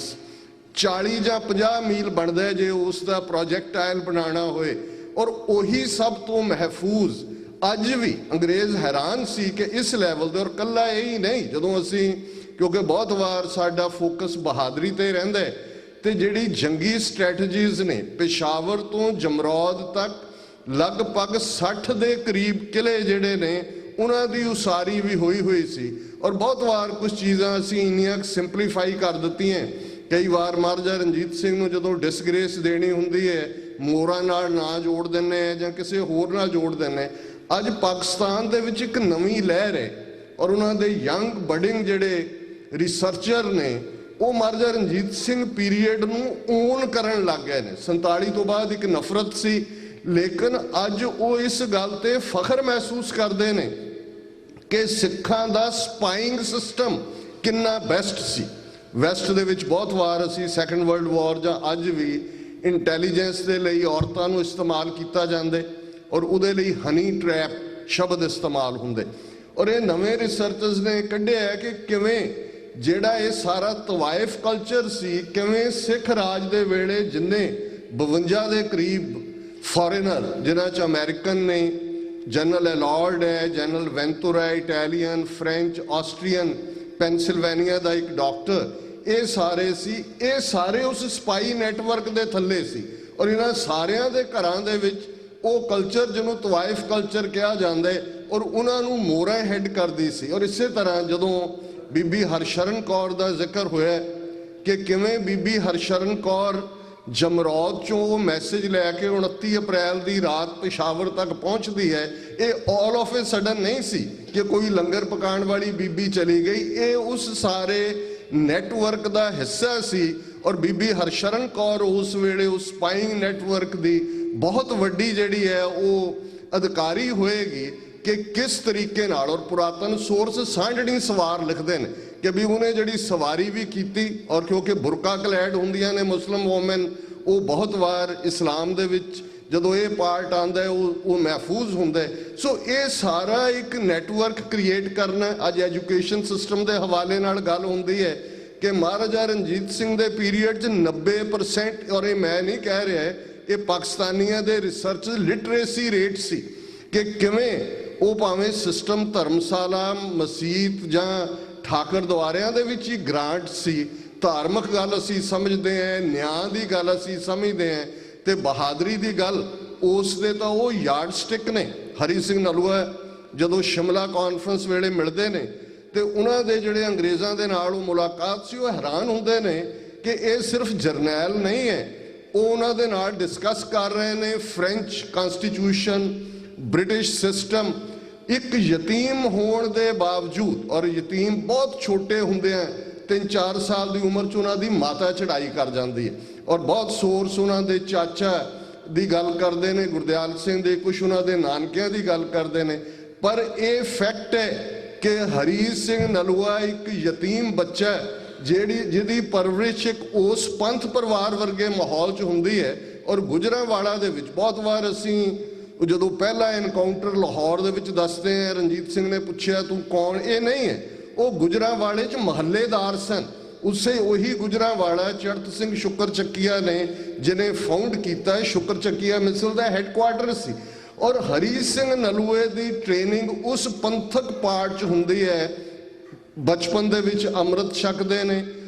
S10: 40 ਜਾਂ 50 ਮੀਲ ਬਣਦਾ ਜੇ ਉਸ ਦਾ ਪ੍ਰੋਜੈਕਟਾਈਲ ਬਣਾਉਣਾ ਹੋਏ। ਔਰ ਉਹੀ ਸਭ ਤੋਂ ਮਹਿਫੂਜ਼ ਅੱਜ ਵੀ ਅੰਗਰੇਜ਼ ਹੈਰਾਨ ਸੀ ਕਿ ਇਸ ਲੈਵਲ ਦੇ, ਔਰ ਕੱਲਾ ਇਹ ਹੀ ਨਹੀਂ, ਜਦੋਂ ਅਸੀਂ, ਕਿਉਂਕਿ ਬਹੁਤ ਵਾਰ ਸਾਡਾ ਫੋਕਸ ਬਹਾਦਰੀ ਤੇ ਰਹਿੰਦਾ ਹੈ, ਤੇ ਜਿਹੜੀ ਜੰਗੀ ਸਟ੍ਰੈਟਜੀਜ਼ ਨੇ, ਪੇਸ਼ਾਵਰ ਤੋਂ ਜਮਰੌਦ ਤੱਕ ਲਗਭਗ 60 ਦੇ ਕਰੀਬ ਕਿਲੇ ਜਿਹੜੇ ਨੇ, ਉਹਨਾਂ ਦੀ ਉਸਾਰੀ ਵੀ ਹੋਈ ਸੀ। ਔਰ ਬਹੁਤ ਵਾਰ ਕੁਝ ਚੀਜ਼ਾਂ ਅਸੀਂ ਇੰਨੀਆਂ ਸਿੰਪਲੀਫਾਈ ਕਰ ਦਿੱਤੀਆਂ। ਕਈ ਵਾਰ ਮਹਾਰਾਜਾ ਰਣਜੀਤ ਸਿੰਘ ਨੂੰ ਜਦੋਂ ਡਿਸਗ੍ਰੇਸ ਦੇਣੀ ਹੁੰਦੀ ਹੈ, ਮੋਰਾਂ ਨਾਲ ਨਾ ਜੋੜ ਦਿੰਦੇ ਆ ਜਾਂ ਕਿਸੇ ਹੋਰ ਨਾਲ ਜੋੜ ਦਿੰਦੇ। ਅੱਜ ਪਾਕਿਸਤਾਨ ਦੇ ਵਿੱਚ ਇੱਕ ਨਵੀਂ ਲਹਿਰ ਹੈ ਔਰ ਉਹਨਾਂ ਦੇ ਯੰਗ ਬਡਿੰਗ ਜਿਹੜੇ ਰਿਸਰਚਰ ਨੇ, ਉਹ ਮਹਾਰਾਜਾ ਰਣਜੀਤ ਸਿੰਘ ਪੀਰੀਅਡ ਨੂੰ ਓਨ ਕਰਨ ਲੱਗ ਗਏ ਨੇ। 47 ਤੋਂ ਬਾਅਦ ਇੱਕ ਨਫ਼ਰਤ ਸੀ, ਲੇਕਿਨ ਅੱਜ ਉਹ ਇਸ ਗੱਲ ਤੇ ਫਖਰ ਮਹਿਸੂਸ ਕਰਦੇ ਨੇ ਕਿ ਸਿੱਖਾਂ ਦਾ ਸਪਾਈਂਗ ਸਿਸਟਮ ਕਿੰਨਾ ਬੈਸਟ ਸੀ। ਵੈਸਟ ਦੇ ਵਿੱਚ ਬਹੁਤ ਵਾਰ ਅਸੀਂ ਸੈਕੰਡ ਵਰਲਡ ਵਾਰ ਜਾਂ ਅੱਜ ਵੀ ਇੰਟੈਲੀਜੈਂਸ ਦੇ ਲਈ ਔਰਤਾਂ ਨੂੰ ਇਸਤੇਮਾਲ ਕੀਤਾ ਜਾਂਦੇ ਔਰ ਉਹਦੇ ਲਈ ਹਨੀ ਟ੍ਰੈਪ ਸ਼ਬਦ ਇਸਤੇਮਾਲ ਹੁੰਦੇ। ਔਰ ਇਹ ਨਵੇਂ ਰਿਸਰਚਰਸ ਨੇ ਕੱਢਿਆ ਕਿ ਕਿਵੇਂ ਜਿਹੜਾ ਇਹ ਸਾਰਾ ਤਵਾਇਫ ਕਲਚਰ ਸੀ, ਕਿਵੇਂ ਸਿੱਖ ਰਾਜ ਦੇ ਵੇਲੇ ਜਿੰਨੇ 52 ਦੇ ਕਰੀਬ ਫੋਰੇਨਰ, ਜਿਨ੍ਹਾਂ 'ਚ ਅਮਰੀਕਨ ਨੇ, ਜਨਰਲ ਐਲॉर्ड ਹੈ, general Ventura Italian, French, Austrian, Pennsylvania ਦਾ ਇੱਕ ਡਾਕਟਰ, ਇਹ ਸਾਰੇ ਸੀ, ਇਹ ਸਾਰੇ ਉਸ ਸਪਾਈ ਨੈਟਵਰਕ ਦੇ ਥੱਲੇ ਸੀ। ਔਰ ਇਹਨਾਂ ਸਾਰਿਆਂ ਦੇ ਘਰਾਂ ਦੇ ਵਿੱਚ ਉਹ ਕਲਚਰ ਜਿਹਨੂੰ ਤਵਾਇਫ ਕਲਚਰ ਕਿਹਾ ਜਾਂਦਾ ਹੈ, ਔਰ ਉਹਨਾਂ ਨੂੰ ਮੋਹਰਾਂ ਹੈਡ ਕਰਦੀ ਸੀ। ਔਰ ਇਸੇ ਤਰ੍ਹਾਂ ਜਦੋਂ ਬੀਬੀ ਹਰਸ਼ਰਨ ਕੌਰ ਦਾ ਜ਼ਿਕਰ ਹੋਇਆ ਕਿ ਕਿਵੇਂ ਬੀਬੀ ਹਰਸ਼ਰਨ ਕੌਰ ਜਮਰੌਦ ਚੋਂ ਉਹ ਮੈਸੇਜ ਲੈ ਕੇ 29 ਅਪ੍ਰੈਲ ਦੀ ਰਾਤ ਪਿਸ਼ਾਵਰ ਤੱਕ ਪਹੁੰਚਦੀ ਹੈ, ਇਹ ਆਲ ਆਫ ਏ ਸਡਨ ਨਹੀਂ ਸੀ ਕਿ ਕੋਈ ਲੰਗਰ ਪਕਾਉਣ ਵਾਲੀ ਬੀਬੀ ਚਲੀ ਗਈ, ਇਹ ਉਸ ਸਾਰੇ ਨੈਟਵਰਕ ਦਾ ਹਿੱਸਾ ਸੀ। ਔਰ ਬੀਬੀ ਹਰਸ਼ਰਨ ਕੌਰ ਉਸ ਵੇਲੇ ਉਸ ਸਪਾਈਂਗ ਨੈਟਵਰਕ ਦੀ ਬਹੁਤ ਵੱਡੀ ਜਿਹੜੀ ਹੈ ਉਹ ਅਧਿਕਾਰੀ ਹੋਏਗੀ ਕਿ ਕਿਸ ਤਰੀਕੇ ਨਾਲ। ਔਰ ਪੁਰਾਤਨ ਸੋਰਸ ਸਾਂਢਣੀ ਸਵਾਰ ਲਿਖਦੇ ਨੇ ਕਿ ਵੀ ਉਹਨੇ ਜਿਹੜੀ ਸਵਾਰੀ ਵੀ ਕੀਤੀ, ਔਰ ਕਿਉਂਕਿ ਬੁਰਕਾ ਕਲੈਡ ਹੁੰਦੀਆਂ ਨੇ ਮੁਸਲਿਮ ਵੂਮਨ, ਉਹ ਬਹੁਤ ਵਾਰ ਇਸਲਾਮ ਦੇ ਵਿੱਚ ਜਦੋਂ ਇਹ ਪਾਰਟ ਆਉਂਦਾ ਹੈ ਉਹ ਮਹਿਫੂਜ਼ ਹੁੰਦਾ ਹੈ। ਸੋ ਇਹ ਸਾਰਾ ਇੱਕ ਨੈਟਵਰਕ ਕ੍ਰੀਏਟ ਕਰਨਾ। ਅੱਜ ਐਜੂਕੇਸ਼ਨ ਸਿਸਟਮ ਦੇ ਹਵਾਲੇ ਨਾਲ ਗੱਲ ਹੁੰਦੀ ਹੈ ਕਿ ਮਹਾਰਾਜਾ ਰਣਜੀਤ ਸਿੰਘ ਦੇ ਪੀਰੀਅਡ 'ਚ 90%, ਔਰ ਇਹ ਮੈਂ ਨਹੀਂ ਕਹਿ ਰਿਹਾ, ਇਹ ਪਾਕਿਸਤਾਨੀਆਂ ਦੇ ਰਿਸਰਚ ਲਿਟਰੇਸੀ ਰੇਟ ਸੀ ਕਿ ਕਿਵੇਂ ਉਹ ਭਾਵੇਂ ਸਿਸਟਮ ਧਰਮਸ਼ਾਲਾ, ਮਸਜਿਦ ਜਾਂ ਠਾਕਰ ਦੁਆਰਿਆਂ ਦੇ ਵਿੱਚ ਹੀ ਗ੍ਰਾਂਟ ਸੀ, ਧਾਰਮਿਕ ਗੱਲ ਅਸੀਂ ਸਮਝਦੇ ਹਾਂ, ਨਿਆਂ ਦੀ ਗੱਲ ਅਸੀਂ ਸਮਝਦੇ ਹਾਂ, ਤੇ ਬਹਾਦਰੀ ਦੀ ਗੱਲ ਉਸ ਦੇ ਤਾਂ ਉਹ ਯਾਰਡ ਸਟਿਕ ਨੇ। ਹਰੀ ਸਿੰਘ ਨਲੂਆ ਜਦੋਂ ਸ਼ਿਮਲਾ ਕਾਨਫਰੰਸ ਵੇਲੇ ਮਿਲਦੇ ਨੇ ਤੇ ਉਹਨਾਂ ਦੇ ਜਿਹੜੇ ਅੰਗਰੇਜ਼ਾਂ ਦੇ ਨਾਲ ਉਹ ਮੁਲਾਕਾਤ ਸੀ, ਉਹ ਹੈਰਾਨ ਹੁੰਦੇ ਨੇ ਕਿ ਇਹ ਸਿਰਫ ਜਰਨੈਲ ਨਹੀਂ ਹੈ, ਉਹ ਉਹਨਾਂ ਦੇ ਨਾਲ ਡਿਸਕਸ ਕਰ ਰਹੇ ਨੇ ਫ੍ਰੈਂਚ ਕਨਸਟੀਟਿਊਸ਼ਨ, ਬ੍ਰਿਟਿਸ਼ ਸਿਸਟਮ। ਇੱਕ ਯਤੀਮ ਹੋਣ ਦੇ ਬਾਵਜੂਦ, ਔਰ ਯਤੀਮ ਬਹੁਤ ਛੋਟੇ ਹੁੰਦੇ ਆ, 3-4 ਸਾਲ ਦੀ ਉਮਰ 'ਚ ਉਹਨਾਂ ਦੀ ਮਾਤਾ ਚੜ੍ਹਾਈ ਕਰ ਜਾਂਦੀ ਹੈ। ਔਰ ਬਹੁਤ ਸੋਰਸ ਉਹਨਾਂ ਦੇ ਚਾਚਾ ਦੀ ਗੱਲ ਕਰਦੇ ਨੇ, ਗੁਰਦਿਆਲ ਸਿੰਘ ਦੇ, ਕੁਛ ਉਹਨਾਂ ਦੇ ਨਾਨਕਿਆਂ ਦੀ ਗੱਲ ਕਰਦੇ ਨੇ, ਪਰ ਇਹ ਫੈਕਟ ਹੈ ਕਿ ਹਰੀ ਸਿੰਘ ਨਲੂਆ ਇੱਕ ਯਤੀਮ ਬੱਚਾ ਜਿਹਦੀ ਪਰਵਰਿਸ਼ ਇੱਕ ਉਸ ਪੰਥ ਪਰਿਵਾਰ ਵਰਗੇ ਮਾਹੌਲ 'ਚ ਹੁੰਦੀ ਹੈ। ਔਰ ਗੁਜਰਾਂਵਾਲਾ ਦੇ ਵਿੱਚ ਬਹੁਤ ਵਾਰ ਅਸੀਂ ਜਦੋਂ ਪਹਿਲਾ ਐਨਕਾਊਂਟਰ ਲਾਹੌਰ ਦੇ ਵਿੱਚ ਦੱਸਦੇ ਹਾਂ, ਰਣਜੀਤ ਸਿੰਘ ਨੇ ਪੁੱਛਿਆ ਤੂੰ ਕੌਣ, ਇਹ ਨਹੀਂ ਹੈ, ਉਹ ਗੁਜਰਾਂਵਾਲੇ 'ਚ ਮਹੱਲੇਦਾਰ ਸਨ। ਉਸੇ ਉਹੀ ਗੁਜਰਾਂਵਾਲਾ ਚੜਤ ਸਿੰਘ ਸ਼ੁਕਰ ਚੱਕੀਆ ਨੇ ਜਿਹਨੇ ਫਾਊਂਡ ਕੀਤਾ ਹੈ, ਸ਼ੁਕਰ ਚੱਕੀਆ ਮਿਸਲ ਦਾ ਹੈੱਡਕੁਆਰਟਰ ਸੀ। ਔਰ ਹਰੀ ਸਿੰਘ ਨਲੂਏ ਦੀ ਟ੍ਰੇਨਿੰਗ ਉਸ ਪੰਥਕ ਪਾਰਟ 'ਚ ਹੁੰਦੀ ਹੈ। ਬਚਪਨ ਦੇ ਵਿੱਚ ਅੰਮ੍ਰਿਤ ਛਕਦੇ ਨੇ,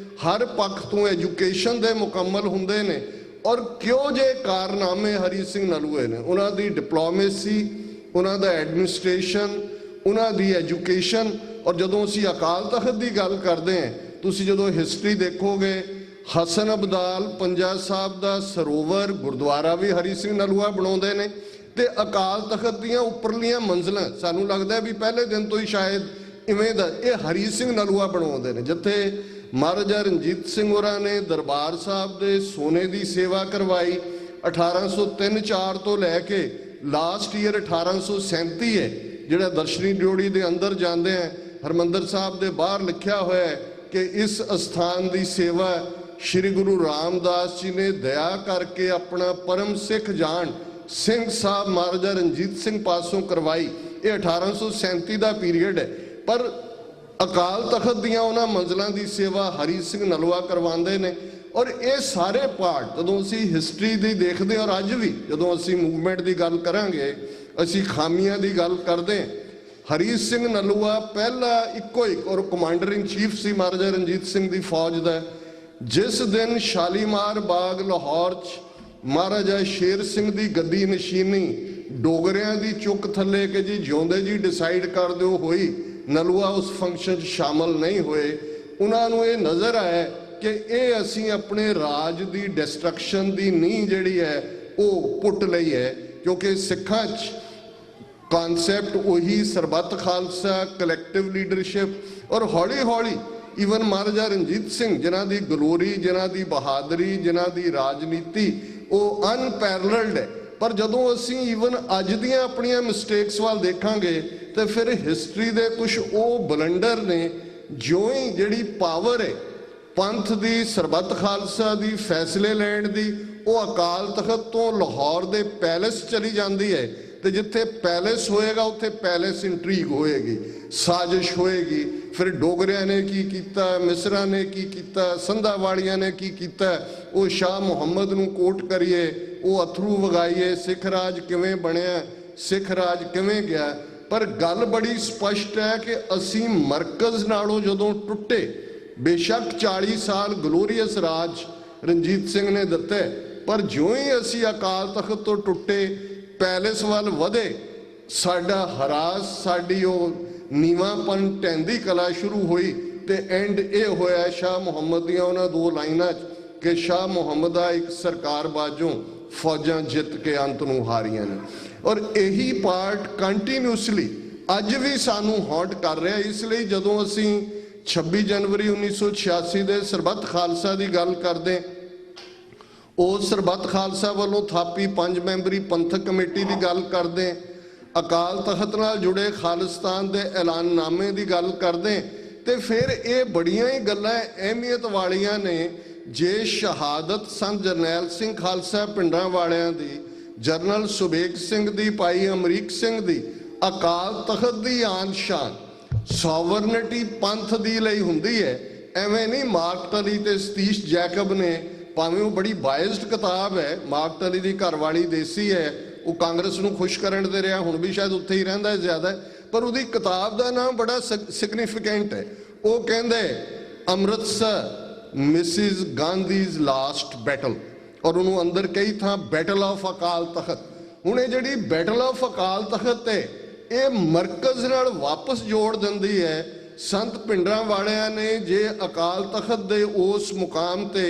S10: ਹਰ ਪੱਖ ਤੋਂ ਐਜੂਕੇਸ਼ਨ ਦੇ ਮੁਕੰਮਲ ਹੁੰਦੇ ਨੇ। ਔਰ ਕਿਉਂ ਜੇ ਕਾਰਨਾਮੇ ਹਰੀ ਸਿੰਘ ਨਲੂਏ ਨੇ, ਉਹਨਾਂ ਦੀ ਡਿਪਲੋਮੇਸੀ, ਉਹਨਾਂ ਦਾ ਐਡਮਿਨਿਸਟ੍ਰੇਸ਼ਨ, ਉਹਨਾਂ ਦੀ ਐਜੂਕੇਸ਼ਨ। ਔਰ ਜਦੋਂ ਅਸੀਂ ਅਕਾਲ ਤਖਤ ਦੀ ਗੱਲ ਕਰਦੇ ਹਾਂ, ਤੁਸੀਂ ਜਦੋਂ ਹਿਸਟਰੀ ਦੇਖੋਗੇ, ਹਸਨ ਅਬਦਾਲ ਪੰਜਾ ਸਾਹਿਬ ਦਾ ਸਰੋਵਰ ਗੁਰਦੁਆਰਾ ਵੀ ਹਰੀ ਸਿੰਘ ਨਲੂਆ ਬਣਾਉਂਦੇ ਨੇ। ਤੇ ਅਕਾਲ ਤਖਤ ਦੀਆਂ ਉੱਪਰਲੀਆਂ ਮੰਜ਼ਲਾਂ ਸਾਨੂੰ ਲੱਗਦਾ ਵੀ ਪਹਿਲੇ ਦਿਨ ਤੋਂ ਹੀ ਸ਼ਾਇਦ ਇਵੇਂ ਦਾ ਇਹ ਹਰੀ ਸਿੰਘ ਨਲੂਆ ਬਣਾਉਂਦੇ ਨੇ, ਜਿੱਥੇ ਮਹਾਰਾਜਾ ਰਣਜੀਤ ਸਿੰਘ ਹੋਰਾਂ ਨੇ ਦਰਬਾਰ ਸਾਹਿਬ ਦੇ ਸੋਨੇ ਦੀ ਸੇਵਾ ਕਰਵਾਈ 1803-4 ਤੋਂ ਲੈ ਕੇ ਲਾਸਟ ਈਅਰ 1837 ਹੈ, ਜਿਹੜਾ ਦਰਸ਼ਨੀ ਡਿਓੜੀ ਦੇ ਅੰਦਰ ਜਾਂਦੇ ਆ, ਹਰਮੰਦਰ ਸਾਹਿਬ ਦੇ ਬਾਹਰ ਲਿਖਿਆ ਹੋਇਆ ਹੈ ਕਿ ਇਸ ਅਸਥਾਨ ਦੀ ਸੇਵਾ ਸ਼੍ਰੀ ਗੁਰੂ ਰਾਮਦਾਸ ਜੀ ਨੇ ਦਇਆ ਕਰਕੇ ਆਪਣਾ ਪਰਮ ਸਿੱਖ ਜਾਣ ਸਿੰਘ ਸਾਹਿਬ ਮਹਾਰਾਜਾ ਰਣਜੀਤ ਸਿੰਘ ਪਾਸੋਂ ਕਰਵਾਈ। ਇਹ 1837 ਦਾ ਪੀਰੀਅਡ ਹੈ, ਪਰ ਅਕਾਲ ਤਖਤ ਦੀਆਂ ਉਹਨਾਂ ਮੰਜ਼ਲਾਂ ਦੀ ਸੇਵਾ ਹਰੀ ਸਿੰਘ ਨਲੂਆ ਕਰਵਾਉਂਦੇ ਨੇ। ਔਰ ਇਹ ਸਾਰੇ ਪਾਰਟ ਜਦੋਂ ਅਸੀਂ ਹਿਸਟਰੀ ਦੀ ਦੇਖਦੇ, ਔਰ ਅੱਜ ਵੀ ਜਦੋਂ ਅਸੀਂ ਮੂਵਮੈਂਟ ਦੀ ਗੱਲ ਕਰਾਂਗੇ, ਅਸੀਂ ਖਾਮੀਆਂ ਦੀ ਗੱਲ ਕਰਦੇ, ਹਰੀ ਸਿੰਘ ਨਲੂਆ ਪਹਿਲਾ ਇੱਕੋ ਇੱਕ ਔਰ ਕਮਾਂਡਰ ਇਨ ਚੀਫ ਸੀ ਮਹਾਰਾਜਾ ਰਣਜੀਤ ਸਿੰਘ ਦੀ ਫੌਜ ਦਾ। ਜਿਸ ਦਿਨ ਸ਼ਾਲੀਮਾਰ ਬਾਗ ਲਾਹੌਰ 'ਚ ਮਹਾਰਾਜਾ ਸ਼ੇਰ ਸਿੰਘ ਦੀ ਗੱਦੀ ਨਸ਼ੀਨੀ ਡੋਗਰਿਆਂ ਦੀ ਚੁੱਕ ਥੱਲੇ ਕਿ ਜੀ ਜਿਉਂਦੇ ਜੀ ਡਿਸਾਈਡ ਕਰ ਦਿਓ ਹੋਈ, ਨਲੂਆ ਉਸ ਫੰਕਸ਼ਨ 'ਚ ਸ਼ਾਮਲ ਨਹੀਂ ਹੋਏ। ਉਹਨਾਂ ਨੂੰ ਇਹ ਨਜ਼ਰ ਆਇਆ ਕਿ ਇਹ ਅਸੀਂ ਆਪਣੇ ਰਾਜ ਦੀ ਡਿਸਟਰਕਸ਼ਨ ਦੀ ਨੀਂਹ ਜਿਹੜੀ ਹੈ ਉਹ ਪੁੱਟ ਲਈ ਹੈ, ਕਿਉਂਕਿ ਸਿੱਖਾਂ 'ਚ ਕਨਸੈਪਟ ਉਹੀ ਸਰਬੱਤ ਖਾਲਸਾ, ਕਲੈਕਟਿਵ ਲੀਡਰਸ਼ਿਪ। ਔਰ ਹੌਲੀ ਹੌਲੀ ਈਵਨ ਮਹਾਰਾਜਾ ਰਣਜੀਤ ਸਿੰਘ ਜਿਨ੍ਹਾਂ ਦੀ ਗਲੋਰੀ, ਜਿਨ੍ਹਾਂ ਦੀ ਬਹਾਦਰੀ, ਜਿਨ੍ਹਾਂ ਦੀ ਰਾਜਨੀਤੀ ਉਹ ਅਨਪੈਰਲਡ ਹੈ। ਪਰ ਜਦੋਂ ਅਸੀਂ ਈਵਨ ਅੱਜ ਦੀਆਂ ਆਪਣੀਆਂ ਮਿਸਟੇਕਸ ਵੱਲ ਦੇਖਾਂਗੇ ਤੇ ਫਿਰ ਹਿਸਟਰੀ ਦੇ ਕੁਝ ਉਹ ਬਲੰਡਰ ਨੇ, ਜਿਉਂ ਹੀ ਜਿਹੜੀ ਪਾਵਰ ਹੈ ਪੰਥ ਦੀ, ਸਰਬੱਤ ਖਾਲਸਾ ਦੀ, ਫੈਸਲੇ ਲੈਣ ਦੀ, ਉਹ ਅਕਾਲ ਤਖਤ ਤੋਂ ਲਾਹੌਰ ਦੇ ਪੈਲੇਸ ਚਲੀ ਜਾਂਦੀ ਹੈ ਤੇ ਜਿੱਥੇ ਪੈਲੇਸ ਹੋਏਗਾ ਉੱਥੇ ਪੈਲੇਸ ਇੰਟਰੀਗ ਹੋਏਗੀ, ਸਾਜ਼ਿਸ਼ ਹੋਏਗੀ। ਫਿਰ ਡੋਗਰਿਆਂ ਨੇ ਕੀ ਕੀਤਾ, ਮਿਸਰਾਂ ਨੇ ਕੀ ਕੀਤਾ, ਸੰਧਾ ਵਾਲੀਆਂ ਨੇ ਕੀ ਕੀਤਾ, ਉਹ ਸ਼ਾਹ ਮੁਹੰਮਦ ਨੂੰ ਕੋਟ ਕਰੀਏ, ਉਹ ਅਥਰੂ ਵਗਾਈਏ, ਸਿੱਖ ਰਾਜ ਕਿਵੇਂ ਬਣਿਆ, ਸਿੱਖ ਰਾਜ ਕਿਵੇਂ ਗਿਆ। ਪਰ ਗੱਲ ਬੜੀ ਸਪਸ਼ਟ ਹੈ ਕਿ ਅਸੀਂ ਮਰਕਜ਼ ਨਾਲੋਂ ਜਦੋਂ ਟੁੱਟੇ, ਬੇਸ਼ੱਕ 40 ਸਾਲ ਗਲੋਰੀਅਸ ਰਾਜ ਰਣਜੀਤ ਸਿੰਘ ਨੇ ਦਿੱਤੇ, ਪਰ ਜਿਉਂ ਹੀ ਅਸੀਂ ਅਕਾਲ ਤਖਤ ਤੋਂ ਟੁੱਟੇ, ਪੈਲੇਸ ਵੱਲ ਵਧੇ, ਸਾਡਾ ਹਰਾਸ, ਸਾਡੀ ਉਹ ਨੀਵਾਂਪਨ ਢਹਿੰਦੀ ਕਲਾ ਸ਼ੁਰੂ ਹੋਈ। ਤੇ ਐਂਡ ਇਹ ਹੋਇਆ ਸ਼ਾਹ ਮੁਹੰਮਦ ਦੀਆਂ ਉਹਨਾਂ 2 ਲਾਈਨਾਂ 'ਚ ਕਿ ਸ਼ਾਹ ਮੁਹੰਮਦ ਦਾ ਇੱਕ ਸਰਕਾਰ ਬਾਜੋਂ ਫੌਜਾਂ ਜਿੱਤ ਕੇ ਅੰਤ ਨੂੰ ਹਾਰੀਆਂ ਨੇ। ਔਰ ਇਹੀ ਪਾਰਟ ਕੰਟੀਨਿਊਸਲੀ ਅੱਜ ਵੀ ਸਾਨੂੰ ਹੌਂਟ ਕਰ ਰਿਹਾ। ਇਸ ਲਈ ਜਦੋਂ ਅਸੀਂ 26 ਜਨਵਰੀ 1986 ਦੇ ਸਰਬੱਤ ਖਾਲਸਾ ਦੀ ਗੱਲ ਕਰਦੇ, ਉਸ ਸਰਬੱਤ ਖਾਲਸਾ ਵੱਲੋਂ ਥਾਪੀ 5 ਮੈਂਬਰੀ ਪੰਥਕ ਕਮੇਟੀ ਦੀ ਗੱਲ ਕਰਦੇ, ਅਕਾਲ ਤਖਤ ਨਾਲ ਜੁੜੇ ਖਾਲਿਸਤਾਨ ਦੇ ਐਲਾਨਨਾਮੇ ਦੀ ਗੱਲ ਕਰਦੇ, ਤੇ ਫਿਰ ਇਹ ਬੜੀਆਂ ਹੀ ਗੱਲਾਂ ਅਹਿਮੀਅਤ ਵਾਲੀਆਂ ਨੇ। ਜੇ ਸ਼ਹਾਦਤ ਸੰਤ ਜਰਨੈਲ ਸਿੰਘ ਖਾਲਸਾ ਪਿੰਡਾਂ ਵਾਲਿਆਂ ਦੀ, ਜਰਨਲ ਸੁਬੇਗ ਸਿੰਘ ਦੀ, ਭਾਈ ਅਮਰੀਕ ਸਿੰਘ ਦੀ, ਅਕਾਲ ਤਖਤ ਦੀ ਆਨ ਸ਼ਾਨ, ਸੋਵਰਨਿਟੀ ਪੰਥ ਦੀ ਲਈ ਹੁੰਦੀ ਹੈ। ਐਵੇਂ ਨਹੀਂ ਮਾਰਕ ਟਲੀ ਤੇ ਸਤੀਸ਼ ਜੈਕਬ ਨੇ, ਭਾਵੇਂ ਉਹ ਬੜੀ ਬਾਇਸਡ ਕਿਤਾਬ ਹੈ, ਮਾਰਕ ਟਲੀ ਦੀ ਘਰਵਾਲੀ ਦੇਸੀ ਹੈ, ਉਹ ਕਾਂਗਰਸ ਨੂੰ ਖੁਸ਼ ਕਰਨ ਦੇ ਰਿਹਾ, ਹੁਣ ਵੀ ਸ਼ਾਇਦ ਉੱਥੇ ਹੀ ਰਹਿੰਦਾ ਜ਼ਿਆਦਾ, ਪਰ ਉਹਦੀ ਕਿਤਾਬ ਦਾ ਨਾਮ ਬੜਾ ਸਿਗਨੀਫੀਕੈਂਟ ਹੈ। ਉਹ ਕਹਿੰਦੇ ਅੰਮ੍ਰਿਤਸਰ ਮਿਸਿਸ ਗਾਂਧੀਜ਼ ਲਾਸਟ ਬੈਟਲ, ਔਰ ਉਹਨੂੰ ਅੰਦਰ ਕਈ ਥਾਂ ਬੈਟਲ ਆਫ ਅਕਾਲ ਤਖਤ। ਹੁਣ ਇਹ ਜਿਹੜੀ ਬੈਟਲ ਆਫ ਅਕਾਲ ਤਖਤ ਹੈ, ਇਹ ਮਰਕਜ਼ ਨਾਲ ਵਾਪਸ ਜੋੜ ਦਿੰਦੀ ਹੈ। ਸੰਤ ਪਿੰਡਾਂ ਵਾਲਿਆਂ ਨੇ ਜੇ ਅਕਾਲ ਤਖਤ ਦੇ ਉਸ ਮੁਕਾਮ ਤੇ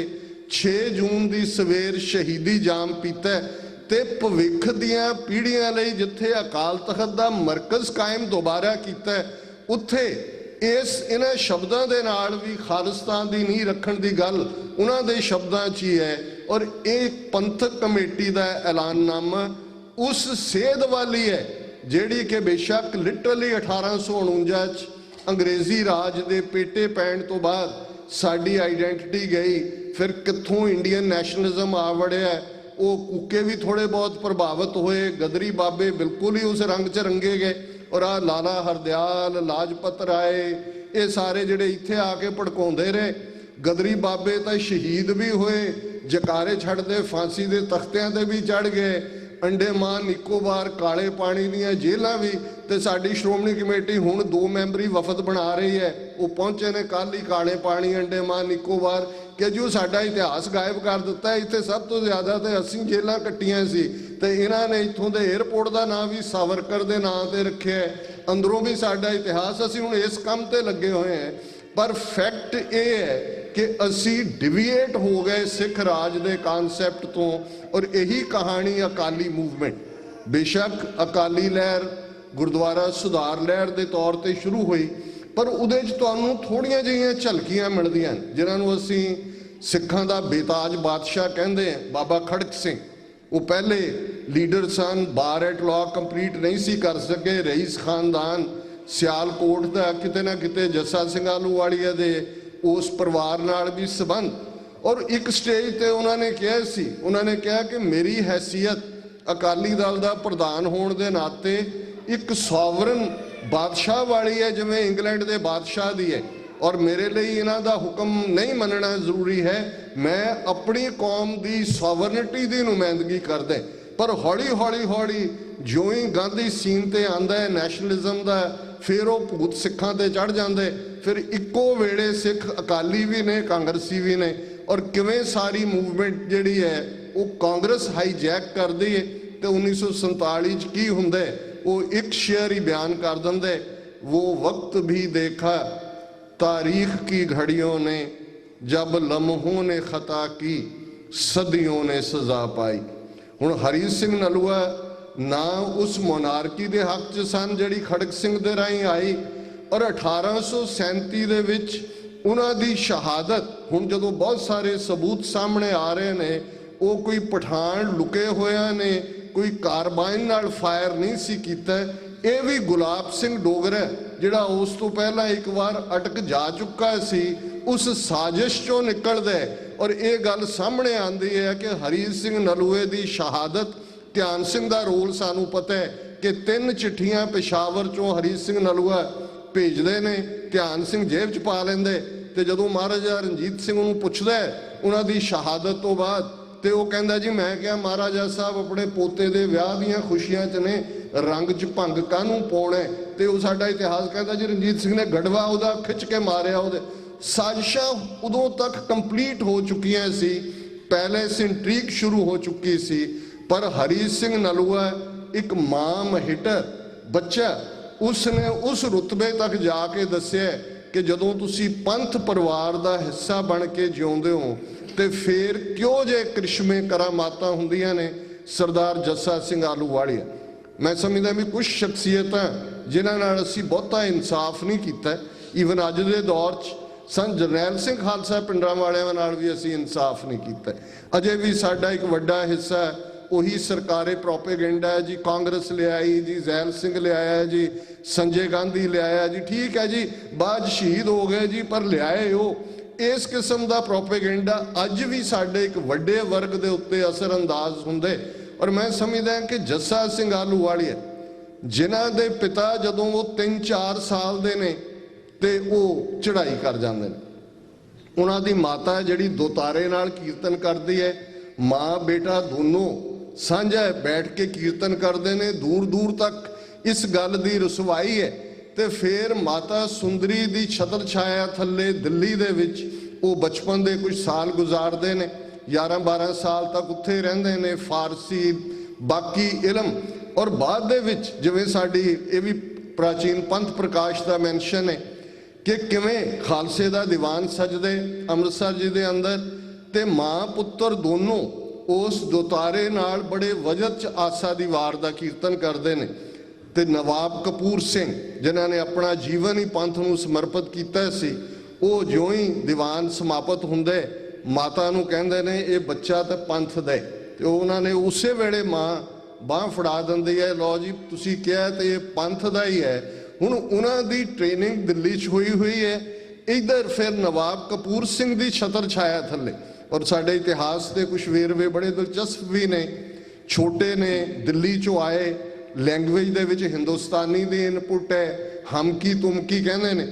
S10: 6 ਜੂਨ ਦੀ ਸਵੇਰ ਸ਼ਹੀਦੀ ਜਾਮ ਪੀਤਾ, ਤੇ ਭਵਿੱਖ ਦੀਆਂ ਪੀੜ੍ਹੀਆਂ ਲਈ ਜਿੱਥੇ ਅਕਾਲ ਤਖਤ ਦਾ ਮਰਕਜ਼ ਕਾਇਮ ਦੁਬਾਰਾ ਕੀਤਾ, ਉੱਥੇ ਇਹਨਾਂ ਸ਼ਬਦਾਂ ਦੇ ਨਾਲ ਵੀ ਖਾਲਿਸਤਾਨ ਦੀ ਨੀਂਹ ਰੱਖਣ ਦੀ ਗੱਲ ਉਹਨਾਂ ਦੇ ਸ਼ਬਦਾਂ 'ਚ ਹੀ ਹੈ। ਔਰ ਇਹ ਪੰਥਕ ਕਮੇਟੀ ਦਾ ਐਲਾਨਨਾਮਾ ਉਸ ਸੇਧ ਵਾਲੀ ਹੈ ਜਿਹੜੀ ਕਿ ਬੇਸ਼ੱਕ ਲਿਟਰਲੀ 1849 'ਚ ਅੰਗਰੇਜ਼ੀ ਰਾਜ ਦੇ ਪੇਟੇ ਪੈਣ ਤੋਂ ਬਾਅਦ ਸਾਡੀ ਆਈਡੈਂਟੀਟੀ ਗਈ, ਫਿਰ ਕਿੱਥੋਂ ਇੰਡੀਅਨ ਨੈਸ਼ਨਲਿਜ਼ਮ ਆ ਵੜਿਆ। ਉਹ ਕੂਕੇ ਵੀ ਥੋੜੇ ਬਹੁਤ ਪ੍ਰਭਾਵਿਤ ਹੋਏ, ਗਦਰੀ ਬਾਬੇ ਬਿਲਕੁਲ ਹੀ ਉਸ ਰੰਗ 'ਚ ਰੰਗੇ ਗਏ, ਔਰ ਆ ਲਾਲਾ ਹਰਦਿਆਲ, ਲਾਜਪਤ ਰਾਏ, ਇਹ ਸਾਰੇ ਜਿਹੜੇ ਇੱਥੇ ਆ ਕੇ ਭੜਕਾਉਂਦੇ ਰਹੇ। ਗਦਰੀ ਬਾਬੇ ਤਾਂ ਸ਼ਹੀਦ ਵੀ ਹੋਏ, ਜਕਾਰੇ ਛੱਡਦੇ ਫਾਂਸੀ ਦੇ ਤਖਤਿਆਂ ਤੇ ਵੀ ਚੜ ਗਏ। ਅੰਡੇਮਾਨ ਨਿਕੋਬਾਰ ਕਾਲੇ ਪਾਣੀ ਦੀਆਂ ਜੇਲ੍ਹਾਂ ਵੀ, ਤੇ ਸਾਡੀ ਸ਼੍ਰੋਮਣੀ ਕਮੇਟੀ ਹੁਣ 2 ਮੈਂਬਰੀ ਵਫਦ ਬਣਾ ਰਹੀ ਹੈ। ਉਹ ਪਹੁੰਚੇ ਨੇ ਕੱਲ੍ਹ ਹੀ ਕਾਲੇ ਪਾਣੀ, ਅੰਡੇਮਾਨ ਨਿਕੋਬਾਰ, ਕਿ ਜੋ ਸਾਡਾ ਇਤਿਹਾਸ ਗਾਇਬ ਕਰ ਦਿੱਤਾ। ਇੱਥੇ ਸਭ ਤੋਂ ਜ਼ਿਆਦਾ ਤੇ ਅਸੀਂ ਜੇਲ੍ਹਾਂ ਕੱਟੀਆਂ ਸੀ, ਤੇ ਇਹਨਾਂ ਨੇ ਇੱਥੋਂ ਦੇ 에ਅਰਪੋਰਟ ਦਾ ਨਾਂ ਵੀ ਸਾਵਰਕਰ ਦੇ ਨਾਂ ਤੇ ਰੱਖਿਆ। ਅੰਦਰੋਂ ਵੀ ਸਾਡਾ ਇਤਿਹਾਸ, ਅਸੀਂ ਹੁਣ ਇਸ ਕੰਮ ਤੇ ਲੱਗੇ ਹੋਏ ਹਾਂ। ਪਰ ਫੈਕਟ ਇਹ ਹੈ ਕਿ ਅਸੀਂ ਡਿਵੀਏਟ ਹੋ ਗਏ ਸਿੱਖ ਰਾਜ ਦੇ ਕਨਸੈਪਟ ਤੋਂ। ਔਰ ਇਹੀ ਕਹਾਣੀ ਅਕਾਲੀ ਮੂਵਮੈਂਟ, ਬੇਸ਼ੱਕ ਅਕਾਲੀ ਲਹਿਰ ਗੁਰਦੁਆਰਾ ਸੁਧਾਰ ਲਹਿਰ ਦੇ ਤੌਰ ਤੇ ਸ਼ੁਰੂ ਹੋਈ, ਪਰ ਉਹਦੇ 'ਚ ਤੁਹਾਨੂੰ ਥੋੜ੍ਹੀਆਂ ਜਿਹੀਆਂ ਝਲਕੀਆਂ ਮਿਲਦੀਆਂ ਜਿਨ੍ਹਾਂ ਨੂੰ ਅਸੀਂ ਸਿੱਖਾਂ ਦਾ ਬੇਤਾਜ ਬਾਦਸ਼ਾਹ ਕਹਿੰਦੇ ਹਾਂ। ਬਾਬਾ ਖੜਕ ਸਿੰਘ, ਉਹ ਪਹਿਲੇ ਲੀਡਰ ਸਨ, ਬਾਰ ਐਟ ਲਾਅ ਕੰਪਲੀਟ ਨਹੀਂ ਸੀ ਕਰ ਸਕੇ। ਰਈਸ ਖਾਨਦਾਨ, ਸਿਆਲਕੋਟ ਦਾ ਕਿਤੇ ਨਾ ਕਿਤੇ ਜੱਸਾ ਸਿੰਘ ਆਹਲੂਵਾਲੀਆ ਦੇ ਉਸ ਪਰਿਵਾਰ ਨਾਲ ਵੀ ਸੰਬੰਧ। ਔਰ ਇੱਕ ਸਟੇਜ ਤੇ ਉਹਨਾਂ ਨੇ ਕਿਹਾ ਸੀ, ਉਹਨਾਂ ਨੇ ਕਿਹਾ ਕਿ ਮੇਰੀ ਹੈਸੀਅਤ ਅਕਾਲੀ ਦਲ ਦਾ ਪ੍ਰਧਾਨ ਹੋਣ ਦੇ ਨਾਤੇ ਇੱਕ ਸੋਵਰਨ ਬਾਦਸ਼ਾਹ ਵਾਲੀ ਹੈ, ਜਿਵੇਂ ਇੰਗਲੈਂਡ ਦੇ ਬਾਦਸ਼ਾਹ ਦੀ ਹੈ, ਔਰ ਮੇਰੇ ਲਈ ਇਹਨਾਂ ਦਾ ਹੁਕਮ ਨਹੀਂ ਮੰਨਣਾ ਜ਼ਰੂਰੀ ਹੈ। ਮੈਂ ਆਪਣੀ ਕੌਮ ਦੀ ਸੋਵਰਨਿਟੀ ਦੀ ਨੁਮਾਇੰਦਗੀ ਕਰਦਾ। ਪਰ ਹੌਲੀ ਹੌਲੀ ਹੌਲੀ ਜਿਉਂ ਹੀ ਗਾਂਧੀ ਸੀਨ ਤੇ ਆਉਂਦਾ ਹੈ ਨੈਸ਼ਨਲਿਜ਼ਮ ਦਾ, ਫਿਰ ਉਹ ਭੂਤ ਸਿੱਖਾਂ ਤੇ ਚੜ ਜਾਂਦੇ। ਫਿਰ ਇੱਕੋ ਵੇਲੇ ਸਿੱਖ ਅਕਾਲੀ ਵੀ ਨੇ, ਕਾਂਗਰਸੀ ਵੀ ਨੇ, ਔਰ ਕਿਵੇਂ ਸਾਰੀ ਮੂਵਮੈਂਟ ਜਿਹੜੀ ਹੈ ਉਹ ਕਾਂਗਰਸ ਹਾਈਜੈਕ ਕਰਦੀ ਹੈ। ਤੇ 1947 'ਚ ਕੀ ਹੁੰਦਾ, ਉਹ ਇੱਕ ਸ਼ੇਅਰ ਹੀ ਬਿਆਨ ਕਰ ਦਿੰਦੇ, ਉਹ ਵਕਤ ਵੀ ਦੇਖਾ ਤਾਰੀਖ ਕੀ ਘੜੀਆਂ ਨੇ, ਜਬ ਲਮਹੋਂ ਨੇ ਖਤਾ ਕੀ ਸਦੀਆਂ ਨੇ ਸਜ਼ਾ ਪਾਈ। ਹੁਣ ਹਰੀ ਸਿੰਘ ਨਲੂਆ ਨਾ ਉਸ ਮੋਨਾਰਕੀ ਦੇ ਹੱਕ 'ਚ ਸਨ ਜਿਹੜੀ ਖੜਕ ਸਿੰਘ ਦੇ ਰਾਹੀਂ ਆਈ, ਔਰ 1837 ਦੇ ਵਿੱਚ ਉਹਨਾਂ ਦੀ ਸ਼ਹਾਦਤ, ਹੁਣ ਜਦੋਂ ਬਹੁਤ ਸਾਰੇ ਸਬੂਤ ਸਾਹਮਣੇ ਆ ਰਹੇ ਨੇ, ਉਹ ਕੋਈ ਪਠਾਨ ਲੁਕੇ ਹੋਇਆਂ ਨੇ, ਕੋਈ ਕਾਰਬਾਈਨ ਨਾਲ ਫਾਇਰ ਨਹੀਂ ਸੀ ਕੀਤਾ। ਇਹ ਵੀ ਗੁਲਾਬ ਸਿੰਘ ਡੋਗਰਾ ਜਿਹੜਾ ਉਸ ਤੋਂ ਪਹਿਲਾਂ ਇੱਕ ਵਾਰ ਅਟਕ ਜਾ ਚੁੱਕਾ ਸੀ, ਉਸ ਸਾਜ਼ਿਸ਼ ਚੋਂ ਨਿਕਲਦਾ। ਔਰ ਇਹ ਗੱਲ ਸਾਹਮਣੇ ਆਉਂਦੀ ਹੈ ਕਿ ਹਰੀ ਸਿੰਘ ਨਲੂਏ ਦੀ ਸ਼ਹਾਦਤ ਧਿਆਨ ਸਿੰਘ ਦਾ ਰੋਲ ਸਾਨੂੰ ਪਤਾ ਹੈ ਕਿ 3 ਚਿੱਠੀਆਂ ਪੇਸ਼ਾਵਰ ਚੋਂ ਹਰੀ ਸਿੰਘ ਨਲੂਆ ਭੇਜਦੇ ਨੇ, ਧਿਆਨ ਸਿੰਘ ਜੇਬ 'ਚ ਪਾ ਲੈਂਦੇ, ਤੇ ਜਦੋਂ ਮਹਾਰਾਜਾ ਰਣਜੀਤ ਸਿੰਘ ਉਹਨੂੰ ਪੁੱਛਦਾ ਉਹਨਾਂ ਦੀ ਸ਼ਹਾਦਤ ਤੋਂ ਬਾਅਦ, ਤੇ ਉਹ ਕਹਿੰਦਾ ਜੀ ਮੈਂ ਕਿਹਾ ਮਹਾਰਾਜਾ ਸਾਹਿਬ ਆਪਣੇ ਪੋਤੇ ਦੇ ਵਿਆਹ ਦੀਆਂ ਖੁਸ਼ੀਆਂ 'ਚ ਨੇ, ਰੰਗ 'ਚ ਭੰਗ ਕਾਹਨੂੰ ਪਾਉਣਾ, ਤੇ ਉਹ ਸਾਡਾ ਇਤਿਹਾਸ ਕਹਿੰਦਾ ਜੀ ਰਣਜੀਤ ਸਿੰਘ ਨੇ ਗੜਵਾ ਉਹਦਾ ਖਿੱਚ ਕੇ ਮਾਰਿਆ। ਉਹਦੇ ਸਾਜ਼ਿਸ਼ਾਂ ਉਦੋਂ ਤੱਕ ਕੰਪਲੀਟ ਹੋ ਚੁੱਕੀਆਂ ਸੀ, ਪੈਲੇਸ ਇੰਟ੍ਰੀਗ ਸ਼ੁਰੂ ਹੋ ਚੁੱਕੀ ਸੀ, ਪਰ ਹਰੀ ਸਿੰਘ ਨਲੂਆ ਇੱਕ ਮਾਂ ਮਹਿਟਰ ਬੱਚਾ, ਉਸਨੇ ਉਸ ਰੁਤਬੇ ਤੱਕ ਜਾ ਕੇ ਦੱਸਿਆ ਕਿ ਜਦੋਂ ਤੁਸੀਂ ਪੰਥ ਪਰਿਵਾਰ ਦਾ ਹਿੱਸਾ ਬਣ ਕੇ ਜਿਉਂਦੇ ਹੋ ਤੇ ਫੇਰ ਕਿਉਂ ਜੇ ਕ੍ਰਿਸ਼ਮੇ ਕਰਾਮਾਤਾਂ ਹੁੰਦੀਆਂ ਨੇ। ਸਰਦਾਰ ਜੱਸਾ ਸਿੰਘ ਆਹਲੂਵਾਲੀਆ, ਮੈਂ ਸਮਝਦਾ ਵੀ ਕੁਝ ਸ਼ਖਸੀਅਤਾਂ ਜਿਨ੍ਹਾਂ ਨਾਲ ਅਸੀਂ ਬਹੁਤਾ ਇਨਸਾਫ ਨਹੀਂ ਕੀਤਾ, ਈਵਨ ਅੱਜ ਦੇ ਦੌਰ 'ਚ ਸੰਤ ਜਰਨੈਲ ਸਿੰਘ ਖਾਲਸਾ ਪਿੰਡਰਾਂ ਵਾਲਿਆਂ ਨਾਲ ਵੀ ਅਸੀਂ ਇਨਸਾਫ ਨਹੀਂ ਕੀਤਾ। ਅਜੇ ਵੀ ਸਾਡਾ ਇੱਕ ਵੱਡਾ ਹਿੱਸਾ ਉਹੀ ਸਰਕਾਰੀ ਪ੍ਰੋਪੇਗੈਂਡਾ ਹੈ ਜੀ, ਕਾਂਗਰਸ ਲਿਆਈ ਜੀ, ਜ਼ੈਲ ਸਿੰਘ ਲਿਆਇਆ ਜੀ, ਸੰਜੇ ਗਾਂਧੀ ਲਿਆਇਆ ਜੀ, ਠੀਕ ਹੈ ਜੀ, ਬਾਅਦ ਸ਼ਹੀਦ ਹੋ ਗਏ ਜੀ, ਪਰ ਲਿਆਏ ਉਹ। ਇਸ ਕਿਸਮ ਦਾ ਪ੍ਰੋਪੇਗੈਂਡਾ ਅੱਜ ਵੀ ਸਾਡੇ ਇੱਕ ਵੱਡੇ ਵਰਗ ਦੇ ਉੱਤੇ ਅਸਰ ਅੰਦਾਜ਼ ਹੁੰਦੇ। ਔਰ ਮੈਂ ਸਮਝਦਾ ਕਿ ਜੱਸਾ ਸਿੰਘ ਆਹਲੂਵਾਲੀਆ, ਜਿਨ੍ਹਾਂ ਦੇ ਪਿਤਾ ਜਦੋਂ ਉਹ 3-4 ਸਾਲ ਦੇ ਨੇ ਤੇ ਉਹ ਚੜ੍ਹਾਈ ਕਰ ਜਾਂਦੇ ਨੇ, ਉਹਨਾਂ ਦੀ ਮਾਤਾ ਜਿਹੜੀ ਦੋਤਾਰੇ ਨਾਲ ਕੀਰਤਨ ਕਰਦੀ ਹੈ, ਮਾਂ ਬੇਟਾ ਦੋਨੋਂ ਸਾਂਝਾ ਬੈਠ ਕੇ ਕੀਰਤਨ ਕਰਦੇ ਨੇ, ਦੂਰ ਦੂਰ ਤੱਕ ਇਸ ਗੱਲ ਦੀ ਰਸਵਾਈ ਹੈ। ਤੇ ਫਿਰ ਮਾਤਾ ਸੁੰਦਰੀ ਦੀ ਛਤਰ ਛਾਇਆ ਥੱਲੇ ਦਿੱਲੀ ਦੇ ਵਿੱਚ ਉਹ ਬਚਪਨ ਦੇ ਕੁਝ ਸਾਲ ਗੁਜ਼ਾਰਦੇ ਨੇ, 11-12 ਸਾਲ ਤੱਕ ਉੱਥੇ ਰਹਿੰਦੇ ਨੇ, ਫਾਰਸੀ ਬਾਕੀ ਇਲਮ। ਔਰ ਬਾਅਦ ਦੇ ਵਿੱਚ ਜਿਵੇਂ ਸਾਡੀ ਇਹ ਵੀ ਪ੍ਰਾਚੀਨ ਪੰਥ ਪ੍ਰਕਾਸ਼ ਦਾ ਮੈਂਸ਼ਨ ਹੈ ਕਿ ਕਿਵੇਂ ਖਾਲਸੇ ਦਾ ਦੀਵਾਨ ਸਜਦੇ ਅੰਮ੍ਰਿਤਸਰ ਜੀ ਦੇ ਅੰਦਰ, ਤੇ ਮਾਂ ਪੁੱਤਰ ਦੋਨੋਂ ਉਸ ਦੋਤਾਰੇ ਨਾਲ ਬੜੇ ਵਜਦ 'ਚ ਆਸਾ ਦੀ ਵਾਰ ਦਾ ਕੀਰਤਨ ਕਰਦੇ ਨੇ। ਤੇ ਨਵਾਬ ਕਪੂਰ ਸਿੰਘ ਜਿਨ੍ਹਾਂ ਨੇ ਆਪਣਾ ਜੀਵਨ ਹੀ ਪੰਥ ਨੂੰ ਸਮਰਪਿਤ ਕੀਤਾ ਸੀ, ਉਹ ਜਿਉਂ ਹੀ ਦੀਵਾਨ ਸਮਾਪਤ ਹੁੰਦੇ ਮਾਤਾ ਨੂੰ ਕਹਿੰਦੇ ਨੇ ਇਹ ਬੱਚਾ ਤੇ ਪੰਥ ਦਾ, ਤੇ ਉਹਨਾਂ ਨੇ ਉਸੇ ਵੇਲੇ ਮਾਂ ਬਾਂਹ ਫੜਾ ਦਿੰਦੀ ਹੈ, ਲਓ ਜੀ ਤੁਸੀਂ ਕਿਹਾ ਤੇ ਇਹ ਪੰਥ ਦਾ ਹੀ ਹੈ। ਹੁਣ ਉਹਨਾਂ ਦੀ ਟ੍ਰੇਨਿੰਗ ਦਿੱਲੀ 'ਚ ਹੋਈ ਹੈ, ਇੱਧਰ ਫਿਰ ਨਵਾਬ ਕਪੂਰ ਸਿੰਘ ਦੀ ਛਤਰ ਛਾਇਆ ਥੱਲੇ। ਔਰ ਸਾਡੇ ਇਤਿਹਾਸ ਦੇ ਕੁਝ ਵੇਰਵੇ ਬੜੇ ਦਿਲਚਸਪ ਵੀ ਨੇ, ਛੋਟੇ ਨੇ, ਦਿੱਲੀ 'ਚੋਂ ਆਏ, ਲੈਂਗੁਏਜ ਦੇ ਵਿੱਚ ਹਿੰਦੁਸਤਾਨੀ ਦੀ ਇਨਪੁਟ ਹੈ, ਹਮ ਕੀ ਤੁਮ ਕੀ ਕਹਿੰਦੇ ਨੇ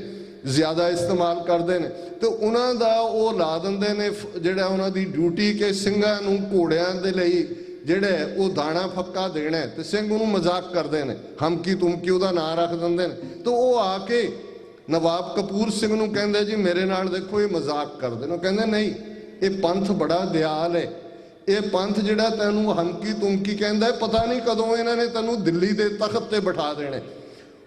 S10: ਜ਼ਿਆਦਾ ਇਸਤੇਮਾਲ ਕਰਦੇ ਨੇ, ਤੇ ਉਹਨਾਂ ਦਾ ਉਹ ਲਾ ਦਿੰਦੇ ਨੇ ਜਿਹੜਾ ਉਹਨਾਂ ਦੀ ਡਿਊਟੀ ਕਿ ਸਿੰਘਾਂ ਨੂੰ ਘੋੜਿਆਂ ਦੇ ਲਈ ਜਿਹੜਾ ਉਹ ਦਾਣਾ ਫੱਕਾ ਦੇਣਾ, ਤੇ ਸਿੰਘ ਉਹਨੂੰ ਮਜ਼ਾਕ ਕਰਦੇ ਨੇ, ਹਮ ਕੀ ਤੁਮ ਕੀ ਉਹਦਾ ਨਾਂ ਰੱਖ ਦਿੰਦੇ ਨੇ। ਤੇ ਉਹ ਆ ਕੇ ਨਵਾਬ ਕਪੂਰ ਸਿੰਘ ਨੂੰ ਕਹਿੰਦੇ ਜੀ ਮੇਰੇ ਨਾਲ ਦੇਖੋ ਇਹ ਮਜ਼ਾਕ ਕਰਦੇ ਨੇ। ਉਹ ਕਹਿੰਦੇ ਨਹੀਂ, ਇਹ ਪੰਥ ਬੜਾ ਦਿਆਲ ਹੈ, ਇਹ ਪੰਥ ਜਿਹੜਾ ਤੈਨੂੰ ਹਮਕੀ ਤੁਮਕੀ ਕਹਿੰਦਾ ਪਤਾ ਨਹੀਂ ਕਦੋਂ ਇਹਨਾਂ ਨੇ ਤੈਨੂੰ ਦਿੱਲੀ ਦੇ ਤਖਤ ਤੇ ਬਿਠਾ ਦੇਣੇ।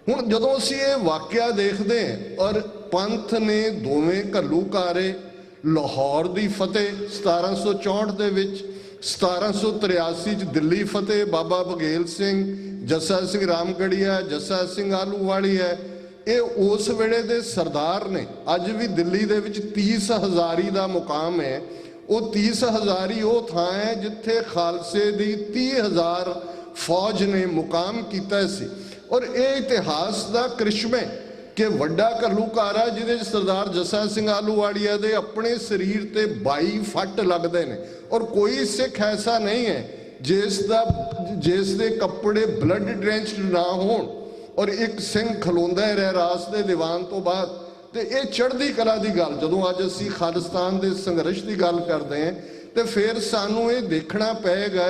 S10: ਹੁਣ ਜਦੋਂ ਅਸੀਂ ਇਹ ਵਾਕਿਆ ਦੇਖਦੇ ਹਾਂ, ਔਰ ਪੰਥ ਨੇ ਦੋਵੇਂ ਘੱਲੂਘਾਰੇ, ਲਾਹੌਰ ਦੀ ਫਤਿਹ 1764 ਦੇ ਵਿੱਚ, 1783 'ਚ ਦਿੱਲੀ ਫਤਿਹ, ਬਾਬਾ ਬਘੇਲ ਸਿੰਘ, ਜੱਸਾ ਸਿੰਘ ਰਾਮਗੜੀਆ, ਜੱਸਾ ਸਿੰਘ ਆਹਲੂਵਾਲੀਆ, ਇਹ ਉਸ ਵੇਲੇ ਦੇ ਸਰਦਾਰ ਨੇ। ਅੱਜ ਵੀ ਦਿੱਲੀ ਦੇ ਵਿੱਚ 30 ਹਜ਼ਾਰੀ ਦਾ ਮੁਕਾਮ ਹੈ। ਉਹ 30 ਹਜ਼ਾਰੀ ਉਹ ਥਾਂ ਹੈ ਜਿੱਥੇ ਖਾਲਸੇ ਦੀ 30,000 ਫੌਜ ਨੇ ਮੁਕਾਮ ਕੀਤਾ ਸੀ। ਔਰ ਇਹ ਇਤਿਹਾਸ ਦਾ ਕ੍ਰਿਸ਼ਮਾ ਕਿ ਵੱਡਾ ਘੱਲੂਘਾਰਾ ਜਿਹਦੇ 'ਚ ਸਰਦਾਰ ਜੱਸਾ ਸਿੰਘ ਆਹਲੂਵਾਲੀਆ ਦੇ ਆਪਣੇ ਸਰੀਰ ਤੇ 22 ਫੱਟ ਲੱਗਦੇ ਨੇ, ਔਰ ਕੋਈ ਸਿੱਖ ਐਸਾ ਨਹੀਂ ਹੈ ਜਿਸ ਦੇ ਕੱਪੜੇ ਬਲੱਡ ਡਰੈਂਚਡ ਨਾ ਹੋਣ, ਔਰ ਇੱਕ ਸਿੰਘ ਖਲੋਂਦਾ ਹੈ ਰਾਸ ਦੇ ਦੀਵਾਨ ਤੋਂ ਬਾਅਦ। ਤੇ ਇਹ ਚੜ੍ਹਦੀ ਕਲਾ ਦੀ ਗੱਲ, ਜਦੋਂ ਅੱਜ ਅਸੀਂ ਖਾਲਿਸਤਾਨ ਦੇ ਸੰਘਰਸ਼ ਦੀ ਗੱਲ ਕਰਦੇ ਹਾਂ, ਤੇ ਫਿਰ ਸਾਨੂੰ ਇਹ ਦੇਖਣਾ ਪਏਗਾ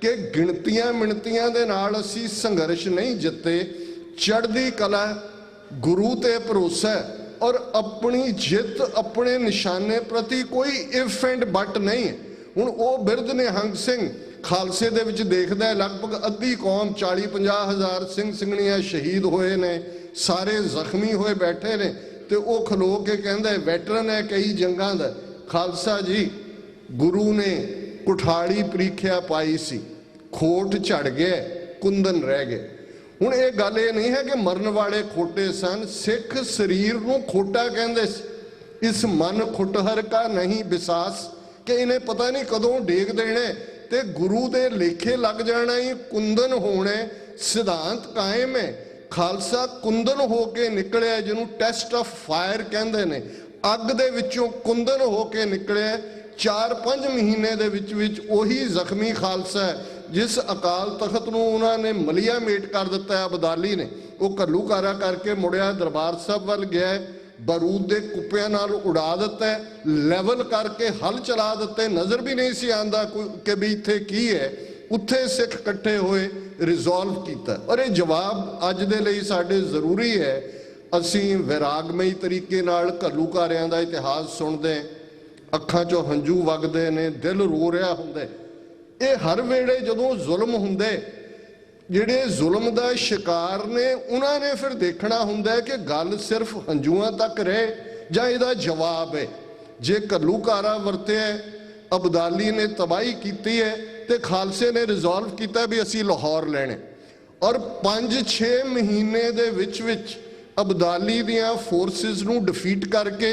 S10: ਕਿ ਗਿਣਤੀਆਂ ਮਿਣਤੀਆਂ ਦੇ ਨਾਲ ਅਸੀਂ ਸੰਘਰਸ਼ ਨਹੀਂ ਜਿੱਤੇ। ਚੜ੍ਹਦੀ ਕਲਾ, ਗੁਰੂ ਤੇ ਭਰੋਸਾ, ਔਰ ਆਪਣੀ ਜਿੱਤ, ਆਪਣੇ ਨਿਸ਼ਾਨੇ ਪ੍ਰਤੀ ਕੋਈ ਇਫ ਐਂਡ ਬਟ ਨਹੀਂ ਹੈ। ਹੁਣ ਉਹ ਬਿਰਧ ਨਿਹੰਗ ਸਿੰਘ ਖਾਲਸੇ ਦੇ ਵਿੱਚ ਦੇਖਦਾ ਹੈ, ਲਗਭਗ ਅੱਧੀ ਕੌਮ 40-50 ਹਜ਼ਾਰ ਸਿੰਘ ਸਿੰਘਣੀਆਂ ਸ਼ਹੀਦ ਹੋਏ ਨੇ, ਸਾਰੇ ਜ਼ਖਮੀ ਹੋਏ ਬੈਠੇ ਨੇ, ਤੇ ਉਹ ਖਲੋ ਕੇ ਕਹਿੰਦਾ ਵੈਟਰਨ ਹੈ ਕਈ ਜੰਗਾਂ ਦਾ, ਖਾਲਸਾ ਜੀ ਗੁਰੂ ਨੇ ਕੁਠਾੜੀ ਪ੍ਰੀਖਿਆ ਪਾਈ ਸੀ, ਖੋਟ ਝੜ ਗਏ, ਕੁੰਦਨ ਰਹਿ ਗਏ। ਹੁਣ ਇਹ ਗੱਲ ਇਹ ਨਹੀਂ ਹੈ ਕਿ ਮਰਨ ਵਾਲੇ ਖੋਟੇ ਸਨ, ਸਿੱਖ ਸਰੀਰ ਨੂੰ ਖੋਟਾ ਕਹਿੰਦੇ ਸੀ। ਇਸ ਮਨ ਖੁਟਹਰ ਕਾ ਨਹੀਂ ਵਿਸਾਸ, ਕਿ ਇਹਨੇ ਪਤਾ ਨਹੀਂ ਕਦੋਂ ਡੇਗ ਦੇਣੇ ਤੇ ਗੁਰੂ ਦੇ ਲੇਖੇ ਲੱਗ ਜਾਣਾ ਹੀ, ਕੁੰਦਨ ਹੋਣੇ। ਸਿਧਾਂਤ ਕਾਇਮ ਹੈ, ਖਾਲਸਾ ਕੁੰਦਨ ਹੋ ਕੇ ਨਿਕਲਿਆ, ਜਿਹਨੂੰ ਟੈਸਟ ਆਫ ਫਾਇਰ ਕਹਿੰਦੇ ਨੇ, ਅੱਗ ਦੇ ਵਿੱਚੋਂ ਕੁੰਦਨ ਹੋ ਕੇ ਨਿਕਲਿਆ। 4-5 ਮਹੀਨੇ ਦੇ ਵਿੱਚ ਉਹੀ ਜ਼ਖਮੀ ਖਾਲਸਾ ਜਿਸ ਅਕਾਲ ਤਖਤ ਨੂੰ ਉਹਨਾਂ ਨੇ ਮਲੀਆ ਮੇਟ ਕਰ ਦਿੱਤਾ ਹੈ ਅਬਦਾਲੀ ਨੇ, ਉਹ ਘੱਲੂਘਾਰਾ ਕਰਕੇ ਮੁੜਿਆ ਦਰਬਾਰ ਸਾਹਿਬ ਵੱਲ ਗਿਆ ਹੈ, ਬਾਰੂਦ ਦੇ ਕੁੱਪਿਆਂ ਨਾਲ ਉਡਾ ਦਿੱਤਾ ਹੈ, ਲੈਵਲ ਕਰਕੇ ਹਲ ਚਲਾ ਦਿੱਤੇ, ਨਜ਼ਰ ਵੀ ਨਹੀਂ ਸੀ ਆਉਂਦਾ ਕਿ ਵੀ ਇੱਥੇ ਕੀ ਹੈ। ਉੱਥੇ ਸਿੱਖ ਇਕੱਠੇ ਹੋਏ, ਰਿਜ਼ੋਲਵ ਕੀਤਾ। ਔਰ ਇਹ ਜਵਾਬ ਅੱਜ ਦੇ ਲਈ ਸਾਡੇ ਜ਼ਰੂਰੀ ਹੈ। ਅਸੀਂ ਵਿਰਾਗਮਈ ਤਰੀਕੇ ਨਾਲ ਘੱਲੂਘਾਰਿਆਂ ਦਾ ਇਤਿਹਾਸ ਸੁਣਦੇ, ਅੱਖਾਂ 'ਚੋਂ ਹੰਝੂ ਵਗਦੇ ਨੇ, ਦਿਲ ਰੋ ਰਿਹਾ ਹੁੰਦਾ। ਇਹ ਹਰ ਵੇਲੇ ਜਦੋਂ ਜ਼ੁਲਮ ਹੁੰਦੇ, ਜਿਹੜੇ ਜ਼ੁਲਮ ਦਾ ਸ਼ਿਕਾਰ ਨੇ ਉਹਨਾਂ ਨੇ ਫਿਰ ਦੇਖਣਾ ਹੁੰਦਾ ਕਿ ਗੱਲ ਸਿਰਫ ਹੰਝੂਆਂ ਤੱਕ ਰਹੇ ਜਾਂ ਇਹਦਾ ਜਵਾਬ ਹੈ। ਜੇ ਘੱਲੂਘਾਰਾ ਵਰਤਿਆ, ਅਬਦਾਲੀ ਨੇ ਤਬਾਹੀ ਕੀਤੀ ਹੈ ਤੇ ਖਾਲਸੇ ਨੇ ਰਿਜ਼ੋਲਵ ਕੀਤਾ ਵੀ ਅਸੀਂ ਲਾਹੌਰ ਲੈਣੇ। ਔਰ 5-6 ਮਹੀਨੇ ਦੇ ਵਿੱਚ ਅਬਦਾਲੀ ਦੀਆਂ ਫੋਰਸਿਸ ਨੂੰ ਡਿਫੀਟ ਕਰਕੇ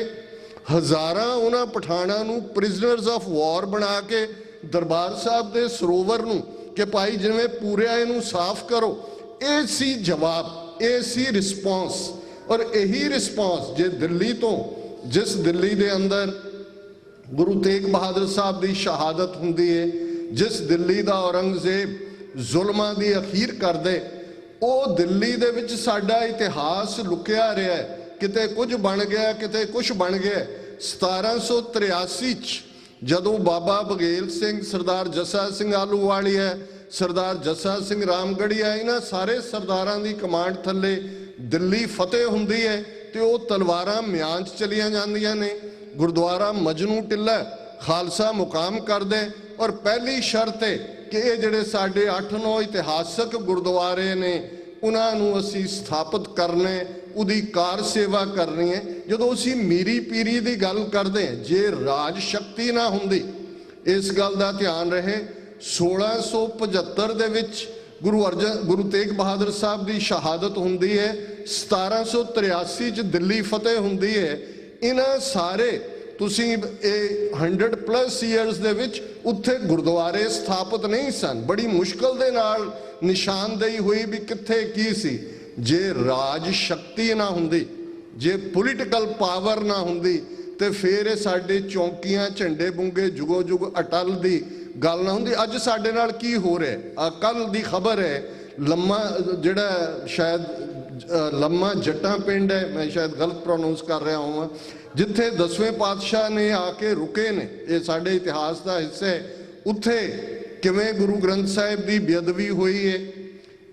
S10: ਹਜ਼ਾਰਾਂ ਉਹਨਾਂ ਪਠਾਣਾਂ ਨੂੰ ਪ੍ਰਿਜ਼ਨਰਸ ਆਫ ਵਾਰ ਬਣਾ ਕੇ ਦਰਬਾਰ ਸਾਹਿਬ ਦੇ ਸਰੋਵਰ ਨੂੰ ਕਿ ਭਾਈ ਜਿਵੇਂ ਪੂਰਿਆ ਇਹਨੂੰ ਸਾਫ਼ ਕਰੋ। ਇਹ ਸੀ ਜਵਾਬ, ਇਹ ਸੀ ਰਿਸਪੌਂਸ। ਔਰ ਇਹੀ ਰਿਸਪੌਂਸ ਜੇ ਦਿੱਲੀ ਤੋਂ, ਜਿਸ ਦਿੱਲੀ ਦੇ ਅੰਦਰ ਗੁਰੂ ਤੇਗ ਬਹਾਦਰ ਸਾਹਿਬ ਦੀ ਸ਼ਹਾਦਤ ਹੁੰਦੀ ਹੈ, ਜਿਸ ਦਿੱਲੀ ਦਾ ਔਰੰਗਜ਼ੇਬ ਜ਼ੁਲਮਾਂ ਦੀ ਅਖੀਰ ਕਰਦੇ, ਉਹ ਦਿੱਲੀ ਦੇ ਵਿੱਚ ਸਾਡਾ ਇਤਿਹਾਸ ਲੁਕਿਆ ਰਿਹਾ ਹੈ। ਕਿਤੇ ਕੁਝ ਬਣ ਗਿਆ, ਕਿਤੇ ਕੁਝ ਬਣ ਗਿਆ। 1783 ਚ ਜਦੋਂ ਬਾਬਾ ਬਘੇਲ ਸਿੰਘ, ਸਰਦਾਰ ਜੱਸਾ ਸਿੰਘ ਆਹਲੂਵਾਲੀਆ, ਸਰਦਾਰ ਜੱਸਾ ਸਿੰਘ ਰਾਮਗੜੀਆ, ਇਹਨਾਂ ਸਾਰੇ ਸਰਦਾਰਾਂ ਦੀ ਕਮਾਂਡ ਥੱਲੇ ਦਿੱਲੀ ਫਤਿਹ ਹੁੰਦੀ ਹੈ ਤੇ ਉਹ ਤਲਵਾਰਾਂ ਮਿਆਨ 'ਚ ਚਲੀਆਂ ਜਾਂਦੀਆਂ ਨੇ। ਗੁਰਦੁਆਰਾ ਮਜਨੂ ਟਿੱਲਾ ਖਾਲਸਾ ਮੁਕਾਮ ਕਰਦੇ। ਔਰ ਪਹਿਲੀ ਸ਼ਰਤ ਹੈ ਕਿ ਇਹ ਜਿਹੜੇ ਸਾਡੇ 8-9 ਇਤਿਹਾਸਕ ਗੁਰਦੁਆਰੇ ਨੇ ਉਹਨਾਂ ਨੂੰ ਅਸੀਂ ਸਥਾਪਿਤ ਕਰਨੇ, ਉਹਦੀ ਕਾਰ ਸੇਵਾ ਕਰਨੀ ਹੈ। ਜਦੋਂ ਅਸੀਂ ਮੀਰੀ ਪੀਰੀ ਦੀ ਗੱਲ ਕਰਦੇ ਹਾਂ, ਜੇ ਰਾਜ ਸ਼ਕਤੀ ਨਾ ਹੁੰਦੀ, ਇਸ ਗੱਲ ਦਾ ਧਿਆਨ ਰਹੇ 1675 ਦੇ ਵਿੱਚ ਗੁਰੂ ਤੇਗ ਬਹਾਦਰ ਸਾਹਿਬ ਦੀ ਸ਼ਹਾਦਤ ਹੁੰਦੀ ਹੈ, 1783 ਚ ਦਿੱਲੀ ਫਤਿਹ ਹੁੰਦੀ ਹੈ। ਇਹਨਾਂ ਸਾਰੇ ਤੁਸੀਂ ਇਹ 100+ ਇਅਰਸ ਦੇ ਵਿੱਚ ਉੱਥੇ ਗੁਰਦੁਆਰੇ ਸਥਾਪਿਤ ਨਹੀਂ ਸਨ। ਬੜੀ ਮੁਸ਼ਕਲ ਦੇ ਨਾਲ ਨਿਸ਼ਾਨਦੇਹੀ ਹੋਈ ਵੀ ਕਿੱਥੇ ਕੀ ਸੀ। ਜੇ ਰਾਜ ਸ਼ਕਤੀ ਨਾ ਹੁੰਦੀ, ਜੇ ਪੋਲੀਟੀਕਲ ਪਾਵਰ ਨਾ ਹੁੰਦੀ ਤੇ ਫਿਰ ਇਹ ਸਾਡੇ ਚੌਂਕੀਆਂ, ਝੰਡੇ ਬੁੰਗੇ ਜੁਗੋ ਜੁਗ ਅਟਲ ਦੀ ਗੱਲ ਨਾ ਹੁੰਦੀ। ਅੱਜ ਸਾਡੇ ਨਾਲ ਕੀ ਹੋ ਰਿਹਾ, ਕੱਲ ਦੀ ਖਬਰ ਹੈ, ਲੰਮਾ ਜਿਹੜਾ ਸ਼ਾਇਦ ਲੰਮਾ ਜੱਟਾਂ ਪਿੰਡ ਹੈ, ਮੈਂ ਸ਼ਾਇਦ ਗਲਤ ਪ੍ਰੋਨਾਂਸ ਕਰ ਰਿਹਾ ਹਾਂ, ਜਿੱਥੇ 10ਵੇਂ ਪਾਤਸ਼ਾਹ ਨੇ ਆ ਕੇ ਰੁਕੇ ਨੇ, ਇਹ ਸਾਡੇ ਇਤਿਹਾਸ ਦਾ ਹਿੱਸਾ ਹੈ। ਉੱਥੇ ਕਿਵੇਂ ਗੁਰੂ ਗ੍ਰੰਥ ਸਾਹਿਬ ਦੀ ਬੇਅਦਬੀ ਹੋਈ ਹੈ।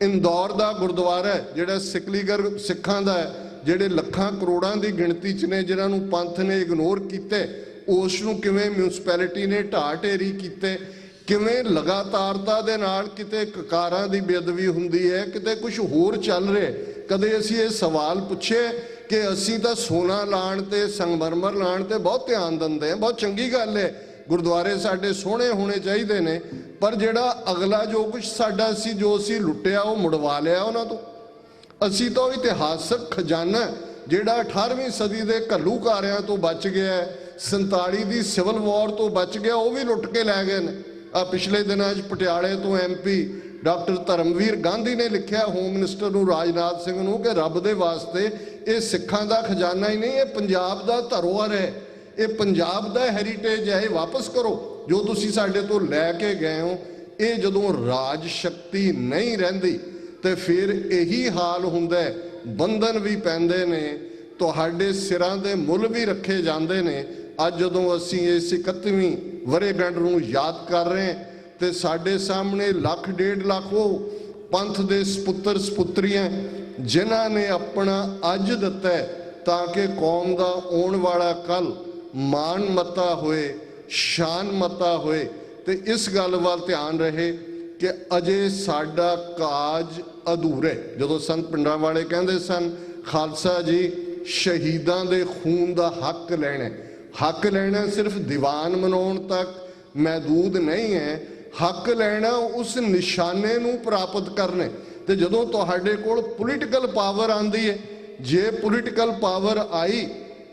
S10: ਇੰਦੌਰ ਦਾ ਗੁਰਦੁਆਰਾ ਜਿਹੜਾ ਸਿਕਲੀਗਰ ਸਿੱਖਾਂ ਦਾ ਹੈ, ਜਿਹੜੇ ਲੱਖਾਂ ਕਰੋੜਾਂ ਦੀ ਗਿਣਤੀ 'ਚ ਨੇ, ਜਿਨ੍ਹਾਂ ਨੂੰ ਪੰਥ ਨੇ ਇਗਨੋਰ ਕੀਤੇ, ਉਸ ਨੂੰ ਕਿਵੇਂ ਮਿਊਨਿਸਪੈਲਿਟੀ ਨੇ ਢਾਹ ਢੇਰੀ ਕੀਤੇ। ਕਿਵੇਂ ਲਗਾਤਾਰਤਾ ਦੇ ਨਾਲ ਕਿਤੇ ਕਕਾਰਾਂ ਦੀ ਬੇਅਦਬੀ ਹੁੰਦੀ ਹੈ, ਕਿਤੇ ਕੁਝ ਹੋਰ ਚੱਲ ਰਿਹਾ। ਕਦੇ ਅਸੀਂ ਇਹ ਸਵਾਲ ਪੁੱਛੇ ਕਿ ਅਸੀਂ ਤਾਂ ਸੋਨਾ ਲਾਣ ਤੇ ਸੰਗਮਰਮਰ ਲਾਣ ਤੇ ਬਹੁਤ ਧਿਆਨ ਦਿੰਦੇ ਹਾਂ, ਬਹੁਤ ਚੰਗੀ ਗੱਲ ਹੈ, ਗੁਰਦੁਆਰੇ ਸਾਡੇ ਸੋਹਣੇ ਹੋਣੇ ਚਾਹੀਦੇ ਨੇ, ਪਰ ਜਿਹੜਾ ਅਗਲਾ ਜੋ ਕੁਝ ਸਾਡਾ ਸੀ, ਜੋ ਅਸੀਂ ਲੁੱਟਿਆ, ਉਹ ਮੁੜਵਾ ਲਿਆ ਉਹਨਾਂ ਤੋਂ। ਅਸੀਂ ਤਾਂ ਇਤਿਹਾਸਕ ਖਜ਼ਾਨਾ ਜਿਹੜਾ 18ਵੀਂ ਸਦੀ ਦੇ ਘੱਲੂਘਾਰਿਆਂ ਤੋਂ ਬਚ ਗਿਆ, 47 ਦੀ ਸਿਵਲ ਵਾਰ ਤੋਂ ਬਚ ਗਿਆ, ਉਹ ਵੀ ਲੁੱਟ ਕੇ ਲੈ ਗਏ ਨੇ। ਆ ਪਿਛਲੇ ਦਿਨਾਂ 'ਚ ਪਟਿਆਲੇ ਤੋਂ MP ਡਾਕਟਰ ਧਰਮਵੀਰ ਗਾਂਧੀ ਨੇ ਲਿਖਿਆ ਹੋਮ ਮਿਨਿਸਟਰ ਨੂੰ, ਰਾਜਨਾਥ ਸਿੰਘ ਨੂੰ, ਕਿ ਰੱਬ ਦੇ ਵਾਸਤੇ ਇਹ ਸਿੱਖਾਂ ਦਾ ਖਜ਼ਾਨਾ ਹੀ ਨਹੀਂ, ਇਹ ਪੰਜਾਬ ਦਾ ਧਰੋਹਰ ਹੈ, ਇਹ ਪੰਜਾਬ ਦਾ ਹੈਰੀਟੇਜ ਹੈ, ਇਹ ਵਾਪਸ ਕਰੋ ਜੋ ਤੁਸੀਂ ਸਾਡੇ ਤੋਂ ਲੈ ਕੇ ਗਏ ਹੋ। ਇਹ ਜਦੋਂ ਰਾਜ ਸ਼ਕਤੀ ਨਹੀਂ ਰਹਿੰਦੀ ਤੇ ਫਿਰ ਇਹੀ ਹਾਲ ਹੁੰਦਾ, ਬੰਧਨ ਵੀ ਪੈਂਦੇ ਨੇ, ਤੁਹਾਡੇ ਸਿਰਾਂ ਦੇ ਮੁੱਲ ਵੀ ਰੱਖੇ ਜਾਂਦੇ ਨੇ। ਅੱਜ ਜਦੋਂ ਅਸੀਂ ਇਸ 31ਵੀਂ ਵਰ੍ਹੇਗੰਢ ਨੂੰ ਯਾਦ ਕਰ ਰਹੇ ਤੇ ਸਾਡੇ ਸਾਹਮਣੇ 1.5 ਲੱਖ ਉਹ ਪੰਥ ਦੇ ਸਪੁੱਤਰ ਸਪੁੱਤਰੀਆਂ ਜਿਨ੍ਹਾਂ ਨੇ ਆਪਣਾ ਅੱਜ ਦਿੱਤਾ ਤਾਂ ਕਿ ਕੌਮ ਦਾ ਆਉਣ ਵਾਲਾ ਕੱਲ ਮਾਣ ਮਤਾ ਹੋਏ, ਸ਼ਾਨ ਮਤਾ ਹੋਏ। ਤੇ ਇਸ ਗੱਲ ਵੱਲ ਧਿਆਨ ਰਹੇ ਕਿ ਅਜੇ ਸਾਡਾ ਕਾਜ ਅਧੂਰੇ। ਜਦੋਂ ਸੰਤ ਪਿੰਡਾਂ ਵਾਲੇ ਕਹਿੰਦੇ ਸਨ, ਖਾਲਸਾ ਜੀ ਸ਼ਹੀਦਾਂ ਦੇ ਖੂਨ ਦਾ ਹੱਕ ਲੈਣਾ, ਹੱਕ ਲੈਣਾ ਸਿਰਫ ਦੀਵਾਨ ਮਨਾਉਣ ਤੱਕ ਮਹਿਦੂਦ ਨਹੀਂ ਹੈ, ਹੱਕ ਲੈਣਾ ਉਸ ਨਿਸ਼ਾਨੇ ਨੂੰ ਪ੍ਰਾਪਤ ਕਰਨੇ। ਤੇ ਜਦੋਂ ਤੁਹਾਡੇ ਕੋਲ ਪੋਲੀਟੀਕਲ ਪਾਵਰ ਆਂਦੀ ਹੈ, ਜੇ ਪੋਲੀਟੀਕਲ ਪਾਵਰ ਆਈ,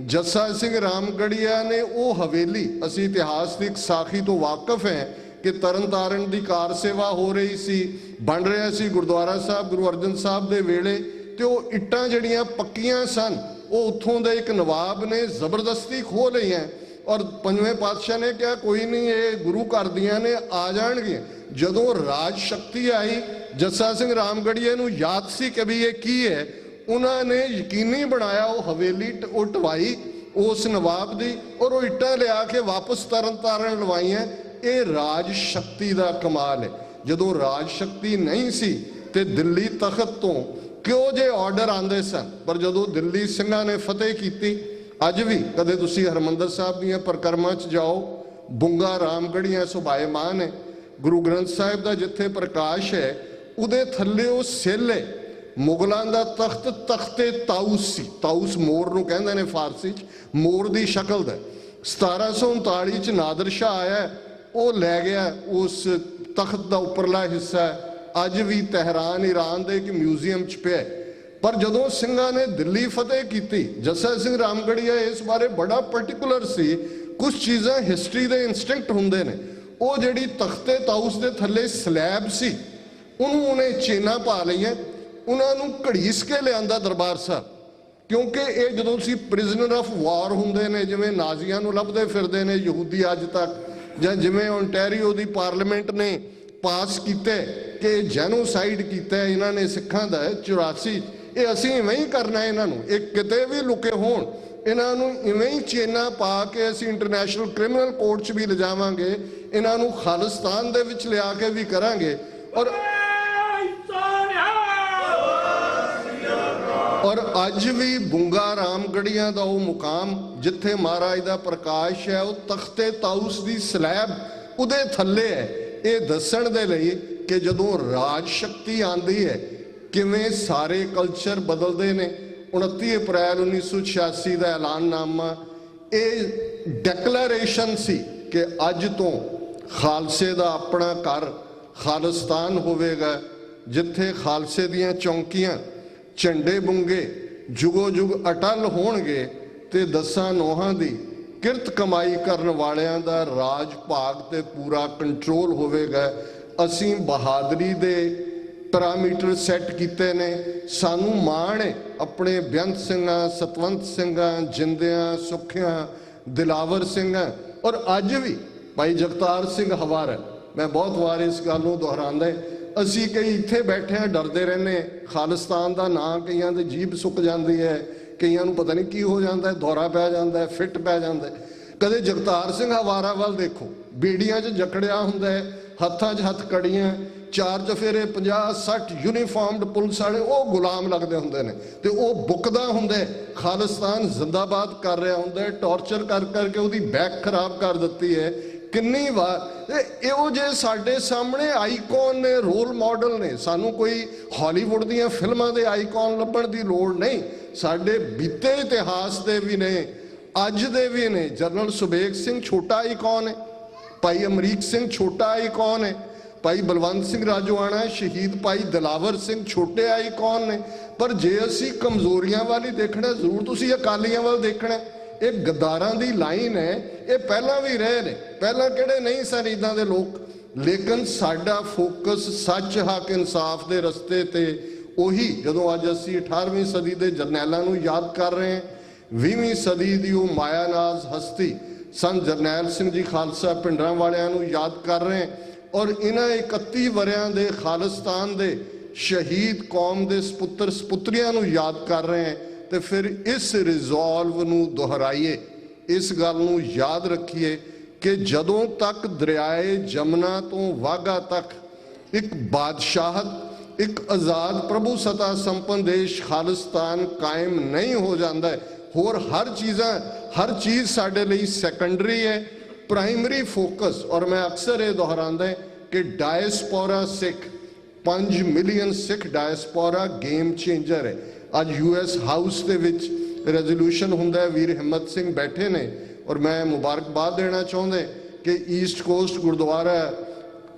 S10: ਜੱਸਾ ਸਿੰਘ ਰਾਮਗੜੀਆ ਨੇ ਉਹ ਹਵੇਲੀ, ਅਸੀਂ ਇਤਿਹਾਸ ਦੀ ਸਾਖੀ ਤੋਂ ਵਾਕਿਫ ਹੈ ਕਿ ਤਰਨਤਾਰਨ ਦੀ ਕਾਰ ਸੇਵਾ ਹੋ ਰਹੀ ਸੀ, ਬਣ ਰਿਹਾ ਸੀ ਗੁਰਦੁਆਰਾ ਸਾਹਿਬ ਗੁਰੂ ਅਰਜਨ ਸਾਹਿਬ ਦੇ ਵੇਲੇ, ਤੇ ਉਹ ਇੱਟਾਂ ਜਿਹੜੀਆਂ ਪੱਕੀਆਂ ਸਨ ਉਹ ਉੱਥੋਂ ਦੇ ਇੱਕ ਨਵਾਬ ਨੇ ਜ਼ਬਰਦਸਤੀ ਖੋਹ ਲਈਆਂ। ਔਰ 5ਵੇਂ ਪਾਤਸ਼ਾਹ ਨੇ ਕਿਹਾ ਕੋਈ ਨਹੀਂ, ਇਹ ਗੁਰੂ ਘਰ ਦੀਆਂ ਨੇ, ਆ ਜਾਣਗੀਆਂ। ਜਦੋਂ ਰਾਜ ਸ਼ਕਤੀ ਆਈ, ਜੱਸਾ ਸਿੰਘ ਰਾਮਗੜੀਏ ਨੂੰ ਯਾਦ ਸੀ ਕਿ ਵੀ ਇਹ ਕੀ ਹੈ, ਉਹਨਾਂ ਨੇ ਯਕੀਨੀ ਬਣਾਇਆ ਉਹ ਹਵੇਲੀ ਉਹ ਢਵਾਈ ਉਸ ਨਵਾਬ ਦੀ, ਔਰ ਉਹ ਇੱਟਾਂ ਲਿਆ ਕੇ ਵਾਪਸ ਤਰਨਤਾਰਨ ਲਵਾਈਆਂ। ਇਹ ਰਾਜ ਸ਼ਕਤੀ ਦਾ ਕਮਾਲ ਹੈ। ਜਦੋਂ ਰਾਜ ਸ਼ਕਤੀ ਨਹੀਂ ਸੀ ਤੇ ਦਿੱਲੀ ਤਖਤ ਤੋਂ ਕਿਉਂ ਜੇ ਆਰਡਰ ਆਉਂਦੇ ਸਨ, ਪਰ ਜਦੋਂ ਦਿੱਲੀ ਸਿੰਘਾਂ ਨੇ ਫਤਿਹ ਕੀਤੀ, ਅੱਜ ਵੀ ਕਦੇ ਤੁਸੀਂ ਹਰਮੰਦਰ ਸਾਹਿਬ ਦੀਆਂ ਪਰਿਕਰਮਾ 'ਚ ਜਾਓ, ਬੁੰਗਾ ਰਾਮਗੜੀਆਂ ਸੁਭਾਏਮਾਨ ਹੈ। ਗੁਰੂ ਗ੍ਰੰਥ ਸਾਹਿਬ ਦਾ ਜਿੱਥੇ ਪ੍ਰਕਾਸ਼ ਹੈ ਉਹਦੇ ਥੱਲੇ ਉਹ ਸਿੱਲ ਹੈ। ਮੁਗਲਾਂ ਦਾ ਤਖਤ ਤਖਤੇ ਤਾਊਸ ਸੀ, ਤਾਊਸ ਮੋਰ ਨੂੰ ਕਹਿੰਦੇ ਨੇ ਫਾਰਸੀ 'ਚ, ਮੋਰ ਦੀ ਸ਼ਕਲ ਦਾ। 1739 'ਚ ਨਾਦਰ ਸ਼ਾਹ ਆਇਆ, ਉਹ ਲੈ ਗਿਆ ਉਸ ਤਖਤ ਦਾ ਉੱਪਰਲਾ ਹਿੱਸਾ, ਅੱਜ ਵੀ ਤਹਿਰਾਨ ਈਰਾਨ ਦੇ ਇੱਕ ਮਿਊਜ਼ੀਅਮ 'ਚ ਪਿਆ। ਪਰ ਜਦੋਂ ਸਿੰਘਾਂ ਨੇ ਦਿੱਲੀ ਫਤਿਹ ਕੀਤੀ, ਜੱਸਾ ਸਿੰਘ ਰਾਮਗੜੀਆ ਇਸ ਬਾਰੇ ਬੜਾ ਪਾਰਟਿਕੂਲਰ ਸੀ। ਕੁਝ ਚੀਜ਼ਾਂ ਹਿਸਟਰੀ ਦੇ ਇਨਸਟਿੰਕਟ ਹੁੰਦੇ ਨੇ। ਉਹ ਜਿਹੜੀ ਤਖਤੇ ਤਾਊਸ ਦੇ ਥੱਲੇ ਸਲੈਬ ਸੀ, ਉਹਨੂੰ ਉਹਨੇ ਚੇਨਾ ਪਾ ਲਈਆਂ, ਉਹਨਾਂ ਨੂੰ ਘੜੀਸ ਕੇ ਲਿਆਂਦਾ ਦਰਬਾਰ ਸਾਹਿਬ, ਕਿਉਂਕਿ ਇਹ ਜਦੋਂ ਸੀ ਪ੍ਰਿਜ਼ਨਰ ਆਫ ਵਾਰ ਹੁੰਦੇ ਨੇ, ਜਿਵੇਂ ਨਾਜ਼ੀਆਂ ਨੂੰ ਲੱਭਦੇ ਫਿਰਦੇ ਨੇ ਯਹੂਦੀ ਅੱਜ ਤੱਕ, ਜਾਂ ਜਿਵੇਂ ਓਨਟਾਰੀਓ ਦੀ ਪਾਰਲੀਮੈਂਟ ਨੇ ਪਾਸ ਕੀਤੇ ਕਿ ਜੈਨੋਸਾਈਡ ਕੀਤਾ ਇਹਨਾਂ ਨੇ ਸਿੱਖਾਂ ਦਾ 84, ਇਹ ਅਸੀਂ ਇਵੇਂ ਹੀ ਕਰਨਾ ਇਹਨਾਂ ਨੂੰ, ਇਹ ਕਿਤੇ ਵੀ ਲੁਕੇ ਹੋਣ ਇਹਨਾਂ ਨੂੰ ਇਵੇਂ ਹੀ ਚੇਨਾ ਪਾ ਕੇ ਅਸੀਂ ਇੰਟਰਨੈਸ਼ਨਲ ਕ੍ਰਿਮੀਨਲ ਕੋਰਟ 'ਚ ਵੀ ਲਿਜਾਵਾਂਗੇ, ਇਹਨਾਂ ਨੂੰ ਖਾਲਿਸਤਾਨ ਦੇ ਵਿੱਚ ਲਿਆ ਕੇ ਵੀ ਕਰਾਂਗੇ। ਔਰ ਅੱਜ ਵੀ ਬੁੰਗਾ ਰਾਮਗੜੀਆਂ ਦਾ ਉਹ ਮੁਕਾਮ ਜਿੱਥੇ ਮਹਾਰਾਜ ਦਾ ਪ੍ਰਕਾਸ਼ ਹੈ, ਉਹ ਤਖਤੇ ਤਾਊਸ ਦੀ ਸਲੈਬ ਉਹਦੇ ਥੱਲੇ ਹੈ। ਇਹ ਦੱਸਣ ਦੇ ਲਈ ਕਿ ਜਦੋਂ ਰਾਜ ਸ਼ਕਤੀ ਆਂਦੀ ਹੈ ਕਿਵੇਂ ਸਾਰੇ ਕਲਚਰ ਬਦਲਦੇ ਨੇ। 29 ਅਪ੍ਰੈਲ 1986 ਦਾ ਐਲਾਨਨਾਮਾ ਇਹ ਡੈਕਲੇਰੇਸ਼ਨ ਸੀ ਕਿ ਅੱਜ ਤੋਂ ਖਾਲਸੇ ਦਾ ਆਪਣਾ ਘਰ ਖਾਲਿਸਤਾਨ ਹੋਵੇਗਾ, ਜਿੱਥੇ ਖਾਲਸੇ ਦੀਆਂ ਚੌਂਕੀਆਂ ਝੰਡੇ ਬੁੰਗੇ ਜੁਗੋ ਜੁਗ ਅਟਲ ਹੋਣਗੇ ਤੇ 10 ਨੋਹਾਂ ਦੀ ਕਿਰਤ ਕਮਾਈ ਕਰਨ ਵਾਲਿਆਂ ਦਾ ਰਾਜ ਭਾਗ ਤੇ ਪੂਰਾ ਕੰਟਰੋਲ ਹੋਵੇਗਾ। ਅਸੀਂ ਬਹਾਦਰੀ ਦੇ ਪੈਰਾਮੀਟਰ ਸੈੱਟ ਕੀਤੇ ਨੇ। ਸਾਨੂੰ ਮਾਣ ਹੈ ਆਪਣੇ ਬੇਅੰਤ ਸਿੰਘਾਂ, ਸਤਵੰਤ ਸਿੰਘਾਂ, ਜਿੰਦਿਆਂ, ਸੁੱਖਿਆਂ, ਦਿਲਾਵਰ ਸਿੰਘਾਂ, ਔਰ ਅੱਜ ਵੀ ਭਾਈ ਜਗਤਾਰ ਸਿੰਘ ਹਵਾਰਾ, ਮੈਂ ਬਹੁਤ ਵਾਰ ਇਸ ਗੱਲ ਨੂੰ ਦੁਹਰਾਉਂਦਾ, ਅਸੀਂ ਕਈ ਇੱਥੇ ਬੈਠੇ ਹਾਂ ਡਰਦੇ ਰਹਿੰਦੇ, ਖਾਲਿਸਤਾਨ ਦਾ ਨਾਂ ਕਈਆਂ ਦੇ ਜੀਭ ਸੁੱਕ ਜਾਂਦੀ ਹੈ, ਕਈਆਂ ਨੂੰ ਪਤਾ ਨਹੀਂ ਕੀ ਹੋ ਜਾਂਦਾ, ਦੌਰਾ ਪੈ ਜਾਂਦਾ, ਫਿੱਟ ਪੈ ਜਾਂਦਾ। ਕਦੇ ਜਗਤਾਰ ਸਿੰਘ ਹਵਾਰਾ ਵੱਲ ਦੇਖੋ, ਬੇੜੀਆਂ 'ਚ ਜਕੜਿਆ ਹੁੰਦਾ ਹੈ, ਹੱਥਾਂ 'ਚ ਹੱਥ ਕੜੀਆਂ, 4 ਚਫੇਰੇ, 50-60 ਯੂਨੀਫਾਰਮਡ ਪੁਲਿਸ ਵਾਲੇ, ਉਹ ਗੁਲਾਮ ਲੱਗਦੇ ਹੁੰਦੇ ਨੇ ਤੇ ਉਹ ਬੁੱਕਦਾ ਹੁੰਦਾ, ਖਾਲਿਸਤਾਨ ਜ਼ਿੰਦਾਬਾਦ ਕਰ ਰਿਹਾ ਹੁੰਦਾ, ਟੌਰਚਰ ਕਰ ਕਰਕੇ ਉਹਦੀ ਬੈਕ ਖਰਾਬ ਕਰ ਦਿੱਤੀ ਹੈ। ਕਿੰਨੀ ਵਾਰ ਇਹੋ ਜਿਹੇ ਸਾਡੇ ਸਾਹਮਣੇ ਆਈਕਨ ਨੇ, ਰੋਲ ਮਾਡਲ ਨੇ। ਸਾਨੂੰ ਕੋਈ ਹਾਲੀਵੁੱਡ ਦੀਆਂ ਫਿਲਮਾਂ ਦੇ ਆਈਕਨ ਲੱਭਣ ਦੀ ਲੋੜ ਨਹੀਂ, ਸਾਡੇ ਬੀਤੇ ਇਤਿਹਾਸ ਦੇ ਵੀ ਨੇ, ਅੱਜ ਦੇ ਵੀ ਨੇ। ਜਨਰਲ ਸੁਬੇਗ ਸਿੰਘ ਛੋਟਾ ਆਈਕਨ ਹੈ, ਭਾਈ ਅਮਰੀਕ ਸਿੰਘ ਛੋਟਾ ਆਈਕਨ ਹੈ, ਭਾਈ ਬਲਵੰਤ ਸਿੰਘ ਰਾਜੋਆਣਾ, ਸ਼ਹੀਦ ਭਾਈ ਦਿਲਾਵਰ ਸਿੰਘ ਛੋਟੇ ਆਈਕਨ ਨੇ। ਪਰ ਜੇ ਅਸੀਂ ਕਮਜ਼ੋਰੀਆਂ ਵੱਲ ਹੀ ਦੇਖਣਾ, ਜ਼ਰੂਰ ਤੁਸੀਂ ਅਕਾਲੀਆਂ ਵੱਲ ਦੇਖਣਾ। ਇਹ ਗੱਦਾਰਾਂ ਦੀ ਲਾਈਨ ਹੈ, ਇਹ ਪਹਿਲਾਂ ਵੀ ਰਹੇ ਨੇ, ਪਹਿਲਾਂ ਕਿਹੜੇ ਨਹੀਂ ਸਨ ਇਦਾਂ ਦੇ ਲੋਕ। ਲੇਕਿਨ ਸਾਡਾ ਫੋਕਸ ਸੱਚ, ਹੱਕ, ਇਨਸਾਫ ਦੇ ਰਸਤੇ ਤੇ ਉਹੀ। ਜਦੋਂ ਅੱਜ ਅਸੀਂ 18ਵੀਂ ਸਦੀ ਦੇ ਜਰਨੈਲਾਂ ਨੂੰ ਯਾਦ ਕਰ ਰਹੇ ਹਾਂ, 20ਵੀਂ ਸਦੀ ਦੀ ਉਹ ਮਾਇਆਨਾਜ਼ ਹਸਤੀ ਸੰਤ ਜਰਨੈਲ ਸਿੰਘ ਜੀ ਖਾਲਸਾ ਪਿੰਡਰਾਂ ਵਾਲਿਆਂ ਨੂੰ ਯਾਦ ਕਰ ਰਹੇ ਹਾਂ, ਔਰ ਇਹਨਾਂ 31 ਵਰਿਆਂ ਦੇ ਖਾਲਿਸਤਾਨ ਦੇ ਸ਼ਹੀਦ ਕੌਮ ਦੇ ਸਪੁੱਤਰ ਸਪੁੱਤਰੀਆਂ ਨੂੰ ਯਾਦ ਕਰ ਰਹੇ ਹਾਂ, ਤੇ ਫਿਰ ਇਸ ਰਿਜ਼ੋਲਵ ਨੂੰ ਦੁਹਰਾਈਏ, ਇਸ ਗੱਲ ਨੂੰ ਯਾਦ ਰੱਖੀਏ ਕਿ ਜਦੋਂ ਤੱਕ ਦਰਿਆਏ ਜਮਨਾ ਤੋਂ ਵਾਘਾ ਤੱਕ ਇੱਕ ਬਾਦਸ਼ਾਹਤ, ਇੱਕ ਆਜ਼ਾਦ ਪ੍ਰਭੂ ਸਤਾ ਸੰਪੰਨ ਦੇਸ਼ ਖਾਲਿਸਤਾਨ ਕਾਇਮ ਨਹੀਂ ਹੋ ਜਾਂਦਾ, ਹੋਰ ਹਰ ਚੀਜ਼ ਸਾਡੇ ਲਈ ਸੈਕੰਡਰੀ ਹੈ। ਪ੍ਰਾਇਮਰੀ ਫੋਕਸ, ਔਰ ਮੈਂ ਅਕਸਰ ਇਹ ਦੁਹਰਾਉਂਦਾ ਕਿ ਡਾਇਸਪੋਰਾ ਸਿੱਖ, 5 ਮਿਲੀਅਨ ਸਿੱਖ ਡਾਇਸਪੋਰਾ ਗੇਮ ਚੇਂਜਰ ਹੈ। ਅੱਜ US ਹਾਊਸ ਦੇ ਵਿੱਚ ਰੈਜ਼ੋਲੂਸ਼ਨ ਹੁੰਦਾ ਹੈ, ਵੀਰ ਹਿੰਮਤ ਸਿੰਘ ਬੈਠੇ ਨੇ, ਔਰ ਮੈਂ ਮੁਬਾਰਕਬਾਦ ਦੇਣਾ ਚਾਹੁੰਦਾ ਕਿ ਈਸਟ ਕੋਸਟ ਗੁਰਦੁਆਰਾ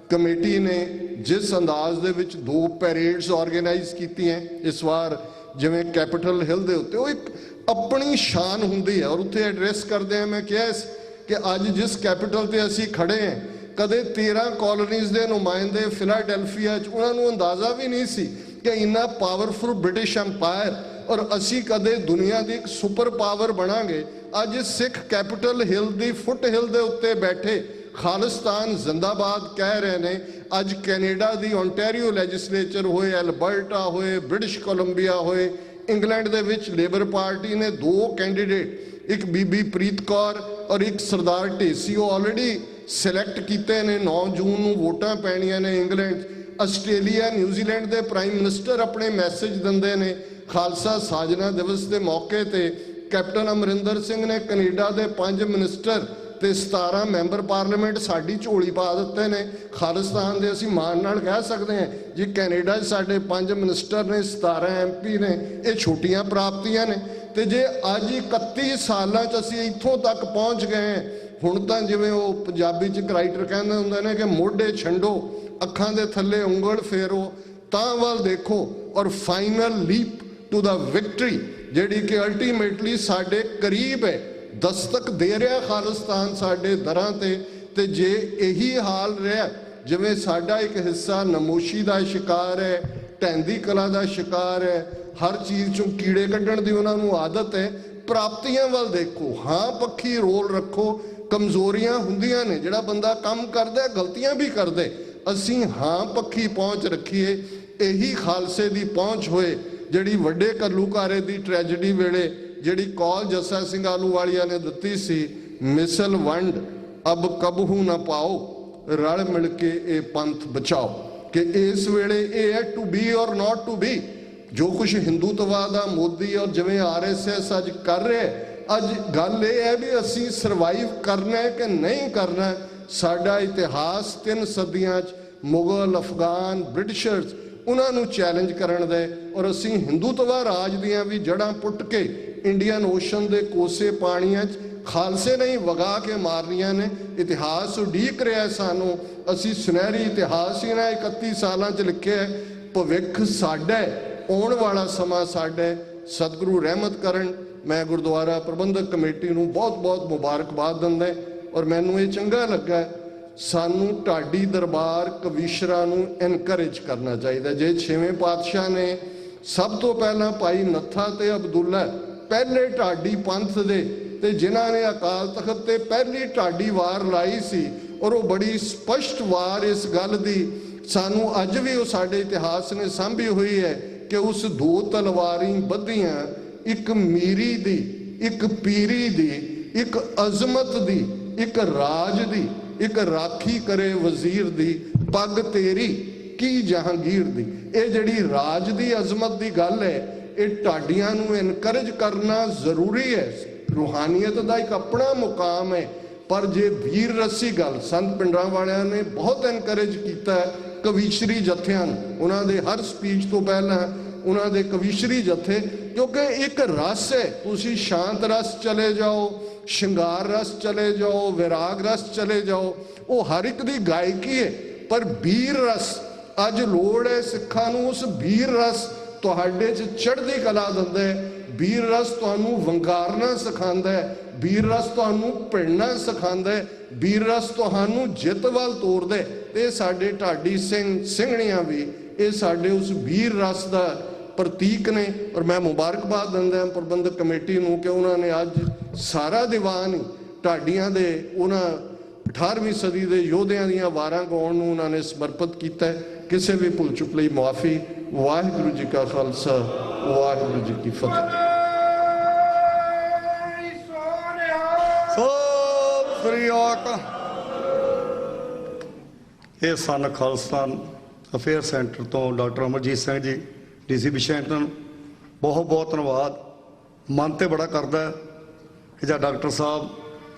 S10: ਕਮੇਟੀ ਨੇ ਜਿਸ ਅੰਦਾਜ਼ ਦੇ ਵਿੱਚ 2 ਪੈਰੇਡਸ ਆਰਗੇਨਾਈਜ਼ ਕੀਤੀਆਂ ਇਸ ਵਾਰ, ਜਿਵੇਂ ਕੈਪੀਟਲ ਹਿੱਲ ਦੇ ਉੱਤੇ, ਉਹ ਇੱਕ ਆਪਣੀ ਸ਼ਾਨ ਹੁੰਦੀ ਹੈ। ਔਰ ਉੱਥੇ ਐਡਰੈਸ ਕਰਦੇ ਹਾਂ ਮੈਂ ਕਿਹਾ ਕਿ ਅੱਜ ਜਿਸ ਕੈਪੀਟਲ ਤੇ ਅਸੀਂ ਖੜੇ ਹਾਂ, ਕਦੇ 13 ਕਾਲੋਨੀਜ਼ ਦੇ ਨੁਮਾਇੰਦੇ ਫਿਲਾਡੈਲਫੀਆ 'ਚ, ਉਹਨਾਂ ਨੂੰ ਅੰਦਾਜ਼ਾ ਵੀ ਨਹੀਂ ਸੀ ਕਿ ਇੰਨਾ ਪਾਵਰਫੁਲ ਬ੍ਰਿਟਿਸ਼ ਐਮਪਾਇਰ, ਔਰ ਅਸੀਂ ਕਦੇ ਦੁਨੀਆ ਦੀ ਇੱਕ ਸੁਪਰ ਪਾਵਰ ਬਣਾਂਗੇ। ਅੱਜ ਸਿੱਖ ਕੈਪੀਟਲ ਹਿੱਲ ਦੀ ਫੁੱਟ ਹਿੱਲ ਦੇ ਉੱਤੇ ਬੈਠੇ ਖਾਲਿਸਤਾਨ ਜ਼ਿੰਦਾਬਾਦ ਕਹਿ ਰਹੇ ਨੇ। ਅੱਜ ਕੈਨੇਡਾ ਦੀ ਓਨਟਾਰੀਓ ਲੈਜਿਸਲੇਚਰ ਹੋਏ, ਐਲਬਰਟਾ ਹੋਏ, ਬ੍ਰਿਟਿਸ਼ ਕੋਲੰਬੀਆ ਹੋਏ, ਇੰਗਲੈਂਡ ਦੇ ਵਿੱਚ ਲੇਬਰ ਪਾਰਟੀ ਨੇ 2 ਕੈਂਡੀਡੇਟ, ਇੱਕ ਬੀਬੀ ਪ੍ਰੀਤ ਕੌਰ ਔਰ ਇੱਕ ਸਰਦਾਰ ਢੇਸੀ, ਉਹ ਆਲਰੇਡੀ ਸਿਲੈਕਟ ਕੀਤੇ ਨੇ। 9 ਜੂਨ ਨੂੰ ਵੋਟਾਂ ਪੈਣੀਆਂ ਨੇ ਇੰਗਲੈਂਡ। ਆਸਟ੍ਰੇਲੀਆ, ਨਿਊਜ਼ੀਲੈਂਡ ਦੇ ਪ੍ਰਾਈਮ ਮਿਨਿਸਟਰ ਆਪਣੇ ਮੈਸੇਜ ਦਿੰਦੇ ਨੇ। ਖਾਲਸਾ ਸਾਜਨਾ ਦਿਵਸ ਦੇ ਮੌਕੇ ਤੇ ਕੈਪਟਨ ਅਮਰਿੰਦਰ ਸਿੰਘ ਨੇ ਕੈਨੇਡਾ ਦੇ 5 ਮਿਨਿਸਟਰ ਤੇ 17 ਮੈਂਬਰ ਪਾਰਲੀਮੈਂਟ ਸਾਡੀ ਝੋਲੀ ਪਾ ਦਿੱਤੇ ਨੇ। ਖਾਲਿਸਤਾਨ ਦੇ ਅਸੀਂ ਮਾਣ ਨਾਲ ਕਹਿ ਸਕਦੇ ਹਾਂ ਜੀ, ਕੈਨੇਡਾ 'ਚ ਸਾਡੇ 5 ਮਿਨਿਸਟਰ ਨੇ, 17 MP ਨੇ, ਇਹ ਛੋਟੀਆਂ ਪ੍ਰਾਪਤੀਆਂ ਨੇ। ਤੇ ਜੇ ਅੱਜ 31 ਸਾਲਾਂ 'ਚ ਅਸੀਂ ਇੱਥੋਂ ਤੱਕ ਪਹੁੰਚ ਗਏ, ਹੁਣ ਤਾਂ ਜਿਵੇਂ ਉਹ ਪੰਜਾਬੀ 'ਚ ਇੱਕ ਰਾਈਟਰ ਕਹਿੰਦੇ ਹੁੰਦੇ ਨੇ ਕਿ ਮੋਢੇ ਛੰਡੋ, ਅੱਖਾਂ ਦੇ ਥੱਲੇ ਉਂਗਲ ਫੇਰੋ, ਤਾਂ ਵੱਲ ਦੇਖੋ ਔਰ final leap to the victory, ਜਿਹੜੀ ਕਿ ਅਲਟੀਮੇਟਲੀ ਸਾਡੇ ਕਰੀਬ ਹੈ, ਦਸਤਕ ਦੇ ਰਿਹਾ ਖਾਲਿਸਤਾਨ ਸਾਡੇ ਦਰਾਂ ਤੇ ਜੇ ਇਹੀ ਹਾਲ ਰਿਹਾ, ਜਿਵੇਂ ਸਾਡਾ ਇੱਕ ਹਿੱਸਾ ਨਮੋਸ਼ੀ ਦਾ ਸ਼ਿਕਾਰ ਹੈ, ਢੈਂਦੀ ਕਲਾ ਦਾ ਸ਼ਿਕਾਰ ਹੈ, ਹਰ ਚੀਜ਼ ਚੋਂ ਕੀੜੇ ਕੱਢਣ ਦੀ ਉਹਨਾਂ ਨੂੰ ਆਦਤ ਹੈ, ਪ੍ਰਾਪਤੀਆਂ ਵੱਲ ਦੇਖੋ, ਹਾਂ ਪੱਖੀ ਰੋਲ ਰੱਖੋ। ਕਮਜ਼ੋਰੀਆਂ ਹੁੰਦੀਆਂ ਨੇ, ਜਿਹੜਾ ਬੰਦਾ ਕੰਮ ਕਰਦਾ ਗਲਤੀਆਂ ਵੀ ਕਰਦੇ, ਅਸੀਂ ਹਾਂ ਪੱਖੀ ਪਹੁੰਚ ਰੱਖੀਏ। ਇਹੀ ਖਾਲਸੇ ਦੀ ਪਹੁੰਚ ਹੋਏ, ਜਿਹੜੀ ਵੱਡੇ ਘੱਲੂਘਾਰੇ ਦੀ ਟ੍ਰੈਜਡੀ ਵੇਲੇ ਜਿਹੜੀ ਕਾਲ ਜੱਸਾ ਸਿੰਘ ਆਲੂਵਾਲੀਆ ਨੇ ਦਿੱਤੀ ਸੀ, ਮਿਸਲ ਵੰਡ ਅਬ ਕਬਹੂ ਨਾ ਪਾਓ, ਰਲ ਮਿਲ ਕੇ ਇਹ ਪੰਥ ਬਚਾਓ, ਕਿ ਇਸ ਵੇਲੇ ਇਹ ਹੈ ਟੂ ਬੀ ਔਰ ਨਾਟ ਟੂ ਬੀ। ਜੋ ਕੁਝ ਹਿੰਦੂਤਵਾਦ ਦਾ ਮੋਦੀ ਔਰ ਜਿਵੇਂ RSS ਅੱਜ ਕਰ ਰਿਹਾ, ਅੱਜ ਗੱਲ ਇਹ ਹੈ ਵੀ ਅਸੀਂ ਸਰਵਾਈਵ ਕਰਨਾ ਹੈ ਕਿ ਨਹੀਂ ਕਰਨਾ। ਸਾਡਾ ਇਤਿਹਾਸ 3 ਸਦੀਆਂ 'ਚ ਮੁਗਲ, ਅਫਗਾਨ, ਬ੍ਰਿਟਿਸ਼ਰਸ, ਉਹਨਾਂ ਨੂੰ ਚੈਲੰਜ ਕਰਨ ਦੇ, ਔਰ ਅਸੀਂ ਹਿੰਦੂਤਵਾ ਰਾਜ ਦੀਆਂ ਵੀ ਜੜ੍ਹਾਂ ਪੁੱਟ ਕੇ ਇੰਡੀਅਨ ਓਸ਼ਨ ਦੇ ਕੋਸੇ ਪਾਣੀਆਂ 'ਚ ਖਾਲਸੇ ਨਹੀਂ ਵਗਾ ਕੇ ਮਾਰਨੀਆਂ ਨੇ। ਇਤਿਹਾਸ ਉਡੀਕ ਰਿਹਾ ਸਾਨੂੰ, ਅਸੀਂ ਸੁਨਹਿਰੀ ਇਤਿਹਾਸ ਹੀ ਨਾ 31 ਸਾਲਾਂ 'ਚ ਲਿਖਿਆ। ਭਵਿੱਖ ਸਾਡਾ, ਆਉਣ ਵਾਲਾ ਸਮਾਂ ਸਾਡਾ। ਸਤਿਗੁਰੂ ਰਹਿਮਤ ਕਰਨ। ਮੈਂ ਗੁਰਦੁਆਰਾ ਪ੍ਰਬੰਧਕ ਕਮੇਟੀ ਨੂੰ ਬਹੁਤ-ਬਹੁਤ ਮੁਬਾਰਕਬਾਦ ਦਿੰਦਾ ਔਰ ਮੈਨੂੰ ਇਹ ਚੰਗਾ ਲੱਗਾ। ਸਾਨੂੰ ਢਾਡੀ ਦਰਬਾਰ ਕਵੀਸ਼ਰਾਂ ਨੂੰ ਐਨਕਰੇਜ ਕਰਨਾ ਚਾਹੀਦਾ। ਜੇ 6ਵੇਂ ਪਾਤਸ਼ਾਹ ਨੇ ਸਭ ਤੋਂ ਪਹਿਲਾਂ ਭਾਈ ਨੱਥਾ ਤੇ ਅਬਦੁੱਲਾ ਪਹਿਲੇ ਢਾਡੀ ਪੰਥ ਦੇ, ਤੇ ਜਿਨ੍ਹਾਂ ਨੇ ਅਕਾਲ ਤਖਤ ਤੇ ਪਹਿਲੀ ਢਾਡੀ ਵਾਰ ਲਾਈ ਸੀ, ਔਰ ਉਹ ਬੜੀ ਸਪਸ਼ਟ ਵਾਰ ਇਸ ਗੱਲ ਦੀ ਸਾਨੂੰ ਅੱਜ ਵੀ ਉਹ ਸਾਡੇ ਇਤਿਹਾਸ ਨੇ ਸਾਂਭੀ ਹੋਈ ਹੈ ਕਿ ਉਸ 2 ਤਲਵਾਰੀ ਬੱਧੀਆਂ, ਇੱਕ ਮੀਰੀ ਦੀ, ਇੱਕ ਪੀਰੀ ਦੀ, ਇੱਕ ਅਜ਼ਮਤ ਦੀ, ਇੱਕ ਰਾਜ ਦੀ, ਇੱਕ ਰਾਖੀ ਕਰੇ ਵਜ਼ੀਰ ਦੀ, ਪੱਗ ਤੇਰੀ ਕੀ ਜਹਾਂਗੀਰ ਦੀ। ਇਹ ਜਿਹੜੀ ਰਾਜ ਦੀ ਅਜ਼ਮਤ ਦੀ ਗੱਲ ਹੈ, ਇਹ ਢਾਡੀਆਂ ਨੂੰ ਐਨਕਰੇਜ ਕਰਨਾ ਜ਼ਰੂਰੀ ਹੈ। ਰੂਹਾਨੀਅਤ ਦਾ ਇੱਕ ਆਪਣਾ ਮੁਕਾਮ ਹੈ, ਪਰ ਜੇ ਵੀਰ ਰਸੀ ਗੱਲ ਸੰਤ ਪਿੰਡਾਂ ਵਾਲਿਆਂ ਨੇ ਬਹੁਤ ਐਨਕਰੇਜ ਕੀਤਾ ਹੈ ਕਵੀਸ਼ਰੀ ਜਥਿਆਂ ਨੂੰ। ਉਹਨਾਂ ਦੇ ਹਰ ਸਪੀਚ ਤੋਂ ਪਹਿਲਾਂ ਉਹਨਾਂ ਦੇ ਕਵੀਸ਼ਰੀ ਜਥੇ, ਕਿਉਂਕਿ ਇੱਕ ਰਸ ਹੈ। ਤੁਸੀਂ ਸ਼ਾਂਤ ਰਸ ਚਲੇ ਜਾਓ, ਸ਼ਿੰਗਾਰ ਰਸ ਚਲੇ ਜਾਓ, ਵਿਰਾਗ ਰਸ ਚਲੇ ਜਾਓ, ਉਹ ਹਰ ਇੱਕ ਦੀ ਗਾਇਕੀ ਹੈ। ਪਰ ਵੀਰ ਰਸ ਅੱਜ ਲੋੜ ਹੈ ਸਿੱਖਾਂ ਨੂੰ। ਉਸ ਵੀਰ ਰਸ ਤੁਹਾਡੇ 'ਚ ਚੜ੍ਹਦੀ ਕਲਾ ਦਿੰਦਾ ਹੈ। ਵੀਰ ਰਸ ਤੁਹਾਨੂੰ ਵੰਗਾਰਨਾ ਸਿਖਾਉਂਦਾ ਹੈ। ਵੀਰ ਰਸ ਤੁਹਾਨੂੰ ਭਿੜਨਾ ਸਿਖਾਉਂਦਾ ਹੈ। ਵੀਰ ਰਸ ਤੁਹਾਨੂੰ ਜਿੱਤ ਵੱਲ ਤੋਰਦਾ ਹੈ। ਤੇ ਸਾਡੇ ਢਾਡੀ ਸਿੰਘ ਸਿੰਘਣੀਆਂ ਵੀ ਇਹ ਸਾਡੇ ਉਸ ਵੀਰ ਰਸ ਦਾ ਪ੍ਰਤੀਕ ਨੇ। ਔਰ ਮੈਂ ਮੁਬਾਰਕਬਾਦ ਦਿੰਦਾ ਪ੍ਰਬੰਧਕ ਕਮੇਟੀ ਨੂੰ ਕਿ ਉਹਨਾਂ ਨੇ ਅੱਜ ਸਾਰਾ ਦੀਵਾਨ ਹੀ ਢਾਡੀਆਂ ਦੇ ਉਹਨਾਂ 18ਵੀਂ ਸਦੀ ਦੇ ਯੋਧਿਆਂ ਦੀਆਂ ਵਾਰਾਂ ਗਾਉਣ ਨੂੰ ਉਹਨਾਂ ਨੇ ਸਮਰਪਿਤ ਕੀਤਾ। ਕਿਸੇ ਵੀ ਭੁੱਲ ਚੁੱਕ ਲਈ ਮੁਆਫੀ। ਵਾਹਿਗੁਰੂ ਜੀ ਕਾ ਖਾਲਸਾ, ਵਾਹਿਗੁਰੂ ਜੀ ਕੀ ਫਤਿਹ।
S11: ਸਤਿ ਸ੍ਰੀ ਅਕਾਲ। ਇਹ ਸਨ ਖਾਲਿਸਤਾਨ ਅਫੇਅਰ ਸੈਂਟਰ ਤੋਂ doctor Amarjit Singh ji, DC Washington. ਬਹੁਤ ਬਹੁਤ ਧੰਨਵਾਦ। ਮਨ ਤੇ ਬੜਾ ਕਰਦਾ ਕਿ ਜਾਂ ਡਾਕਟਰ ਸਾਹਿਬ,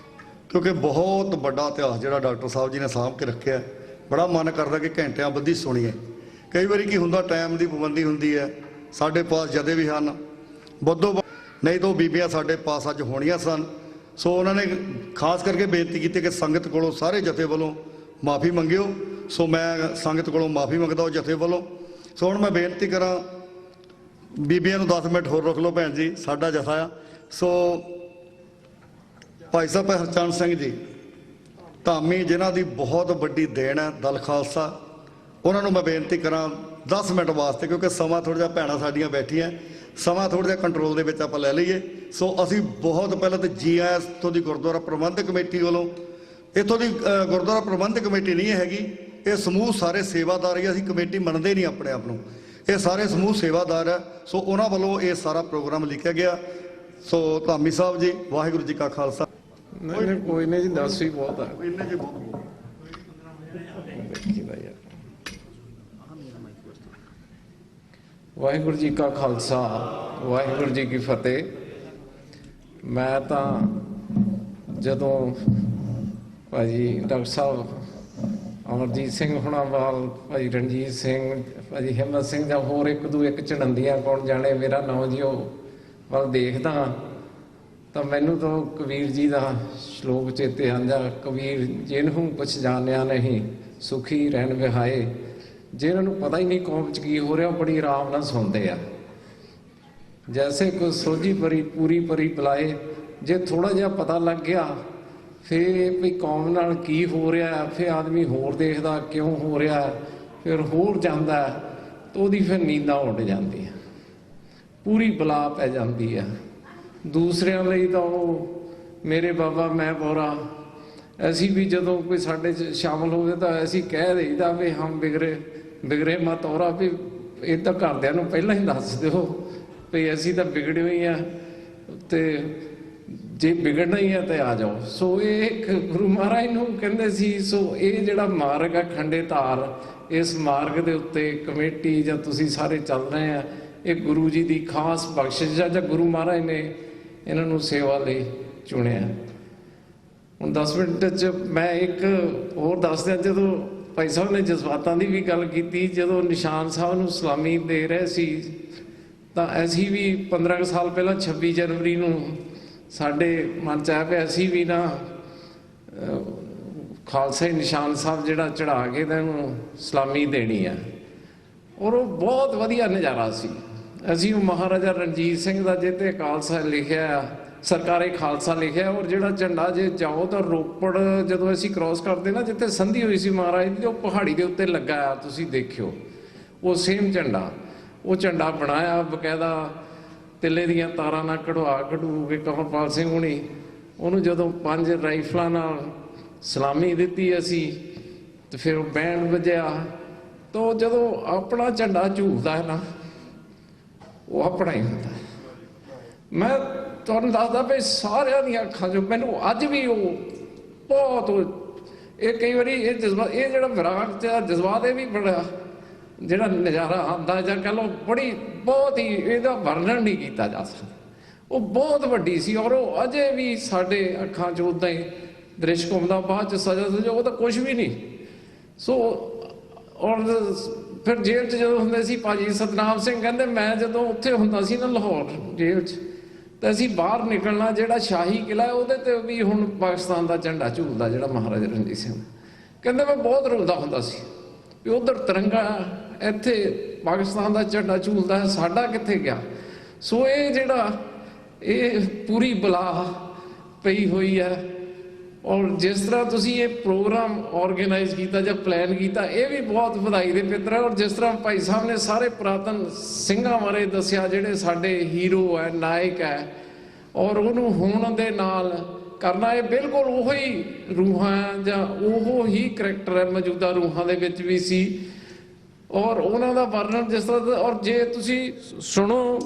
S11: ਕਿਉਂਕਿ ਬਹੁਤ ਵੱਡਾ ਇਤਿਹਾਸ ਜਿਹੜਾ ਡਾਕਟਰ ਸਾਹਿਬ ਜੀ ਨੇ ਸਾਂਭ ਕੇ ਰੱਖਿਆ, ਬੜਾ ਮਨ ਕਰਦਾ ਕਿ ਘੰਟਿਆਂ ਬੱਧੀ ਸੁਣੀਏ। ਕਈ ਵਾਰੀ ਕੀ ਹੁੰਦਾ, ਟਾਈਮ ਦੀ ਪਾਬੰਦੀ ਹੁੰਦੀ ਹੈ। ਸਾਡੇ ਪਾਸ ਜਦੇ ਵੀ ਹਨ, ਬੱਧੋ ਨਹੀਂ ਤਾਂ ਬੀਬੀਆਂ ਸਾਡੇ ਪਾਸ ਅੱਜ ਹੋਣੀਆਂ ਸਨ। ਸੋ ਉਹਨਾਂ ਨੇ ਖਾਸ ਕਰਕੇ ਬੇਨਤੀ ਕੀਤੀ ਕਿ ਸੰਗਤ ਕੋਲੋਂ ਸਾਰੇ ਜਥੇ ਵੱਲੋਂ ਮਾਫੀ ਮੰਗਿਓ। ਸੋ ਮੈਂ ਸੰਗਤ ਕੋਲੋਂ ਮਾਫੀ ਮੰਗਦਾ ਉਹ ਜਥੇ ਵੱਲੋਂ। ਸੋ ਹੁਣ ਮੈਂ ਬੇਨਤੀ ਕਰਾਂ, ਬੀਬੀਆਂ ਨੂੰ 10 ਮਿੰਟ ਹੋਰ ਰੁਕ ਲਓ ਭੈਣ ਜੀ, ਸਾਡਾ ਜਥਾ ਆ। ਸੋ ਭਾਈ ਸਾਹਿਬ ਹਰਚਰਨ ਸਿੰਘ ਜੀ ਧਾਮੀ, ਜਿਨ੍ਹਾਂ ਦੀ ਬਹੁਤ ਵੱਡੀ ਦੇਣ ਹੈ ਦਲ ਖਾਲਸਾ, ਉਹਨਾਂ ਨੂੰ ਮੈਂ ਬੇਨਤੀ ਕਰਾਂ 10 ਮਿੰਟ ਵਾਸਤੇ, ਕਿਉਂਕਿ ਸਮਾਂ ਥੋੜ੍ਹਾ ਜਿਹਾ ਭੈਣਾਂ ਸਾਡੀਆਂ ਬੈਠੀਆਂ, ਸਮਾਂ ਥੋੜ੍ਹਾ ਜਿਹਾ ਕੰਟਰੋਲ ਦੇ ਵਿੱਚ ਆਪਾਂ ਲੈ ਲਈਏ। ਸੋ ਅਸੀਂ ਬਹੁਤ ਪਹਿਲਾਂ ਤਾਂ GIS ਤੋਂ ਦੀ ਗੁਰਦੁਆਰਾ ਪ੍ਰਬੰਧਕ ਕਮੇਟੀ ਵੱਲੋਂ ਇੱਥੋਂ ਦੀ ਗੁਰਦੁਆਰਾ ਪ੍ਰਬੰਧਕ ਕਮੇਟੀ ਨਹੀਂ ਹੈਗੀ, ਇਹ ਸਮੂਹ ਸਾਰੇ ਸੇਵਾਦਾਰ ਹੀ। ਅਸੀਂ ਕਮੇਟੀ ਮੰਨਦੇ ਨਹੀਂ ਆਪਣੇ ਆਪ ਨੂੰ, ਇਹ ਸਾਰੇ ਸਮੂਹ ਸੇਵਾਦਾਰ ਹੈ। ਸੋ ਉਹਨਾਂ ਵੱਲੋਂ ਇਹ ਸਾਰਾ ਪ੍ਰੋਗਰਾਮ ਲਿਖਿਆ ਗਿਆ। ਸੋ ਧਾਮੀ ਸਾਹਿਬ ਜੀ, ਵਾਹਿਗੁਰੂ ਜੀ ਕਾ ਖਾਲਸਾ।
S3: ਨਹੀਂ ਕੋਈ ਨਹੀਂ ਜੀ, 10 ਵੀ ਬਹੁਤ ਆ।
S11: ਇੰਨੇ ਜੀ ਬਹੁਤ।
S3: ਵਾਹਿਗੁਰੂ ਜੀ ਕਾ ਖਾਲਸਾ, ਵਾਹਿਗੁਰੂ ਜੀ ਕੀ ਫਤਿਹ। ਮੈਂ ਤਾਂ ਜਦੋਂ ਭਾਜੀ ਡਾਕਟਰ ਸਾਹਿਬ ਅਮਰਜੀਤ ਸਿੰਘ ਹੁਣਾਂ ਵੱਲ, ਭਾਜੀ ਰਣਜੀਤ ਸਿੰਘ, ਭਾਜੀ ਹਿੰਮਤ ਸਿੰਘ ਜਾਂ ਹੋਰ ਇੱਕ ਝੰਡੀਆਂ ਕੌਣ ਜਾਣੇ ਮੇਰਾ ਨਾਂ ਜੀ ਉਹ ਵੱਲ ਦੇਖਦਾ ਤਾਂ ਮੈਨੂੰ ਤਾਂ ਕਬੀਰ ਜੀ ਦਾ ਸ਼ਲੋਕ ਚੇਤੇ ਆਉਂਦਾ, ਕਬੀਰ ਜਿਹਨੂੰ ਕੁਛ ਜਾਣਿਆ ਨਹੀਂ ਸੁਖੀ ਰਹਿਣ ਵਿਹਾਏ। ਜਿਹਨਾਂ ਨੂੰ ਪਤਾ ਹੀ ਨਹੀਂ ਕੌਮ 'ਚ ਕੀ ਹੋ ਰਿਹਾ ਉਹ ਬੜੀ ਆਰਾਮ ਨਾਲ ਸੁਣਦੇ ਆ। ਜੈਸੇ ਕੋਈ ਸੋਝੀ ਪਰੀ ਪੂਰੀ ਪਰੀ ਬੁਲਾਏ। ਜੇ ਥੋੜਾ ਜਿਹਾ ਪਤਾ ਲੱਗ ਗਿਆ ਫਿਰ ਵੀ ਕੌਮ ਨਾਲ ਕੀ ਹੋ ਰਿਹਾ, ਫਿਰ ਆਦਮੀ ਹੋਰ ਦੇਖਦਾ ਕਿਉਂ ਹੋ ਰਿਹਾ, ਫਿਰ ਹੋਰ ਜਾਂਦਾ ਤਾਂ ਉਹਦੀ ਫਿਰ ਨੀਂਦਾਂ ਉੱਡ ਜਾਂਦੀਆਂ, ਪੂਰੀ ਬਲਾ ਪੈ ਜਾਂਦੀ ਆ। ਦੂਸਰਿਆਂ ਲਈ ਤਾਂ ਉਹ ਮੇਰੇ ਬਾਬਾ ਮੈਂ ਬੋਰਾ। ਅਸੀਂ ਵੀ ਜਦੋਂ ਕੋਈ ਸਾਡੇ 'ਚ ਸ਼ਾਮਲ ਹੋਵੇ ਤਾਂ ਅਸੀਂ ਕਹਿ ਦਈਦਾ ਵੀ ਹਮ ਬਿਗੜੇ ਮਤ ਔਰਾ, ਵੀ ਇਹ ਤਾਂ ਘਰਦਿਆਂ ਨੂੰ ਪਹਿਲਾਂ ਹੀ ਦੱਸ ਦਿਓ ਵੀ ਅਸੀਂ ਤਾਂ ਵਿਗੜੇ ਹੋਏ ਆ ਤੇ ਜੇ ਵਿਗੜਨਾ ਹੀ ਹੈ ਤੇ ਆ ਜਾਓ। ਸੋ ਇਹ ਇੱਕ ਗੁਰੂ ਮਹਾਰਾਜ ਨੂੰ ਕਹਿੰਦੇ ਸੀ। ਸੋ ਇਹ ਜਿਹੜਾ ਮਾਰਗ ਆ ਖੰਡੇ ਧਾਰ, ਇਸ ਮਾਰਗ ਦੇ ਉੱਤੇ ਕਮੇਟੀ ਜਾਂ ਤੁਸੀਂ ਸਾਰੇ ਚੱਲ ਰਹੇ ਆ, ਇਹ ਗੁਰੂ ਜੀ ਦੀ ਖਾਸ ਬਖਸ਼ਿਸ਼ ਆ ਜਾਂ ਗੁਰੂ ਮਹਾਰਾਜ ਨੇ ਇਹਨਾਂ ਨੂੰ ਸੇਵਾ ਲਈ ਚੁਣਿਆ। ਹੁਣ 10 ਮਿੰਟ 'ਚ ਮੈਂ ਇੱਕ ਹੋਰ ਦੱਸ ਦਿਆਂ। ਜਦੋਂ ਭਾਈ ਸਾਹਿਬ ਨੇ ਜਜ਼ਬਾਤਾਂ ਦੀ ਵੀ ਗੱਲ ਕੀਤੀ, ਜਦੋਂ ਨਿਸ਼ਾਨ ਸਾਹਿਬ ਨੂੰ ਸਲਾਮੀ ਦੇ ਰਹੇ ਸੀ ਤਾਂ ਅਸੀਂ ਵੀ 15 ਸਾਲ ਪਹਿਲਾਂ 26 ਜਨਵਰੀ ਨੂੰ ਸਾਡੇ ਮਨ 'ਚ ਆਇਆ ਪਿਆ ਅਸੀਂ ਵੀ ਨਾ ਖਾਲਸਾ ਨਿਸ਼ਾਨ ਸਾਹਿਬ ਜਿਹੜਾ ਚੜ੍ਹਾ ਕੇ ਤਾਂ ਇਹਨੂੰ ਸਲਾਮੀ ਦੇਣੀ ਆ। ਔਰ ਉਹ ਬਹੁਤ ਵਧੀਆ ਨਜ਼ਾਰਾ ਸੀ। ਅਸੀਂ ਉਹ ਮਹਾਰਾਜਾ ਰਣਜੀਤ ਸਿੰਘ ਦਾ ਜਿਹਤੇ ਖਾਲਸਾ ਲਿਖਿਆ, ਸਰਕਾਰੇ ਖਾਲਸਾ ਲਿਖਿਆ। ਔਰ ਜਿਹੜਾ ਝੰਡਾ ਜੇ ਜਾਓ ਤਾਂ ਰੋਪੜ ਜਦੋਂ ਅਸੀਂ ਕ੍ਰਾਸ ਕਰਦੇ ਨਾ, ਜਿੱਥੇ ਸੰਧੀ ਹੋਈ ਸੀ ਮਹਾਰਾਜ ਦੀ, ਉਹ ਪਹਾੜੀ ਦੇ ਉੱਤੇ ਲੱਗਾ ਆ, ਤੁਸੀਂ ਦੇਖਿਓ ਉਹ ਸੇਮ ਝੰਡਾ। ਉਹ ਝੰਡਾ ਬਣਾਇਆ ਬਕਾਇਦਾ ਤਿੱਲੇ ਦੀਆਂ ਤਾਰਾਂ ਨਾਲ ਕਢੂ ਕੇ ਕਮਲਪਾਲ ਸਿੰਘ ਹੁਣੀ ਉਹਨੂੰ ਜਦੋਂ 5 ਰਾਈਫਲਾਂ ਨਾਲ ਸਲਾਮੀ ਦਿੱਤੀ ਅਸੀਂ ਤੇ ਫਿਰ ਉਹ ਬੈਂਡ ਵੱਜਿਆ। ਤਾਂ ਜਦੋਂ ਆਪਣਾ ਝੰਡਾ ਝੂਲਦਾ ਹੈ ਨਾ, ਉਹ ਆਪਣਾ ਹੀ ਹੁੰਦਾ। ਮੈਂ ਤੁਹਾਨੂੰ ਦੱਸਦਾ ਵੀ ਸਾਰਿਆਂ ਦੀਆਂ ਅੱਖਾਂ 'ਚੋਂ ਮੈਨੂੰ ਅੱਜ ਵੀ ਉਹ ਬਹੁਤ ਇਹ ਕਈ ਵਾਰੀ ਇਹ ਜਜ਼ਬਾ, ਇਹ ਜਿਹੜਾ ਵਿਰਾਟ ਤੇ ਜਜ਼ਬਾਤ, ਇਹ ਵੀ ਬੜਾ ਜਿਹੜਾ ਨਜ਼ਾਰਾ ਆਉਂਦਾ ਜਾਂ ਕਹਿ ਲਓ ਬਹੁਤ ਹੀ ਇਹਦਾ ਵਰਣਨ ਨਹੀਂ ਕੀਤਾ ਜਾ ਸਕਦਾ। ਉਹ ਬਹੁਤ ਵੱਡੀ ਸੀ ਔਰ ਉਹ ਅਜੇ ਵੀ ਸਾਡੇ ਅੱਖਾਂ 'ਚ ਉੱਦਾਂ ਹੀ ਦ੍ਰਿਸ਼ ਘੁੰਮਦਾ। ਬਾਅਦ 'ਚ ਸਜ਼ਾ ਉਹ ਤਾਂ ਕੁਛ ਵੀ ਨਹੀਂ। ਸੋ ਔਰ ਫਿਰ ਜੇਲ੍ਹ 'ਚ ਜਦੋਂ ਹੁੰਦੇ ਸੀ, ਭਾਜੀ ਸਤਨਾਮ ਸਿੰਘ ਕਹਿੰਦੇ ਮੈਂ ਜਦੋਂ ਉੱਥੇ ਹੁੰਦਾ ਸੀ ਨਾ ਲਾਹੌਰ ਜੇਲ੍ਹ 'ਚ, ਤਾਂ ਅਸੀਂ ਬਾਹਰ ਨਿਕਲਣਾ, ਜਿਹੜਾ ਸ਼ਾਹੀ ਕਿਲ੍ਹਾ ਉਹਦੇ 'ਤੇ ਵੀ ਹੁਣ ਪਾਕਿਸਤਾਨ ਦਾ ਝੰਡਾ ਝੂਲਦਾ ਜਿਹੜਾ ਮਹਾਰਾਜਾ ਰਣਜੀਤ ਸਿੰਘ। ਕਹਿੰਦੇ ਮੈਂ ਬਹੁਤ ਰੋਂਦਾ ਹੁੰਦਾ ਸੀ ਵੀ ਉੱਧਰ ਤਿਰੰਗਾ, ਇੱਥੇ ਪਾਕਿਸਤਾਨ ਦਾ ਝੰਡਾ ਝੂਲਦਾ ਹੈ, ਸਾਡਾ ਕਿੱਥੇ ਗਿਆ। ਸੋ ਇਹ ਜਿਹੜਾ ਇਹ ਪੂਰੀ ਬਲਾ ਪਈ ਹੋਈ ਹੈ। ਔਰ ਜਿਸ ਤਰ੍ਹਾਂ ਤੁਸੀਂ ਇਹ ਪ੍ਰੋਗਰਾਮ ਆਰਗੇਨਾਈਜ਼ ਕੀਤਾ ਜਾਂ ਪਲਾਨ ਕੀਤਾ, ਇਹ ਵੀ ਬਹੁਤ ਵਧਾਈ ਦੇ ਪਾਤਰ ਹੈ। ਔਰ ਜਿਸ ਤਰ੍ਹਾਂ ਭਾਈ ਸਾਹਿਬ ਨੇ ਸਾਰੇ ਪੁਰਾਤਨ ਸਿੰਘਾਂ ਬਾਰੇ ਦੱਸਿਆ, ਜਿਹੜੇ ਸਾਡੇ ਹੀਰੋ ਹੈ, ਨਾਇਕ ਹੈ, ਔਰ ਉਹਨੂੰ ਹੋਣ ਦੇ ਨਾਲ ਕਰਨਾ, ਇਹ ਬਿਲਕੁਲ ਉਹੀ ਰੂਹਾਂ ਜਾਂ ਉਹ ਹੀ ਕਰੈਕਟਰ ਹੈ ਮੌਜੂਦਾ ਰੂਹਾਂ ਦੇ ਵਿੱਚ ਵੀ ਸੀ। ਔਰ ਉਹਨਾਂ ਦਾ ਵਰਣਨ ਜਿਸ ਤਰ੍ਹਾਂ, ਔਰ ਜੇ ਤੁਸੀਂ ਸੁਣੋ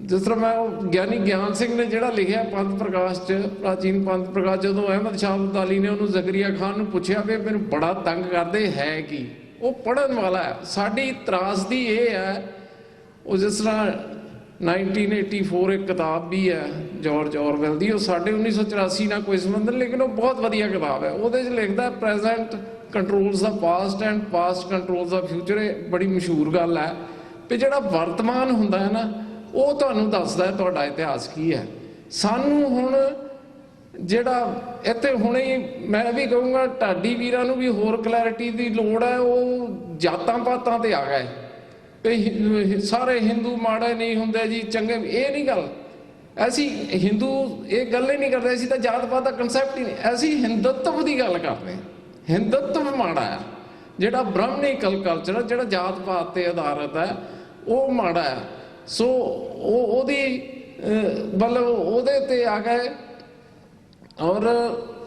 S3: ਜਿਸ ਤਰ੍ਹਾਂ ਮੈਂ ਉਹ ਗਿਆਨੀ ਗਿਆਨ ਸਿੰਘ ਨੇ ਜਿਹੜਾ ਲਿਖਿਆ ਪੰਥ ਪ੍ਰਕਾਸ਼ 'ਚ, ਪ੍ਰਾਚੀਨ ਪੰਥ ਪ੍ਰਕਾਸ਼, ਜਦੋਂ ਅਹਿਮਦ ਸ਼ਾਹ ਅਬਦਾਲੀ ਨੇ ਉਹਨੂੰ ਜ਼ਕਰੀਆ ਖਾਨ ਨੂੰ ਪੁੱਛਿਆ ਵੀ ਮੈਨੂੰ ਬੜਾ ਤੰਗ ਕਰਦੇ ਹੈ ਕੀ, ਉਹ ਪੜ੍ਹਨ ਵਾਲਾ ਹੈ। ਸਾਡੀ ਤਰਾਸਦੀ ਇਹ ਹੈ, ਉਹ ਜਿਸ ਤਰ੍ਹਾਂ 1984 ਇੱਕ ਕਿਤਾਬ ਵੀ ਹੈ ਜਾਰਜ ਔਰਵੈਲ ਦੀ, ਉਹ ਸਾਡੇ 1984 ਨਾਲ ਕੋਈ ਸੰਬੰਧ ਨਹੀਂ, ਲੇਕਿਨ ਉਹ ਬਹੁਤ ਵਧੀਆ ਕਿਤਾਬ ਹੈ। ਉਹਦੇ 'ਚ ਲਿਖਦਾ present controls the past and past controls the future. ਇਹ ਬੜੀ ਮਸ਼ਹੂਰ ਗੱਲ ਹੈ ਵੀ ਜਿਹੜਾ ਵਰਤਮਾਨ ਹੁੰਦਾ ਹੈ ਨਾ, ਉਹ ਤੁਹਾਨੂੰ ਦੱਸਦਾ ਤੁਹਾਡਾ ਇਤਿਹਾਸ ਕੀ ਹੈ। ਸਾਨੂੰ ਹੁਣ ਜਿਹੜਾ ਇੱਥੇ ਹੁਣੇ ਮੈਂ ਵੀ ਕਹੂੰਗਾ ਢਾਡੀ ਵੀਰਾਂ ਨੂੰ ਵੀ ਹੋਰ ਕਲੈਰਿਟੀ ਦੀ ਲੋੜ ਹੈ। ਉਹ ਜਾਤਾਂ ਪਾਤਾਂ ਤੇ ਆ ਗਏ ਵੀ ਸਾਰੇ ਹਿੰਦੂ ਮਾੜੇ ਨਹੀਂ ਹੁੰਦੇ ਜੀ, ਚੰਗੇ, ਇਹ ਨਹੀਂ ਗੱਲ। ਅਸੀਂ ਹਿੰਦੂ ਇਹ ਗੱਲ ਹੀ ਨਹੀਂ ਕਰਦੇ, ਅਸੀਂ ਤਾਂ ਜਾਤ ਪਾਤ ਦਾ ਕਨਸੈਪਟ ਹੀ ਨਹੀਂ, ਅਸੀਂ ਹਿੰਦੁੱਤਵ ਦੀ ਗੱਲ ਕਰਦੇ ਹਾਂ। ਹਿੰਦੁੱਤਵ ਮਾੜਾ ਹੈ, ਜਿਹੜਾ ਬ੍ਰਾਹਮਣੀਕਲ ਕਲਚਰ, ਜਿਹੜਾ ਜਾਤ ਪਾਤ ਤੇ ਆਧਾਰਿਤ ਹੈ, ਉਹ ਮਾੜਾ ਹੈ। ਸੋ ਉਹਦੀ ਮਤਲਬ ਉਹਦੇ ਤੇ ਆ ਗਏ। ਔਰ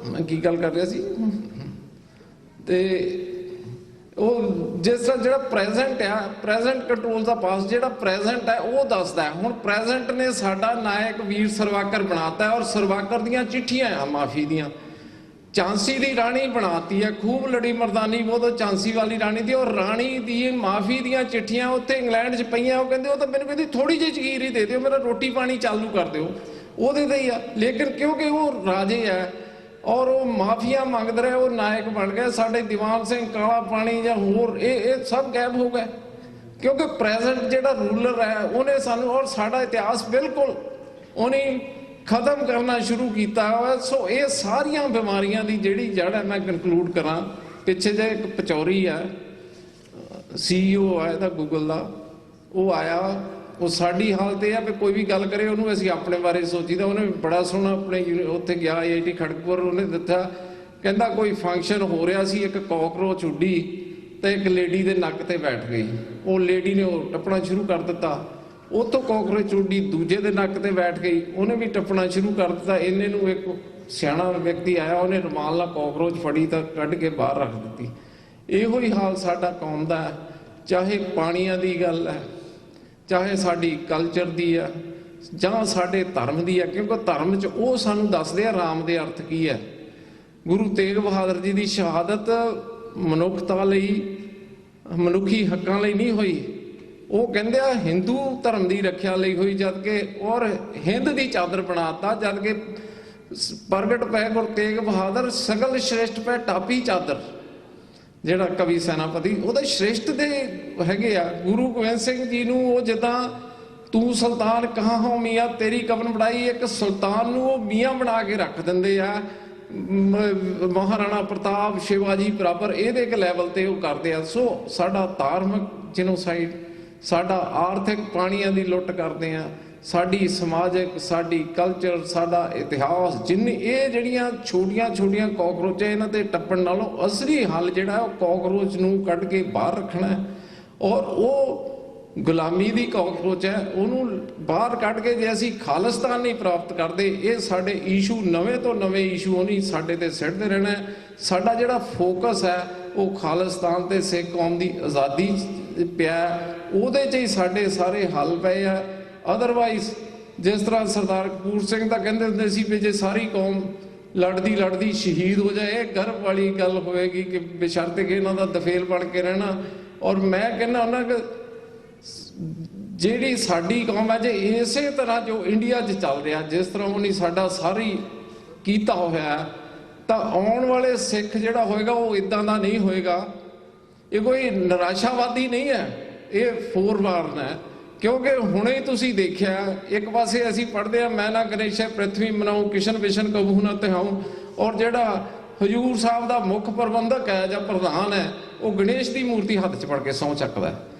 S3: ਮੈਂ ਕੀ ਗੱਲ ਕਰ ਰਿਹਾ ਸੀ ਤੇ ਉਹ ਜਿਸ ਤਰ੍ਹਾਂ ਜਿਹੜਾ ਪ੍ਰੈਜ਼ੈਂਟ ਆ, ਪ੍ਰੈਜ਼ੈਂਟ ਕੰਟਰੋਲ ਦਾ ਪਾਸ, ਜਿਹੜਾ ਪ੍ਰੈਜ਼ੈਂਟ ਹੈ ਉਹ ਦੱਸਦਾ ਹੈ। ਹੁਣ ਪ੍ਰੈਜ਼ੈਂਟ ਨੇ ਸਾਡਾ ਨਾਇਕ ਵੀਰ ਸਰਵਾਕਰ ਬਣਾਤਾ ਔਰ ਸਰਵਾਕਰ ਦੀਆਂ ਚਿੱਠੀਆਂ ਆ ਮਾਫੀ ਦੀਆਂ, ਝਾਂਸੀ ਦੀ ਰਾਣੀ ਬਣਾਤੀ ਹੈ, ਖੂਬ ਲੜੀ ਮਰਦਾਨੀ ਉਹ ਤਾਂ ਝਾਂਸੀ ਵਾਲੀ ਰਾਣੀ ਦੀ, ਔਰ ਰਾਣੀ ਦੀ ਮਾਫੀ ਦੀਆਂ ਚਿੱਠੀਆਂ ਉੱਥੇ ਇੰਗਲੈਂਡ 'ਚ ਪਈਆਂ। ਉਹ ਕਹਿੰਦੇ ਉਹ ਤਾਂ ਮੈਨੂੰ ਕਹਿੰਦੀ ਥੋੜੀ ਜਿਹੀ ਜ਼ਗੀਰ ਹੀ ਦੇ ਦਿਓ, ਮੇਰਾ ਰੋਟੀ ਪਾਣੀ ਚਾਲੂ ਕਰ ਦਿਓ, ਉਹਦੇ ਤੇ ਹੀ ਆ। ਲੇਕਿਨ ਕਿਉਂਕਿ ਉਹ ਰਾਜੇ ਹੈ ਔਰ ਉਹ ਮਾਫੀਆ ਮੰਗਦੇ ਰਹੇ, ਉਹ ਨਾਇਕ ਬਣ ਗਏ। ਸਾਡੇ ਦੀਵਾਨ ਸਿੰਘ ਕਾਲਾ ਪਾਣੀ ਜਾਂ ਹੋਰ ਇਹ ਸਭ ਗਾਇਬ ਹੋ ਗਏ, ਕਿਉਂਕਿ ਪ੍ਰੈਜ਼ੈਂਟ ਜਿਹੜਾ ਰੂਲਰ ਹੈ ਉਹਨੇ ਸਾਨੂੰ, ਔਰ ਸਾਡਾ ਇਤਿਹਾਸ ਬਿਲਕੁਲ ਉਹਨੇ ਖਤਮ ਕਰਨਾ ਸ਼ੁਰੂ ਕੀਤਾ ਹੋਇਆ। ਸੋ ਇਹ ਸਾਰੀਆਂ ਬਿਮਾਰੀਆਂ ਦੀ ਜਿਹੜੀ ਜੜ ਹੈ, ਮੈਂ ਕਨਕਲੂਡ ਕਰਾਂ, ਪਿੱਛੇ ਜੇ ਇੱਕ ਪਚੌਰੀ ਹੈ, CEO ਹੈ ਇਹਦਾ ਗੂਗਲ ਦਾ, ਉਹ ਆਇਆ, ਉਹ ਸਾਡੀ ਹਾਲਤ ਇਹ ਆ ਵੀ ਕੋਈ ਵੀ ਗੱਲ ਕਰੇ ਉਹਨੂੰ ਅਸੀਂ ਆਪਣੇ ਬਾਰੇ ਸੋਚੀਦਾ। ਉਹਨੇ ਬੜਾ ਸੋਹਣਾ ਆਪਣੇ ਉੱਥੇ ਗਿਆ IIT ਖੜਗਪੁਰ, ਉਹਨੇ ਦਿੱਤਾ, ਕਹਿੰਦਾ ਕੋਈ ਫੰਕਸ਼ਨ ਹੋ ਰਿਹਾ ਸੀ, ਇੱਕ ਕਾਕਰੋਚ ਉੱਡੀ ਤੇ ਇੱਕ ਲੇਡੀ ਦੇ ਨੱਕ ਤੇ ਬੈਠ ਗਈ। ਉਹ ਲੇਡੀ ਨੇ ਉਹ ਟੱਪਣਾ ਸ਼ੁਰੂ ਕਰ ਦਿੱਤਾ, ਉਹ ਤੋਂ ਕਾਕਰੋਚ ਉੱਡੀ ਦੂਜੇ ਦੇ ਨੱਕ ਤੇ ਬੈਠ ਗਈ, ਉਹਨੇ ਵੀ ਟੱਪਣਾ ਸ਼ੁਰੂ ਕਰ ਦਿੱਤਾ। ਇੰਨੇ ਨੂੰ ਇੱਕ ਸਿਆਣਾ ਵਿਅਕਤੀ ਆਇਆ, ਉਹਨੇ ਰੁਮਾਲ ਨਾਲ ਕਾਕਰੋਚ ਫੜੀ ਤਾਂ ਕੱਢ ਕੇ ਬਾਹਰ ਰੱਖ ਦਿੱਤੀ। ਇਹੋ ਹੀ ਹਾਲ ਸਾਡਾ ਕੌਮ ਦਾ ਹੈ, ਚਾਹੇ ਪਾਣੀਆਂ ਦੀ ਗੱਲ ਹੈ, ਚਾਹੇ ਸਾਡੀ ਕਲਚਰ ਦੀ ਆ, ਜਾਂ ਸਾਡੇ ਧਰਮ ਦੀ ਆ, ਕਿਉਂਕਿ ਧਰਮ 'ਚ ਉਹ ਸਾਨੂੰ ਦੱਸਦੇ ਆ ਰਾਮ ਦੇ ਅਰਥ ਕੀ ਹੈ। ਗੁਰੂ ਤੇਗ ਬਹਾਦਰ ਜੀ ਦੀ ਸ਼ਹਾਦਤ ਮਨੁੱਖਤਾ ਲਈ, ਮਨੁੱਖੀ ਹੱਕਾਂ ਲਈ ਨਹੀਂ ਹੋਈ, ਉਹ ਕਹਿੰਦੇ ਆ ਹਿੰਦੂ ਧਰਮ ਦੀ ਰੱਖਿਆ ਲਈ ਹੋਈ, ਜਦ ਕਿ ਔਰ ਹਿੰਦ ਦੀ ਚਾਦਰ ਬਣਾਤਾ, ਜਦ ਕਿ ਪ੍ਰਗਟ ਪੈ ਗੁਰੂ ਤੇਗ ਬਹਾਦਰ ਸਗਲ ਸ਼੍ਰੇਸ਼ਟ ਪੈ ਟਾਪੀ ਚਾਦਰ, ਜਿਹੜਾ ਕਵੀ ਸੈਨਾਪਤੀ ਉਹਦੇ ਸ਼੍ਰੇਸ਼ਟ ਦੇ ਹੈਗੇ ਆ। ਗੁਰੂ ਗੋਬਿੰਦ ਸਿੰਘ ਜੀ ਨੂੰ ਉਹ ਜਿੱਦਾਂ ਤੂੰ ਸੁਲਤਾਨ ਕਹਾਂ ਹੋ ਮੀਆਂ ਤੇਰੀ ਕਬਨ ਬਣਾਈ, ਇੱਕ ਸੁਲਤਾਨ ਨੂੰ ਉਹ ਮੀਆਂ ਬਣਾ ਕੇ ਰੱਖ ਦਿੰਦੇ ਆ, ਮਹਾਰਾਣਾ ਪ੍ਰਤਾਪ ਸ਼ਿਵਾਜੀ ਬਰਾਬਰ ਇਹਦੇ ਇੱਕ ਲੈਵਲ ਤੇ ਉਹ ਕਰਦੇ ਆ। ਸੋ ਸਾਡਾ ਧਾਰਮਿਕ ਜੀਨੋਸਾਈਡ, ਸਾਡਾ ਆਰਥਿਕ ਪਾਣੀਆਂ ਦੀ ਲੁੱਟ ਕਰਦੇ ਆ, ਸਾਡੀ ਸਮਾਜਿਕ, ਸਾਡੀ ਕਲਚਰ, ਸਾਡਾ ਇਤਿਹਾਸ, ਜਿੰਨੀ ਇਹ ਜਿਹੜੀਆਂ ਛੋਟੀਆਂ ਛੋਟੀਆਂ ਕਾਕਰੋਚ ਹੈ, ਇਹਨਾਂ ਤੇ ਟੱਪਣ ਨਾਲੋਂ ਅਸਲੀ ਹੱਲ ਜਿਹੜਾ ਉਹ ਕਾਕਰੋਚ ਨੂੰ ਕੱਢ ਕੇ ਬਾਹਰ ਰੱਖਣਾ ਹੈ। ਔਰ ਉਹ ਗੁਲਾਮੀ ਦੀ ਕਾਕਰੋਚ ਹੈ, ਉਹਨੂੰ ਬਾਹਰ ਕੱਢ ਕੇ ਜੇ ਅਸੀਂ ਖਾਲਿਸਤਾਨ ਨਹੀਂ ਪ੍ਰਾਪਤ ਕਰਦੇ, ਇਹ ਸਾਡੇ ਇਸ਼ੂ ਨਵੇਂ ਤੋਂ ਨਵੇਂ ਇਸ਼ੂ ਉਹਨੀ ਸਾਡੇ ਤੇ ਸਿੱਟਦੇ ਰਹਿਣਾ ਹੈ। ਸਾਡਾ ਜਿਹੜਾ ਫੋਕਸ ਹੈ ਉਹ ਖਾਲਿਸਤਾਨ ਤੇ ਸਿੱਖ ਕੌਮ ਦੀ ਆਜ਼ਾਦੀ ਪਿਆ, ਉਹਦੇ 'ਚ ਹੀ ਸਾਡੇ ਸਾਰੇ ਹੱਲ ਪਏ ਆ। ਅਦਰਵਾਈਜ਼ ਜਿਸ ਤਰ੍ਹਾਂ ਸਰਦਾਰ ਕਪੂਰ ਸਿੰਘ ਤਾਂ ਕਹਿੰਦੇ ਹੁੰਦੇ ਸੀ ਵੀ ਜੇ ਸਾਰੀ ਕੌਮ ਲੜਦੀ ਲੜਦੀ ਸ਼ਹੀਦ ਹੋ ਜਾਏ, ਇਹ ਗਰਭ ਵਾਲੀ ਗੱਲ ਹੋਏਗੀ ਕਿ ਬਸ਼ਰਤੇ ਕਿ ਇਹਨਾਂ ਦਾ ਦਫੇਲ ਬਣ ਕੇ ਰਹਿਣਾ। ਔਰ ਮੈਂ ਕਹਿੰਦਾ ਉਹਨਾਂ ਕਿ ਜਿਹੜੀ ਸਾਡੀ ਕੌਮ ਹੈ, ਜੇ ਇਸੇ ਤਰ੍ਹਾਂ ਜੋ ਇੰਡੀਆ 'ਚ ਚੱਲ ਰਿਹਾ, ਜਿਸ ਤਰ੍ਹਾਂ ਉਹਨੇ ਸਾਡਾ ਸਾਰੀ ਕੀਤਾ ਹੋਇਆ, ਤਾਂ ਆਉਣ ਵਾਲੇ ਸਿੱਖ ਜਿਹੜਾ ਹੋਏਗਾ ਉਹ ਇਦਾਂ ਦਾ ਨਹੀਂ ਹੋਏਗਾ। ਇਹ ਕੋਈ ਨਿਰਾਸ਼ਾਵਾਦੀ ਨਹੀਂ ਹੈ, ਇਹ ਫੋਰਵਾਰਨ ਹੈ। ਕਿਉਂਕਿ ਹੁਣੇ ਤੁਸੀਂ ਦੇਖਿਆ, ਇੱਕ ਪਾਸੇ ਅਸੀਂ ਪੜ੍ਹਦੇ ਆ ਮੈਂ ਨਾ ਗਣੇਸ਼ੈ ਪ੍ਰਿਥਵੀ ਮਨਾਉ ਕਿਸ਼ਨ ਵਿਸ਼ਨ ਕਬੂ ਨਾ ਤਿਹਾਉ, ਔਰ ਜਿਹੜਾ ਹਜੂਰ ਸਾਹਿਬ ਦਾ ਮੁੱਖ ਪ੍ਰਬੰਧਕ ਹੈ ਜਾਂ ਪ੍ਰਧਾਨ ਹੈ, ਉਹ ਗਣੇਸ਼ ਦੀ ਮੂਰਤੀ ਹੱਥ 'ਚ ਫੜ ਕੇ ਸਹੁੰ ਚੱਕਦਾ।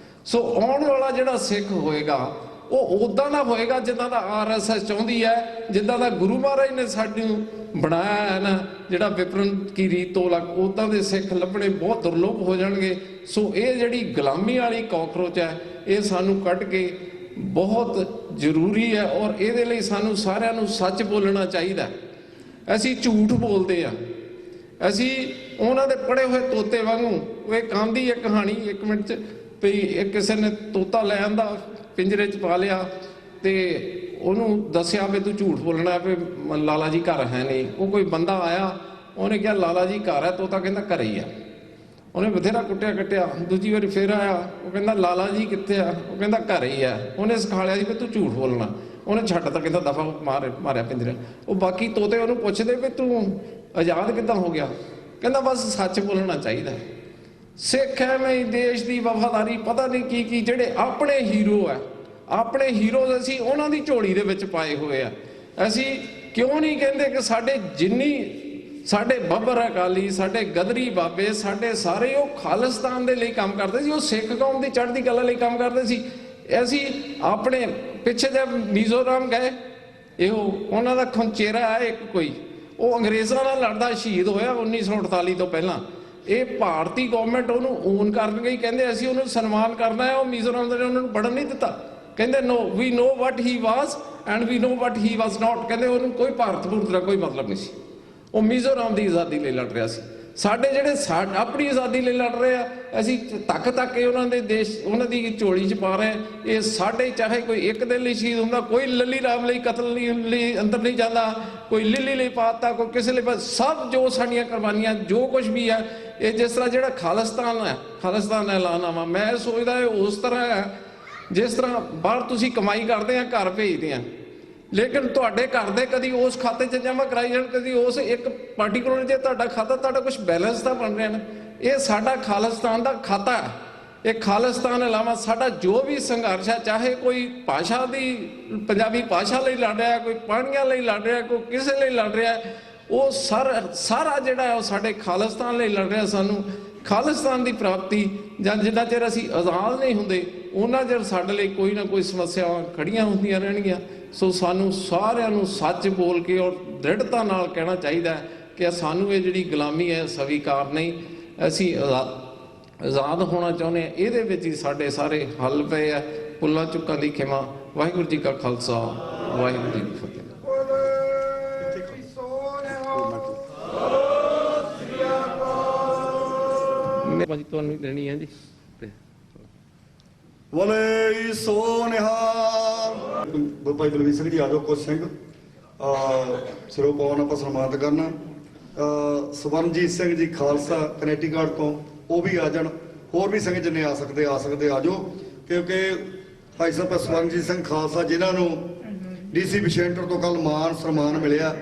S3: ਸੋ ਆਉਣ ਵਾਲਾ ਜਿਹੜਾ ਸਿੱਖ ਹੋਏਗਾ ਉਹ ਉੱਦਾਂ ਦਾ ਹੋਏਗਾ ਜਿੱਦਾਂ ਦਾ RSS ਚਾਹੁੰਦੀ ਹੈ, ਜਿੱਦਾਂ ਦਾ ਗੁਰੂ ਮਹਾਰਾਜ ਨੇ ਸਾਨੂੰ ਬਣਾਇਆ ਹੈ ਨਾ, ਜਿਹੜਾ ਵਿਪਰਨ ਕੀ ਰੀਤ ਤੋਂ ਲੱਗ, ਉੱਦਾਂ ਦੇ ਸਿੱਖ ਲੱਭਣੇ ਬਹੁਤ ਦੁਰਲਭ ਹੋ ਜਾਣਗੇ। ਸੋ ਇਹ ਜਿਹੜੀ ਗੁਲਾਮੀ ਵਾਲੀ ਕਾਕਰੋਚ ਹੈ, ਇਹ ਸਾਨੂੰ ਕੱਢ ਕੇ ਬਹੁਤ ਜ਼ਰੂਰੀ ਹੈ। ਔਰ ਇਹਦੇ ਲਈ ਸਾਨੂੰ ਸਾਰਿਆਂ ਨੂੰ ਸੱਚ ਬੋਲਣਾ ਚਾਹੀਦਾ। ਅਸੀਂ ਝੂਠ ਬੋਲਦੇ ਆ, ਅਸੀਂ ਉਹਨਾਂ ਦੇ ਪੜ੍ਹੇ ਹੋਏ ਤੋਤੇ ਵਾਂਗੂ। ਉਹ ਇੱਕ ਆਂਦੀ ਹੈ ਕਹਾਣੀ, 1 ਮਿੰਟ 'ਚ, ਵੀ ਇੱਕ ਕਿਸੇ ਨੇ ਤੋਤਾ ਲੈ ਆਂਦਾ, ਪਿੰਜਰੇ 'ਚ ਪਾ ਲਿਆ ਤੇ ਉਹਨੂੰ ਦੱਸਿਆ ਵੀ ਤੂੰ ਝੂਠ ਬੋਲਣਾ ਵੀ ਲਾਲਾ ਜੀ ਘਰ ਹੈ ਨਹੀਂ। ਉਹ ਕੋਈ ਬੰਦਾ ਆਇਆ, ਉਹਨੇ ਕਿਹਾ ਲਾਲਾ ਜੀ ਘਰ ਹੈ, ਤੋਤਾ ਕਹਿੰਦਾ ਘਰੇ ਹੀ ਆ। ਉਹਨੇ ਬਥੇਰਾ ਕੁੱਟਿਆ ਕੱਟਿਆ, ਦੂਜੀ ਵਾਰੀ ਫੇਰ ਆਇਆ, ਉਹ ਕਹਿੰਦਾ ਲਾਲਾ ਜੀ ਕਿੱਥੇ ਆ? ਉਹ ਕਹਿੰਦਾ ਘਰ ਹੀ ਆ। ਉਹਨੇ ਸਿਖਾ ਲਿਆ ਸੀ ਵੀ ਤੂੰ ਝੂਠ ਬੋਲਣਾ, ਉਹਨੇ ਛੱਡਤਾ, ਕਹਿੰਦਾ ਦਫਾ ਮਾਰਿਆ ਪਿੰਜਰੇ। ਉਹ ਬਾਕੀ ਤੋਤੇ ਉਹਨੂੰ ਪੁੱਛਦੇ ਵੀ ਤੂੰ ਆਜ਼ਾਦ ਕਿੱਦਾਂ ਹੋ ਗਿਆ? ਕਹਿੰਦਾ ਬਸ ਸੱਚ ਬੋਲਣਾ ਚਾਹੀਦਾ। ਸਿੱਖ ਐਵੇਂ ਦੇਸ਼ ਦੀ ਵਫਾਦਾਰੀ, ਪਤਾ ਨਹੀਂ ਕੀ ਕੀ, ਜਿਹੜੇ ਆਪਣੇ ਹੀਰੋ ਆ, ਆਪਣੇ ਹੀਰੋਜ਼ ਅਸੀਂ ਉਹਨਾਂ ਦੀ ਝੋਲੀ ਦੇ ਵਿੱਚ ਪਾਏ ਹੋਏ ਆ। ਅਸੀਂ ਕਿਉਂ ਨਹੀਂ ਕਹਿੰਦੇ ਕਿ ਸਾਡੇ ਜਿੰਨੀ ਸਾਡੇ ਬੱਬਰ ਅਕਾਲੀ, ਸਾਡੇ ਗਦਰੀ ਬਾਬੇ, ਸਾਡੇ ਸਾਰੇ ਉਹ ਖਾਲਿਸਤਾਨ ਦੇ ਲਈ ਕੰਮ ਕਰਦੇ ਸੀ, ਉਹ ਸਿੱਖ ਕੌਮ ਦੀ ਚੜ੍ਹਦੀ ਕਲਾ ਲਈ ਕੰਮ ਕਰਦੇ ਸੀ। ਅਸੀਂ ਆਪਣੇ ਪਿੱਛੇ ਜੇ ਮਿਜ਼ੋਰਮ ਗਏ, ਇਹੋ ਉਹਨਾਂ ਦਾ ਖੁੰਚੇਰਾ ਹੈ ਇੱਕ ਕੋਈ, ਉਹ ਅੰਗਰੇਜ਼ਾਂ ਨਾਲ ਲੜਦਾ ਸ਼ਹੀਦ ਹੋਇਆ 1948 ਤੋਂ ਪਹਿਲਾਂ। ਇਹ ਭਾਰਤੀ ਗਵਰਨਮੈਂਟ ਉਹਨੂੰ ਓਨ ਕਰਨ ਗਈ, ਕਹਿੰਦੇ ਅਸੀਂ ਉਹਨੂੰ ਸਨਮਾਨ ਕਰਨਾ ਹੈ। ਉਹ ਮਿਜ਼ੋਰਮ ਦੇ ਉਹਨਾਂ ਨੂੰ ਪੜ੍ਹਨ ਨਹੀਂ ਦਿੱਤਾ, ਕਹਿੰਦੇ ਨੋ ਵੀ ਨੋ ਵਟ ਹੀ ਵਾਜ਼ ਐਂਡ ਵੀ ਨੋ ਵਟ ਹੀ ਵਾਜ਼ ਨਾਟ। ਕਹਿੰਦੇ ਉਹਨੂੰ ਕੋਈ ਭਾਰਤ ਭੂਰਤ ਦਾ ਕੋਈ ਮਤਲਬ ਨਹੀਂ ਸੀ। ਉਹ ਮਿਜ਼ੋਰਮ ਦੀ ਆਜ਼ਾਦੀ ਲਈ ਲੜ ਰਿਹਾ ਸੀ। ਸਾਡੇ ਜਿਹੜੇ ਆਪਣੀ ਆਜ਼ਾਦੀ ਲਈ ਲੜ ਰਹੇ ਆ, ਅਸੀਂ ਤੱਕ ਕੇ ਉਹਨਾਂ ਦੇ ਦੇਸ਼ ਉਹਨਾਂ ਦੀ ਝੋਲੀ 'ਚ ਪਾ ਰਹੇ ਹਾਂ। ਇਹ ਸਾਡੇ ਚਾਹੇ ਕੋਈ ਇੱਕ ਦਿਨ ਲਈ ਸ਼ਹੀਦ ਹੁੰਦਾ, ਕੋਈ ਲੱਲੀ ਰਾਮ ਲਈ ਕਤਲ ਲਈ ਅੰਦਰ ਨਹੀਂ ਜਾਂਦਾ, ਕੋਈ ਲਿੱਲੀ ਲਈ ਪਾਤਾ, ਕੋਈ ਕਿਸੇ ਲਈ, ਸਭ ਜੋ ਸਾਡੀਆਂ ਕੁਰਬਾਨੀਆਂ ਜੋ ਕੁਝ ਵੀ ਹੈ, ਇਹ ਜਿਸ ਤਰ੍ਹਾਂ ਜਿਹੜਾ ਖਾਲਿਸਤਾਨ ਹੈ, ਖਾਲਿਸਤਾਨ ਐਲਾਨਨਾਮਾ, ਮੈਂ ਸੋਚਦਾ ਉਸ ਤਰ੍ਹਾਂ ਹੈ ਜਿਸ ਤਰ੍ਹਾਂ ਬਾਹਰ ਤੁਸੀਂ ਕਮਾਈ ਕਰਦੇ ਆ, ਘਰ ਭੇਜਦੇ ਆ, ਲੇਕਿਨ ਤੁਹਾਡੇ ਘਰ ਦੇ ਕਦੀ ਉਸ ਖਾਤੇ 'ਚ ਜਮ੍ਹਾਂ ਕਰਾਈ ਜਾਣ, ਕਦੀ ਉਸ ਇੱਕ ਪਾਰਟੀਕੂਲਰ ਜੇ ਤੁਹਾਡਾ ਖਾਤਾ, ਤੁਹਾਡਾ ਕੁਝ ਬੈਲੈਂਸ ਤਾਂ ਬਣ ਰਿਹਾ ਨਾ। ਇਹ ਸਾਡਾ ਖਾਲਿਸਤਾਨ ਦਾ ਖਾਤਾ ਹੈ। ਇਹ ਖਾਲਿਸਤਾਨ ਇਲਾਵਾ ਸਾਡਾ ਜੋ ਵੀ ਸੰਘਰਸ਼ ਹੈ, ਚਾਹੇ ਕੋਈ ਭਾਸ਼ਾ ਦੀ ਪੰਜਾਬੀ ਭਾਸ਼ਾ ਲਈ ਲੜ ਰਿਹਾ, ਕੋਈ ਪਾਣੀਆਂ ਲਈ ਲੜ ਰਿਹਾ, ਕੋਈ ਕਿਸੇ ਲਈ ਲੜ ਰਿਹਾ, ਉਹ ਸਾਰਾ ਜਿਹੜਾ ਹੈ ਉਹ ਸਾਡੇ ਖਾਲਿਸਤਾਨ ਲਈ ਲੜ ਰਿਹਾ। ਸਾਨੂੰ ਖਾਲਿਸਤਾਨ ਦੀ ਪ੍ਰਾਪਤੀ ਜਾਂ ਜਿੰਨਾ ਚਿਰ ਅਸੀਂ ਆਜ਼ਾਦ ਨਹੀਂ ਹੁੰਦੇ ਉਹਨਾਂ ਚਿਰ ਸਾਡੇ ਲਈ ਕੋਈ ਨਾ ਕੋਈ ਸਮੱਸਿਆਵਾਂ ਖੜੀਆਂ ਹੁੰਦੀਆਂ ਰਹਿਣਗੀਆਂ। ਸੋ ਸਾਨੂੰ ਸਾਰਿਆਂ ਨੂੰ ਸੱਚ ਬੋਲ ਕੇ ਔਰ ਦ੍ਰਿੜਤਾ ਨਾਲ ਕਹਿਣਾ ਚਾਹੀਦਾ ਕਿ ਸਾਨੂੰ ਇਹ ਜਿਹੜੀ ਗੁਲਾਮੀ ਹੈ ਸਵੀਕਾਰ ਨਹੀਂ, ਅਸੀਂ ਆਜ਼ਾਦ ਹੋਣਾ ਚਾਹੁੰਦੇ ਹਾਂ। ਇਹਦੇ ਵਿੱਚ ਹੀ ਸਾਡੇ ਸਾਰੇ ਹੱਲ ਪਏ ਆ। ਭੁੱਲਾਂ ਚੁੱਕਾਂ ਦੀ ਖਿਮਾ। ਵਾਹਿਗੁਰੂ ਜੀ ਕਾ ਖਾਲਸਾ, ਵਾਹਿਗੁਰੂ ਜੀ ਕੀ ਫਤਿਹ। ਭਾਜੀ ਤੁਹਾਨੂੰ ਲੈਣੀ ਹੈ ਜੀ।
S11: ਬੋਲੇ ਸੋ ਨਿਹਾਲ। ਭਾਈ ਬਲਵੀਰ ਸਿੰਘ ਜੀ ਆਜੋ, ਕੁਝ ਸਿੰਘ ਸਿਰੋਂ ਪਾਉਣ ਆਪਾਂ ਸਨਮਾਨਿਤ ਕਰਨਾ। ਸਵਰਨਜੀਤ ਸਿੰਘ ਜੀ ਖਾਲਸਾ ਕਨੈਕਟੀਕਟ ਤੋਂ, ਉਹ ਵੀ ਆ ਜਾਣ। ਹੋਰ ਵੀ ਸਿੰਘ ਜਿੰਨੇ ਆ ਸਕਦੇ ਆਜੋ, ਕਿਉਂਕਿ ਭਾਈ ਸਾਹਿਬ ਸਵਰਨਜੀਤ ਸਿੰਘ ਖਾਲਸਾ ਜਿਨ੍ਹਾਂ ਨੂੰ ਡੀਸੀ ਬਿਸ਼ੈਂਟਰ ਤੋਂ ਕੱਲ ਮਾਨ ਸਨਮਾਨ ਮਿਲਿਆ,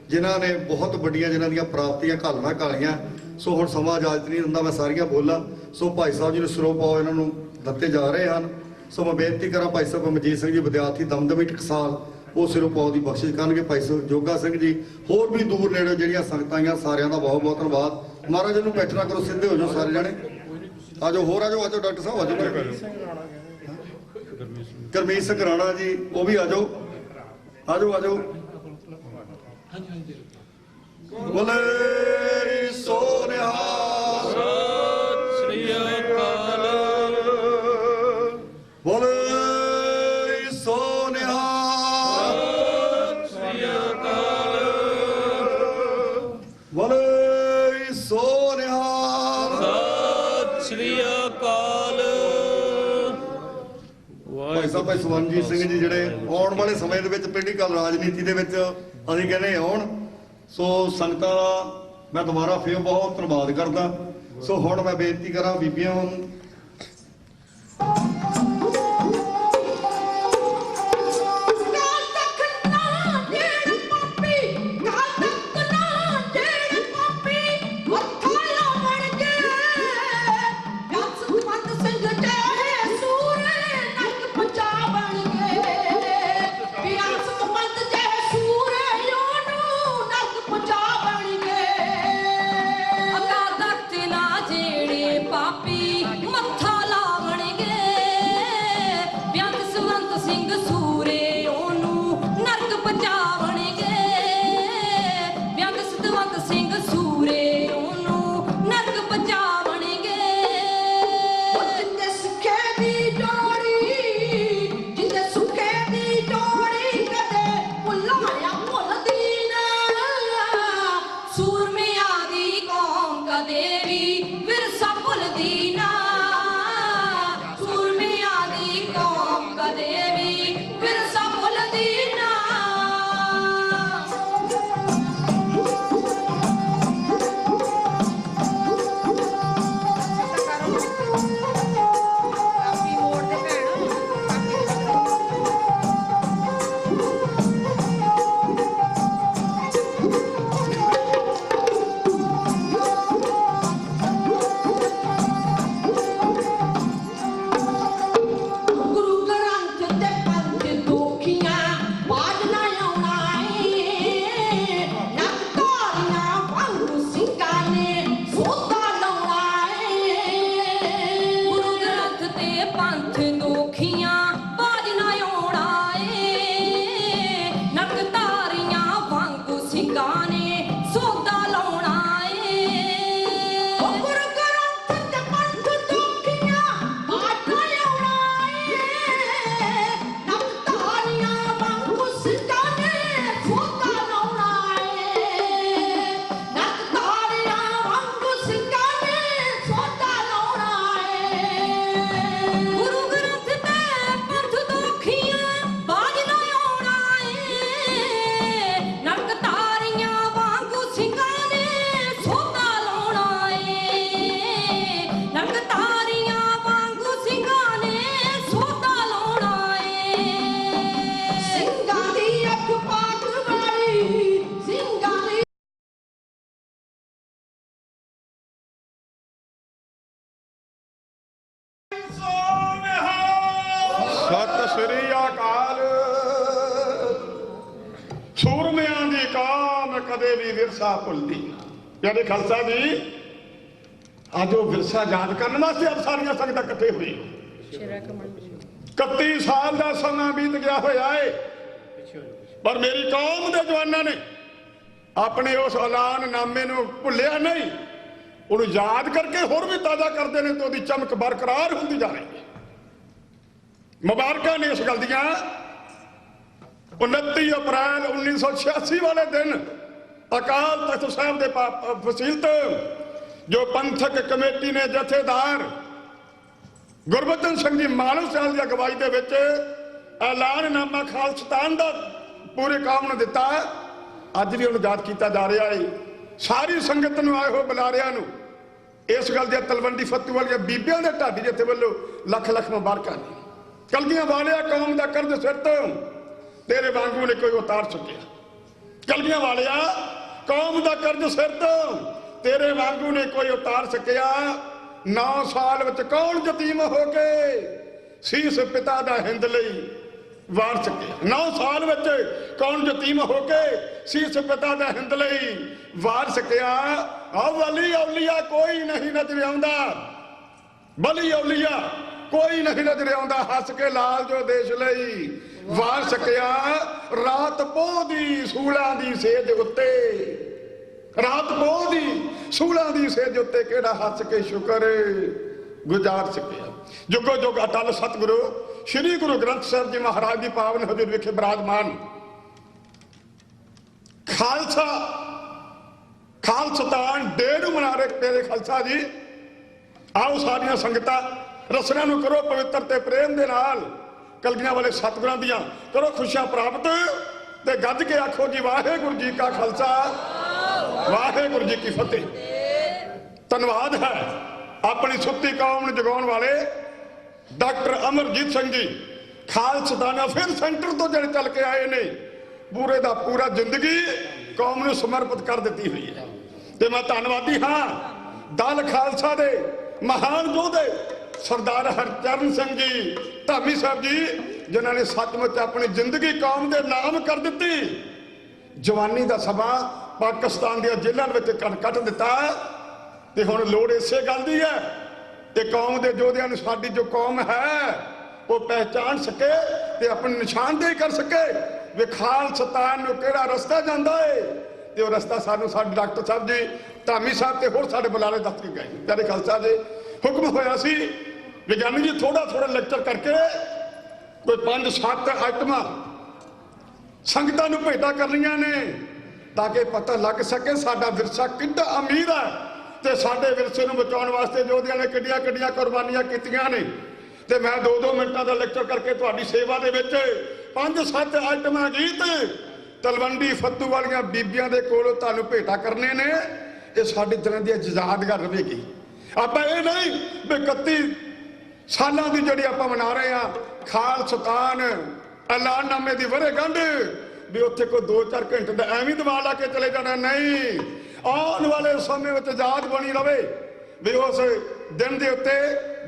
S11: ਜਿਨ੍ਹਾਂ ਨੇ ਬਹੁਤ ਵੱਡੀਆਂ ਜਿਨ੍ਹਾਂ ਦੀਆਂ ਪ੍ਰਾਪਤੀਆਂ ਘਾਲਣਾ ਘਾਲੀਆਂ। ਸੋ ਹੁਣ ਸਮਾਂ ਇਜਾਜ਼ਤ ਨਹੀਂ ਦਿੰਦਾ ਮੈਂ ਸਾਰੀਆਂ ਬੋਲਾਂ। ਸੋ ਭਾਈ ਸਾਹਿਬ ਜੀ ਨੂੰ ਸਿਰੋਂ ਪਾਓ ਇਹਨਾਂ ਨੂੰ ਦਿੱਤੇ ਜਾ ਰਹੇ ਹਨ। ਸੋ ਮੈਂ ਬੇਨਤੀ ਕਰਾਂ ਭਾਈ ਸਾਹਿਬ ਮਨਜੀਤ ਸਿੰਘ ਜੀ ਵਿਦਿਆਰਥੀ ਦਮਦਮੀ ਟਕਸਾਲ, ਉਹ ਸਿਰੋਂ ਪਾਓ ਦੀ ਬਖਸ਼ਿਸ਼ ਕਰਨਗੇ। ਭਾਈ ਸਾਹਿਬ ਜੋਗਾ ਸਿੰਘ ਜੀ, ਹੋਰ ਵੀ ਦੂਰ ਨੇੜੇ ਜਿਹੜੀਆਂ ਸੰਗਤਾਂ ਆਈਆਂ, ਸਾਰਿਆਂ ਦਾ ਬਹੁਤ ਬਹੁਤ ਧੰਨਵਾਦ। ਮਹਾਰਾਜ ਨੂੰ ਬੈਠਣਾ ਕਰੋ, ਸਿੱਧੇ ਹੋ ਜਾਓ ਸਾਰੇ ਜਣੇ। ਆਜੋ, ਹੋਰ ਆਜੋ ਡਾਕਟਰ ਸਾਹਿਬ ਆਜੋ। ਗੁਰਮੀਤ ਸਿੰਘ ਰਾਣਾ ਜੀ, ਉਹ ਵੀ ਆਜੋ। ਬੋਲੇ ਸੋ ਨਿਹਾਲ। ਸਤਿ ਸ੍ਰੀ ਅਕਾਲ। ਬੋਲੇ ਸੋ ਨਿਹਾਲ। ਸਤਿ ਸ੍ਰੀ ਅਕਾਲ। ਬੋਲੇ ਸੋ ਨਿਹਾਲ। ਸਤਿ ਸ੍ਰੀ ਅਕਾਲ। ਭਾਈ ਸਾਹਿਬ ਭਾਈ ਸਵਰਨਜੀਤ ਸਿੰਘ ਜੀ ਜਿਹੜੇ ਆਉਣ ਵਾਲੇ ਸਮੇਂ ਦੇ ਵਿੱਚ ਪੋਲੀਟੀਕਲ ਰਾਜਨੀਤੀ ਦੇ ਵਿੱਚ ਅਸੀਂ ਕਹਿੰਦੇ ਆਉਣ। ਸੋ ਸੰਗਤਾਂ ਦਾ ਮੈਂ ਦੁਬਾਰਾ ਫੇਰ ਬਹੁਤ ਧੰਨਵਾਦ ਕਰਦਾ। ਸੋ ਹੁਣ ਮੈਂ ਬੇਨਤੀ ਕਰਾਂ ਬੀਬੀਆਂ ਨੂੰ।
S12: ਪਾਪੀ ਮੱਥਾ ਲਾਵਣਗੇ। ਕਦੇ ਵੀ ਵਿਰਸਾ ਭੁੱਲਦੀ ਨਾ। ਪਿਆਰੇ ਖਾਲਸਾ ਜੀ, ਅੱਜ ਉਹ ਵਿਰਸਾ ਯਾਦ ਕਰਨ ਵਾਸਤੇ ਆਪ ਸਾਰੀਆਂ ਸੰਗਤਾਂ ਇਕੱਠੇ ਹੋਈ। 31 ਸਾਲ ਦਾ ਸਮਾਂ ਬੀਤ ਗਿਆ ਹੋਇਆ ਏ, ਪਰ ਮੇਰੀ ਕੌਮ ਦੇ ਜਵਾਨਾਂ ਨੇ ਆਪਣੇ ਉਸ ਐਲਾਨਨਾਮੇ ਨੂੰ ਭੁੱਲਿਆ ਨਹੀਂ, ਉਹਨੂੰ ਯਾਦ ਕਰਕੇ ਹੋਰ ਵੀ ਤਾਜ਼ਾ ਕਰਦੇ ਨੇ ਤੇ ਉਹਦੀ ਚਮਕ ਬਰਕਰਾਰ ਹੁੰਦੀ ਜਾ ਰਹੀ ਹੈ। ਮੁਬਾਰਕਾਂ ਨੇ ਇਸ ਗੱਲ ਦੀਆਂ। 29 ਅਪ੍ਰੈਲ 1986 ਵਾਲੇ ਦਿਨ ਅਕਾਲ ਤਖਤ ਸਾਹਿਬ ਦੇ ਵਸੀਲਤ ਜੋ ਪੰਥਕ ਕਮੇਟੀ ਨੇ ਜਥੇਦਾਰ ਗੁਰਬਚਨ ਸਿੰਘ ਜੀ ਮਾਨਵ ਸਾਹਿਬ ਦੀ ਅਗਵਾਈ ਦੇ ਵਿੱਚ ਐਲਾਨਨਾਮਾ ਖਾਲਸਤਾਨ ਦਾ ਪੂਰੇ ਕੌਮ ਨੂੰ ਦਿੱਤਾ, ਅੱਜ ਵੀ ਉਹਨੂੰ ਯਾਦ ਕੀਤਾ ਜਾ ਰਿਹਾ ਹੈ। ਸਾਰੀ ਸੰਗਤ ਨੂੰ ਆਏ ਹੋਏ ਬੁਲਾਰਿਆਂ ਨੂੰ ਇਸ ਗੱਲ ਦੀਆਂ ਤਲਵੰਡੀ ਫੱਤੂ ਵਾਲੀਆਂ ਬੀਬੀਆਂ ਦੇ ਢਾਡੀ ਜਥੇ ਵੱਲੋਂ ਲੱਖ ਲੱਖ ਮੁਬਾਰਕਾਂ ਨੇ। ਕਲਗੀਆਂ ਵਾਲਿਆ, ਕੌਮ ਦਾ ਕਰਜ਼ ਸਿਰ ਤੋਂ ਤੇਰੇ ਵਾਂਗੂ ਨੇ ਕੋਈ ਉਤਾਰ ਚੁੱਕਿਆ। ਕਲਗੀਆਂ ਵਾਲਿਆ, ਕੌਮ ਦਾ ਕਰਜ਼ ਸਿਰ ਤੋਂ ਤੇਰੇ ਵਾਂਗੂ ਨੇ ਕੋਈ ਉਤਾਰ ਸਕਿਆ। 9 ਸਾਲ ਵਿੱਚ ਕੌਣ ਯਤੀਮ ਹੋ ਕੇ ਸੀਸ ਪਿਤਾ ਦਾ ਹਿੰਦ ਲਈ ਵਾਰ ਸਕਿਆ। 9 ਸਾਲ ਵਿੱਚ ਕੌਣ ਯਤੀਮ ਹੋ ਕੇ ਸੀਸ ਪਿਤਾ ਦਾ ਹਿੰਦ ਲਈ ਵਾਰ ਸਕਿਆ। ਆ ਵਲੀ ਔਲੀਆ ਕੋਈ ਨਹੀਂ ਨਜ਼ਰ ਆਉਂਦਾ, ਬਲੀ ਔਲੀਆ ਕੋਈ ਨਹੀਂ ਨਜ਼ਰ ਆਉਂਦਾ, ਹੱਸ ਕੇ ਲਾਲ ਜੋ ਦੇਸ਼ ਲਈ ਵਾਰ ਸਕਿਆ। ਰਾਤ ਪੋਹ ਦੀ ਸੂਲਾਂ ਦੀ ਸੇਜ ਉੱਤੇ, ਰਾਤ ਪੋਹ ਦੀ ਸੂਲਾਂ ਦੀ ਸੇਜ ਉੱਤੇ ਕਿਹੜਾ ਹੱਸ ਕੇ ਸ਼ੁਕਰ ਗੁਜ਼ਾਰ ਸਕਿਆ। ਜੁਗੋ ਜੁਗ ਅਟਲ ਸਤਿਗੁਰੂ ਸ਼੍ਰੀ ਗੁਰੂ ਗ੍ਰੰਥ ਸਾਹਿਬ ਜੀ ਮਹਾਰਾਜ ਦੀ ਪਾਵਨ ਹਜ਼ੂਰ ਵਿਖੇ ਬਿਰਾਜਮਾਨ ਖਾਲਸਤਾਨ ਡੇ ਨੂੰ ਮਨਾ ਰਹੇ ਤੇਰੇ ਖਾਲਸਾ ਜੀ। ਆਓ ਸਾਰੀਆਂ ਸੰਗਤਾਂ ਰਸਨਾ ਨੂੰ ਕਰੋ ਪਵਿੱਤਰ ਤੇ ਪ੍ਰੇਮ ਦੇ ਨਾਲ, ਕਲਗੀਆਂ ਵਾਲੇ ਸਤਿਗੁਰਾਂ ਦੀਆਂ ਕਰੋ ਖੁਸ਼ੀਆਂ ਪ੍ਰਾਪਤ ਤੇ ਗੱਜ ਕੇ ਆਖੋ ਜੀ ਵਾਹਿਗੁਰੂ ਜੀ ਕਾ ਖਾਲਸਾ, ਵਾਹਿਗੁਰੂ ਜੀ ਕੀ ਫਤਿਹ। ਧੰਨਵਾਦ ਹੈ ਆਪਣੀ ਸੁੱਤੀ ਕੌਮ ਨੂੰ ਜਗਾਉਣ ਵਾਲੇ doctor Amarjit Singh ji Khalistan affair centre ਤੋਂ ਜਿਹੜੇ ਚੱਲ ਕੇ ਆਏ ਨੇ, ਪੂਰੇ ਦਾ ਪੂਰਾ ਜ਼ਿੰਦਗੀ ਕੌਮ ਨੂੰ ਸਮਰਪਿਤ ਕਰ ਦਿੱਤੀ ਹੋਈ ਹੈ। ਤੇ ਮੈਂ ਧੰਨਵਾਦੀ ਹਾਂ ਦਲ ਖਾਲਸਾ ਦੇ ਮਹਾਨ ਯੋਧੇ ਸਰਦਾਰ ਹਰਚਰਨ ਸਿੰਘ ਜੀ ਧਾਮੀ ਸਾਹਿਬ ਜੀ, ਜਿਨ੍ਹਾਂ ਨੇ ਸੱਚਮੁੱਚ ਆਪਣੀ ਜ਼ਿੰਦਗੀ ਕੌਮ ਦੇ ਨਾਮ ਕਰ ਦਿੱਤੀ। ਜਵਾਨੀ ਦਾ ਸਮਾਂ ਪਾਕਿਸਤਾਨ ਦੀਆਂ ਜੇਲ੍ਹਾਂ ਵਿੱਚ ਕੱਟ ਦਿੱਤਾ ਤੇ ਹੁਣ ਲੋੜ ਇਸੇ ਗੱਲ ਦੀ ਹੈ ਤੇ ਕੌਮ ਦੇ ਯੋਧਿਆਂ ਨੂੰ ਸਾਡੀ ਜੋ ਕੌਮ ਹੈ ਉਹ ਪਹਿਚਾਣ ਸਕੇ ਤੇ ਆਪਣੀ ਨਿਸ਼ਾਨਦੇਹੀ ਕਰ ਸਕੇ ਵੀ ਖਾਲਸਤਾਨ ਨੂੰ ਕਿਹੜਾ ਰਸਤਾ ਜਾਂਦਾ ਏ। ਤੇ ਉਹ ਰਸਤਾ ਸਾਨੂੰ ਸਾਡੇ ਡਾਕਟਰ ਸਾਹਿਬ ਜੀ ਧਾਮੀ ਸਾਹਿਬ ਤੇ ਹੋਰ ਸਾਡੇ ਬੁਲਾਰੇ ਦੱਸ ਕੇ ਗਏ। ਪਿਆਰੇ ਖਾਲਸਾ ਜੀ, ਹੁਕਮ ਹੋਇਆ ਸੀ ਵਿਗਿਆਨੀ ਜੀ ਥੋੜਾ ਥੋੜਾ ਲੈਕਚਰ ਕਰਕੇ ਕੋਈ 5-7 ਆਈਟਮਾਂ ਸੰਗਤਾਂ ਨੂੰ ਭੇਟਾ ਕਰਨੀਆਂ ਨੇ ਤਾਂ ਕਿ ਪਤਾ ਲੱਗ ਸਕੇ ਸਾਡਾ ਵਿਰਸਾ ਕਿੰਨਾ ਅਮੀਰ ਹੈ ਤੇ ਸਾਡੇ ਵਿਰਸੇ ਨੂੰ ਬਚਾਉਣ ਵਾਸਤੇ ਯੋਧਿਆਂ ਨੇ ਕਿੱਡੀਆਂ ਕਿੱਡੀਆਂ ਕੁਰਬਾਨੀਆਂ ਕੀਤੀਆਂ ਨੇ। ਤੇ ਮੈਂ 2-2 ਮਿੰਟਾਂ ਦਾ ਲੈਕਚਰ ਕਰਕੇ ਤੁਹਾਡੀ ਸੇਵਾ ਦੇ ਵਿੱਚ 5-7 ਆਈਟਮਾਂ ਗੀਤ ਤਲਵੰਡੀ ਫੱਤੂ ਵਾਲੀਆਂ ਬੀਬੀਆਂ ਦੇ ਕੋਲੋਂ ਤੁਹਾਨੂੰ ਭੇਟਾ ਕਰਨੇ ਨੇ। ਇਹ ਸਾਡੇ ਦਿਲਾਂ ਦੀ ਯਾਦਗਾਰ ਰਹੇਗੀ। ਆਪਾਂ ਇਹ ਨਹੀਂ ਵੀ 31 ਸਾਲਾਂ ਦੀ ਜਿਹੜੀ ਆਪਾਂ ਮਨਾ ਰਹੇ ਆ ਖਾਲਸਤਾਨ ਐਲਾਨਨਾਮੇ ਦੀ ਵਰ੍ਹੇਗੰਢ ਵੀ ਉੱਥੇ ਕੋਈ 2-4 ਘੰਟੇ ਦਾ ਐਵੇਂ ਦਵਾ ਲਾ ਕੇ ਚਲੇ ਜਾਣਾ ਨਹੀਂ। ਆਉਣ ਵਾਲੇ ਸਮੇਂ ਵਿੱਚ ਯਾਦ ਬਣੀ ਰਵੇ ਵੀ ਉਸ ਦਿਨ ਦੇ ਉੱਤੇ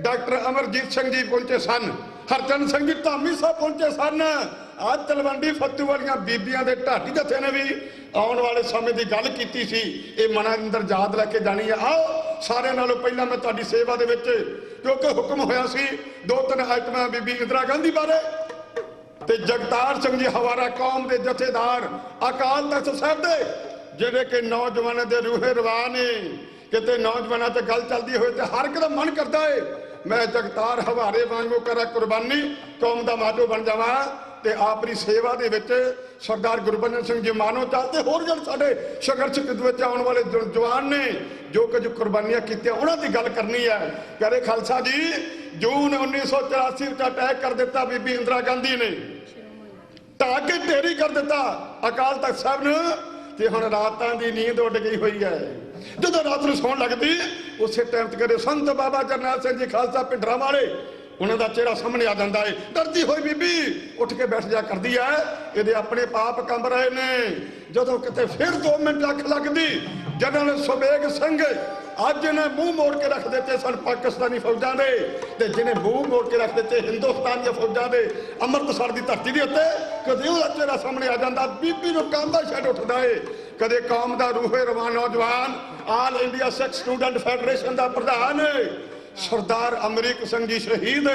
S12: ਡਾਕਟਰ ਅਮਰਜੀਤ ਸਿੰਘ ਜੀ ਪਹੁੰਚੇ ਸਨ, ਹਰਚਰਨ ਸਿੰਘ ਜੀ ਧਾਮੀ ਸਾਹਿਬ ਪਹੁੰਚੇ ਸਨ। ਅੱਜ ਤਲਵੰਡੀ ਫੱਤੂ ਵਾਲੀਆਂ ਬੀਬੀਆਂ ਦੇ ਢਾਡੀ ਜਥੇ ਨੇ ਵੀ ਆਉਣ ਵਾਲੇ ਸਮੇਂ ਦੀ ਗੱਲ ਕੀਤੀ ਸੀ। ਇਹ ਮਨਾਂ ਅੰਦਰ ਯਾਦ ਲੈ ਕੇ ਜਾਣੀ ਹੈ। ਆਓ ਸਾਰਿਆਂ ਨਾਲੋਂ ਪਹਿਲਾਂ ਮੈਂ ਤੁਹਾਡੀ ਸੇਵਾ ਦੇ ਵਿੱਚ, ਕਿਉਂਕਿ ਹੁਕਮ ਹੋਇਆ ਸੀ 2-3 ਆਈਟਮਾਂ ਬੀਬੀ ਇੰਦਰਾ ਗਾਂਧੀ ਬਾਰੇ ਤੇ ਜਗਤਾਰ ਸਿੰਘ ਜੀ ਹਵਾਰਾ ਕੌਮ ਦੇ ਜਥੇਦਾਰ ਅਕਾਲ ਤਖਤ ਸਾਹਿਬ ਦੇ ਜਿਹੜੇ ਕਿ ਨੌਜਵਾਨਾਂ ਦੇ ਰੂਹੇ ਰਵਾ ਨੇ। ਕਿਤੇ ਨੌਜਵਾਨਾਂ ਤੇ ਗੱਲ ਚੱਲਦੀ ਹੋਏ ਤੇ ਹਰ ਇੱਕ ਦਾ ਮਨ ਕਰਦਾ ਏ ਮੈਂ ਜਗਤਾਰ ਹਵਾਰੇ ਵਾਂਗੂ ਕਰਾਂ ਕੁਰਬਾਨੀ, ਕੌਮ ਦਾ ਮਾਧੋ ਬਣ ਜਾਵਾਂ। ਤੇ ਆਪਣੀ ਸੇਵਾ ਦੇ ਵਿੱਚ ਸਰਦਾਰ ਗੁਰਬਚਨ ਸਿੰਘ ਜੀ ਮਾਨੋ ਚਾਲ ਤੇ ਹੋਰ ਜਿਹੜੇ ਸਾਡੇ ਸੰਘਰਸ਼ ਵਿੱਚ ਆਉਣ ਵਾਲੇ ਜਵਾਨ ਨੇ ਜੋ ਕੁਝ ਕੁਰਬਾਨੀਆਂ ਕੀਤੀਆਂ ਉਹਨਾਂ ਦੀ ਗੱਲ ਕਰਨੀ ਹੈ। ਪਿਆਰੇ ਖਾਲਸਾ ਜੀ, ਜੂਨ 1984 ਵਿੱਚ ਅਟੈਕ ਕਰ ਦਿੱਤਾ ਬੀਬੀ ਇੰਦਰਾ ਗਾਂਧੀ ਨੇ, ਢਾਹ ਕੇ ਢੇਰੀ ਕਰ ਦਿੱਤਾ ਅਕਾਲ ਤਖਤ ਸਾਹਿਬ ਨੂੰ ਤੇ ਹੁਣ ਰਾਤਾਂ ਦੀ ਨੀਂਦ ਉੱਡ ਗਈ ਹੋਈ ਹੈ। ਜਦੋਂ ਰਾਤ ਨੂੰ ਸੌਣ ਲੱਗਦੀ ਉਸੇ ਟਾਈਮ ਤੇ ਕਰੇ ਸੰਤ ਬਾਬਾ ਜਰਨੈਲ ਸਿੰਘ ਜੀ ਖਾਲਸਾ ਪਿੰਡਰਾਂ ਵਾਲੇ ਉਹਨਾਂ ਦਾ ਚਿਹਰਾ ਸਾਹਮਣੇ ਆ ਜਾਂਦਾ ਏ। ਡਰਦੀ ਹੋਈ ਬੀਬੀ ਉੱਠ ਕੇ ਬੈਠ ਜਾ ਕਰਦੀ ਐ, ਇਹਦੇ ਆਪਣੇ ਪਾਪ ਕੰਬ ਰਹੇ ਨੇ। ਜਦੋਂ ਕਿਤੇ ਫਿਰ 2 ਮਿੰਟ ਅੱਖ ਲੱਗਦੀ, ਜਨਰਲ ਸੁਬੇਗ ਸਿੰਘ ਅੱਜ ਨੇ ਮੂੰਹ ਮੋੜ ਕੇ ਰੱਖ ਦਿੱਤੇ ਸਨ ਪਾਕਿਸਤਾਨੀ ਫੌਜਾਂ ਦੇ, ਤੇ ਜਿਹਨੇ ਮੂੰਹ ਮੋੜ ਕੇ ਰੱਖ ਦਿੱਤੇ ਹਿੰਦੁਸਤਾਨ ਦੀਆਂ ਫੌਜਾਂ ਦੇ ਅੰਮ੍ਰਿਤਸਰ ਦੀ ਧਰਤੀ ਦੇ ਉੱਤੇ, ਕਦੇ ਉਹਦਾ ਚਿਹਰਾ ਸਾਹਮਣੇ ਆ ਜਾਂਦਾ। ਬੀਬੀ ਨੂੰ ਕਾਂਦਾ ਛੱਡ ਉੱਠਦਾ ਏ। ਕਦੇ ਕੌਮ ਦਾ ਰੂਹੇ ਰਵਾਨ ਨੌਜਵਾਨ, ਆਲ ਇੰਡੀਆ ਸਿੱਖ ਸਟੂਡੈਂਟ ਫੈਡਰੇਸ਼ਨ ਦਾ ਪ੍ਰਧਾਨ ਸਰਦਾਰ ਅਮਰੀਕ ਸਿੰਘ ਜੀ ਸ਼ਹੀਦ,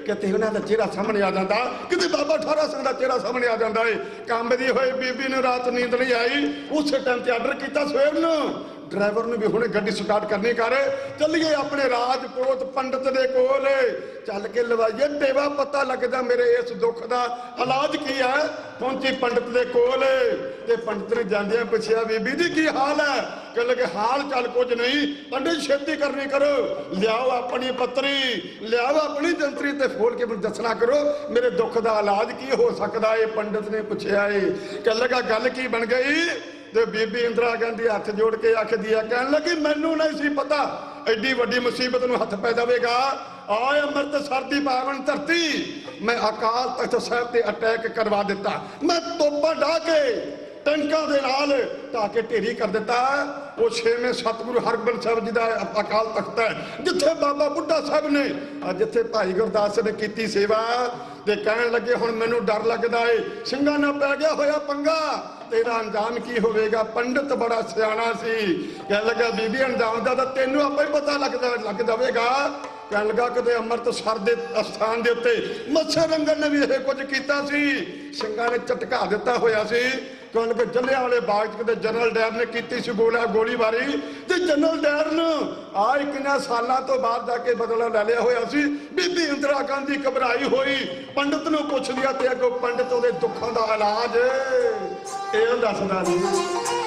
S12: ਕਿਤੇ ਉਹਨਾਂ ਦਾ ਚਿਹਰਾ ਸਾਹਮਣੇ ਆ ਜਾਂਦਾ, ਕਿਤੇ ਬਾਬਾ ਠਾਰਾ ਸਿੰਘ ਦਾ ਚਿਹਰਾ ਸਾਹਮਣੇ ਆ ਜਾਂਦਾ ਏ। ਕੰਬਦੀ ਹੋਈ ਬੀਬੀ ਨੂੰ ਰਾਤ ਨੀਂਦ ਨਹੀਂ ਆਈ। ਉਸੇ ਟਾਈਮ ਤੇ ਆਰਡਰ ਕੀਤਾ ਸਵੇਰ ਨੂੰ ਡਰਾਈਵਰ ਨੂੰ ਵੀ ਹੁਣੇ ਗੱਡੀ ਸਟਾਰਟ ਕਰਨੀ ਕਰ, ਚੱਲੀਏ ਆਪਣੇ ਰਾਜਪੂਤ ਪੰਡਤ ਦੇ ਕੋਲ, ਚੱਲ ਕੇ ਲਵਾਈਏ ਟੇਵਾ, ਪਤਾ ਲੱਗਦਾ ਮੇਰੇ ਇਸ ਦੁੱਖ ਦਾ ਇਲਾਜ ਕੀ ਹੈ। ਪਹੁੰਚੀ ਪੰਡਤ ਦੇ ਕੋਲ ਤੇ ਪੰਡਤ ਨੇ ਜਾਂਦਿਆਂ ਪੁੱਛਿਆ, ਬੀਬੀ ਜੀ ਕੀ ਹਾਲ ਹੈ? ਕਹਿਣ ਲੱਗੇ ਹਾਲ ਚਾਲ ਕੁਝ ਨਹੀਂ ਪੰਡਿਤ, ਛੇਤੀ ਕਰਨੀ ਕਰੋ, ਲਿਆਓ ਆਪਣੀ ਪੱਤਰੀ, ਲਿਆਓ ਆਪਣੀ ਜੰਤਰੀ ਤੇ ਫੋਲ ਕੇ ਮੈਨੂੰ ਦੱਸਣਾ ਕਰੋ ਮੇਰੇ ਦੁੱਖ ਦਾ ਇਲਾਜ ਕੀ ਹੋ ਸਕਦਾ ਏ। ਪੰਡਤ ਨੇ ਪੁੱਛਿਆ ਏ। ਕਹਿਣ ਲੱਗਾ ਗੱਲ ਕੀ ਬਣ ਗਈ? ਤੇ ਬੀਬੀ ਇੰਦਰਾ ਗਾਂਧੀ ਹੱਥ ਜੋੜ ਕੇ ਆਖਦੀ ਆ, ਕਹਿਣ ਲੱਗੀ ਮੈਨੂੰ ਨਹੀਂ ਸੀ ਪਤਾ ਐਡੀ ਵੱਡੀ ਮੁਸੀਬਤ ਨੂੰ ਹੱਥ ਪੈ ਜਾਵੇਗਾ। ਆਏ ਅੰਮ੍ਰਿਤਸਰ ਦੀ ਪਾਵਨ ਧਰਤੀ, ਮੈਂ ਅਕਾਲ ਤਖਤ ਸਾਹਿਬ ਤੇ ਅਟੈਕ ਕਰਵਾ ਦਿੱਤਾ, ਮੈਂ ਤੋਪਾਂ ਢਾ ਕੇ ਟੈਂਕਾਂ ਦੇ ਨਾਲ ਢਾ ਕੇ ਢੇਰੀ ਕਰ ਦਿੱਤਾ। ਉਹ 6ਵੇਂ ਸਤਿਗੁਰੂ ਹਰਗੋਬਿੰਦ ਸਾਹਿਬ ਜੀ ਦਾ ਅਕਾਲ ਤਖਤ ਹੈ, ਜਿੱਥੇ ਬਾਬਾ ਬੁੱਢਾ ਸਾਹਿਬ ਨੇ, ਜਿੱਥੇ ਭਾਈ ਗੁਰਦਾਸ ਨੇ ਕੀਤੀ ਸੇਵਾ। ਤੇ ਕਹਿਣ ਲੱਗੇ ਹੁਣ ਮੈਨੂੰ ਡਰ ਲੱਗਦਾ ਏ, ਸਿੰਘਾਂ ਨਾਲ ਪੈ ਗਿਆ ਹੋਇਆ ਪੰਗਾ, ਤੇਰਾ ਅੰਜਾਮ ਕੀ ਹੋਵੇਗਾ। ਪੰਡਿਤ ਬੜਾ ਸਿਆਣਾ ਸੀ, ਕਹਿਣ ਲੱਗਾ ਬੀਬੀ ਅੰਜਾਮ ਦਾ ਤਾਂ ਤੈਨੂੰ ਆਪੇ ਹੀ ਪਤਾ ਲੱਗ ਜਾਵੇਗਾ। ਕਹਿਣ ਲੱਗਾ ਕਦੇ ਅੰਮ੍ਰਿਤਸਰ ਦੇ ਅਸਥਾਨ ਦੇ ਉੱਤੇ ਮੱਛਰ ਰੰਗਨ ਨੇ ਵੀ ਇਹ ਕੁਝ ਕੀਤਾ ਸੀ, ਸਿੰਘਾਂ ਨੇ ਝਟਕਾ ਦਿੱਤਾ ਹੋਇਆ ਸੀ। ਕਹਿਣ ਲੱਗੇ ਜਲਿਆਂਵਾਲੇ ਬਾਗ 'ਚ ਕਿਤੇ ਜਨਰਲ ਡਾਇਰ ਨੇ ਕੀਤੀ ਸੀ ਗੋਲੀਬਾਰੀ, ਤੇ ਜਨਰਲ ਡਾਇਰ ਨੂੰ ਕਿੰਨਾ ਸਾਲਾਂ ਤੋਂ ਬਾਅਦ ਜਾ ਕੇ ਬਦਲਾ ਲੈ ਲਿਆ ਹੋਇਆ ਸੀ। ਬੀਬੀ ਇੰਦਰਾ ਗਾਂਧੀ ਘਬਰਾਈ ਹੋਈ ਪੰਡਿਤ ਨੂੰ ਪੁੱਛਦੀ ਆ, ਤੇ ਅੱਗੋਂ ਪੰਡਿਤ ਉਹਦੇ ਦੁੱਖਾਂ ਦਾ ਇਲਾਜ ਇਹ ਦੱਸਦਾ ਨਹੀਂ।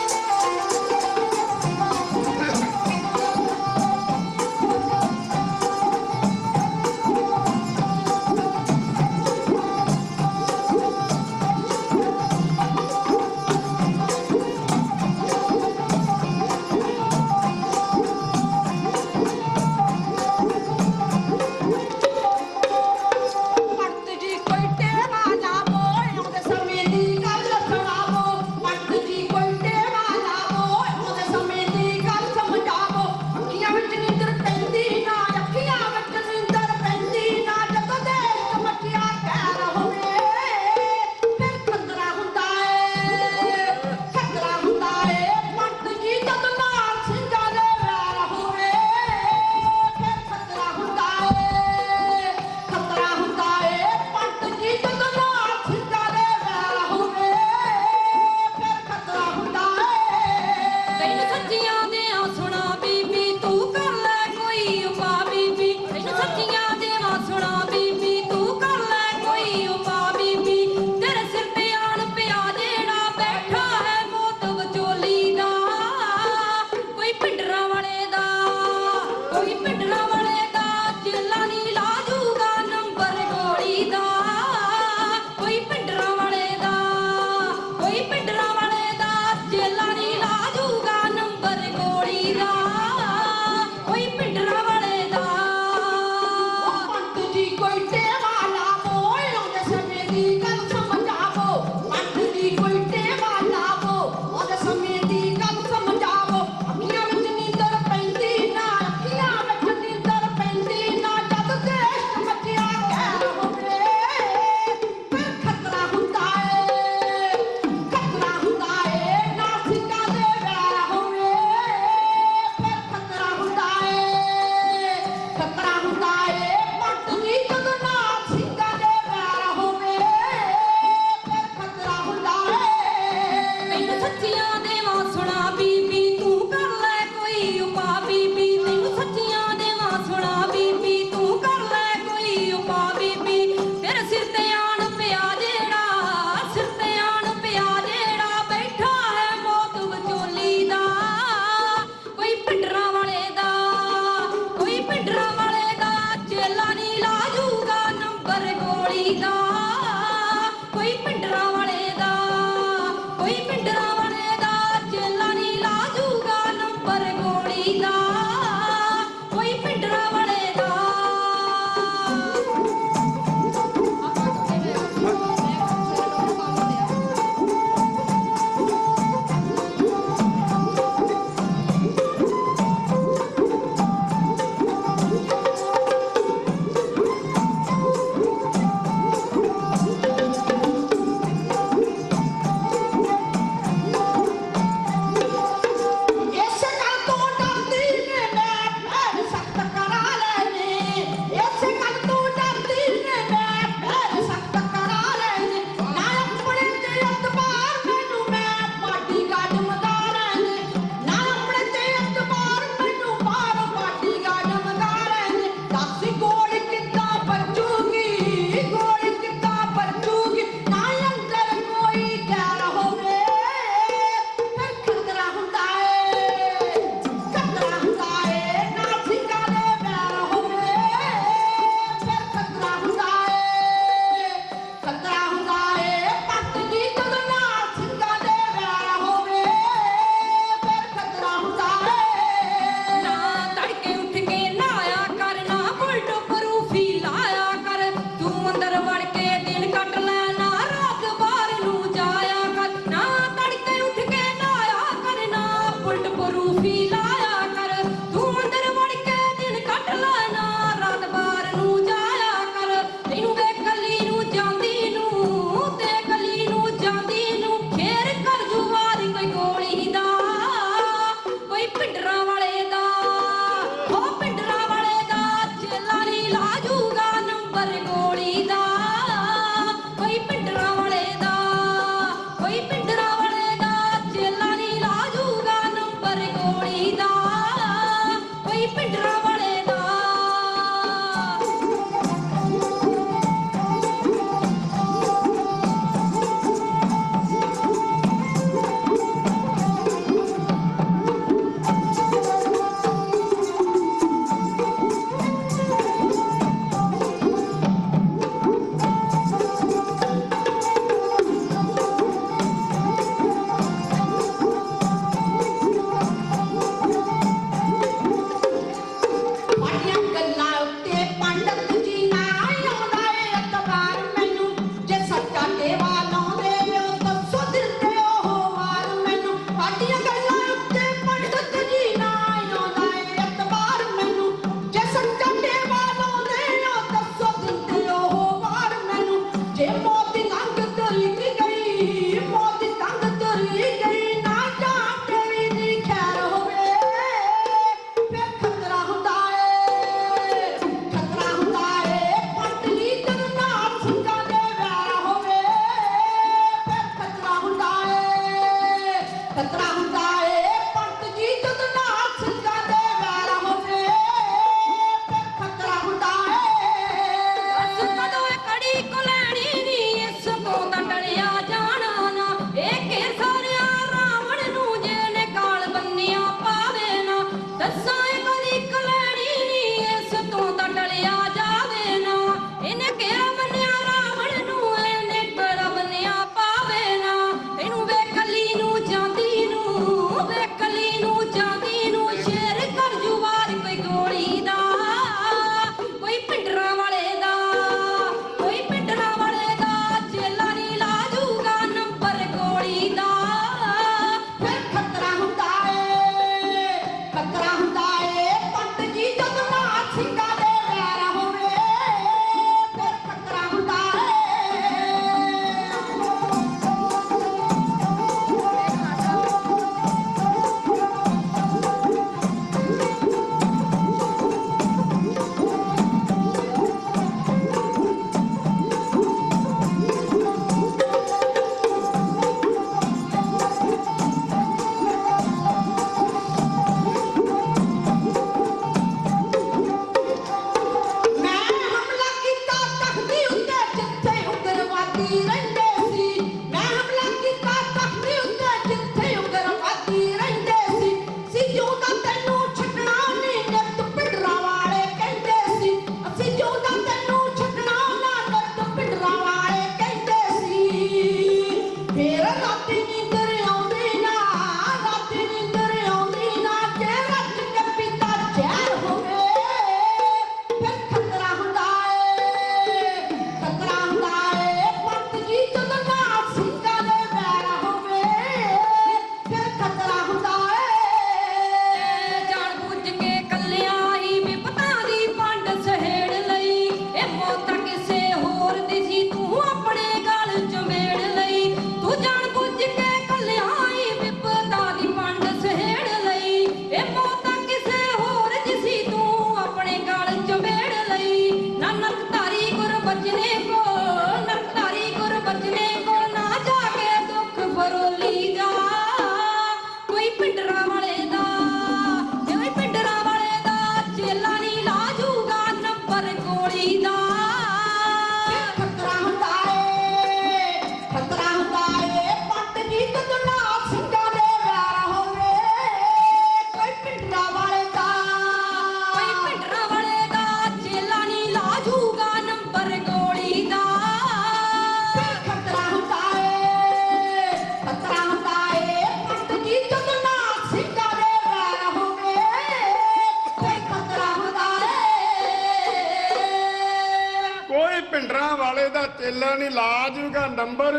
S12: ਭਿੰਡਰਾਂ ਵਾਲੇ ਦਾ ਚੇਲਾ ਨਹੀਂ ਲਾ ਜੂਗਾ ਨੰਬਰ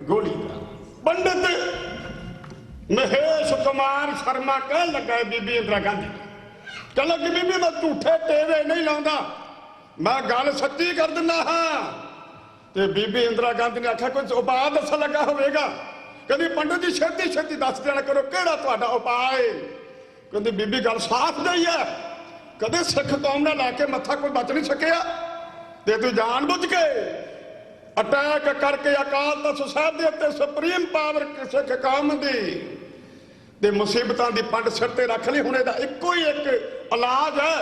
S12: ਗੋਲੀ ਦਾ। ਪੰਡਿਤ ਮਹੇਸ਼ ਕੁਮਾਰ ਸ਼ਰਮਾ ਕਹਿਣ ਲੱਗਾ ਬੀਬੀ ਇੰਦਰਾ ਗਾਂਧੀ, ਕਹਿੰਦਾ ਕਿ ਬੀਬੀ ਮੈਂ ਝੂਠੇ ਟੇਵੇ ਨਹੀਂ ਲਾਉਂਦਾ, ਮੈਂ ਗੱਲ ਸੱਚੀ ਕਰ ਦਿੰਦਾ ਹਾਂ। ਤੇ ਬੀਬੀ ਇੰਦਰਾ ਗਾਂਧੀ ਨੇ ਆਖਿਆ ਕੋਈ ਉਪਾਅ ਦੱਸਣ ਲੱਗਾ ਹੋਵੇਗਾ। ਕਹਿੰਦੀ ਪੰਡਿਤ ਜੀ ਛੇਤੀ ਛੇਤੀ ਦੱਸ ਦੇਣਾ ਕਰੋ ਕਿਹੜਾ ਤੁਹਾਡਾ ਉਪਾਅ ਹੈ। ਕਹਿੰਦੀ ਬੀਬੀ ਗੱਲ ਸਾਫ਼ ਨਹੀਂ ਹੈ, ਕਦੇ ਸਿੱਖ ਕੌਮ ਨਾਲ ਲਾ ਕੇ ਮੱਥਾ ਕੋਈ ਬਚ ਨਹੀਂ ਸਕਿਆ ਤੇ ਤੂੰ ਜਾਣ ਬੁੱਝ ਕੇ ਅਟੈਕ ਕਰਕੇ ਅਕਾਲ ਤਖ਼ਤ ਸਾਹਿਬ ਦੇ ਉੱਤੇ ਸੁਪਰੀਮ ਪਾਵਰ ਸਿੱਖ ਕੌਮ ਦੀ ਤੇ ਮੁਸੀਬਤਾਂ ਦੀ ਪੰਡ ਸਿਰ ਤੇ ਰੱਖ ਲਈ। ਹੁਣ ਇਹਦਾ ਇੱਕੋ ਹੀ ਇੱਕ ਇਲਾਜ ਹੈ।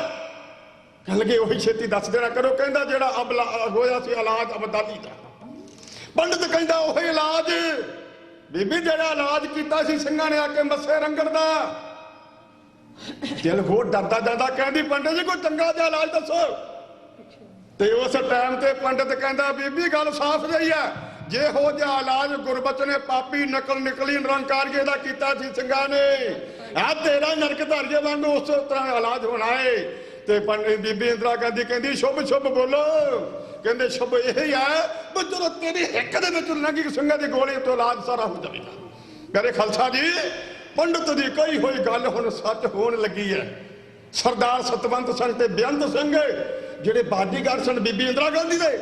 S12: ਕਹਿ ਲਗੇ ਉਹੀ ਛੇਤੀ ਦੱਸ ਦੇਣਾ ਕਰੋ। ਕਹਿੰਦਾ ਜਿਹੜਾ ਹੋਇਆ ਸੀ ਇਲਾਜ ਅਬਦਾਲੀ ਦਾ। ਪੰਡਿਤ ਕਹਿੰਦਾ ਉਹੀ ਇਲਾਜ ਬੀਬੀ ਜਿਹੜਾ ਇਲਾਜ ਕੀਤਾ ਸੀ ਸਿੰਘਾਂ ਨੇ ਆ ਕੇ ਮੱਸੇ ਰੰਗੜ ਦਾ। ਦਿਲ ਹੋਰ ਡਰਦਾ ਜਾਂਦਾ, ਕਹਿੰਦੀ ਪੰਡਿਤ ਜੀ ਕੋਈ ਚੰਗਾ ਜਿਹਾ ਇਲਾਜ ਦੱਸੋ। ਤੇ ਉਸ ਟਾਈਮ ਤੇ ਪੰਡਿਤ ਕਹਿੰਦਾ ਬੀਬੀ ਗੱਲ ਸਾਫ਼ ਜਿਹੀ ਹੈ, ਜੇ ਹੋ ਜਾ ਇਲਾਜ ਗੁਰਬਚਨ ਨੇ ਪਾਪੀ ਨਕਲ ਨਿਕਲੀ ਨਿਰੰਕਾਰੀਏ ਦਾ ਕੀਤਾ ਸੀ ਸਿੰਘਾਂ ਨੇ, ਆ ਤੇਰਾ ਨਰਕ ਧਾਰੀਏ ਵਾਂਗੂ ਉਸ ਤਰ੍ਹਾਂ ਇਲਾਜ ਹੋਣਾ ਏ। ਤੇ ਪੰਡਿਤ ਬੀਬੀ ਇੰਦਰਾ ਗਾਂਧੀ ਕਹਿੰਦੀ ਸ਼ੁਭ ਸ਼ੁਭ ਬੋਲੋ। ਕਹਿੰਦੇ ਸ਼ੁਭ ਇਹ ਹੀ ਹੈ ਵੀ ਜਦੋਂ ਤੇਰੀ ਹਿੱਕ ਦੇ ਵਿੱਚ ਲੰਗੀ ਸਿੰਘਾਂ ਦੀ ਗੋਲੀ ਤੋਂ ਇਲਾਜ ਸਾਰਾ ਹੋ ਜਾਵੇਗਾ। ਮੇਰੇ ਖਾਲਸਾ ਜੀ ਪੰਡਿਤ ਦੀ ਕਹੀ ਹੋਈ ਗੱਲ ਹੁਣ ਸੱਚ ਹੋਣ ਲੱਗੀ ਹੈ। ਸਰਦਾਰ ਸਤਵੰਤ ਸਿੰਘ ਤੇ ਬੇਅੰਤ ਸਿੰਘ ਜਿਹੜੇ ਬਾਡੀਗਾਰਡ ਸਨ ਬੀਬੀ ਇੰਦਰਾ ਗਾਂਧੀ ਦੇ,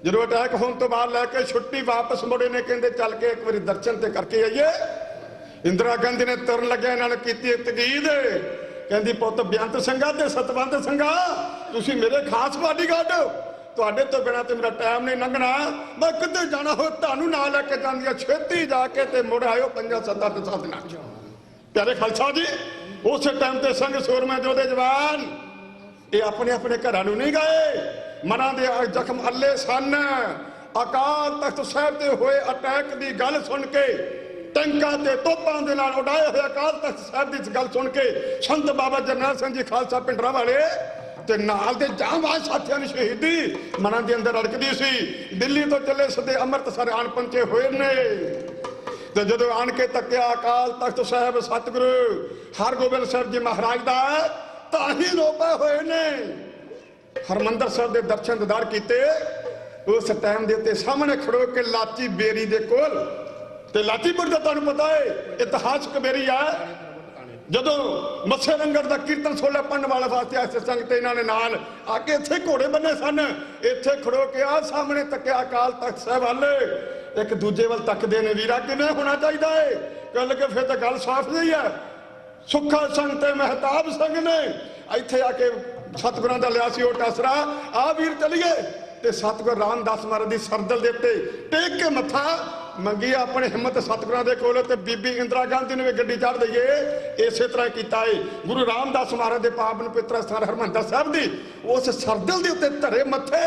S12: ਜਦੋਂ ਅਟੈਕ ਹੋਣ ਤੋਂ ਬਾਅਦ ਲੈ ਕੇ ਛੁੱਟੀ ਵਾਪਸ ਮੁੜੇ ਨੇ, ਕਹਿੰਦੇ ਚੱਲ ਕੇ ਇੱਕ ਵਾਰੀ ਦਰਸ਼ਨ ਤੇ ਕਰਕੇ ਆਈਏ। ਇੰਦਰਾ ਗਾਂਧੀ ਨੇ ਤੁਰਨ ਲੱਗਿਆ ਇਹਨਾਂ ਨੇ ਕੀਤੀ ਤਕੀਦ, ਕਹਿੰਦੀ ਪੁੱਤ ਬੇਅੰਤ ਸਿੰਘਾ ਤੇ ਸਤਵੰਤ ਸਿੰਘਾ ਤੁਸੀਂ ਮੇਰੇ ਖਾਸ ਬਾਡੀਗਾਰਡ ਹੋ, ਤੁਹਾਡੇ ਤੋਂ ਬਿਨਾਂ ਤੇ ਮੇਰਾ ਟਾਈਮ ਨਹੀਂ ਲੰਘਣਾ, ਮੈਂ ਕਿੱਥੇ ਜਾਣਾ ਹੋ ਤੁਹਾਨੂੰ ਨਾਲ ਲੈ ਕੇ ਜਾਂਦੀ ਆ, ਛੇਤੀ ਜਾ ਕੇ ਤੇ ਮੁੜ ਆਇਓ 5-7 ਦਿਨਾਂ ਚ। ਪਿਆਰੇ ਖਾਲਸਾ ਜੀ ਉਸੇ ਟਾਈਮ ਤੇ ਸੰਗ ਸੂਰਮੇ ਦੇ ਜਵਾਨ ਇਹ ਆਪਣੇ ਆਪਣੇ ਘਰਾਂ ਨੂੰ ਨਹੀਂ ਗਏ, ਮਨਾਂ ਦੇ ਜ਼ਖਮ ਅੱਲੇ ਸਨ। ਅਕਾਲ ਤਖ਼ਤ ਸਾਹਿਬ ਤੇ ਹੋਏ ਅਟੈਕ ਦੀ ਗੱਲ ਸੁਣ ਕੇ, ਟੈਂਕਾਂ ਤੇ ਤੋਪਾਂ ਦੇ ਨਾਲ ਉਡਾਏ ਹੋਏ ਅਕਾਲ ਤਖ਼ਤ ਸਾਹਿਬ ਦੀ ਗੱਲ ਸੁਣ ਕੇ ਸੰਤ ਬਾਬਾ ਜਰਨੈਲ ਸਿੰਘ ਜੀ ਖਾਲਸਾ ਭਿੰਡਰਾਂ ਵਾਲੇ ਤੇ ਨਾਲ ਦੇ ਜਾਂਬਾਜ਼ ਸਾਥੀਆਂ ਦੀ ਸ਼ਹੀਦੀ ਮਨਾਂ ਦੇ ਅੰਦਰ ਅੜਕਦੀ ਸੀ। ਦਿੱਲੀ ਤੋਂ ਚੱਲੇ ਸਦੇ ਅੰਮ੍ਰਿਤਸਰ ਆਣ ਪਹੁੰਚੇ ਹੋਏ ਨੇ ਤੇ ਜਦੋਂ ਆਣ ਕੇ ਤੱਕਿਆ ਅਕਾਲ ਤਖ਼ਤ ਸਾਹਿਬ ਸਤਿਗੁਰੂ ਹਰਗੋਬਿੰਦ ਸਾਹਿਬ ਜੀ ਮਹਾਰਾਜ ਦਾ ਤਾਂ ਹੀ ਰੋਪੇ ਹੋਏ ਨੇ। ਹਰਮੰਦਰ ਸਾਹਿਬ ਦੇ ਦਰਸ਼ਨ ਦੀਦਾਰ ਕੀਤੇ। ਉਸ ਟਾਈਮ ਦੇ ਉੱਤੇ ਸਾਹਮਣੇ ਖੜੋ ਕੇ ਲਾਚੀ ਬੇਰੀ ਦੇ ਕੋਲ, ਤੇ ਲਾਚੀਪੁਰ ਦਾ ਤੁਹਾਨੂੰ ਪਤਾ ਹੈ ਇਤਿਹਾਸਕ ਬੇਰੀ ਆ, ਜਦੋਂ ਮੱਸੇ ਲੰਗਰ ਦਾ ਕੀਰਤਨ ਸੋਲਾ ਪੜਨ ਵਾਲੇ ਵਾਸਤੇ ਐਸੇ ਸੰਗਤ ਇਹਨਾਂ ਨੇ ਨਾਲ ਆ ਕੇ ਇੱਥੇ ਘੋੜੇ ਬੰਨੇ ਸਨ। ਇੱਥੇ ਖੜੋ ਕੇ ਆ ਸਾਹਮਣੇ ਤੱਕਿਆ ਅਕਾਲ ਤਖ਼ਤ ਸਾਹਿਬ ਵੱਲ, ਇੱਕ ਦੂਜੇ ਵੱਲ ਤੱਕਦੇ ਨੇ। ਵੀਰਾ ਕਿਵੇਂ ਹੋਣਾ ਚਾਹੀਦਾ ਹੈ? ਗੱਲ ਕਿ ਫਿਰ ਤਾਂ ਗੱਲ ਸਾਫ਼ ਜਿਹੀ ਹੈ। ਸੁੱਖਾ ਸਿੰਘ ਤੇ ਮਹਿਤਾਬ ਸਿੰਘ ਨੇ ਇੱਥੇ ਆ ਕੇ ਸਤਿਗੁਰਾਂ ਦਾ ਲਿਆ ਸੀ ਉਹ ਟਾਸਰਾ, ਆ ਵੀਰ ਚਲੀਏ ਤੇ ਸਤਿਗੁਰ ਰਾਮਦਾਸ ਮਹਾਰਾਜ ਦੀ ਸਰਦਲ ਦੇ ਉੱਤੇ ਟੇਕ ਕੇ ਮੱਥਾ ਮੰਗੀ ਆਪਣੇ ਹਿੰਮਤ ਸਤਿਗੁਰਾਂ ਦੇ ਕੋਲ। ਤੇ ਬੀਬੀ ਇੰਦਰਾ ਗਾਂਧੀ ਨੂੰ ਵੀ ਗੱਡੀ ਚੜ੍ਹ ਦਈਏ। ਇਸੇ ਤਰ੍ਹਾਂ ਕੀਤਾ ਹੈ ਗੁਰੂ ਰਾਮਦਾਸ ਮਹਾਰਾਜ ਦੇ ਪਾਵਨ ਪਵਿੱਤਰ ਸਥਾਨ ਹਰਮੰਦਰ ਸਾਹਿਬ ਦੀ ਉਸ ਸਰਦਲ ਦੇ ਉੱਤੇ ਧਰੇ ਮੱਥੇ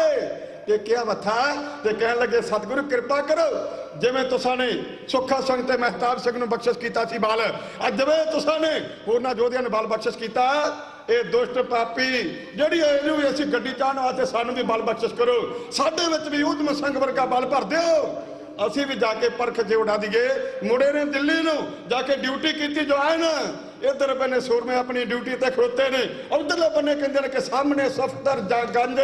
S12: ਟੇਕਿਆ ਮੱਥਾ ਤੇ ਕਹਿਣ ਲੱਗੇ ਸਤਿਗੁਰੂ ਕਿਰਪਾ ਕਰੋ, ਜਿਵੇਂ ਤੁਸਾਂ ਨੇ ਸੁੱਖਾ ਸਿੰਘ ਤੇ ਮਹਿਤਾਬ ਸਿੰਘ ਨੂੰ ਬਖਸ਼ਿਸ਼ ਕੀਤਾ ਸੀ ਬਲ, ਅੱਜ ਜਿਵੇਂ ਤੁਸਾਂ ਨੇ ਹੋਰਨਾਂ ਯੋਧਿਆਂ ਨੂੰ ਬਲ ਬਖਸ਼ਿਸ਼ ਕੀਤਾ, ਇਹ ਦੁਸ਼ਟ ਪਾਪੀ ਜਿਹੜੀ ਇਹਨੂੰ ਵੀ ਅਸੀਂ ਗੱਡੀ ਚਾਹਣ ਵਾਸਤੇ ਸਾਨੂੰ ਵੀ ਬਲ ਬਖਸ਼ਿਸ਼ ਕਰੋ, ਸਾਡੇ ਵਿੱਚ ਵੀ ਉਦਮ ਸਿੰਘ ਵਰਗਾ ਬਲ ਭਰ ਦਿਓ, ਅਸੀਂ ਵੀ ਜਾ ਕੇ ਪਰਖ ਜੇ ਉਡਾ ਦਈਏ। ਮੁੜੇ ਨੇ ਦਿੱਲੀ ਨੂੰ ਜਾ ਕੇ ਡਿਊਟੀ ਕੀਤੀ ਜੁਆਇਨ। ਇਧਰ ਬੰਨੇ ਸੂਰਮੇ ਆਪਣੀ ਡਿਊਟੀ ਤੇ ਖੜੋਤੇ ਨੇ, ਉਧਰਲੇ ਬੰਨੇ ਕਹਿੰਦੇ ਨੇ ਕਿ ਸਾਹਮਣੇ ਸਫਦਰ ਗੰਜ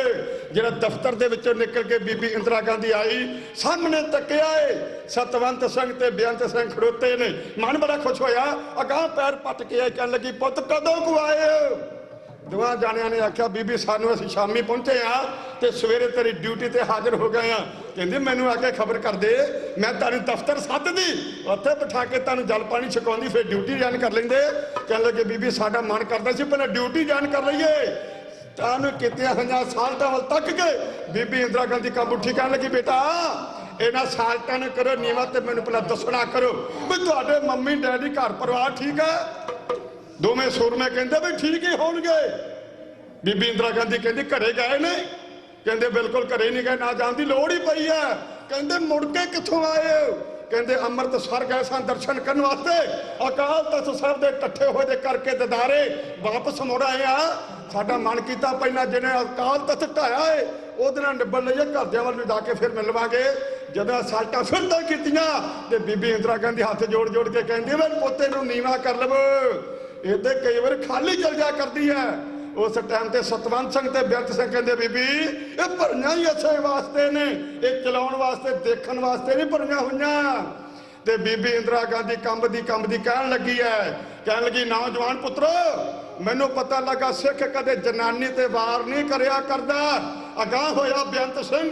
S12: ਜਿਹੜਾ ਦਫ਼ਤਰ ਦੇ ਵਿੱਚੋਂ ਨਿਕਲ ਕੇ ਬੀਬੀ ਇੰਦਰਾ ਗਾਂਧੀ ਆਈ, ਸਾਹਮਣੇ ਤੱਕਿਆ ਏ ਸਤਵੰਤ ਸਿੰਘ ਤੇ ਬੇਅੰਤ ਸਿੰਘ ਖੜੋਤੇ ਨੇ। ਮਨ ਬੜਾ ਖੁਸ਼ ਹੋਇਆ, ਅਗਾਂਹ ਪੈਰ ਪੱਟ ਕੇ ਕਹਿਣ ਲੱਗੀ ਪੁੱਤ ਕਦੋਂ ਕੁ ਆਏ? ਦੋਵਾਂ ਜਾਣਿਆਂ ਨੇ ਆਖਿਆ ਬੀਬੀ ਸਾਨੂੰ ਅਸੀਂ ਸ਼ਾਮੀ ਪਹੁੰਚੇ ਆ ਤੇ ਸਵੇਰੇ ਤੇਰੀ ਡਿਊਟੀ ਤੇ ਹਾਜ਼ਰ ਹੋ ਗਏ ਆ। ਕਹਿੰਦੀ ਮੈਨੂੰ ਆ ਕੇ ਖਬਰ ਕਰ ਦੇ, ਮੈਂ ਤੁਹਾਨੂੰ ਦਫ਼ਤਰ ਸੱਦਦੀ, ਉੱਥੇ ਬਿਠਾ ਕੇ ਤੁਹਾਨੂੰ ਜਲ ਪਾਣੀ ਛਕਾਉਂਦੀ, ਫਿਰ ਡਿਊਟੀ ਜਾਣ ਕਰ ਲੈਂਦੇ। ਕਹਿਣ ਲੱਗੇ ਬੀਬੀ ਸਾਡਾ ਮਨ ਕਰਦਾ ਸੀ ਪਹਿਲਾਂ ਡਿਊਟੀ ਜਾਣ ਕਰ ਲਈਏ। ਤੁਹਾਨੂੰ ਕਿਤਿਆਂ ਹੋਈਆਂ ਸਾਲਟਾਂ ਵੱਲ ਤੱਕ ਕੇ ਬੀਬੀ ਇੰਦਰਾ ਗਾਂਧੀ ਕੰਮ ਉੱਠੀ ਕਹਿਣ ਲੱਗੀ ਬੇਟਾ ਇਹਨਾਂ ਸਾਲਟਾਂ ਨੂੰ ਕਰੋ ਨੀਵਾ ਤੇ ਮੈਨੂੰ ਪਹਿਲਾਂ ਦੱਸਣਾ ਕਰੋ ਵੀ ਤੁਹਾਡੇ ਮੰਮੀ ਡੈਡੀ ਘਰ ਪਰਿਵਾਰ ਠੀਕ ਹੈ? ਦੋਵੇਂ ਸੂਰਮੇ ਕਹਿੰਦੇ ਵੀ ਠੀਕ ਹੀ ਹੋਣਗੇ। ਬੀਬੀ ਇੰਦਰਾ ਗਾਂਧੀ ਕਹਿੰਦੀ ਘਰੇ ਗਏ ਨੇ? ਕਹਿੰਦੇ ਬਿਲਕੁਲ ਘਰੇ ਨਹੀਂ ਗਏ, ਨਾ ਜਾਣ ਦੀ ਲੋੜ ਹੀ ਪਈ ਹੈ। ਕਹਿੰਦੇ ਮੁੜ ਕੇ ਕਿੱਥੋਂ ਆਏ? ਕਹਿੰਦੇ ਅੰਮ੍ਰਿਤਸਰ ਗਏ ਸਾਂ ਦਰਸ਼ਨ ਕਰਨ ਵਾਸਤੇ, ਅਕਾਲ ਤਖ਼ਤ ਸਾਹਿਬ ਦੇ ਇਕੱਠੇ ਹੋਏ ਦੇ ਕਰਕੇ ਦਦਾਰੇ ਵਾਪਸ ਮੁੜ ਆਏ ਆ। ਸਾਡਾ ਮਨ ਕੀਤਾ ਪਹਿਲਾਂ ਜਿਹਨੇ ਅਕਾਲ ਤਖ਼ਤ ਢਾਇਆ ਏ ਉਹਦੇ ਨਾਲ ਨਿਬੜ ਲਈਏ, ਘਰਦਿਆਂ ਵੱਲ ਨੂੰ ਜਾ ਕੇ ਫਿਰ ਮਿਲਵਾਂਗੇ। ਜਦੋਂ ਸਾਲਟਾਂ ਫਿਰਦਾ ਕੀਤੀਆਂ ਤੇ ਬੀਬੀ ਇੰਦਰਾ ਗਾਂਧੀ ਹੱਥ ਜੋੜ ਜੋੜ ਕੇ ਕਹਿੰਦੀ ਮੈਂ ਪੋਤੇ ਨੂੰ ਨੀਵਾ ਕਰ ਲਵੋ, ਇਹਦੇ ਕਈ ਵਾਰ ਖਾਲੀ ਚਲ ਜਾ ਕਰਦੀ ਹੈ। ਉਸ ਟਾਈਮ ਤੇ ਸਤਵੰਤ ਸਿੰਘ ਤੇ ਬੇਅੰਤ ਸਿੰਘ ਕਹਿੰਦੇ ਬੀਬੀ ਇਹ ਭਰੀਆਂ ਹੀ ਇਸੇ ਵਾਸਤੇ ਨੇ, ਇਹ ਚਲਾਉਣ ਵਾਸਤੇ, ਦੇਖਣ ਵਾਸਤੇ ਨਹੀਂ ਭਰੀਆਂ ਹੋਈਆਂ। ਤੇ ਬੀਬੀ ਇੰਦਰਾ ਗਾਂਧੀ ਕੰਬਦੀ ਕਹਿਣ ਲੱਗੀ ਨੌਜਵਾਨ ਪੁੱਤਰੋ, ਮੈਨੂੰ ਪਤਾ ਲੱਗਾ ਸਿੱਖ ਕਦੇ ਜਨਾਨੀ ਤੇ ਵਾਰ ਨਹੀਂ ਕਰਿਆ ਕਰਦਾ। ਅਗਾਂਹ ਹੋਇਆ ਬੇਅੰਤ ਸਿੰਘ,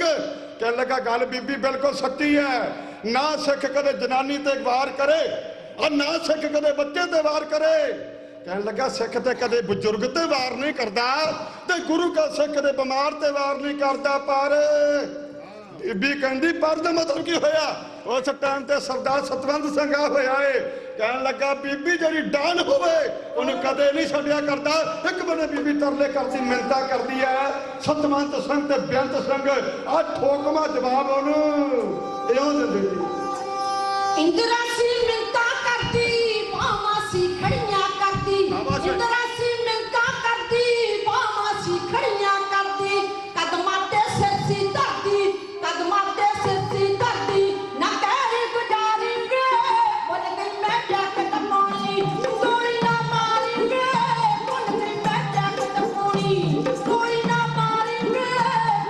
S12: ਕਹਿਣ ਲੱਗਾ ਗੱਲ ਬੀਬੀ ਬਿਲਕੁਲ ਸੱਚੀ ਹੈ, ਨਾ ਸਿੱਖ ਕਦੇ ਜਨਾਨੀ ਤੇ ਵਾਰ ਕਰੇ ਔਰ ਨਾ ਸਿੱਖ ਕਦੇ ਬੱਚੇ ਤੇ ਵਾਰ ਕਰੇ। ਕਹਿਣ ਲੱਗਾ ਸਿੱਖ ਤੇ ਕਦੇ ਬਜ਼ੁਰਗ ਤੇ ਵਾਰ ਨਹੀਂ ਕਰਦਾ ਤੇ ਗੁਰੂ ਕਾ ਸਿੱਖ ਦੇ ਬਿਮਾਰ ਤੇ ਵਾਰ ਨਹੀਂ ਕਰਦਾ। ਪਰ ਬੀਬੀ ਕਹਿੰਦੀ ਪਰ ਦਾ ਮਤਲਬ ਕੀ ਹੋਇਆ? ਉਸ ਟਾਈਮ ਤੇ ਸਰਦਾਰ ਸਤਵੰਤ ਸਿੰਘ ਆ ਹੋਇਆ ਏ। ਕਹਿਣ ਲੱਗਾ ਬੀਬੀ ਜਿਹੜੀ ਡਾਨ ਹੋਵੇ ਉਹਨੂੰ ਕਦੇ ਨਹੀਂ ਛੱਡਿਆ ਕਰਦਾ। ਇੱਕ ਬੰਨੇ ਬੀਬੀ ਤਰਲੇ ਕਰਦੀ, ਮਿੰਨਤਾਂ ਕਰਦੀ ਹੈ, ਸਤਵੰਤ ਸਿੰਘ ਤੇ ਬੇਅੰਤ ਸਿੰਘ ਆ ਠੋਕਮਾ ਜਵਾਬ ਉਹਨੂੰ ਇਉਂ ਦਿੰਦੇ ਸੀ।
S13: ਇੰਦਰਾ ਸੀ ਮਿੰਨਤਾਂ ਕਰਦੀ, ਬਾਹਾਂ ਸੀ ਖੜੀਆਂ ਕਰਦੀ। ਇੰਦਰਾ ਸੀ ਮਿੰਨਤਾਂ ਕਰਦੀ, ਬਾਹਾਂ ਸੀ ਖੜੀਆਂ ਕਰਦੀ। ਕਦਮਾਂ ਤੇ ਸਿਰ ਸੀ ਧਰਦੀ, ਕਦਮਾਂ ਤੇ ਸਿਰ ਸੀ ਧਰਦੀ। ਨਾ ਕਹਿ ਗੁਜ਼ਾਰੀ ਵੇ ਬੋਲ ਗਈ ਮੈਂ ਜੱਟ ਟਪਾਉਣੀ, ਗੋਲੀ ਨਾ ਮਾਰੀ ਵੇ ਬੋਲ ਗਈ ਮੈਂ ਜੱਟ ਟਪਾਉਣੀ, ਗੋਲੀ ਨਾ ਮਾਰੀ ਵੇ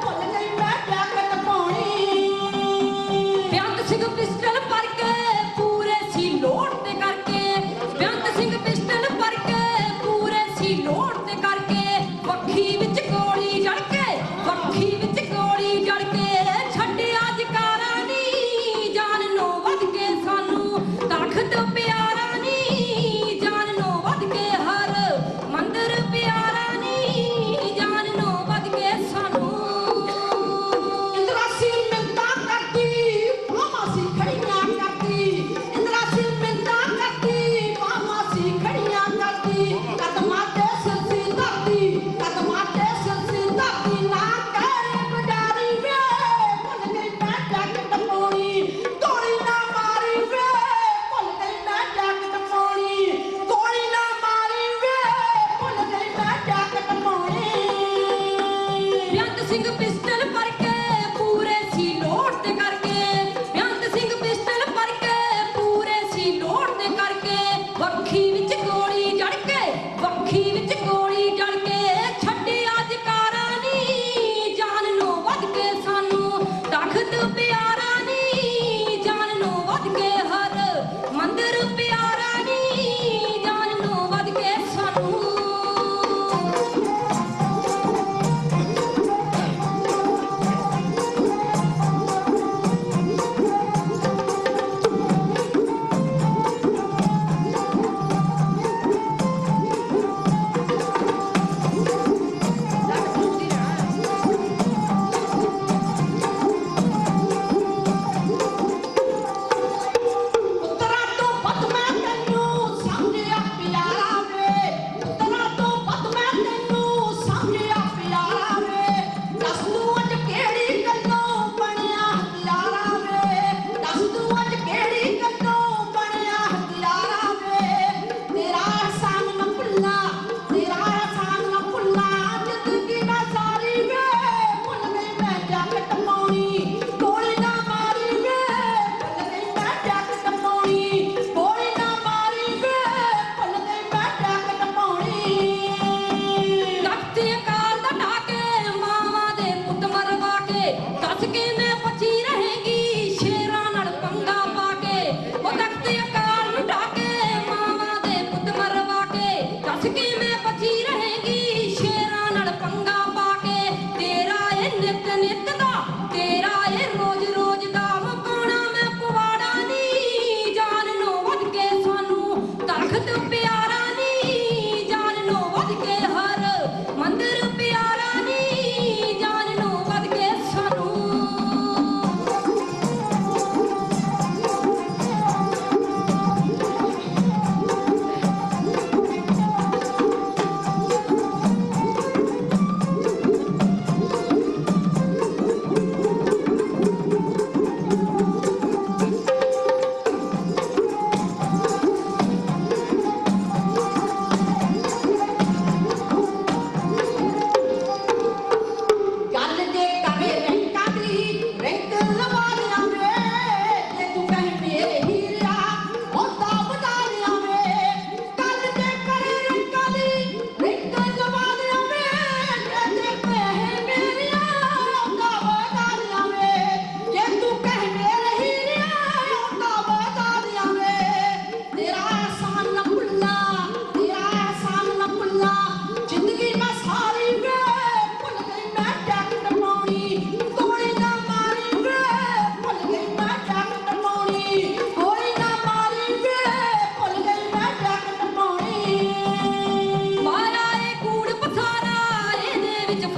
S13: ਬੋਲ ਗਈ ਮੈਂ ਜੱਟ ਟਪਾਉਣੀ। ਬੇਅੰਤ ਸਿੰਘ ਪਿਸਟਲ ਭਰ ਕੇ ਪੂਰੇ ਸੀ ਲੋਡ ਤੇ ਕਰਕੇ, ਬੇਅੰਤ ਸਿੰਘ ਪਿਸਟਲ ਭਰ ਕੇ ਪੂਰੇ ਸੀ ਲੋਡ ਤੇ ਕਰਕੇ। ਵੱਖੀ ਵਿੱਚ ਗੋਲੀ ਜੜ ਕੇ, ਵੱਖੀ ਵਿੱਚ ਗੋਲੀ ਜੜ ਕੇ। ਛੱਡਿਆ ਜਕਾਰਾ ਨੀ ਜਾਨ ਨੂੰ ਵੱਧ ਕੇ ਸਾਨੂੰ, ਤਖਤ ਪਿਆਰਾ ਨੀ ਜਾਨ ਨੂੰ ਵੱਧ ਕੇ। ਹਰ ਮੰਦਰ ਪਿਆਰਾ ਨੀ ਜਾਨ ਨੂੰ ਵੱਧ ਕੇ ਸਾਨੂੰ। ਇੰਦਰਾ ਸੀ ਮਿੰਨਤਾਂ ਕਰਦੀ, ਬਾਹਾਂ ਸੀ ਖੜੀਆਂ ਕਰਦੀ। ਇੰਦਰਾ ਸੀ ਮਿੰਨਤਾਂ ਕਰਦੀ, ਬਾਹਾਂ ਸੀ ਖੜੀਆਂ ਕਰਦੀ। ਕਦਮਾਂ ਤੇ ਸਿਰ ਸੀ ਧਰਦੀ, ਕਦਮਾਂ ਤੇ ਸਿਰ ਸੀ ਧਰਦੀ। ਨਾ ਕਹਿ ਗੁਜ਼ਾਰੀ ਵੇ ਭੁੱਲ ਗਈ ਮੈਂ ਜੱਟ ਟਪਾਉਣੀ, ਗੋਲੀ ਨਾ ਮਾਰੀ ਵੇ ਭੁੱਲ ਗਈ ਮੈਂ ਜੱਟ ਟਪਾਉਣੀ, ਗੋਲੀ ਨਾ ਮਾਰੀ ਵੇ ਭੁੱਲ ਗਈ ਮੈਂ ਜੱਟ ਟਪਾਉਣੀ। ਬੇਅੰਤ ਸਿੰਘ ਪਿਸਟਲ ਭਰ ਕੇ ਪੂਰੇ ਸੀ ਲੋਡ ਤੇ ਕਰਕੇ, ਬੇਅੰਤ ਸਿੰਘ ਪਿਸਟਲ ਭਰ ਕੇ ਪੂਰੇ ਸੀ ਲੋਡ ਤੇ ਕਰਕੇ। ਵੱਖੀ ਵਿੱਚ ਗੋਲੀ ਜੜ ਕੇ, ਵੱਖੀ ਵਿੱਚ ਗੋਲੀ ਜੜ ਕੇ। ਛੱਡਿਆ ਜਕਾਰਾ ਨੀ ਜਾਨ ਨੂੰ ਵੱਧ ਕੇ ਸਾਨੂੰ, ਤਖਤ ਪਿਆਰਾ ਨੀ ਜਾਨ ਨੂੰ ਵੱਧ ਕੇ। ਹਰ ਮੰਦਰ ਪਿਆਰਾ ਨੀ ਜਾਨ ਨੂੰ ਵੱਧ ਕੇ ਸਾਨੂੰ। ਪੁੱਤਰਾਂ ਤੋਂ ਵੱਧ ਮੈਂ ਤੈਨੂੰ ਸਮਝਿਆ ਪਿਆਰਾ ਵੇ, ਪੁੱਤਰਾਂ ਤੋਂ ਵੱਧ ਮੈਂ ਤੈਨੂੰ ਸਮਝਿਆ ਪਿਆਰਾ ਵੇ। ਦੱਸ ਤੂੰ ਅੱਜ ਕਿਹੜੀ ਗੱਲੋਂ ਬਣਿਆ ਹਥਿਆਰਾ ਵੇ, ਦੱਸ ਤੂੰ ਅੱਜ ਕਿਹੜੀ ਗੱਲੋਂ ਬਣਿਆ ਹਥਿਆਰਾ ਵੇ। ਤੇਰਾ ਅਹਿਸਾਨ ਨਾ ਭੁੱਲਾਂ, ਤੇਰਾ ਅਹਿਸਾਨ ਨਾ ਭੁੱਲਾਂ। ਜ਼ਿੰਦਗੀ ਨਾ ਸਾਰੀ ਵੇ ਭੁੱਲ ਗਈ ਮੈਂ ਜੱਟ ਟਪਾਉਣੀ, ਗੋਲੀ ਨਾ ਮਾਰੀ ਵੇ ਭੁੱਲ ਗਈ ਮੈਂ ਜੱਟ ਟਪਾਉਣੀ, ਗੋਲੀ ਨਾ ਮਾਰੀ ਵੇ ਭੁੱਲ ਗਈ ਮੈਂ ਜੱਟ ਟਪਾਉਣੀ। ਤਖਤ ਅਕਾਲ ਦਾ ਢਾਹ ਕੇ ਮਾਵਾਂ ਦੇ ਪੁੱਤ ਮਰਵਾ ਕੇ, ਦੱਸ ਕਿਵੇਂ ਬਚੀ ਰਹੇਗੀ ਸ਼ੇਰਾਂ ਨਾਲ ਪੰਗਾ ਪਾ ਕੇ। ਉਹ ਤਖਤ ਅਕਾਲ ਨੂੰ ਢਾਹ ਕੇ ਮਾਵਾਂ ਦੇ ਪੁੱਤ ਮਰਵਾ ਕੇ, ਦੱਸ ਕਿਵੇਂ ਬਚੀ ਰਹੇਗੀ ਸ਼ੇਰਾਂ ਨਾਲ ਪੰਗਾ ਪਾ ਕੇ। ਤੇਰਾ ਇਹ ਨਿਤ ਨਿਤ ਦਾ, ਤੇਰਾ ਇਹ ਰੋਜ਼ ਰੋਜ਼ ਦਾ ਮੁਕਾਉਣਾ ਮੈਂ ਪਵਾੜਾ ਨੀ ਜਾਨ ਨੂੰ ਵੱਧ ਕੇ ਸਾਨੂੰ, ਤਖਤ ਪਿਆਰਾ ਨੀ ਜਾਨ ਨੂੰ ਵੱਧ ਕੇ। ਹਰ ਮੰਦਰ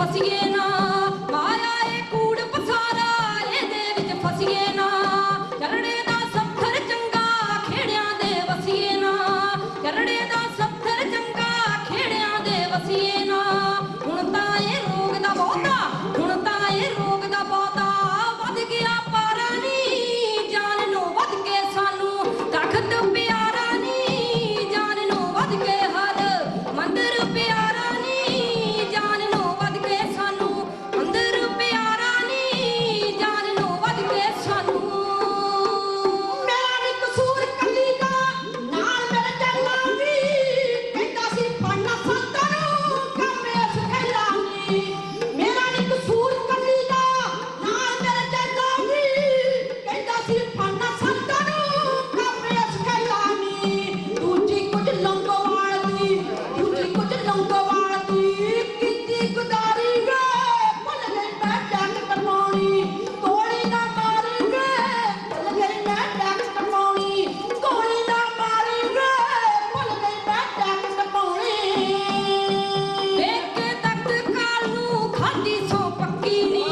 S13: ਫਸੀਏ ਨਾ ਮਾਇਆ ਏ ਕੂੜ ਪਸਾਰਾ ਇਹਦੇ ਵਿੱਚ ਫਸੀਏ ਨਾ ਚਰੜੇ ਦਾ ਸੱਥਰ ਚੰਗਾ ਖੇੜਿਆਂ ਦੇ ਵਸੀਏ ਨਾ ਚਰੜੇ ਦਾ ਸੱਥਰ ਚੰਗਾ ਖੇੜਿਆਂ ਦੇ ਵਸੀਏ ਨਾ ਹੁਣ ਤਾਂ ਇਹ ਰੋਗ ਦਾ ਬਹੁਤਾ ਹੁਣ ਤਾਂ ਇਹ ਰੋਗ ਦਾ ਬਹੁਤਾ ਵੱਧ ਗਿਆ ਪਾਰਾ ਨੀ ਜਾਨ ਨੂੰ ਵੱਧ ਕੇ ਸਾਨੂੰ ਤਖਤ ਪਿਆਰਾ ਨੀ ਜਾਨ ਨੂੰ ਵੱਧ ਕੇ ਹਰ ਮੰਦਰ ਪਿਆਰਾ ਨੀ ਜਾਨ ਨੂੰ ਵੱਧ ਕੇ ਸਾਨੂੰ ਮੰਦਰ ਪਿਆਰਾ ਨੀ ਜਾਨ ਨੂੰ ਵੱਧ ਕੇ ਸਾਨੂੰ ਮੇਰਾ ਨੀ ਕਸੂਰ ਕੱਲੀ ਦਾ ਨਾਲ ਮੇਰੇ ਚੱਲਾ ਵੀ ਕਹਿੰਦਾ ਸੀ ਪੜਨਾ ਸੰਤਾਂ ਨੂੰ ਕੰਮੇ ਸਿਖਾਇਆ ਨੀ ਮੇਰਾ ਨੀ ਕਸੂਰ ਕੱਲੀ ਦਾ ਨਾਲ ਮੇਰੇ ਚੱਲਾ ਵੀ ਕਹਿੰਦਾ ਸੀ ਪੜਨਾ ਸੰਤਾਂ ਨੂੰ ਕੰਮੇ ਸਿਖਾਇਆ ਨੀ ਦੂਜੀ ਕੁਝ ਲੰਗੋਵਾਲ ਦੀ ਦੂਜੀ ਕੁਝ ਲੰਗੋਵਾਲ ਦੀ ਕੀਤੀ ਗੁਦਾਰੀ ਵੇ ਭੁੱਲ ਗਈ ਮੈਂ ਡੱਕ ਟਪਾਉਣੀ ਗੋਲੀ ਨਾ ਮਾਰੀ ਵੇ ਭੁੱਲ ਗਈ ਮੈਂ ਡੱਕ ਟਪਾਉਣੀ ਗੋਲੀ ਨਾ ਮਾਰੀ ਵੇ ਭੁੱਲ ਗਈ ਮੈਂ ਡੱਕ ਟਪਾਉਣੀ ਦੇਖ ਕੇ ਤਖਤ ਕਾਲ ਨੂੰ ਖਾਦੀ ਸੋ ਪੱਕੀ ਨੀ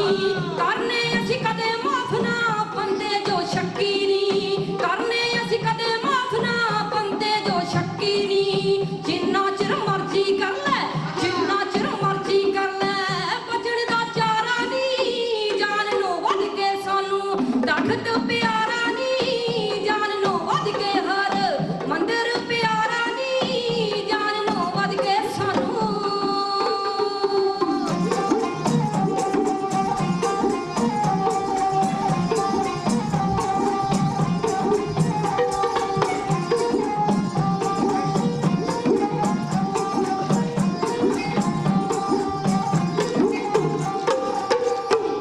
S13: ਕਰਨੇ ਅਸੀਂ ਕਦੇ ਮਾਫ ਨਾ ਬੰਦੇ ਜੋ ਸ਼ੱਕੀ ਨੀ ਕਰਨੇ ਅਸੀਂ ਕਦੇ ਮਾਫ ਨਾ ਬੰਦੇ ਜੋ ਸ਼ੱਕੀ ਨੀ ਜਿੰਨਾ ਚਿਰ ਮਰਜ਼ੀ ਕਰ ਲੈ ਜਿੰਨਾ ਚਿਰ ਮਰਜ਼ੀ ਕਰ ਲੈ ਬਚਣ ਦਾ ਚਾਰਾ ਨੀ ਜਾਨ ਨੂੰ ਵੱਧ ਕੇ ਸਾਨੂੰ ਤਖਤ ਪਿਆਰਾ ਨੀ ਜਾਨ ਨੂੰ ਵੱਧ ਕੇ ਹਰ ਮੰਦਰ ਪਿਆਰਾ ਨੀ ਜਾਨ ਨੂੰ ਵੱਧ ਕੇ ਸਾਨੂੰ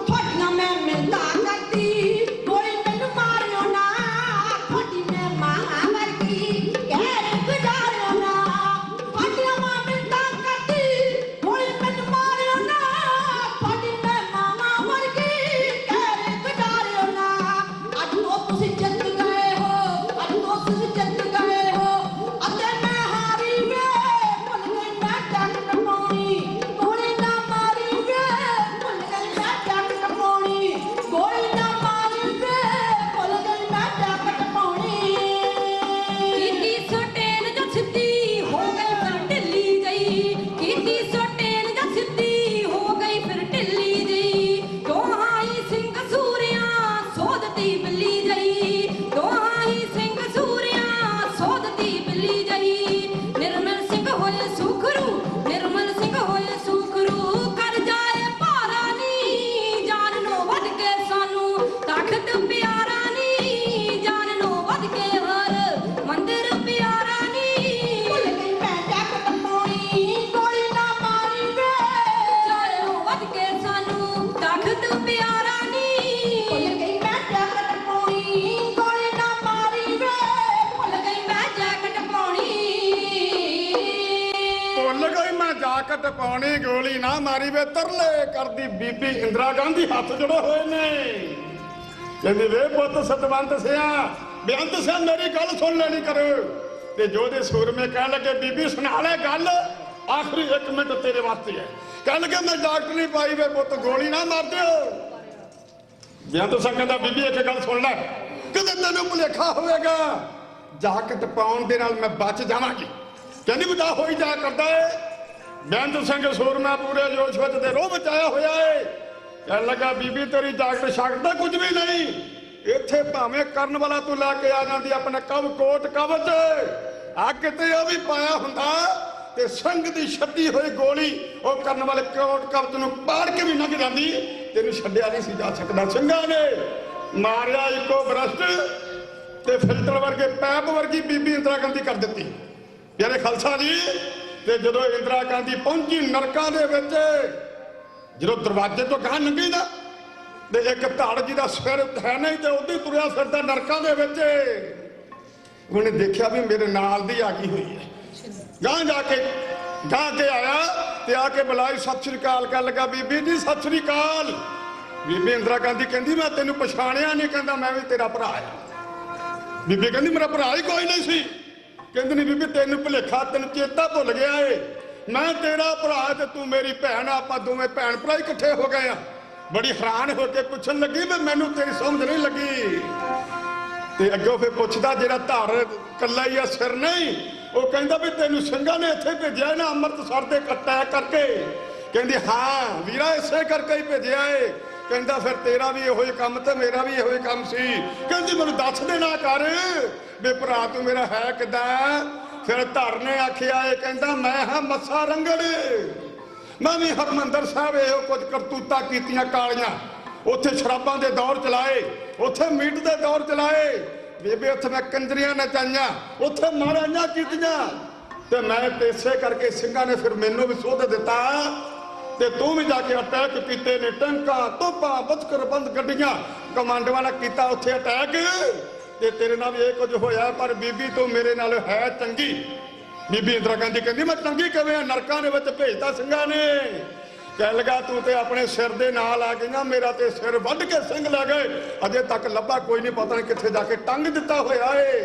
S13: ਤੁਹਾਡੀਆਂ ਮੈਂ ਮਿੰਤਾ ਕਰਦੀ ਕੋਈ ਮੈਨੂੰ ਮਾਰਿਓ ਨਾ ਤੁਹਾਡੀ ਮੈਂ ਮਾਂ ਵਰਗੀ ਕਹਿ ਗੁਜ਼ਾਰਿਓ ਨਾ ਤੁਹਾਡੀਆਂ ਮੈਂ ਮਿੰਤਾ ਕਰਦੀ ਕੋਈ ਮੈਨੂੰ ਮਾਰਿਓ ਨਾ ਤੁਹਾਡੀ ਮੈਂ ਮਾਂ ਵਰਗੀ ਕਹਿ ਗੁਜ਼ਾਰਿਓ ਨਾ ਅੱਜ ਤੋਂ ਤੁਸੀਂ ਜਿੱਤ ਗਏ ਹੋ ਅੱਜ ਤੋਂ ਤੁਸੀਂ ਜਿੱਤ ਗਏ ਹੋ ਅਤੇ ਮੈਂ ਹਾਰੀ ਵੇ ਭੁੱਲ ਗਈ ਮੈਂ ਡੱਕ ਟਪਾਉਣੀ ਗੋਲੀ ਨਾ ਮਾਰੀ ਵੇ ਭੁੱਲ ਗਈ ਮੈਂ ਡੱਕ ਟਪਾਉਣੀ ਗੋਲੀ ਨਾ ਮਾਰੀ ਵੇ ਭੁੱਲ ਗਈ ਮੈਂ ਡੱਕ ਟਪਾਉਣੀ ਕੀਤੀ ਸਟੇਨ ਜਾਂ ਸਿੱਧੀ ਹੋ ਗਈ ਫਿਰ ਢਿੱਲੀ ਗਈ ਕੀਤੀ ਸਟੇਨ ਜਾਂ ਸਿੱਧੀ ਹੋ ਗਈ ਫਿਰ ਢਿੱਲੀ ਗਈ ਦੋਹਾਂ ਹੀ ਸਿੰਘ ਸੂਰਿਆਂ ਸੋਧਤੀ ਬਿੱਲੀ ਗਈ ਦੋਹਾਂ ਹੀ ਸਿੰਘ ਸੂਰਿਆਂ ਸੋਧਤੀ ਬਿੱਲੀ ਗਈ ਨਿਰਮਲ ਸਿੰਘ ਹੋਏ ਸੁਖਰੂ ਨਿਰਮਲ ਸਿੰਘ ਹੋਏ ਸੁਖਰੂ ਕਰ ਜਾਏ ਭਾਰਾ ਨੀ ਜਾਨ ਨੂੰ ਵੱਧ ਕੇ ਸਾਨੂੰ ਤਖਤ ਪਿਆਰਾ ਨੀ ਜਾਨ ਨੂੰ ਵੱਧ ਕੇ ਹਰ ਮੰਦਰ ਪਿਆਰਾ ਨੀ ਭੁੱਲ ਗਈ ਮੈਂ ਡੱਕ ਟਪਾਉਣੀ ਗੋਲੀ ਨਾ ਮਾਰੀ ਵੇ ਜਾਨ ਨੂੰ ਵੱਧ ਕੇ ਸਾਨੂੰ ਤਖਤ ਪਿਆਰਾ ਨੀ ਭੁੱਲ ਗਈ ਮੈਂ ਡੱਕ ਟਪਾਉਣੀ ਗੋਲੀ ਨਾ ਮਾਰੀ ਵੇ ਭੁੱਲ ਗਈ ਮੈਂ ਡੱਕ ਟਪਾਉਣੀ
S12: ਭੁੱਲ ਗਈ ਮੈਂ ਜਾਕਟ ਪਾਉਣੀ ਗੋਲੀ ਨਾ ਮਾਰੀ ਵੇ ਤਰਲੇ ਕਰਦੀ ਬੀਬੀ ਇੰਦਰਾ ਗਾਂਧੀ ਹੱਥ ਜੜੇ ਹੋਏ ਨੇ ਕਹਿੰਦੀ ਵੇ ਪੁੱਤ ਸਤਵੰਤ ਸਿਆ ਬੇਅੰਤ ਸਿਆ ਮੇਰੀ ਗੱਲ ਸੁਣ ਲੈਣੀ ਕਰ ਤੇ ਜੋਦੇ ਸੂਰਮੇ ਕਹਿਣ ਲੱਗੇ ਬੀਬੀ ਸੁਣਾ ਲੈ ਗੱਲ ਆਖਰੀ 1 ਮਿੰਟ ਤੇਰੇ ਵਾਸਤੇ ਹੈ ਕਹਿਣ ਲੱਗੇ ਮੈਂ ਡਾਕਟਰ ਨਹੀਂ ਪਾਈ ਵੇ ਪੁੱਤ ਗੋਲੀ ਨਾ ਮਾਰ ਦਿਓ ਬੇਅੰਤ ਸਿਆ ਕਹਿੰਦਾ ਬੀਬੀ ਇੱਕ ਗੱਲ ਸੁਣ ਲੈ ਕਿਤੇ ਤੈਨੂੰ ਭੁਲੇਖਾ ਹੋਵੇਗਾ ਜਾਕਟ ਪਾਉਣ ਦੇ ਨਾਲ ਮੈਂ ਬਚ ਜਾਵਾਂਗੀ ਕਹਿੰਦੀ ਬਤਾ ਹੋਈ ਜਾ ਕਰਦਾ ਏ ਬੇਅੰਤ ਸਿੰਘ ਸੂਰਮਾ ਪੂਰੇ ਜੋਸ਼ ਵਿੱਚ ਤੇ ਰੋਹ ਬਚਾਇਆ ਹੋਇਆ ਏ ਕਹਿਣ ਲੱਗਾ ਬੀਬੀ ਤੇਰੀ ਜਾਕਟ ਸ਼ਾਕਟ ਕੁਝ ਵੀ ਨਹੀਂ ਇੱਥੇ ਭਾਵੇਂ ਕਰਨ ਵਾਲਾ ਤੂੰ ਲੈ ਕੇ ਆ ਜਾਂਦੀ ਆਪਣਾ ਕੋਟ ਕਵਚ ਆ ਕਿਤੇ ਉਹ ਵੀ ਪਾਇਆ ਹੁੰਦਾ ਤੇ ਸੰਗ ਦੀ ਛੱਡੀ ਹੋਈ ਗੋਲੀ ਉਹ ਕਰਨ ਵਾਲੇ ਕੋਟ ਕਵਚ ਨੂੰ ਪਾੜ ਕੇ ਵੀ ਲੰਘ ਜਾਂਦੀ ਤੈਨੂੰ ਛੱਡਿਆ ਨਹੀਂ ਸੀ ਜਾ ਸਕਦਾ ਸਿੰਘਾਂ ਨੇ ਮਾਰਿਆ ਇੱਕੋ ਬਰਸਟ ਤੇ ਫਿਲਟਰ ਵਰਗੇ ਪੈਪ ਵਰਗੀ ਬੀਬੀ ਇੰਦਰਾ ਗਾਂਧੀ ਕਰ ਦਿੱਤੀ ਪਿਆਰੇ ਖਾਲਸਾ ਜੀ ਤੇ ਜਦੋਂ ਇੰਦਰਾ ਗਾਂਧੀ ਪਹੁੰਚੀ ਨਰਕਾਂ ਦੇ ਵਿੱਚ ਜਦੋਂ ਦਰਵਾਜ਼ੇ ਤੋਂ ਗਾਂ ਲੰਘੀ ਨਾ ਤੇ ਇੱਕ ਧੜ ਜਿਹਦਾ ਸਿਰ ਹੈ ਨਹੀਂ ਤੇ ਉਹਦੀ ਤੁਰਿਆ ਫਿਰਦਾ ਨਰਕਾਂ ਦੇ ਵਿੱਚ ਉਹਨੇ ਦੇਖਿਆ ਵੀ ਮੇਰੇ ਨਾਲ ਦੀ ਆ ਗਈ ਹੋਈ ਹੈ ਗਾਂ ਜਾ ਕੇ ਆਇਆ ਤੇ ਆ ਕੇ ਬੁਲਾਈ ਸਤਿ ਸ੍ਰੀ ਅਕਾਲ ਕਰਨ ਲੱਗਾ ਬੀਬੀ ਜੀ ਸਤਿ ਸ੍ਰੀ ਅਕਾਲ ਬੀਬੀ ਇੰਦਰਾ ਗਾਂਧੀ ਕਹਿੰਦੀ ਮੈਂ ਤੈਨੂੰ ਪਛਾਣਿਆ ਨਹੀਂ ਕਹਿੰਦਾ ਮੈਂ ਵੀ ਤੇਰਾ ਭਰਾ ਆ ਬੀਬੀ ਕਹਿੰਦੀ ਮੇਰਾ ਭਰਾ ਹੀ ਕੋਈ ਨਹੀਂ ਸੀ ਕਹਿੰਦੀ ਨਹੀਂ ਬੀਬੀ ਤੈਨੂੰ ਭੁਲੇਖਾ ਤੈਨੂੰ ਚੇਤਾ ਭੁੱਲ ਗਿਆ ਏ ਮੈਂ ਤੇਰਾ ਭਰਾ ਤੇ ਤੂੰ ਮੇਰੀ ਭੈਣ, ਆਪਾਂ ਦੋਵੇਂ ਭੈਣ ਭਰਾ ਇਕੱਠੇ ਹੋ ਗਏ ਆ। ਬੜੀ ਹੈਰਾਨ ਹੋ ਕੇ ਪੁੱਛਣ ਲੱਗੀ ਵੀ ਮੈਨੂੰ ਤੇਰੀ ਸਮਝ ਨਹੀਂ ਲੱਗੀ। ਤੇ ਅੱਗੋਂ ਫਿਰ ਪੁੱਛਦਾ ਜਿਹੜਾ ਧਾਰ ਕੱਲਾ ਹੀ ਆ ਸਿਰ ਨਹੀਂ, ਉਹ ਕਹਿੰਦਾ ਵੀ ਤੈਨੂੰ ਸਿੰਘਾਂ ਨੇ ਇੱਥੇ ਭੇਜਿਆ ਨਾ ਅੰਮ੍ਰਿਤਸਰ ਦੇ ਕੱਟਾ ਕਰਕੇ। ਕਹਿੰਦੀ ਹਾਂ ਵੀਰਾ ਇਸੇ ਕਰਕੇ ਹੀ ਭੇਜਿਆ ਏ। ਕਹਿੰਦਾ ਫਿਰ ਤੇਰਾ ਵੀ ਇਹੋ ਹੀ ਕੰਮ ਤੇ ਮੇਰਾ ਵੀ ਇਹੋ ਹੀ ਕੰਮ ਸੀ। ਕਹਿੰਦੀ ਮੈਨੂੰ ਦੱਸ ਦੇ ਨਾ ਕਰ ਵੀ ਭਰਾ ਤੂੰ ਮੇਰਾ ਹੈ ਕਿੱਦਾਂ। ਫਿਰ ਧਾਰ ਨੇ ਆਖਿਆ ਏ, ਕਹਿੰਦਾ ਮੈਂ ਹਾਂ ਮੱਸਾ ਰੰਗੜ, ਮੈਂ ਵੀ ਹਰਮੰਦਰ ਸਾਹਿਬ ਇਹੋ ਕੁਝ ਕਰਤੂਤਾਂ ਕੀਤੀਆਂ ਕਾਲੀਆਂ। ਉੱਥੇ ਸ਼ਰਾਬਾਂ ਦੇ ਦੌਰ ਚਲਾਏ, ਉੱਥੇ ਮੀਟ ਦੇ ਦੌਰ ਚਲਾਏ, ਬੇਬੇ ਉੱਥੇ ਮੈਂ ਕੰਜਰੀਆਂ ਨਚਾਈਆਂ, ਉੱਥੇ ਮਾਰਾਈਆਂ ਕੀਤੀਆਂ। ਤੇ ਮੈਂ ਇਸੇ ਕਰਕੇ ਸਿੰਘਾਂ ਨੇ ਫਿਰ ਮੈਨੂੰ ਵੀ ਸੋਧ ਦਿੱਤਾ ਤੇ ਤੂੰ ਵੀ ਜਾ ਕੇ ਅਟੈਕ ਕੀਤੇ ਨੇ, ਟੈਂਕਾਂ ਤੋਪਾਂ ਬਚਕਰਬੰਦ ਗੱਡੀਆਂ ਕਮਾਂਡੋਆਂ ਨੇ ਕੀਤਾ ਉੱਥੇ ਅਟੈਕ। ਤੇ ਤੇਰੇ ਨਾਲ ਵੀ ਇਹ ਕੁਝ ਹੋਇਆ, ਪਰ ਬੀਬੀ ਤੂੰ ਮੇਰੇ ਨਾਲ ਹੈ ਚੰਗੀ। ਬੀਬੀ ਇੰਦਰਾ ਗਾਂਧੀ ਕਹਿੰਦੀ ਮੈਂ ਚੰਗੀ ਕਿਵੇਂ ਆ, ਨਰਕਾਂ ਦੇ ਵਿੱਚ ਭੇਜਦਾ ਸਿੰਘਾਂ ਨੇ। ਕਹਿ ਲਗਾ ਤੂੰ ਤੇ ਆਪਣੇ ਸਿਰ ਦੇ ਨਾਲ ਆ ਗਈਆਂ, ਮੇਰਾ ਤੇ ਸਿਰ ਵੱਢ ਕੇ ਸਿੰਘ ਲੈ ਗਏ, ਅਜੇ ਤੱਕ ਲੱਭਾ ਕੋਈ ਨਹੀਂ, ਪਤਾ ਨਹੀਂ ਕਿੱਥੇ ਜਾ ਕੇ ਟੰਗ ਦਿੱਤਾ ਹੋਇਆ ਏ।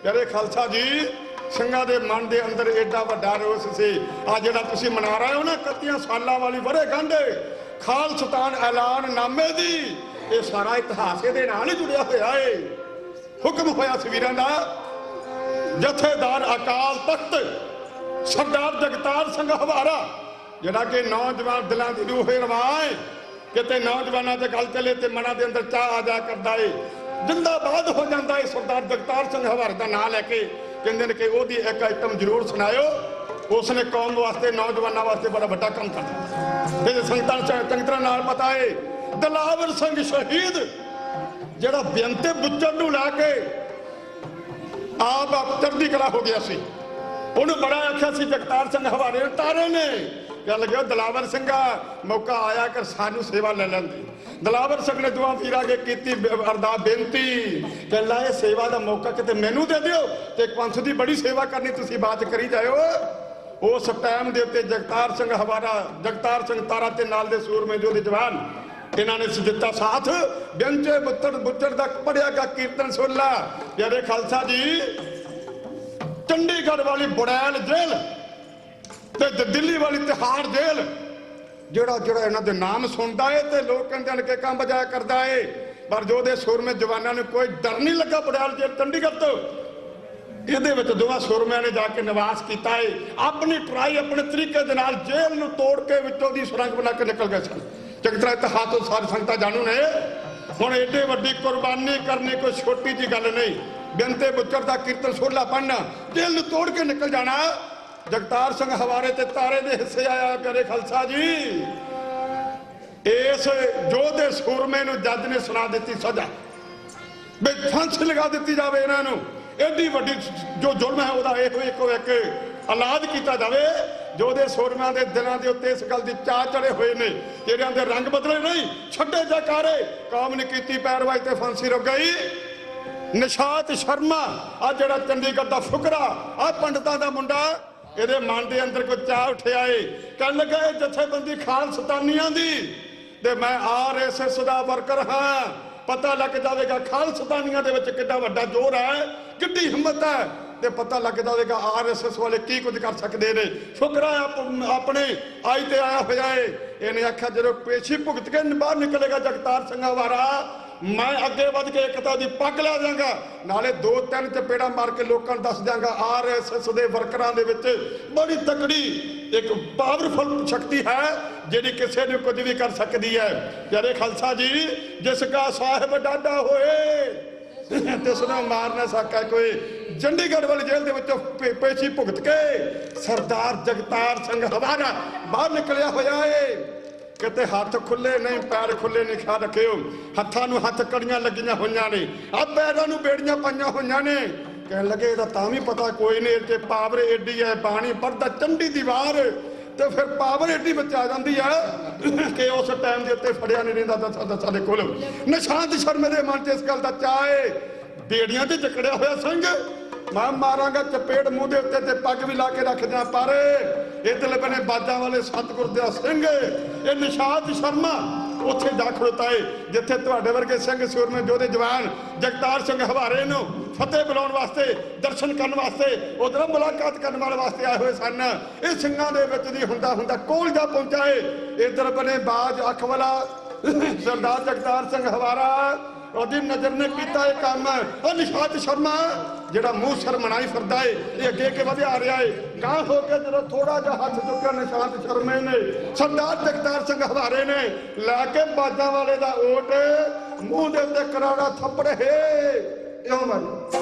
S12: ਯਾਰੇ ਖਾਲਸਾ ਜੀ, ਸਿੰਘਾਂ ਦੇ ਮਨ ਦੇ ਅੰਦਰ ਏਡਾ ਵੱਡਾ ਰੋਸ ਸੀ। ਆ ਜਿਹੜਾ ਤੁਸੀਂ ਮਨਾ ਰਹੇ ਹੋ ਨਾ 31 ਸਾਲਾਂ ਵਾਲੀ ਵਰ੍ਹੇਗੰਢ ਖਾਲਸਤਾਨ ਐਲਾਨਨਾਮੇ ਦੀ, ਇਹ ਸਾਰਾ ਇਤਿਹਾਸ ਇਹਦੇ ਨਾਲ ਹੀ ਜੁੜਿਆ ਹੋਇਆ ਏ। ਹੁਕਮ ਹੋਇਆ ਸੀ ਵੀਰਾਂ ਦਾ, ਜਥੇਦਾਰ ਅਕਾਲ ਤਖਤ ਸਰਦਾਰ ਜਗਤਾਰ ਸਿੰਘ ਹਵਾਰਾ, ਜਿਹੜਾ ਕਿ ਨੌਜਵਾਨ ਦਿਲਾਂ ਦੀ ਰੂਹ ਰਵਾਏ, ਕਿਤੇ ਨੌਜਵਾਨਾਂ ਤੇ ਗੱਲ ਚੱਲੇ ਤੇ ਮਨਾਂ ਦੇ ਅੰਦਰ ਚਾਹ ਆ ਜਾ ਕਰਦਾ ਏ, ਜਿੰਦਾਬਾਦ ਹੋ ਜਾਂਦਾ ਏ ਸਰਦਾਰ ਜਗਤਾਰ ਸਿੰਘ ਹਵਾਰੇ ਦਾ ਨਾਂ ਲੈ ਕੇ। ਕਹਿੰਦੇ ਨੇ ਕਿ ਉਹਦੀ ਇੱਕ ਆਈਟਮ ਜ਼ਰੂਰ ਸੁਣਾਇਓ, ਉਸਨੇ ਕੌਮ ਵਾਸਤੇ ਨੌਜਵਾਨਾਂ ਵਾਸਤੇ ਬੜਾ ਵੱਡਾ ਕੰਮ ਕਰਦਾ। ਤੇ ਸੰਗਤਾਂ ਚੰਗੀ ਤਰ੍ਹਾਂ ਨਾਲ ਪਤਾ ਏ, ਦਿਲਾਵਰ ਸਿੰਘ ਸ਼ਹੀਦ ਜਿਹੜਾ ਬੇਅੰਤ ਬੁੱਚੜ ਨੂੰ ਲਾ ਕੇ ਆਪ ਚੜ੍ਹਦੀ ਕਲਾ ਹੋ ਗਿਆ ਸੀ, ਉਹਨੂੰ ਬੜਾ ਆਖਿਆ ਸੀ ਜਗਤਾਰ ਸਿੰਘ ਹਵਾਰੇ ਤਾਰੇ ਨੇ। ਗੱਲ ਗਿਆ ਦਿਲਾਵਰ ਸਿੰਘਾ ਮੌਕਾ ਆਇਆ ਕਰ ਸਾਨੂੰ ਸੇਵਾ ਲੈ ਲੈਂਦੇ। ਦਿਲਾਵਰ ਸਿੰਘ ਨੇ ਦੁਆ ਪੀਰਾ ਕੇ ਕੀਤੀ ਅਰਦਾਸ ਬੇਨਤੀ, ਕਹਿੰਦਾ ਇਹ ਸੇਵਾ ਦਾ ਮੌਕਾ ਕਿਤੇ ਮੈਨੂੰ ਦੇ ਦਿਓ ਤੇ ਪੰਥ ਦੀ ਬੜੀ ਸੇਵਾ ਕਰਨੀ, ਤੁਸੀਂ ਬਾਤ ਕਰੀ ਜਾਇਓ। ਉਸ ਟਾਈਮ ਦੇ ਉੱਤੇ ਜਗਤਾਰ ਸਿੰਘ ਹਵਾਰਾ, ਜਗਤਾਰ ਸਿੰਘ ਤਾਰਾ ਤੇ ਨਾਲ ਦੇ ਸੂਰਮੇ ਜੋ ਦੇ ਜਵਾਨ, ਇਹਨਾਂ ਨੇ ਦਿੱਤਾ ਸਾਥ। ਬਿੰਚੇ ਬੁੱਚੜ ਦਾ ਪੜਿਆ ਗਾ ਕੀਰਤਨ ਸੁਣ ਲਾ। ਪਿਆਰੇ ਖਾਲਸਾ ਜੀ, ਚੰਡੀਗੜ੍ਹ ਵਾਲੀ ਬੁੜੈਲ ਜੇਲ੍ਹ ਤੇ ਦਿੱਲੀ ਵਾਲੀ ਤਿਹਾੜ ਜੇਲ੍ਹ, ਜਿਹੜਾ ਇਹਨਾਂ ਦੇ ਨਾਮ ਸੁਣਦਾ ਏ ਤੇ ਲੋਕ ਕਹਿੰਦੇ ਨੇ ਕਿ ਕੰਮ ਬਜਾ ਕਰਦਾ ਏ, ਪਰ ਜੋ ਦੇ ਸੂਰਮੇ ਜਵਾਨਾਂ ਨੂੰ ਕੋਈ ਡਰ ਨਹੀਂ ਲੱਗਾ ਬੁੜੈਲ ਜੇਲ੍ਹ ਚੰਡੀਗੜ੍ਹ ਤੋਂ। ਇਹਦੇ ਵਿੱਚ ਦੋਵਾਂ ਸੂਰਮਿਆਂ ਨੇ ਜਾ ਕੇ ਨਿਵਾਸ ਕੀਤਾ ਏ, ਆਪਣੀ ਟਰਾਈ ਆਪਣੇ ਤਰੀਕੇ ਦੇ ਨਾਲ ਜੇਲ੍ਹ ਨੂੰ ਤੋੜ ਕੇ ਵਿੱਚੋਂ ਦੀ ਸੁਰੰਗ ਬਣਾ ਕੇ ਨਿਕਲ ਗਏ ਸਨ। ਚੰਗੀ ਤਰ੍ਹਾਂ ਇਤਿਹਾਸ ਤੋਂ ਸਾਰੀ ਸੰਗਤਾਂ ਜਾਣੂ ਨੇ। ਹੁਣ ਏਡੀ ਵੱਡੀ ਕੁਰਬਾਨੀ ਕਰਨੀ ਕੋਈ ਛੋਟੀ ਜੀ ਗੱਲ ਨਹੀਂ। ਬਿੰਤੇ ਬੁੱਚੜ ਦਾ ਕੀਰਤਨ ਸੋਲਾ ਪੜਨਾ, ਜੇਲ੍ਹ ਨੂੰ ਤੋੜ ਕੇ ਨਿਕਲ ਜਾਣਾ। ਜਗਤਾਰ ਸਿੰਘ ਹਵਾਰੇ ਤੇ ਤਾਰੇ ਦੇ ਹਿੱਸੇ ਆਇਆ। ਪਿਆਰੇ ਖਾਲਸਾ ਜੀ, ਇਸ ਯੋਧੇ ਸੂਰਮੇ ਨੂੰ ਜੱਜ ਨੇ ਸੁਣਾ ਦਿੱਤੀ ਸਜ਼ਾ, ਵੀ ਫਾਂਸੀ ਲਗਾ ਦਿੱਤੀ ਜਾਵੇ ਇਹਨਾਂ ਨੂੰ। ਏਡੀ ਵੱਡੀ ਜੋ ਜ਼ੁਲਮ ਹੈ ਉਹਦਾ ਇੱਕੋ ਇੱਕ ਔਲਾਦ ਕੀਤਾ ਜਾਵੇ। ਯੋਧੇ ਸੂਰਮਿਆਂ ਦੇ ਦਿਲਾਂ ਦੇ ਉੱਤੇ ਇਸ ਗੱਲ ਦੀ ਚਾਹ ਚੜੇ ਹੋਏ ਨੇ, ਜਿਹੜਿਆਂ ਦੇ ਰੰਗ ਬਦਲੇ ਨਹੀਂ, ਛੱਡੇ ਜਕਾਰੇ, ਕੌਮ ਨੇ ਕੀਤੀ ਪੈਰਵਾਈ ਤੇ ਫਾਂਸੀ ਰੁਕ ਗਈ। ਨਿਸ਼ਾਤ ਸ਼ਰਮਾ ਆ ਜਿਹੜਾ ਚੰਡੀਗੜ੍ਹ ਦਾ ਫੁਕਰਾ, ਆ ਪੰਡਤਾਂ ਦਾ ਮੁੰਡਾ, ਇਹਦੇ ਮਨ ਦੇ ਅੰਦਰ ਕੋਈ ਚਾਹ ਉੱਠਿਆ ਏ। ਕਹਿਣ ਲੱਗਾ ਇਹ ਜਥੇਬੰਦੀ ਖਾਲਸਤਾਨੀਆਂ ਦੀ ਤੇ ਮੈਂ RSS ਦਾ ਵਰਕਰ ਹਾਂ, ਪਤਾ ਲੱਗ ਜਾਵੇਗਾ ਖਾਲਸਤਾਨੀਆਂ ਦੇ ਵਿੱਚ ਕਿੰਨਾ ਵੱਡਾ ਜ਼ੋਰ ਹੈ, ਕਿੰਨੀ ਹਿੰਮਤ ਹੈ, ਤੇ ਪਤਾ ਲੱਗ ਜਾਵੇਗਾ RSS ਵਾਲੇ ਕੀ ਕੁਝ ਕਰ ਸਕਦੇ ਨੇ। ਫੁਕਰਾ ਆਪਣੇ ਆਈ ਤੇ ਆਇਆ ਹੋਇਆ ਏ। ਇਹਨੇ ਆਖਿਆ ਜਦੋਂ ਪੇਸ਼ੀ ਭੁਗਤ ਕੇ ਬਾਹਰ ਨਿਕਲੇਗਾ ਜਗਤਾਰ ਸਿੰਘ ਹਵਾਰਾ, ਮੈਂ ਅੱਗੇ ਵੱਧ ਕੇ ਇੱਕ ਤਾਂ ਦੀ ਪੱਗ ਲਾ ਦਿਆਂਗਾ, ਨਾਲੇ 2-3 ਚਪੇੜਾ ਮਾਰ ਕੇ ਲੋਕਾਂ ਨੂੰ ਦੱਸ ਦਿਆਂਗਾ RSS ਦੇ ਵਰਕਰਾਂ ਦੇ ਵਿੱਚ ਬੜੀ ਤਕੜੀ ਇੱਕ ਪਾਵਰਫੁਲ ਸ਼ਕਤੀ ਹੈ ਜਿਹੜੀ ਕਿਸੇ ਨੂੰ ਕੁਝ ਵੀ ਕਰ ਸਕਦੀ ਹੈ। ਪਿਆਰੇ ਖਾਲਸਾ ਜੀ, ਜਿਸ ਕਾ ਸਾਹਿਬ ਡਾਡਾ ਹੋਏ ਤੇ ਉਸਨੂੰ ਮਾਰ ਨਾ ਸਕਾ ਕੋਈ। ਚੰਡੀਗੜ੍ਹ ਵਾਲੀ ਜੇਲ੍ਹ ਦੇ ਵਿੱਚੋਂ ਪੇਸ਼ੀ ਭੁਗਤ ਕੇ ਸਰਦਾਰ ਜਗਤਾਰ ਸਿੰਘ ਹਵਾਰਾ ਬਾਹਰ ਨਿਕਲਿਆ ਹੋਇਆ ਏ। ਕਿਤੇ ਹੱਥ ਖੁੱਲੇ ਨਹੀਂ, ਪੈਰ ਖੁੱਲੇ ਨਹੀਂ, ਖਿਆਲ ਰੱਖਿਓ। ਹੱਥਾਂ ਨੂੰ ਹੱਥ ਕੜੀਆਂ ਲੱਗੀਆਂ ਹੋਈਆਂ ਨੇ, ਆ ਪੈਰਾਂ ਨੂੰ ਬੇੜੀਆਂ ਪਾਈਆਂ ਹੋਈਆਂ ਨੇ। ਕਹਿਣ ਲੱਗੇ ਇਹਦਾ ਤਾਂ ਵੀ ਪਤਾ ਕੋਈ ਨਹੀਂ, ਇਹ ਪਾਵਰ ਏਡੀ ਹੈ, ਬਾਣੀ ਪੜਦਾ ਚੰਡੀ ਦੀਵਾਰ, ਤੇ ਫਿਰ ਪਾਵਰ ਏਡੀ ਵਿੱਚ ਆ ਜਾਂਦੀ ਆ ਕਿ ਉਸ ਟਾਈਮ ਦੇ ਉੱਤੇ ਫੜਿਆ ਨਹੀਂ ਰਹਿੰਦਾ ਤਾਂ ਸਾਡੇ ਕੋਲ। ਨਿਸ਼ਾਂਤ ਸ਼ਰਮੇ ਦੇ ਮਨ 'ਚ ਇਸ ਗੱਲ ਦਾ ਚਾਅ ਏ, ਬੇੜੀਆਂ ਤੇ ਜਕੜਿਆ ਹੋਇਆ ਸਿੰਘ, ਮੈਂ ਮਾਰਾਂਗਾ ਚਪੇੜ ਮੂੰਹ ਦੇ ਉੱਤੇ ਤੇ ਪੱਗ ਵੀ ਲਾ ਕੇ ਰੱਖ ਦਿਆਂ, ਪਰ ਇਧਰਲੇ ਬਨੇ ਬਾਜਾਂ ਵਾਲੇ ਸਤਿਗੁਰ ਦਾ ਸਿੰਘ। ਇਹ ਨਿਸ਼ਾਂਤ ਸ਼ਰਮਾ ਉੱਥੇ ਜਾ ਖੜੋਤਾ ਏ ਜਿੱਥੇ ਤੁਹਾਡੇ ਵਰਗੇ ਸਿੰਘ ਸੂਰਮੇ ਯੋਧੇ ਜਵਾਨ ਜਗਤਾਰ ਸਿੰਘ ਹਵਾਰੇ ਨੂੰ ਫਤਿਹ ਬੁਲਾਉਣ ਵਾਸਤੇ, ਦਰਸ਼ਨ ਕਰਨ ਵਾਸਤੇ, ਉਧਰ ਮੁਲਾਕਾਤ ਕਰਨ ਵਾਲੇ ਵਾਸਤੇ ਆਏ ਹੋਏ ਸਨ। ਇਹ ਸਿੰਘਾਂ ਦੇ ਵਿੱਚ ਦੀ ਹੁੰਦਾ ਕੋਲ ਜਾ ਪਹੁੰਚਾ ਏ। ਇਧਰ ਬਨੇ ਬਾਜ ਅੱਖ ਵਾਲਾ ਸਰਦਾਰ ਜਗਤਾਰ ਸਿੰਘ ਹਵਾਰਾ, ਉਹਦੀ ਨਜ਼ਰ ਨੇ ਕੀਤਾ ਇਹ ਕੰਮ। ਉਹ ਨਿਸ਼ਾਤ ਸ਼ਰਮਾ ਜਿਹੜਾ ਮੂੰਹ ਸ਼ਰਮਣਾਈ ਫਿਰਦਾ ਏ, ਇਹ ਅੱਗੇ ਕੇ ਵਧਿਆ ਰਿਹਾ ਏ। ਗਾਂ ਹੋ ਕੇ ਜਦੋਂ ਥੋੜਾ ਜਿਹਾ ਹੱਥ ਚੁੱਕਿਆ ਨਿਸ਼ਾਤ ਸ਼ਰਮੇ ਨੇ, ਸਰਦਾਰ ਜਗਤਾਰ ਸਿੰਘ ਹਵਾਰੇ ਨੇ ਲੈ ਕੇ ਬਾਜਾਂ ਵਾਲੇ ਦਾ ਓਟ ਮੂੰਹ ਦੇ ਉੱਤੇ ਕਰਾੜਾ ਥੱਪੜ ਹੈ ਇਉਂ ਮਾਰੀ।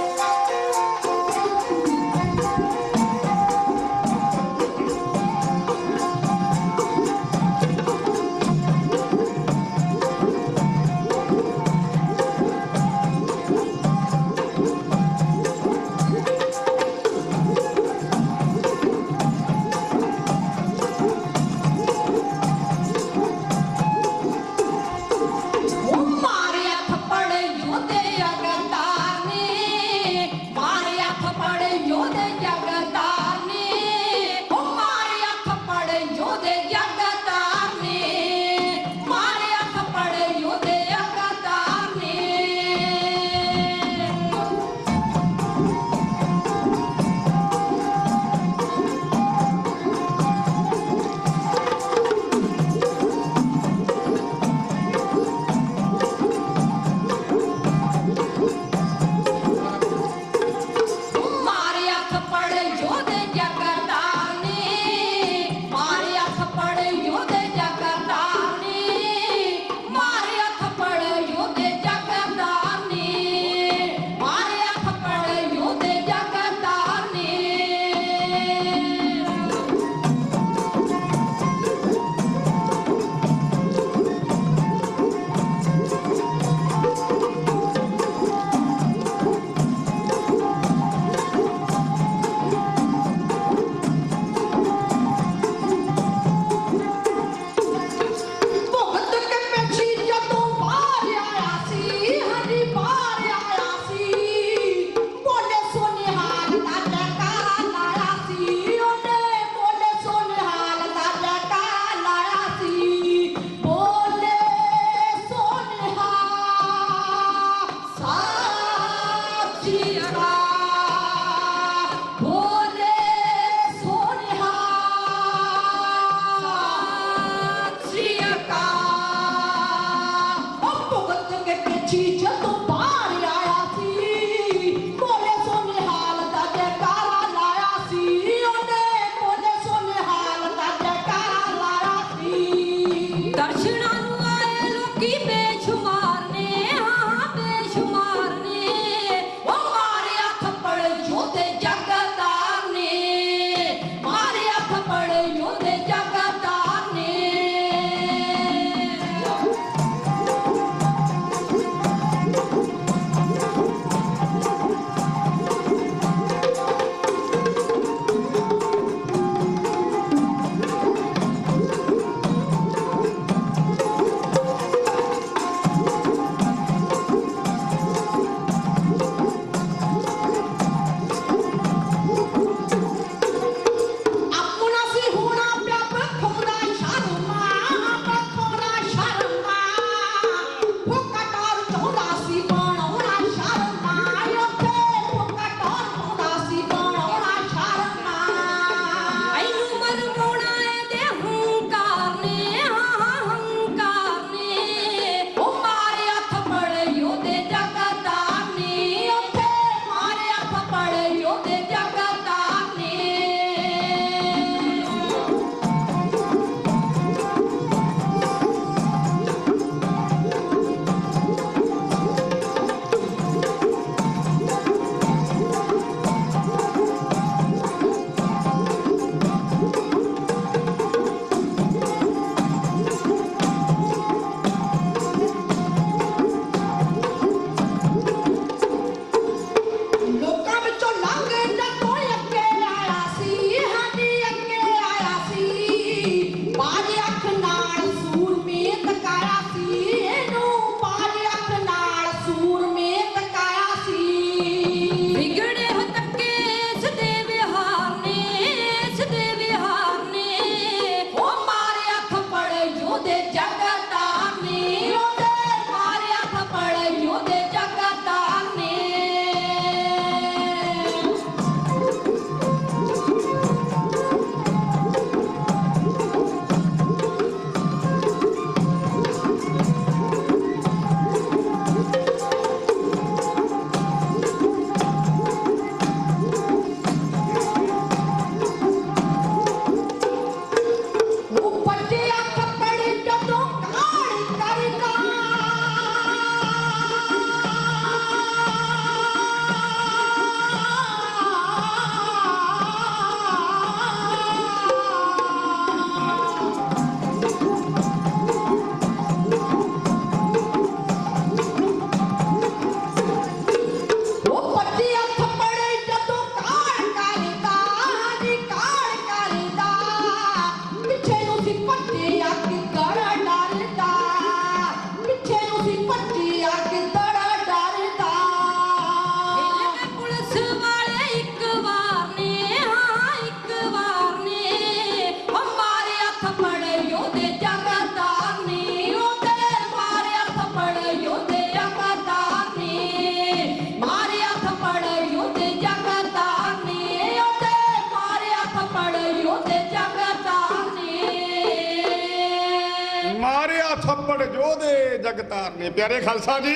S12: ਮਾਰਿਆ ਥੱਪੜ ਜੋਧੇ ਜਗਤਾਰ ਨੇ। ਪਿਆਰੇ ਖਾਲਸਾ ਜੀ,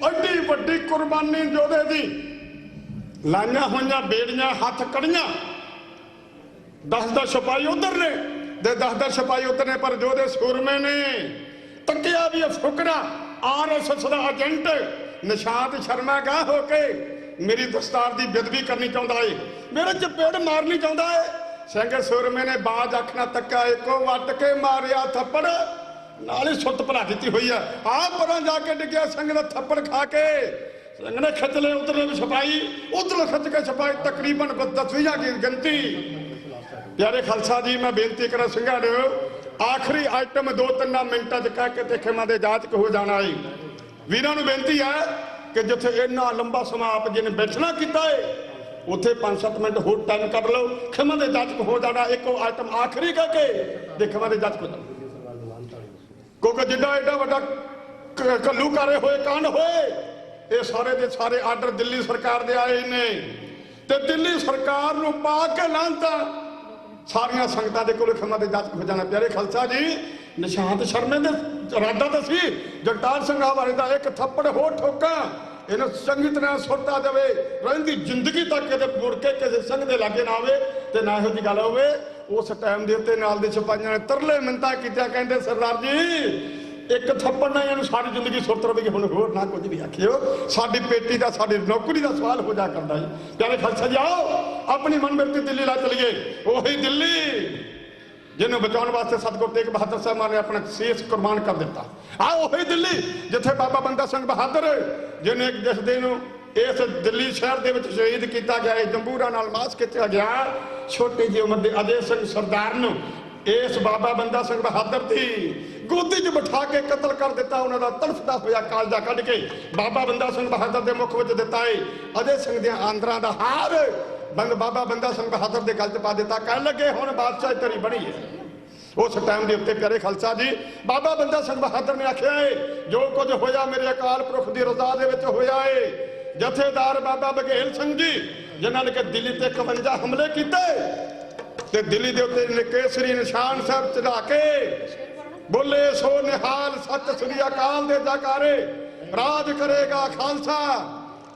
S12: ਐਡੀ ਵੱਡੀ ਕੁਰਬਾਨੀ ਜੋਧੇ ਦੀ, ਲਾਈਆਂ ਹੋਈਆਂ ਬੇੜੀਆਂ ਹੱਥ ਕੜੀਆਂ, 10 ਸਿਪਾਹੀ ਉਧਰ ਨੇ ਤੇ 10 ਸਿਪਾਹੀ ਉਧਰ ਨੇ, ਪਰ ਜੋਧੇ ਸੂਰਮੇ ਨੇ ਤੱਕਿਆ ਵੀ ਇਹ ਫੁਕਰਾ RSS ਦਾ ਏਜੰਟ ਨਿਸ਼ਾਂਤ ਸ਼ਰਮਾ ਗਾਹ ਹੋ ਕੇ ਮੇਰੀ ਦਸਤਾਰ ਦੀ ਬੇਅਦਬੀ ਕਰਨੀ ਚਾਹੁੰਦਾ ਏ, ਮੇਰੇ ਚਪੇੜ ਮਾਰਨੀ ਚਾਹੁੰਦਾ ਏ। ਸਿੰਘ ਸੂਰਮੇ ਨੇ ਬਾਜ ਅੱਖ ਨਾਲ ਤੱਕਿਆ, ਇੱਕੋ ਵੱਟ ਕੇ ਮਾਰਿਆ ਥੱਪੜ, ਨਾਲ ਹੀ ਸੁੱਤ ਭਲਾ ਦਿੱਤੀ ਹੋਈ ਆ। ਆਹ ਪਰਾਂ ਜਾ ਕੇ ਡਿੱਗਿਆ ਸਿੰਘ ਦਾ ਥੱਪੜ ਖਾ ਕੇ। ਸਿੰਘ ਨੇ ਖਿੱਚ ਲਏ ਉਧਰਲੇ ਵੀ ਸਿਪਾਹੀ, ਉਧਰੋਂ ਖਿੱਚ ਕੇ ਸਿਪਾਹੀ, ਤਕਰੀਬਨ 10ਵੀਂ ਦੀ ਗਿਣਤੀ। ਪਿਆਰੇ ਖਾਲਸਾ ਜੀ, ਮੈਂ ਬੇਨਤੀ ਕਰਾਂ ਸਿੰਘਾਂ ਨੂੰ, ਆਖਰੀ ਆਈਟਮ 2-3 ਮਿੰਟਾਂ 'ਚ ਕਹਿ ਕੇ ਤੇ ਖਿਮਾ ਦੇ ਜਾਚਕ ਹੋ ਜਾਣਾ ਏ। ਵੀਰਾਂ ਨੂੰ ਬੇਨਤੀ ਹੈ ਕਿ ਜਿੱਥੇ ਇੰਨਾ ਲੰਬਾ ਸਮਾਂ ਆਪ ਜੀ ਨੇ ਬੈਠਣਾ ਕੀਤਾ ਏ, ਉੱਥੇ 5-7 ਮਿੰਟ ਹੋਰ ਟਾਈਮ ਕੱਢ ਲਓ, ਖਿਮਾ ਦੇ ਜਾਚਕ ਹੋ ਜਾਣਾ। ਇੱਕੋ ਆਈਟਮ ਆਖਰੀ ਕਹਿ ਕੇ ਤੇ ਖਿਮਾ ਦੇ ਜਾਚਕ ਹੋ ਜਾਣਾ। ਕਿਉਂਕਿ ਜਿੱਡਾ ਐਡਾ ਵੱਡਾ ਘੱਲੂਘਾਰੇ ਹੋਏ, ਕਾਂਡ ਹੋਏ, ਇਹ ਸਾਰੇ ਦੇ ਸਾਰੇ ਆਰਡਰ ਦਿੱਲੀ ਸਰਕਾਰ ਦੇ ਆਏ ਨੇ, ਤੇ ਦਿੱਲੀ ਸਰਕਾਰ ਨੂੰ ਪਾ ਕੇ ਲਾਂਤਾ ਸਾਰੀਆਂ ਸੰਗਤਾਂ ਦੇ ਕੋਲ ਖਿਮਾ ਦੇ ਜਾਚਕ ਹੋ ਜਾਣਾ। ਪਿਆਰੇ ਖਾਲਸਾ ਜੀ, ਨਿਸ਼ਾਂਤ ਸ਼ਰਮੇ ਦੇ ਇਰਾਦਾ ਤਾਂ ਸੀ ਜਗਤਾਰ ਸਿੰਘ ਹਵਾਰੇ ਦਾ ਇੱਕ ਥੱਪੜ ਹੋਰ ਠੋਕਾਂ, ਇਹਨੂੰ ਚੰਗੀ ਤਰ੍ਹਾਂ ਸੁੱਟਾ ਜਾਵੇ, ਰਹਿੰਦੀ ਜ਼ਿੰਦਗੀ ਤੱਕ ਇਹਦੇ ਮੁੜ ਕੇ ਕਿਸੇ ਸਿੰਘ ਦੇ ਲਾਗੇ ਨਾ ਆਵੇ ਤੇ ਨਾ ਇਹੋ ਜਿਹੀ ਗੱਲ ਹੋਵੇ। ਉਸ ਟਾਈਮ ਦੇ ਉੱਤੇ ਨਾਲ ਦੇ ਸਿਪਾਹੀਆਂ ਨੇ ਤਰਲੇ ਮਿੰਤਾ ਕੀਤੀਆਂ, ਕਹਿੰਦੇ ਸਰਦਾਰ ਜੀ ਇੱਕ ਥੱਪੜ ਨਾਲ ਇਹਨੂੰ ਸਾਰੀ ਜ਼ਿੰਦਗੀ ਸੁੱਟ ਰਵੇ, ਹੁਣ ਹੋਰ ਨਾ ਕੁਝ ਵੀ ਆਖਿਓ, ਸਾਡੀ ਪੇਟੀ ਦਾ, ਸਾਡੀ ਨੌਕਰੀ ਦਾ ਸਵਾਲ ਹੋ ਜਾ ਕਰਦਾ ਜੀ। ਪਿਆਰੇ ਖਾਲਸਾ ਜੀ, ਆਓ ਆਪਣੀ ਮਨਮਰਜ਼ੀ ਦਿੱਲੀ ਲਾ ਚਲੀਏ। ਉਹੀ ਦਿੱਲੀ ਜਿਹਨੂੰ ਬਚਾਉਣ ਵਾਸਤੇ ਸਤਿਗੁਰ ਤੇਗ ਬਹਾਦਰ ਸਾਹਿਬ ਨੇ ਆਪਣਾ ਸੀਸ ਕੁਰਬਾਨ ਕਰ ਦਿੱਤਾ। ਆਹ ਉਹੀ ਦਿੱਲੀ ਜਿੱਥੇ ਬਾਬਾ ਬੰਦਾ ਸਿੰਘ ਬਹਾਦਰ, ਜਿਹਨੇ ਜਿਸ ਦਿਨ ਇਸ ਦਿੱਲੀ ਸ਼ਹਿਰ ਦੇ ਵਿੱਚ ਸ਼ਹੀਦ ਕੀਤਾ ਗਿਆ, ਜੰਬੂਰਾ ਨਾਲ ਮਾਸ ਕੀਤਾ ਗਿਆ, ਛੋਟੀ ਜਿਹੀ ਉਮਰ ਦੇ ਅਜੇ ਸਿੰਘ ਸਰਦਾਰ ਨੂੰ ਇਸ ਬਾਬਾ ਬੰਦਾ ਸਿੰਘ ਬਹਾਦਰ ਦੀ ਗੋਦੀ 'ਚ ਬਿਠਾ ਕੇ ਕਤਲ ਕਰ ਦਿੱਤਾ। ਉਹਨਾਂ ਦਾ ਤੜਫਦਾ ਹੋਇਆ ਕਾਲਜਾ ਕੱਢ ਕੇ ਬਾਬਾ ਬੰਦਾ ਸਿੰਘ ਬਹਾਦਰ ਦੇ ਮੁਖ ਵਿੱਚ ਦਿੱਤਾ ਏ। ਅਜੇ ਸਿੰਘ ਦੀਆਂ ਆਂਦਰਾਂ ਦਾ ਹਾਰ ਬਾਬਾ ਬੰਦਾ ਸਿੰਘ ਬਹਾਦਰ ਦੇ ਗਲ 'ਚ ਪਾ ਦਿੱਤਾ। ਕਹਿਣ ਲੱਗੇ ਹੁਣ ਬਾਦਸ਼ਾਹ ਤੇਰੀ ਬਣੀ ਹੈ। ਉਸ ਟਾਈਮ ਦੇ ਉੱਤੇ ਪਿਆਰੇ ਖਾਲਸਾ ਜੀ, ਬਾਬਾ ਬੰਦਾ ਸਿੰਘ ਬਹਾਦਰ ਨੇ ਆਖਿਆ ਏ, ਜੋ ਕੁਝ ਹੋਇਆ ਮੇਰੇ ਅਕਾਲ ਪੁਰਖ ਦੀ ਰਜ਼ਾ ਦੇ ਵਿੱਚ ਹੋਇਆ ਏ। ਜਥੇਦਾਰ ਬਾਬਾ ਬਘੇਲ ਸਿੰਘ ਜੀ, ਜਿਨ੍ਹਾਂ ਨੇ ਕਿ ਦਿੱਲੀ ਤੇ 51 ਹਮਲੇ ਕੀਤੇ ਤੇ ਦਿੱਲੀ ਦੇ ਉੱਤੇ ਕੇਸਰੀ ਨਿਸ਼ਾਨ ਸਾਹਿਬ ਚੜਾ ਕੇ ਬੋਲੇ ਸੋ ਨਿਹਾਲ ਸਤਿ ਸ੍ਰੀ ਅਕਾਲ ਦੇ ਜਕਾਰੇ, ਰਾਜ ਕਰੇਗਾ ਖਾਲਸਾ,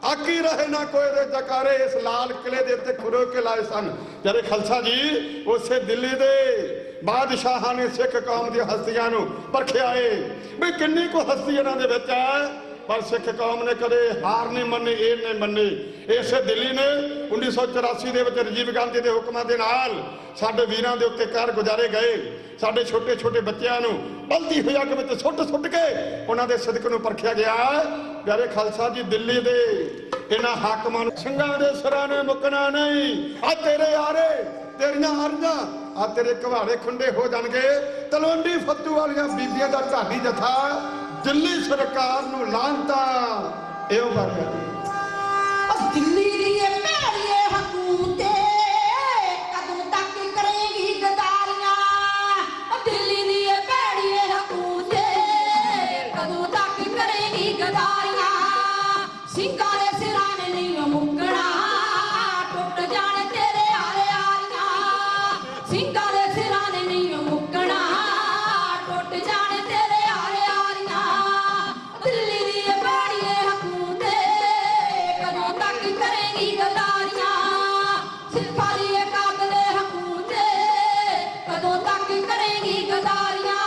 S12: ਆਕੀ ਰਹੇ ਨਾ ਕੋਈ ਦੇ ਜਕਾਰੇ, ਇਸ ਲਾਲ ਕਿਲੇ ਦੇ ਉੱਤੇ ਖੁਰੋ ਕੇ ਲਾਏ ਸਨ। ਪਿਆਰੇ ਖਾਲਸਾ ਜੀ, ਉਸੇ ਦਿੱਲੀ ਦੇ ਬਾਦਸ਼ਾਹਾਂ ਨੇ ਸਿੱਖ ਕੌਮ ਦੀਆਂ ਹਸਤੀਆਂ ਨੂੰ ਪਰਖਿਆ ਏ ਵੀ ਕਿੰਨੀ ਕੁ ਹਸਤੀ ਇਹਨਾਂ ਦੇ ਵਿੱਚ ਹੈ, ਪਰ ਸਿੱਖ ਕੌਮ ਨੇ ਕਦੇ ਹਾਰ ਨਹੀਂ ਮੰਨੀ, ਇਹ ਨਹੀਂ ਮੰਨੀ। ਇਸੇ ਦਿੱਲੀ ਨੇ 1984 ਦੇ ਵਿੱਚ ਰਾਜੀਵ ਗਾਂਧੀ ਦੇ ਹੁਕਮਾਂ ਦੇ ਨਾਲ ਸਾਡੇ ਵੀਰਾਂ ਦੇ ਉੱਤੇ ਕਹਿਰ ਗੁਜ਼ਾਰੇ ਗਏ। ਸਾਡੇ ਛੋਟੇ ਛੋਟੇ ਬੱਚਿਆਂ ਨੂੰ ਬਲਦੀ ਹੋਈ ਅੱਗ ਵਿੱਚ ਸੁੱਟ ਕੇ ਉਹਨਾਂ ਦੇ ਸਦਕ ਨੂੰ ਪਰਖਿਆ ਗਿਆ। ਪਿਆਰੇ ਖਾਲਸਾ ਜੀ, ਦਿੱਲੀ ਦੇ ਇਹਨਾਂ ਹਾਕਮਾਂ ਨੂੰ ਸਿੰਘਾਂ ਦੇ ਸਿਰਾਂ ਨੇ ਮੁੱਕਣਾ ਨਹੀਂ। ਆ ਤੇਰੇ ਆਰੇ, ਤੇਰੀਆਂ ਅਰਜ਼ਾਂ, ਆ ਤੇਰੇ ਘਵਾੜੇ ਖੁੰਡੇ ਹੋ ਜਾਣਗੇ। ਤਲਵੰਡੀ ਫੱਤੂ ਵਾਲੀਆਂ ਬੀਬੀਆਂ ਦਾ ਢਾਡੀ ਜਥਾ ਦਿੱਲੀ ਸਰਕਾਰ ਨੂੰ ਲਾਂਤਾ ਇਹੋ ਬਾਤ
S13: ਦਿੱਲੀ ਦੀ ਭੈੜੀਏ ਹਕੂਮਤੇ ਕਦੋਂ ਤੱਕ ਕਰੇਗੀ ਗਦਾਰੀਆਂ। ਦਿੱਲੀ ਦੀ ਭੈੜੀਏ ਹਕੂਮਤੇ ਕਦੋਂ ਤੱਕ ਕਰੇਗੀ ਗਦਾਰੀਆਂ। ਸਿੰਘਾਂ ਦੇ ਸਿਰਾਂ ਨੇ ਨਹੀਂ ਮੁੱਕਣਾ, ਟੁੱਟ ਜਾਣੇ ਤੇਰੇ ਆਰੇ ਆਰੀਆਂ। ਸਿੰਘਾਂ ਦੇ ਸਿਰਾਂ ਨੇ ਨਹੀਂ ਮੁੱਕਣਾ, ਟੁੱਟ ਜਾਣੇ ਤੇਰੇ ਆਰੇ ਆਰੀਆਂ। ਦਿੱਲੀ ਦੀ ਭੈੜੀਏ ਹਕੂਮਤੇ ਕਦੋਂ ਤੱਕ ਕਰੇਗੀ ਗਦਾਰੀਆਂ। ਸਿੱਖਾਂ ਦੀ ਕਾਤਲੇ ਹਕੂਮਤੇ ਕਦੋਂ ਤੱਕ ਕਰੇਗੀ ਗਦਾਰੀਆਂ।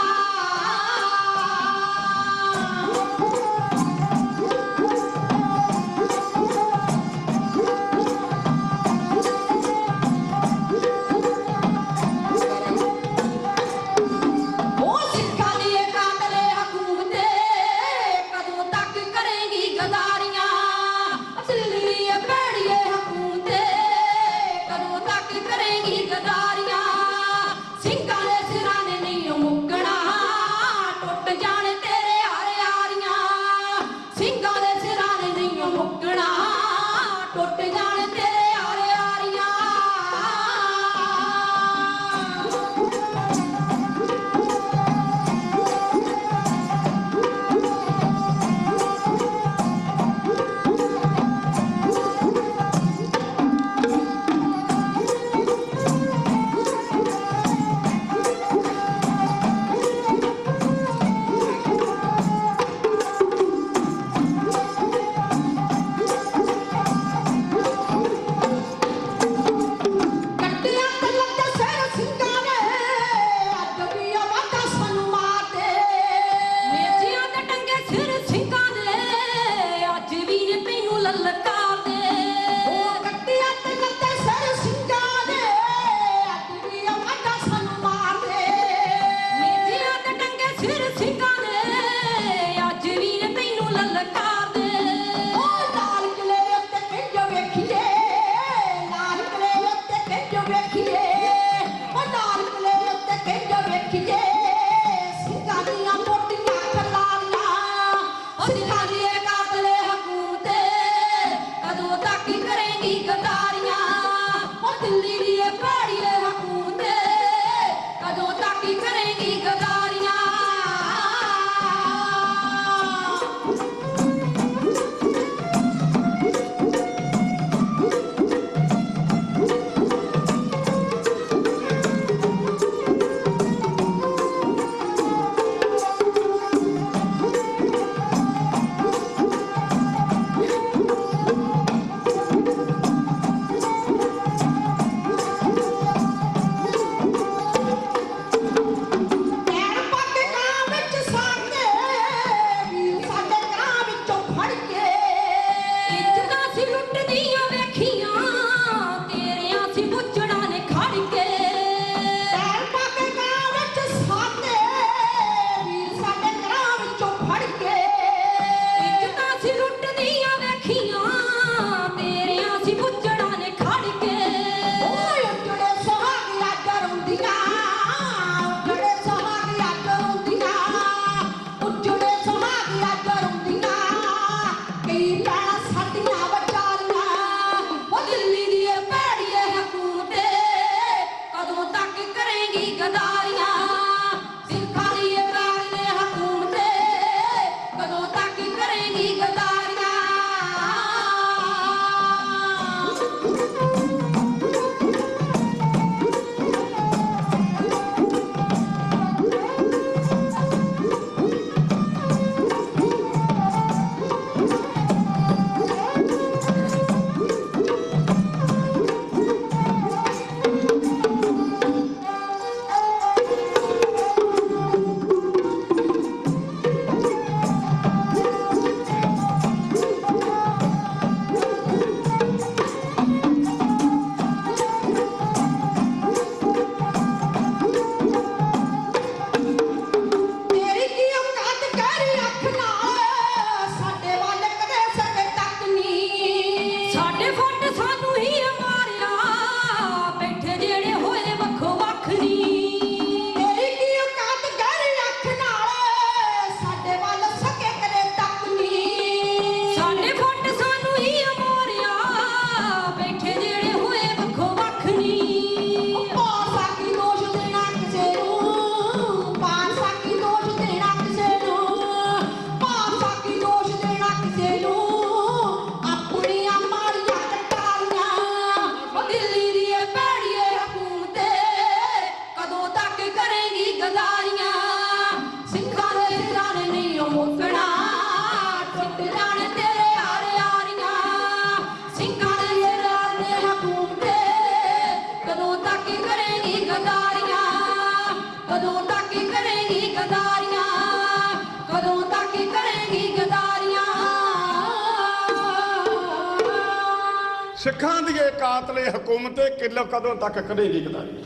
S12: ਸਿੱਖਾਂ ਦੀ ਕਾਤਲੇ ਹਕੂਮਤ ਕਿਲੋ ਕਦੋਂ ਤੱਕ ਕਰੇਗੀ ਗਦਾਰੀ।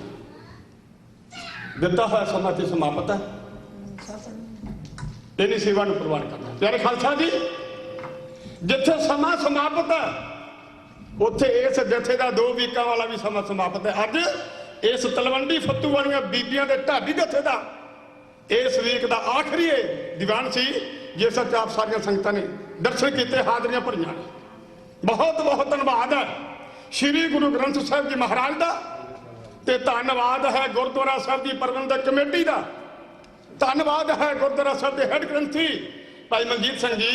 S12: ਦਿੱਤਾ ਹੋਇਆ ਸਮਾਂ ਤੇ ਸਮਾਪਤ ਹੈ, ਇਹਨੀ ਸੇਵਾ ਨੂੰ ਪ੍ਰਵਾਨ ਕਰਨਾ। ਪਿਆਰੇ ਖਾਲਸਾ ਜੀ, ਜਿੱਥੇ ਸਮਾਂ ਸਮਾਪਤ ਹੈ ਉੱਥੇ ਇਸ ਜਥੇ ਦਾ 2 ਵੀਕਾਂ ਵਾਲਾ ਵੀ ਸਮਾਂ ਸਮਾਪਤ ਹੈ। ਅੱਜ ਇਸ ਤਲਵੰਡੀ ਫੱਤੂ ਵਾਲੀਆਂ ਬੀਬੀਆਂ ਦੇ ਢਾਡੀ ਜਥੇ ਦਾ ਇਸ ਵੀਕ ਦਾ ਆਖਰੀ ਦੀਵਾਨ ਸੀ, ਜਿਸ ਵਿੱਚ ਆਪ ਸਾਰੀਆਂ ਸੰਗਤਾਂ ਨੇ ਦਰਸ਼ਨ ਕੀਤੇ, ਹਾਜ਼ਰੀਆਂ ਭਰੀਆਂ ਨੇ। ਬਹੁਤ ਬਹੁਤ ਧੰਨਵਾਦ ਹੈ ਸ੍ਰੀ ਗੁਰੂ ਗ੍ਰੰਥ ਸਾਹਿਬ ਜੀ ਮਹਾਰਾਜ ਦਾ, ਤੇ ਧੰਨਵਾਦ ਹੈ ਗੁਰਦੁਆਰਾ ਸਾਹਿਬ ਦੀ ਪ੍ਰਬੰਧਕ ਕਮੇਟੀ ਦਾ, ਧੰਨਵਾਦ ਹੈ ਗੁਰਦੁਆਰਾ ਸਾਹਿਬ ਦੇ ਹੈੱਡ ਗ੍ਰੰਥੀ ਭਾਈ ਮਨਜੀਤ ਸਿੰਘ ਜੀ,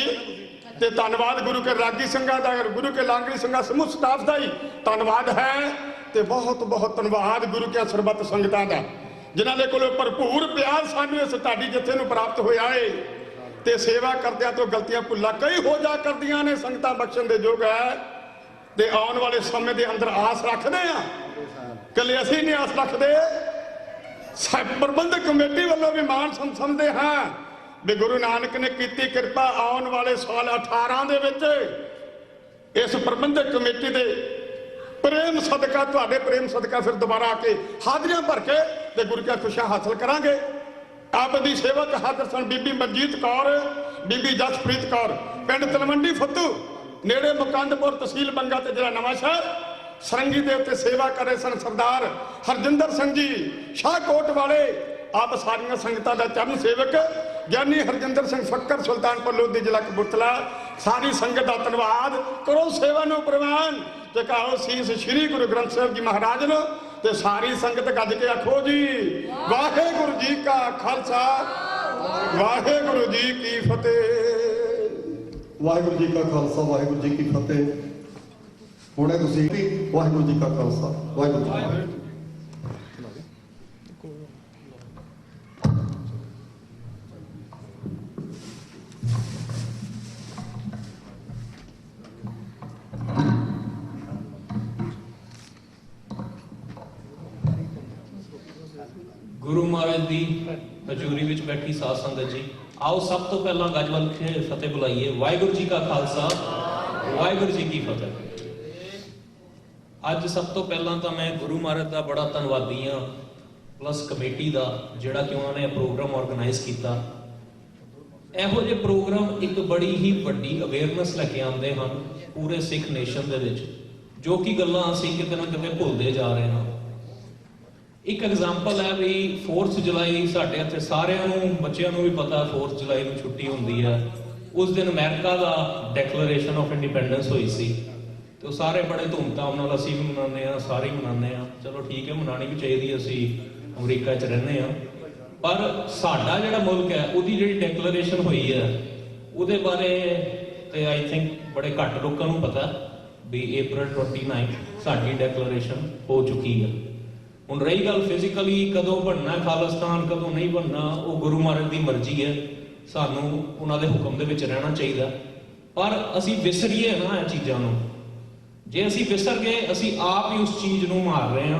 S12: ਤੇ ਧੰਨਵਾਦ ਗੁਰੂ ਕੇ ਰਾਗੀ ਸਿੰਘਾਂ ਦਾ, ਗੁਰੂ ਕੇ ਲਾਂਗੜੀ ਸਿੰਘਾਂ ਸਮੂਹ ਸਟਾਫ ਦਾ ਹੀ ਧੰਨਵਾਦ ਹੈ। ਤੇ ਬਹੁਤ ਬਹੁਤ ਧੰਨਵਾਦ ਗੁਰੂ ਕੇ ਸਰਬੱਤ ਸੰਗਤਾਂ ਦਾ, ਜਿਨ੍ਹਾਂ ਦੇ ਕੋਲੋਂ ਭਰਪੂਰ ਪਿਆਰ ਸਾਨੂੰ ਇਸ ਢਾਡੀ ਜਥੇ ਨੂੰ ਪ੍ਰਾਪਤ ਹੋਇਆ ਏ। ਤੇ ਸੇਵਾ ਕਰਦਿਆਂ ਤੋਂ ਗਲਤੀਆਂ ਭੁੱਲਾਂ ਕਈ ਹੋ ਜਾ ਕਰਦੀਆਂ ਨੇ, ਸੰਗਤਾਂ ਬਖਸ਼ਣ ਦੇ ਯੋਗ ਹੈ। ਤੇ ਆਉਣ ਵਾਲੇ ਸਮੇਂ ਦੇ ਅੰਦਰ ਆਸ ਰੱਖਦੇ ਆ, ਕੱਲੇ ਅਸੀਂ ਨਹੀਂ ਆਸ ਰੱਖਦੇ, ਪ੍ਰਬੰਧਕ ਕਮੇਟੀ ਵੱਲੋਂ ਵੀ ਮਾਣ ਸਮਝਦੇ ਹਾਂ ਵੀ ਗੁਰੂ ਨਾਨਕ ਨੇ ਕੀਤੀ ਕਿਰਪਾ, ਆਉਣ ਵਾਲੇ ਸਾਲ 18 ਦੇ ਵਿੱਚ ਇਸ ਪ੍ਰਬੰਧਕ ਕਮੇਟੀ ਦੇ ਪ੍ਰੇਮ ਸਦਕਾ, ਤੁਹਾਡੇ ਪ੍ਰੇਮ ਸਦਕਾ ਫਿਰ ਦੁਬਾਰਾ ਆ ਕੇ ਹਾਜ਼ਰੀਆਂ ਭਰ ਕੇ ਤੇ ਗੁਰੂ ਕੀ ਖੁਸ਼ੀਆਂ ਹਾਸਲ ਕਰਾਂਗੇ। ਆਪ ਦੀ ਸੇਵਕ ਹਾਜ਼ਰ ਸਨ ਬੀਬੀ ਮਨਜੀਤ ਕੌਰ, ਬੀਬੀ ਜਸਪ੍ਰੀਤ ਕੌਰ, ਪਿੰਡ ਤਲਵੰਡੀ ਫੱਤੂ ਨੇੜੇ ਮੁਕੰਦਪੁਰ, ਤਹਿਸੀਲ ਬੰਗਾ ਤੇ ਜ਼ਿਲ੍ਹਾ ਨਵਾਂ ਸ਼ਹਿਰ। ਸਰੰਗੀ ਦੇ ਉੱਤੇ ਸੇਵਾ ਕਰ ਰਹੇ ਸਨ ਸਰਦਾਰ ਹਰਜਿੰਦਰ ਸਿੰਘ ਜੀ ਸ਼ਾਹਕੋਟ ਵਾਲੇ। ਆਪ ਸਾਰੀਆਂ ਸੰਗਤਾਂ ਦਾ ਚਰਨ ਸੇਵਕ ਗਿਆਨੀ ਹਰਜਿੰਦਰ ਸਿੰਘ ਫੱਕਰ, ਸੁਲਤਾਨਪੁਰ ਲੋਧੀ, ਜ਼ਿਲ੍ਹਾ ਕਪੂਰਥਲਾ। ਸਾਰੀ ਸੰਗਤ ਦਾ ਧੰਨਵਾਦ ਕਰੋ, ਸੇਵਾ ਨੂੰ ਪ੍ਰਵਾਨ ਤੇ ਕਹੋ ਸੀਸ ਸ੍ਰੀ ਗੁਰੂ ਗ੍ਰੰਥ ਸਾਹਿਬ ਜੀ ਮਹਾਰਾਜ ਨੂੰ। ਤੇ ਸਾਰੀ ਸੰਗਤ ਗੱਜ ਕੇ ਆਖੋ ਜੀ ਵਾਹਿਗੁਰੂ ਜੀ ਕਾ ਖਾਲਸਾ, ਵਾਹਿਗੁਰੂ ਜੀ ਕੀ ਫਤਿਹ।
S9: ਵਾਹਿਗੁਰੂ ਜੀ ਕਾ ਖਾਲਸਾ, ਵਾਹਿਗੁਰੂ ਜੀ ਕੀ ਫਤਿਹ। ਹੁਣੇ ਤੁਸੀਂ ਵਾਹਿਗੁਰੂ ਜੀ ਕਾ ਖਾਲਸਾ, ਵਾਹਿਗੁਰੂ ਜੀ ਕੀ ਫਤਿਹ।
S14: ਗੁਰੂ ਮਹਾਰਾਜ ਦੀ ਹਜ਼ੂਰੀ ਵਿੱਚ ਬੈਠੀ ਸਾਧ ਸੰਗਤ ਜੀ, ਆਓ ਸਭ ਤੋਂ ਪਹਿਲਾਂ ਗੱਜ ਵੱਲ ਫਤਿਹ ਬੁਲਾਈਏ। ਵਾਹਿਗੁਰੂ ਜੀ ਕਾ ਖਾਲਸਾ, ਵਾਹਿਗੁਰੂ ਜੀ ਕੀ ਫਤਿਹ। ਅੱਜ ਸਭ ਤੋਂ ਪਹਿਲਾਂ ਤਾਂ ਮੈਂ ਗੁਰੂ ਮਹਾਰਾਜ ਦਾ ਬੜਾ ਧੰਨਵਾਦੀ ਹਾਂ, ਪਲੱਸ ਕਮੇਟੀ ਦਾ, ਜਿਹੜਾ ਕਿ ਉਹਨਾਂ ਨੇ ਪ੍ਰੋਗਰਾਮ ਆਰਗੇਨਾਈਜ਼ ਕੀਤਾ। ਇਹੋ ਜਿਹੇ ਪ੍ਰੋਗਰਾਮ ਇੱਕ ਬੜੀ ਹੀ ਵੱਡੀ ਅਵੇਅਰਨੈਸ ਲੈ ਕੇ ਆਉਂਦੇ ਹਨ ਪੂਰੇ ਸਿੱਖ ਨੇਸ਼ਨ ਦੇ ਵਿੱਚ, ਜੋ ਕਿ ਗੱਲਾਂ ਅਸੀਂ ਕਿਤੇ ਨਾ ਕਿਤੇ ਭੁੱਲਦੇ ਜਾ ਰਹੇ ਹਾਂ। ਇੱਕ ਐਗਜ਼ਾਮਪਲ ਹੈ ਵੀ 4 ਜੁਲਾਈ ਸਾਡੇ ਇੱਥੇ ਸਾਰਿਆਂ ਨੂੰ, ਬੱਚਿਆਂ ਨੂੰ ਵੀ ਪਤਾ 4 ਜੁਲਾਈ ਨੂੰ ਛੁੱਟੀ ਹੁੰਦੀ ਹੈ। ਉਸ ਦਿਨ America the declaration of independence ਹੋਈ ਸੀ, ਤੇ ਉਹ ਸਾਰੇ ਬੜੇ ਧੂਮਧਾਮ ਨਾਲ ਅਸੀਂ ਵੀ ਮਨਾਉਂਦੇ ਹਾਂ, ਸਾਰੇ ਮਨਾਉਂਦੇ ਹਾਂ। ਚਲੋ ਠੀਕ ਹੈ, ਮਨਾਉਣੀ ਵੀ ਚਾਹੀਦੀ, ਅਸੀਂ ਅਮਰੀਕਾ 'ਚ ਰਹਿੰਦੇ ਹਾਂ। ਪਰ ਸਾਡਾ ਜਿਹੜਾ ਮੁਲਕ ਹੈ, ਉਹਦੀ ਜਿਹੜੀ ਡੈਕਲੇਰੇਸ਼ਨ ਹੋਈ ਹੈ, ਉਹਦੇ ਬਾਰੇ ਤੇ ਆਈ ਥਿੰਕ ਬੜੇ ਘੱਟ ਲੋਕਾਂ ਨੂੰ ਪਤਾ ਵੀ April 29 ਸਾਡੀ ਡੈਕਲੇਰੇਸ਼ਨ ਹੋ ਚੁੱਕੀ ਹੈ। ਹੁਣ ਰਹੀ ਗੱਲ ਫਿਜ਼ੀਕਲੀ ਕਦੋਂ ਬਣਨਾ ਖਾਲਿਸਤਾਨ, ਕਦੋਂ ਨਹੀਂ ਬਣਨਾ, ਉਹ ਗੁਰੂ ਮਹਾਰਾਜ ਦੀ ਮਰਜ਼ੀ ਹੈ। ਸਾਨੂੰ ਉਹਨਾਂ ਦੇ ਹੁਕਮ ਦੇ ਵਿੱਚ ਰਹਿਣਾ ਚਾਹੀਦਾ, ਪਰ ਅਸੀਂ ਵਿਸਰੀਏ ਨਾ ਇਹ ਚੀਜ਼ਾਂ ਨੂੰ। ਜੇ ਅਸੀਂ ਵਿਸਰ ਗਏ, ਅਸੀਂ ਆਪ ਹੀ ਉਸ ਚੀਜ਼ ਨੂੰ ਮਾਰ ਰਹੇ ਹਾਂ।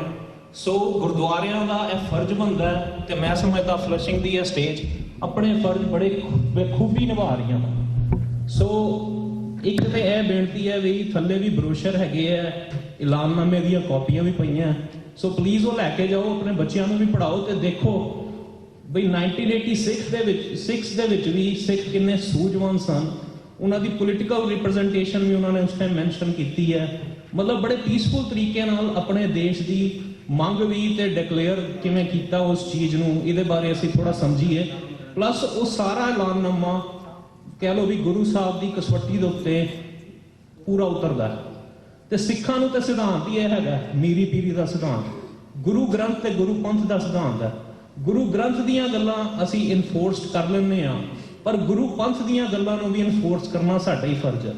S14: ਸੋ ਗੁਰਦੁਆਰਿਆਂ ਦਾ ਇਹ ਫਰਜ਼ ਬਣਦਾ ਹੈ, ਤੇ ਮੈਂ ਸਮਝਦਾ ਫਲਸ਼ਿੰਗ ਦੀ ਇਹ ਸਟੇਜ ਆਪਣੇ ਫਰਜ਼ ਬੜੇ ਬਖੂਬੀ ਨਿਭਾ ਰਹੀਆਂ। ਸੋ ਇੱਕ ਤੇ ਇਹ ਬੇਨਤੀ ਹੈ ਵੀ ਥੱਲੇ ਵੀ ਬਰੋਸ਼ਰ ਹੈਗੇ ਆ, ਐਲਾਨਨਾਮੇ ਦੀਆਂ ਕਾਪੀਆਂ ਵੀ ਪਈਆਂ, ਸੋ ਪਲੀਜ਼ ਉਹ ਲੈ ਕੇ ਜਾਓ, ਆਪਣੇ ਬੱਚਿਆਂ ਨੂੰ ਵੀ ਪੜ੍ਹਾਓ ਤੇ ਦੇਖੋ ਬਈ 1986 ਦੇ ਵਿੱਚ ਵੀ ਸਿੱਖ ਕਿੰਨੇ ਸੂਝਵਾਨ ਸਨ। ਉਹਨਾਂ ਦੀ ਪੋਲੀਟੀਕਲ ਰਿਪਰੈਜ਼ੈਂਟੇਸ਼ਨ ਵੀ ਉਹਨਾਂ ਨੇ ਉਸ ਟਾਈਮ ਮੈਂਸ਼ਨ ਕੀਤੀ ਹੈ। ਮਤਲਬ ਬੜੇ ਪੀਸਫੁਲ ਤਰੀਕੇ ਨਾਲ ਆਪਣੇ ਦੇਸ਼ ਦੀ ਮੰਗ ਵੀ ਤੇ ਡਿਕਲੇਅਰ ਕਿਵੇਂ ਕੀਤਾ ਉਸ ਚੀਜ਼ ਨੂੰ, ਇਹਦੇ ਬਾਰੇ ਅਸੀਂ ਥੋੜਾ ਸਮਝੀਏ। ਪਲੱਸ ਉਹ ਸਾਰਾ ਐਲਾਨਨਾਮਾ ਕਹਿ ਲਓ ਵੀ ਗੁਰੂ ਸਾਹਿਬ ਦੀ ਕਸਵੱਟੀ ਦੇ ਉੱਤੇ ਪੂਰਾ ਉਤਰਦਾ ਹੈ। ਤੇ ਸਿੱਖਾਂ ਨੂੰ ਤੇ ਸਿਧਾਂਤ ਹੀ ਇਹ ਹੈਗਾ, ਮੀਰੀ ਪੀਰੀ ਦਾ ਸਿਧਾਂਤ, ਗੁਰੂ ਗ੍ਰੰਥ ਤੇ ਗੁਰੂ ਪੰਥ ਦਾ ਸਿਧਾਂਤ ਹੈ। ਗੁਰੂ ਗ੍ਰੰਥ ਦੀਆਂ ਗੱਲਾਂ ਅਸੀਂ ਇਨਫੋਰਸਡ ਕਰ ਲੈਂਦੇ ਹਾਂ, ਪਰ ਗੁਰੂ ਪੰਥ ਦੀਆਂ ਗੱਲਾਂ ਨੂੰ ਵੀ ਇਨਫੋਰਸ ਕਰਨਾ ਸਾਡਾ ਹੀ ਫਰਜ਼ ਹੈ।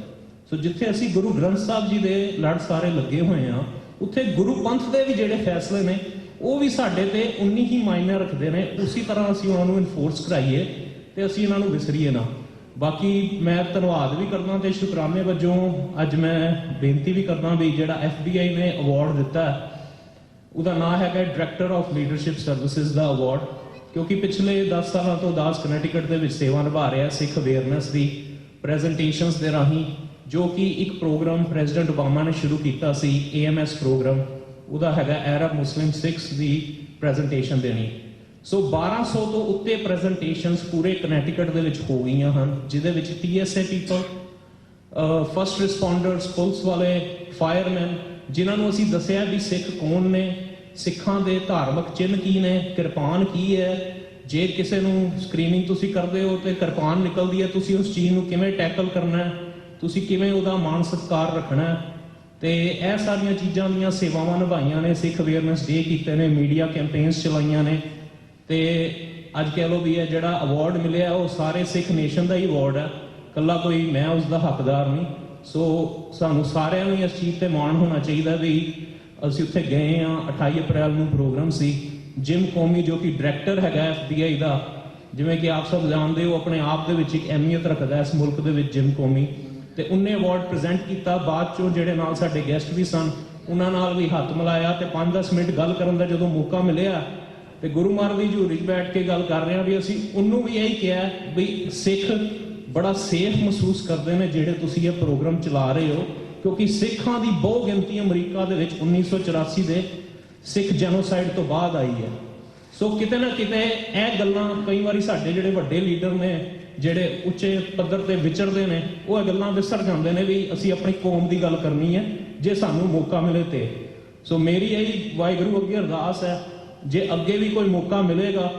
S14: ਸੋ ਜਿੱਥੇ ਅਸੀਂ ਗੁਰੂ ਗ੍ਰੰਥ ਸਾਹਿਬ ਜੀ ਦੇ ਲੜ ਸਾਰੇ ਲੱਗੇ ਹੋਏ ਹਾਂ, ਉੱਥੇ ਗੁਰੂ ਪੰਥ ਦੇ ਵੀ ਜਿਹੜੇ ਫੈਸਲੇ ਨੇ ਉਹ ਵੀ ਸਾਡੇ ਤੇ ਉਨੀ ਹੀ ਮਾਇਨੇ ਰੱਖਦੇ ਨੇ। ਉਸੇ ਤਰ੍ਹਾਂ ਅਸੀਂ ਉਹਨਾਂ ਨੂੰ ਇਨਫੋਰਸ ਕਰਾਈਏ ਤੇ ਅਸੀਂ ਇਹਨਾਂ ਨੂੰ ਵਿਸਰੀਏ ਨਾ। ਬਾਕੀ ਮੈਂ ਧੰਨਵਾਦ ਵੀ ਕਰਦਾ ਤੇ ਸ਼ੁਕਰਾਨੇ ਵਜੋਂ ਅੱਜ ਮੈਂ ਬੇਨਤੀ ਵੀ ਕਰਦਾ ਵੀ ਜਿਹੜਾ FBI ਨੇ ਅਵਾਰਡ ਦਿੱਤਾ, ਉਹਦਾ ਨਾਮ ਹੈਗਾ director of leadership services the award, ਕਿਉਂਕਿ ਪਿਛਲੇ 10 ਸਾਲਾਂ ਤੋਂ ਦਾਸ ਕਨੈਟੀਕਟ ਦੇ ਵਿੱਚ ਸੇਵਾ ਨਿਭਾ ਰਿਹਾ ਸਿੱਖ ਅਵੇਅਰਨੈਸ ਦੀ ਪ੍ਰੈਜੈਂਟੇਸ਼ਨਸ ਦੇ ਰਾਹੀਂ, ਜੋ ਕਿ ਇੱਕ ਪ੍ਰੋਗਰਾਮ ਪ੍ਰੈਜ਼ੀਡੈਂਟ ਓਬਾਮਾ ਨੇ ਸ਼ੁਰੂ ਕੀਤਾ ਸੀ, AMS ਪ੍ਰੋਗਰਾਮ, ਉਹਦਾ ਹੈਗਾ ਅਰਬ ਮੁਸਲਿਮ ਸਿੱਖਸ ਦੀ ਪ੍ਰੈਜੈਂਟੇਸ਼ਨ ਦੇਣੀ। ਸੋ 1200 ਤੋਂ ਉੱਤੇ ਪ੍ਰੈਜੈਂਟੇਸ਼ਨਸ ਪੂਰੇ ਕਨੈਟੀਕਟ ਦੇ ਵਿੱਚ ਹੋ ਗਈਆਂ ਹਨ, ਜਿਹਦੇ ਵਿੱਚ TSA ਪੀਪਲ, ਫਸਟ ਰਿਸਪੌਂਡਰਸ, ਪੁਲਿਸ ਵਾਲੇ, ਫਾਇਰਮੈਨ, ਜਿਨ੍ਹਾਂ ਨੂੰ ਅਸੀਂ ਦੱਸਿਆ ਵੀ ਸਿੱਖ ਕੌਣ ਨੇ, ਸਿੱਖਾਂ ਦੇ ਧਾਰਮਿਕ ਚਿੰਨ੍ਹ ਕੀ ਨੇ, ਕਿਰਪਾਨ ਕੀ ਹੈ, ਜੇ ਕਿਸੇ ਨੂੰ ਸਕਰੀਨਿੰਗ ਤੁਸੀਂ ਕਰਦੇ ਹੋ ਤੇ ਕਿਰਪਾਨ ਨਿਕਲਦੀ ਹੈ, ਤੁਸੀਂ ਉਸ ਚੀਜ਼ ਨੂੰ ਕਿਵੇਂ ਟੈਕਲ ਕਰਨਾ ਹੈ, ਤੁਸੀਂ ਕਿਵੇਂ ਉਹਦਾ ਮਾਣ ਸਤਿਕਾਰ ਰੱਖਣਾ ਹੈ। ਤੇ ਇਹ ਸਾਰੀਆਂ ਚੀਜ਼ਾਂ ਦੀਆਂ ਸੇਵਾਵਾਂ ਨਿਭਾਈਆਂ ਨੇ। ਸਿੱਖ ਅਵੇਅਰਨੈਸ ਡੇ ਕੀਤੇ ਨੇ, ਮੀਡੀਆ ਕੈਂਪੇਨਸ ਚਲਾਈਆਂ ਨੇ, ਤੇ ਅੱਜ ਕਹਿ ਲਓ ਵੀ ਇਹ ਜਿਹੜਾ ਅਵਾਰਡ ਮਿਲਿਆ ਉਹ ਸਾਰੇ ਸਿੱਖ ਨੇਸ਼ਨ ਦਾ ਹੀ ਅਵਾਰਡ ਹੈ, ਇਕੱਲਾ ਕੋਈ ਮੈਂ ਉਸ ਦਾ ਹੱਕਦਾਰ ਨਹੀਂ। ਸੋ ਸਾਨੂੰ ਸਾਰਿਆਂ ਨੂੰ ਇਸ ਚੀਜ਼ ਤੇ ਮਾਣ ਹੋਣਾ ਚਾਹੀਦਾ ਵੀ ਅਸੀਂ ਉੱਥੇ ਗਏ ਹਾਂ। 28 ਅਪ੍ਰੈਲ ਨੂੰ ਪ੍ਰੋਗਰਾਮ ਸੀ। ਜਿਮ ਕੋਮੀ ਜੋ ਕਿ ਡਾਇਰੈਕਟਰ ਹੈਗਾ FBI ਦਾ, ਜਿਵੇਂ ਕਿ ਆਪ ਸਭ ਜਾਣਦੇ ਹੋ, ਆਪਣੇ ਆਪ ਦੇ ਵਿੱਚ ਇੱਕ ਅਹਿਮੀਅਤ ਰੱਖਦਾ ਇਸ ਮੁਲਕ ਦੇ ਵਿੱਚ ਜਿਮ ਕੋਮੀ, ਤੇ ਉਹਨੇ ਅਵਾਰਡ ਪ੍ਰੈਜ਼ੈਂਟ ਕੀਤਾ। ਬਾਅਦ ਚੋਂ ਜਿਹੜੇ ਨਾਲ ਸਾਡੇ ਗੈਸਟ ਵੀ ਸਨ ਉਹਨਾਂ ਨਾਲ ਵੀ ਹੱਥ ਮਿਲਾਇਆ ਤੇ 5-10 ਮਿੰਟ ਗੱਲ ਕਰਨ ਦਾ ਜਦੋਂ ਮੌਕਾ ਮਿਲਿਆ ਤੇ ਗੁਰੂ ਮਹਾਰਾਜ ਦੀ ਹਜ਼ੂਰੀ 'ਚ ਬੈਠ ਕੇ ਗੱਲ ਕਰ ਰਹੇ ਹਾਂ ਵੀ ਅਸੀਂ ਉਹਨੂੰ ਵੀ ਇਹੀ ਕਿਹਾ ਵੀ ਸਿੱਖ ਬੜਾ ਸੇਫ ਮਹਿਸੂਸ ਕਰਦੇ ਨੇ ਜਿਹੜੇ ਤੁਸੀਂ ਇਹ ਪ੍ਰੋਗਰਾਮ ਚਲਾ ਰਹੇ ਹੋ, ਕਿਉਂਕਿ ਸਿੱਖਾਂ ਦੀ ਬਹੁ ਗਿਣਤੀ ਅਮਰੀਕਾ ਦੇ ਵਿੱਚ 1984 ਦੇ ਸਿੱਖ ਜੈਨੋਸਾਈਡ ਤੋਂ ਬਾਅਦ ਆਈ ਹੈ। ਸੋ ਕਿਤੇ ਨਾ ਕਿਤੇ ਇਹ ਗੱਲਾਂ ਕਈ ਵਾਰੀ ਸਾਡੇ ਜਿਹੜੇ ਵੱਡੇ ਲੀਡਰ ਨੇ, ਜਿਹੜੇ ਉੱਚੇ ਪੱਧਰ ਤੇ ਵਿਚਰਦੇ ਨੇ, ਉਹ ਇਹ ਗੱਲਾਂ ਵਿਸਰ ਜਾਂਦੇ ਨੇ ਵੀ ਅਸੀਂ ਆਪਣੀ ਕੌਮ ਦੀ ਗੱਲ ਕਰਨੀ ਹੈ ਜੇ ਸਾਨੂੰ ਮੌਕਾ ਮਿਲੇ ਤੇ। ਸੋ ਮੇਰੀ ਇਹੀ ਵਾਹਿਗੁਰੂ ਅੱਗੇ ਅਰਦਾਸ ਹੈ, ਜੇ ਅੱਗੇ ਵੀ ਕੋਈ ਮੌਕਾ ਮਿਲੇਗਾ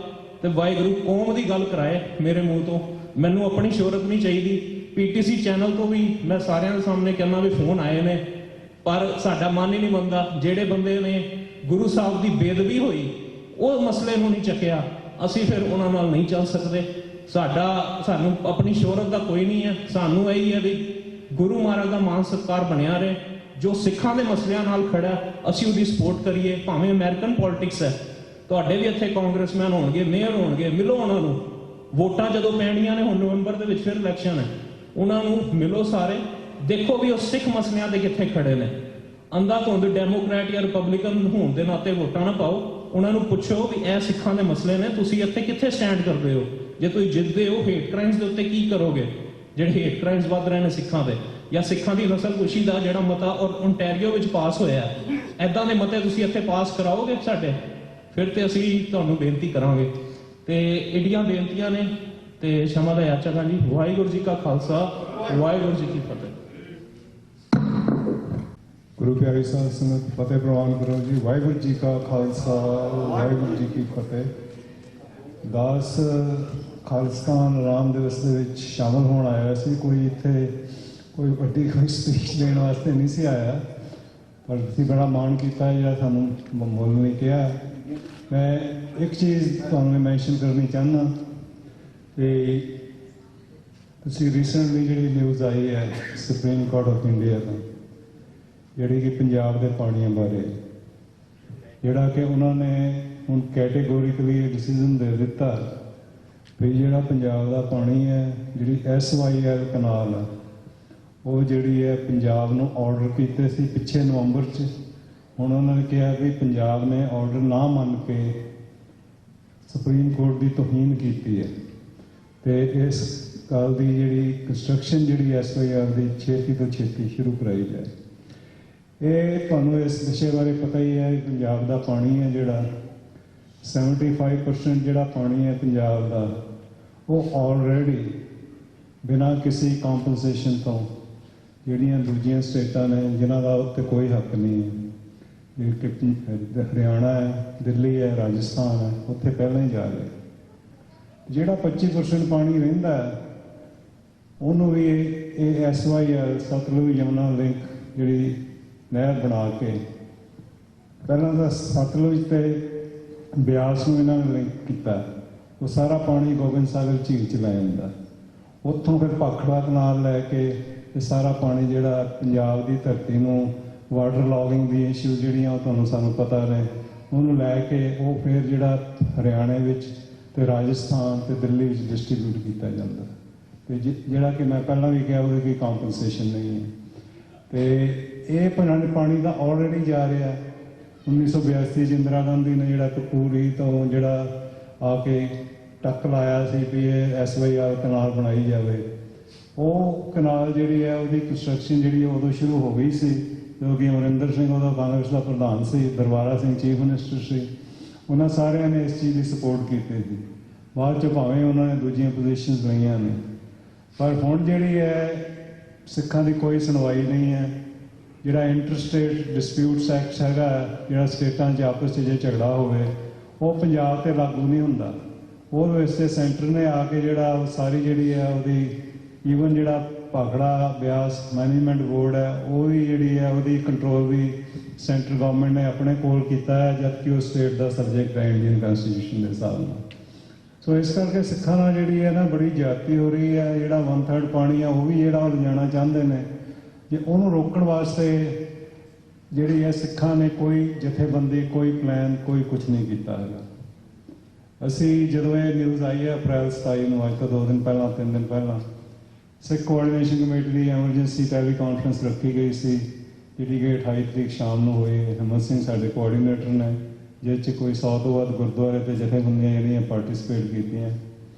S14: ਤੇ ਵਾਹਿਗੁਰੂ ਕੌਮ ਦੀ ਗੱਲ ਕਰਾਏ ਮੇਰੇ ਮੂੰਹ ਤੋਂ। ਮੈਨੂੰ ਆਪਣੀ ਸ਼ੋਹਰਤ ਨਹੀਂ ਚਾਹੀਦੀ। PTC ਚੈਨਲ ਤੋਂ ਵੀ ਮੈਂ ਸਾਰਿਆਂ ਦੇ ਸਾਹਮਣੇ ਕਹਿੰਦਾ ਵੀ ਫੋਨ ਆਏ ਨੇ, ਪਰ ਸਾਡਾ ਮਨ ਹੀ ਨਹੀਂ ਮੰਨਦਾ। ਜਿਹੜੇ ਬੰਦੇ ਨੇ ਗੁਰੂ ਸਾਹਿਬ ਦੀ ਬੇਦਬੀ ਹੋਈ ਉਹ ਮਸਲੇ ਨੂੰ ਨਹੀਂ ਚੱਕਿਆ, ਅਸੀਂ ਫਿਰ ਉਹਨਾਂ ਨਾਲ ਨਹੀਂ ਚੱਲ ਸਕਦੇ। ਸਾਨੂੰ ਆਪਣੀ ਸ਼ੋਹਰਤ ਦਾ ਕੋਈ ਨਹੀਂ ਹੈ। ਸਾਨੂੰ ਇਹੀ ਹੈ ਵੀ ਗੁਰੂ ਮਹਾਰਾਜ ਦਾ ਮਾਨ ਸਤਿਕਾਰ ਬਣਿਆ ਰਹੇ। ਜੋ ਸਿੱਖਾਂ ਦੇ ਮਸਲਿਆਂ ਨਾਲ ਖੜਾ ਅਸੀਂ ਉਹਦੀ ਸਪੋਰਟ ਕਰੀਏ, ਭਾਵੇਂ ਅਮਰੀਕਨ ਪੋਲਿਟਿਕਸ ਹੈ। ਤੁਹਾਡੇ ਵੀ ਇੱਥੇ ਕਾਂਗਰਸਮੈਨ ਹੋਣਗੇ, ਮੇਅਰ ਹੋਣਗੇ, ਮਿਲੋ ਉਹਨਾਂ ਨੂੰ। ਵੋਟਾਂ ਜਦੋਂ ਪੈਣੀਆਂ ਨੇ, ਹੁਣ ਨਵੰਬਰ ਦੇ ਵਿੱਚ ਫਿਰ ਇਲੈਕਸ਼ਨ ਹੈ, ਉਹਨਾਂ ਨੂੰ ਮਿਲੋ ਸਾਰੇ, ਦੇਖੋ ਵੀ ਉਹ ਸਿੱਖ ਮਸਲਿਆਂ ਦੇ ਕਿੱਥੇ ਖੜੇ ਨੇ। ਅੰਧਾਧੁੰਦ ਡੈਮੋਕ੍ਰੈਟ ਜਾਂ ਰਿਪਬਲਿਕਨ ਹੋਣ ਦੇ ਨਾਤੇ ਵੋਟਾਂ ਨਾ ਪਾਓ। ਉਹਨਾਂ ਨੂੰ ਪੁੱਛੋ ਵੀ ਇਹ ਸਿੱਖਾਂ ਦੇ ਮਸਲੇ ਨੇ, ਤੁਸੀਂ ਇੱਥੇ ਕਿੱਥੇ ਸਟੈਂਡ ਕਰਦੇ ਹੋ। ਜੇ ਤੁਸੀਂ ਜਿੱਤਦੇ ਹੋ ਹੇਟ ਕ੍ਰਾਈਮਸ ਦੇ ਉੱਤੇ ਕੀ ਕਰੋਗੇ, ਜਿਹੜੇ ਹੇਟ ਕ੍ਰਾਈਮਸ ਵੱਧ ਰਹੇ ਨੇ ਸਿੱਖਾਂ ਦੇ, ਜਾਂ ਸਿੱਖਾਂ ਦੀ ਨਸਲਕੁਸ਼ੀ ਦਾ ਜਿਹੜਾ ਮਤਾ ਓਨਟਾਰੀਓ ਵਿੱਚ ਪਾਸ ਹੋਇਆ, ਐਦਾਂ ਦੇ ਮਤੇ ਤੁਸੀਂ ਇੱਥੇ ਪਾਸ ਕਰਾਓਗੇ ਸਾਡੇ, ਫਿਰ ਤੇ ਅਸੀਂ ਤੁਹਾਨੂੰ ਬੇਨਤੀ ਕਰਾਂਗੇ। ਤੇ ਏਡੀਆਂ ਬੇਨਤੀਆਂ ਨੇ ਤੇ ਸ਼ਮਾ ਦਾ ਯਾਚਾ ਜੀ। ਵਾਹਿਗੁਰੂ ਜੀ ਕਾ ਖਾਲਸਾ, ਵਾਹਿਗੁਰੂ ਜੀ ਕੀ ਫਤਿਹ।
S15: ਗੁਰੂ ਪਿਆਰੀ ਸਾਧ ਸੰਗਤ ਫਤਿਹ ਪ੍ਰਵਾਨ ਕਰੋ ਜੀ। ਵਾਹਿਗੁਰੂ ਜੀ ਕਾ ਖਾਲਸਾ, ਵਾਹਿਗੁਰੂ ਜੀ ਕੀ ਫਤਿਹ। ਦਾਸ ਖਾਲਿਸਤਾਨ ਰਾਮ ਦਿਵਸ ਦੇ ਵਿੱਚ ਸ਼ਾਮਲ ਹੋਣ ਆਇਆ ਸੀ। ਕੋਈ ਇੱਥੇ ਕੋਈ ਵੱਡੀ ਕੋਈ ਸਪੀਚ ਦੇਣ ਵਾਸਤੇ ਨਹੀਂ ਸੀ ਆਇਆ, ਪਰ ਤੁਸੀਂ ਬੜਾ ਮਾਣ ਕੀਤਾ ਜਾਂ ਸਾਨੂੰ ਮੁੱਲ ਨਹੀਂ ਕਿਹਾ। ਮੈਂ ਇੱਕ ਚੀਜ਼ ਤੁਹਾਨੂੰ ਮੈਂਸ਼ਨ ਕਰਨੀ ਚਾਹੁੰਦਾ ਕਿ ਤੁਸੀਂ ਰੀਸੈਂਟਲੀ ਜਿਹੜੀ ਨਿਊਜ਼ ਆਈ ਹੈ ਸੁਪਰੀਮ ਕੋਰਟ ਆਫ ਇੰਡੀਆ ਤੋਂ, ਜਿਹੜੀ ਕਿ ਪੰਜਾਬ ਦੇ ਪਾਣੀਆਂ ਬਾਰੇ, ਜਿਹੜਾ ਕਿ ਉਹਨਾਂ ਨੇ ਹੁਣ ਕੈਟੇਗੋਰੀਕਲੀ ਡਿਸੀਜ਼ਨ ਦੇ ਦਿੱਤਾ ਵੀ ਜਿਹੜਾ ਪੰਜਾਬ ਦਾ ਪਾਣੀ ਹੈ, ਜਿਹੜੀ SYL ਕਨਾਲ ਆ, ਉਹ ਜਿਹੜੀ ਹੈ ਪੰਜਾਬ ਨੂੰ ਆਰਡਰ ਕੀਤੇ ਸੀ ਪਿੱਛੇ ਨਵੰਬਰ 'ਚ। ਹੁਣ ਉਹਨਾਂ ਨੇ ਕਿਹਾ ਵੀ ਪੰਜਾਬ ਨੇ ਆਰਡਰ ਨਾ ਮੰਨ ਕੇ ਸੁਪਰੀਮ ਕੋਰਟ ਦੀ ਤੋਹੀਨ ਕੀਤੀ ਹੈ ਤੇ ਇਸ ਗੱਲ ਦੀ ਜਿਹੜੀ ਕੰਸਟਰਕਸ਼ਨ ਜਿਹੜੀ SYL ਦੀ ਛੇਤੀ ਤੋਂ ਛੇਤੀ ਸ਼ੁਰੂ ਕਰਾਈ ਜਾਏ। ਇਹ ਤੁਹਾਨੂੰ ਇਸ ਵਿਸ਼ੇ ਬਾਰੇ ਪਤਾ ਹੀ ਹੈ। ਪੰਜਾਬ ਦਾ ਪਾਣੀ ਹੈ ਜਿਹੜਾ 75% ਜਿਹੜਾ ਪਾਣੀ ਹੈ ਪੰਜਾਬ ਦਾ, ਉਹ ਆਲਰੇਡੀ ਬਿਨਾਂ ਕਿਸੇ ਕੰਪਨਸੇਸ਼ਨ ਤੋਂ ਜਿਹੜੀਆਂ ਦੂਜੀਆਂ ਸਟੇਟਾਂ ਨੇ ਜਿਨ੍ਹਾਂ ਦਾ ਉੱਤੇ ਕੋਈ ਹੱਕ ਨਹੀਂ ਹੈ, ਜਿਵੇਂ ਹਰਿਆਣਾ ਹੈ, ਦਿੱਲੀ ਹੈ, ਰਾਜਸਥਾਨ ਹੈ, ਉੱਥੇ ਪਹਿਲਾਂ ਹੀ ਜਾ ਰਹੇ। ਜਿਹੜਾ 25% ਪਾਣੀ ਰਹਿੰਦਾ ਹੈ ਉਹਨੂੰ ਵੀ ਇਹ SYL ਸਤਲੁਜ ਯਮੁਨਾ ਲਿੰਕ ਜਿਹੜੀ ਨਹਿਰ ਬਣਾ ਕੇ, ਪਹਿਲਾਂ ਤਾਂ ਸਤਲੁਜ ਤੇ ਬਿਆਸ ਨੂੰ ਇਹਨਾਂ ਨੇ ਲਿੰਕ ਕੀਤਾ। ਉਹ ਸਾਰਾ ਪਾਣੀ ਗੋਬਿੰਦ ਸਾਗਰ ਝੀਲ 'ਚ ਲੈ ਜਾਂਦਾ, ਉੱਥੋਂ ਫਿਰ ਭਾਖੜਾ ਕਨਾਲ ਲੈ ਕੇ ਇਹ ਸਾਰਾ ਪਾਣੀ ਜਿਹੜਾ ਪੰਜਾਬ ਦੀ ਧਰਤੀ ਨੂੰ ਵਾਟਰ ਲੌਗਿੰਗ ਦੀ ਇਸ਼ੂ ਜਿਹੜੀਆਂ ਉਹ ਸਾਨੂੰ ਪਤਾ ਨੇ, ਉਹਨੂੰ ਲੈ ਕੇ ਉਹ ਫਿਰ ਜਿਹੜਾ ਹਰਿਆਣੇ ਵਿੱਚ ਤੇ ਰਾਜਸਥਾਨ ਤੇ ਦਿੱਲੀ ਵਿੱਚ ਡਿਸਟ੍ਰੀਬਿਊਟ ਕੀਤਾ ਜਾਂਦਾ। ਤੇ ਜਿਹੜਾ ਕਿ ਮੈਂ ਪਹਿਲਾਂ ਵੀ ਕਿਹਾ ਉਹਦੀ ਕੋਈ ਕੰਪਨਸੇਸ਼ਨ ਨਹੀਂ ਹੈ। ਤੇ ਇਹ ਪਾਣੀ ਦਾ ਆਲਰੇਡੀ ਜਾ ਰਿਹਾ। 1982 'ਚ ਇੰਦਰਾ ਗਾਂਧੀ ਨੇ ਜਿਹੜਾ ਕਪੂਰੀ ਤੋਂ ਜਿਹੜਾ ਆ ਕੇ ਟੱਕ ਲਾਇਆ ਸੀ ਵੀ ਇਹ SYL ਕਨਾਲ ਬਣਾਈ ਜਾਵੇ, ਉਹ ਕਨਾਲ ਜਿਹੜੀ ਹੈ ਉਹਦੀ ਕੰਸਟਰਕਸ਼ਨ ਜਿਹੜੀ ਉਦੋਂ ਸ਼ੁਰੂ ਹੋ ਗਈ ਸੀ, ਜੋ ਕਿ ਅਮਰਿੰਦਰ ਸਿੰਘ ਉਹਦਾ ਕਾਂਗਰਸ ਦਾ ਪ੍ਰਧਾਨ ਸੀ, ਦਰਬਾਰਾ ਸਿੰਘ ਚੀਫ ਮਿਨਿਸਟਰ ਸੀ। ਉਹਨਾਂ ਸਾਰਿਆਂ ਨੇ ਇਸ ਚੀਜ਼ ਦੀ ਸਪੋਰਟ ਕੀਤੀ ਸੀ। ਬਾਅਦ 'ਚ ਭਾਵੇਂ ਉਹਨਾਂ ਨੇ ਦੂਜੀਆਂ ਪੋਜੀਸ਼ਨਸ ਲਈਆਂ ਨੇ, ਪਰ ਹੁਣ ਜਿਹੜੀ ਹੈ ਸਿੱਖਾਂ ਦੀ ਕੋਈ ਸੁਣਵਾਈ ਨਹੀਂ ਹੈ। ਜਿਹੜਾ ਇੰਟਰਸਟੇਟ ਡਿਸਪਿਊਟਸ ਐਕਟ ਹੈਗਾ, ਜਿਹੜਾ ਸਟੇਟਾਂ 'ਚ ਆਪਸ 'ਚ ਜੇ ਝਗੜਾ ਹੋਵੇ, ਉਹ ਪੰਜਾਬ 'ਤੇ ਲਾਗੂ ਨਹੀਂ ਹੁੰਦਾ। ਉਹਦੇ ਵਾਸਤੇ ਸੈਂਟਰ ਨੇ ਆ ਕੇ ਜਿਹੜਾ ਸਾਰੀ ਜਿਹੜੀ ਹੈ ਉਹਦੀ ਈਵਨ ਜਿਹੜਾ ਭਾਖੜਾ ਬਿਆਸ ਮੈਨੇਜਮੈਂਟ ਬੋਰਡ ਹੈ, ਉਹ ਵੀ ਜਿਹੜੀ ਹੈ ਉਹਦੀ ਕੰਟਰੋਲ ਵੀ ਸੈਂਟਰ ਗਵਰਨਮੈਂਟ ਨੇ ਆਪਣੇ ਕੋਲ ਕੀਤਾ ਹੈ, ਜਦਕਿ ਉਹ ਸਟੇਟ ਦਾ ਸਬਜੈਕਟ ਹੈ ਇੰਡੀਅਨ ਕਨਸਟੀਟਿਊਸ਼ਨ ਦੇ ਹਿਸਾਬ ਨਾਲ। ਸੋ ਇਸ ਕਰਕੇ ਸਿੱਖਾਂ ਨਾਲ ਜਿਹੜੀ ਹੈ ਨਾ ਬੜੀ ਜ਼ਿਆਦਤੀ ਹੋ ਰਹੀ ਹੈ। ਜਿਹੜਾ 1/3 ਪਾਣੀ ਆ ਉਹ ਵੀ ਜਿਹੜਾ ਉਹ ਲਿਜਾਣਾ ਚਾਹੁੰਦੇ ਨੇ, ਜੇ ਉਹਨੂੰ ਰੋਕਣ ਵਾਸਤੇ ਜਿਹੜੀ ਹੈ ਸਿੱਖਾਂ ਨੇ ਕੋਈ ਜਥੇਬੰਦੀ, ਕੋਈ ਪਲਾਨ, ਕੋਈ ਕੁਝ ਨਹੀਂ ਕੀਤਾ ਹੈਗਾ। ਅਸੀਂ ਜਦੋਂ ਇਹ ਨਿਊਜ਼ ਆਈ ਹੈ ਅਪ੍ਰੈਲ 27 ਨੂੰ, ਅੱਜ ਤੋਂ 2 ਦਿਨ ਪਹਿਲਾਂ 3 ਦਿਨ ਪਹਿਲਾਂ, ਸਿੱਖ ਕੋਆਰਡੀਨੇਸ਼ਨ ਕਮੇਟੀ ਦੀ ਐਮਰਜੈਂਸੀ ਟੈਲੀ ਕਾਨਫਰੰਸ ਰੱਖੀ ਗਈ ਸੀ, ਜਿਹੜੀ ਕਿ 28 ਤਰੀਕ ਸ਼ਾਮ ਨੂੰ ਹੋਈ। ਹਿੰਮਤ ਸਿੰਘ ਸਾਡੇ ਕੋਆਰਡੀਨੇਟਰ ਨੇ, ਜਿਸ 'ਚ ਕੋਈ 100 ਤੋਂ ਵੱਧ ਗੁਰਦੁਆਰੇ ਤੇ ਜਥੇਬੰਦੀਆਂ ਜਿਹੜੀਆਂ ਪਾਰਟਿਸਿਪੇਟ ਕੀਤੀਆਂ,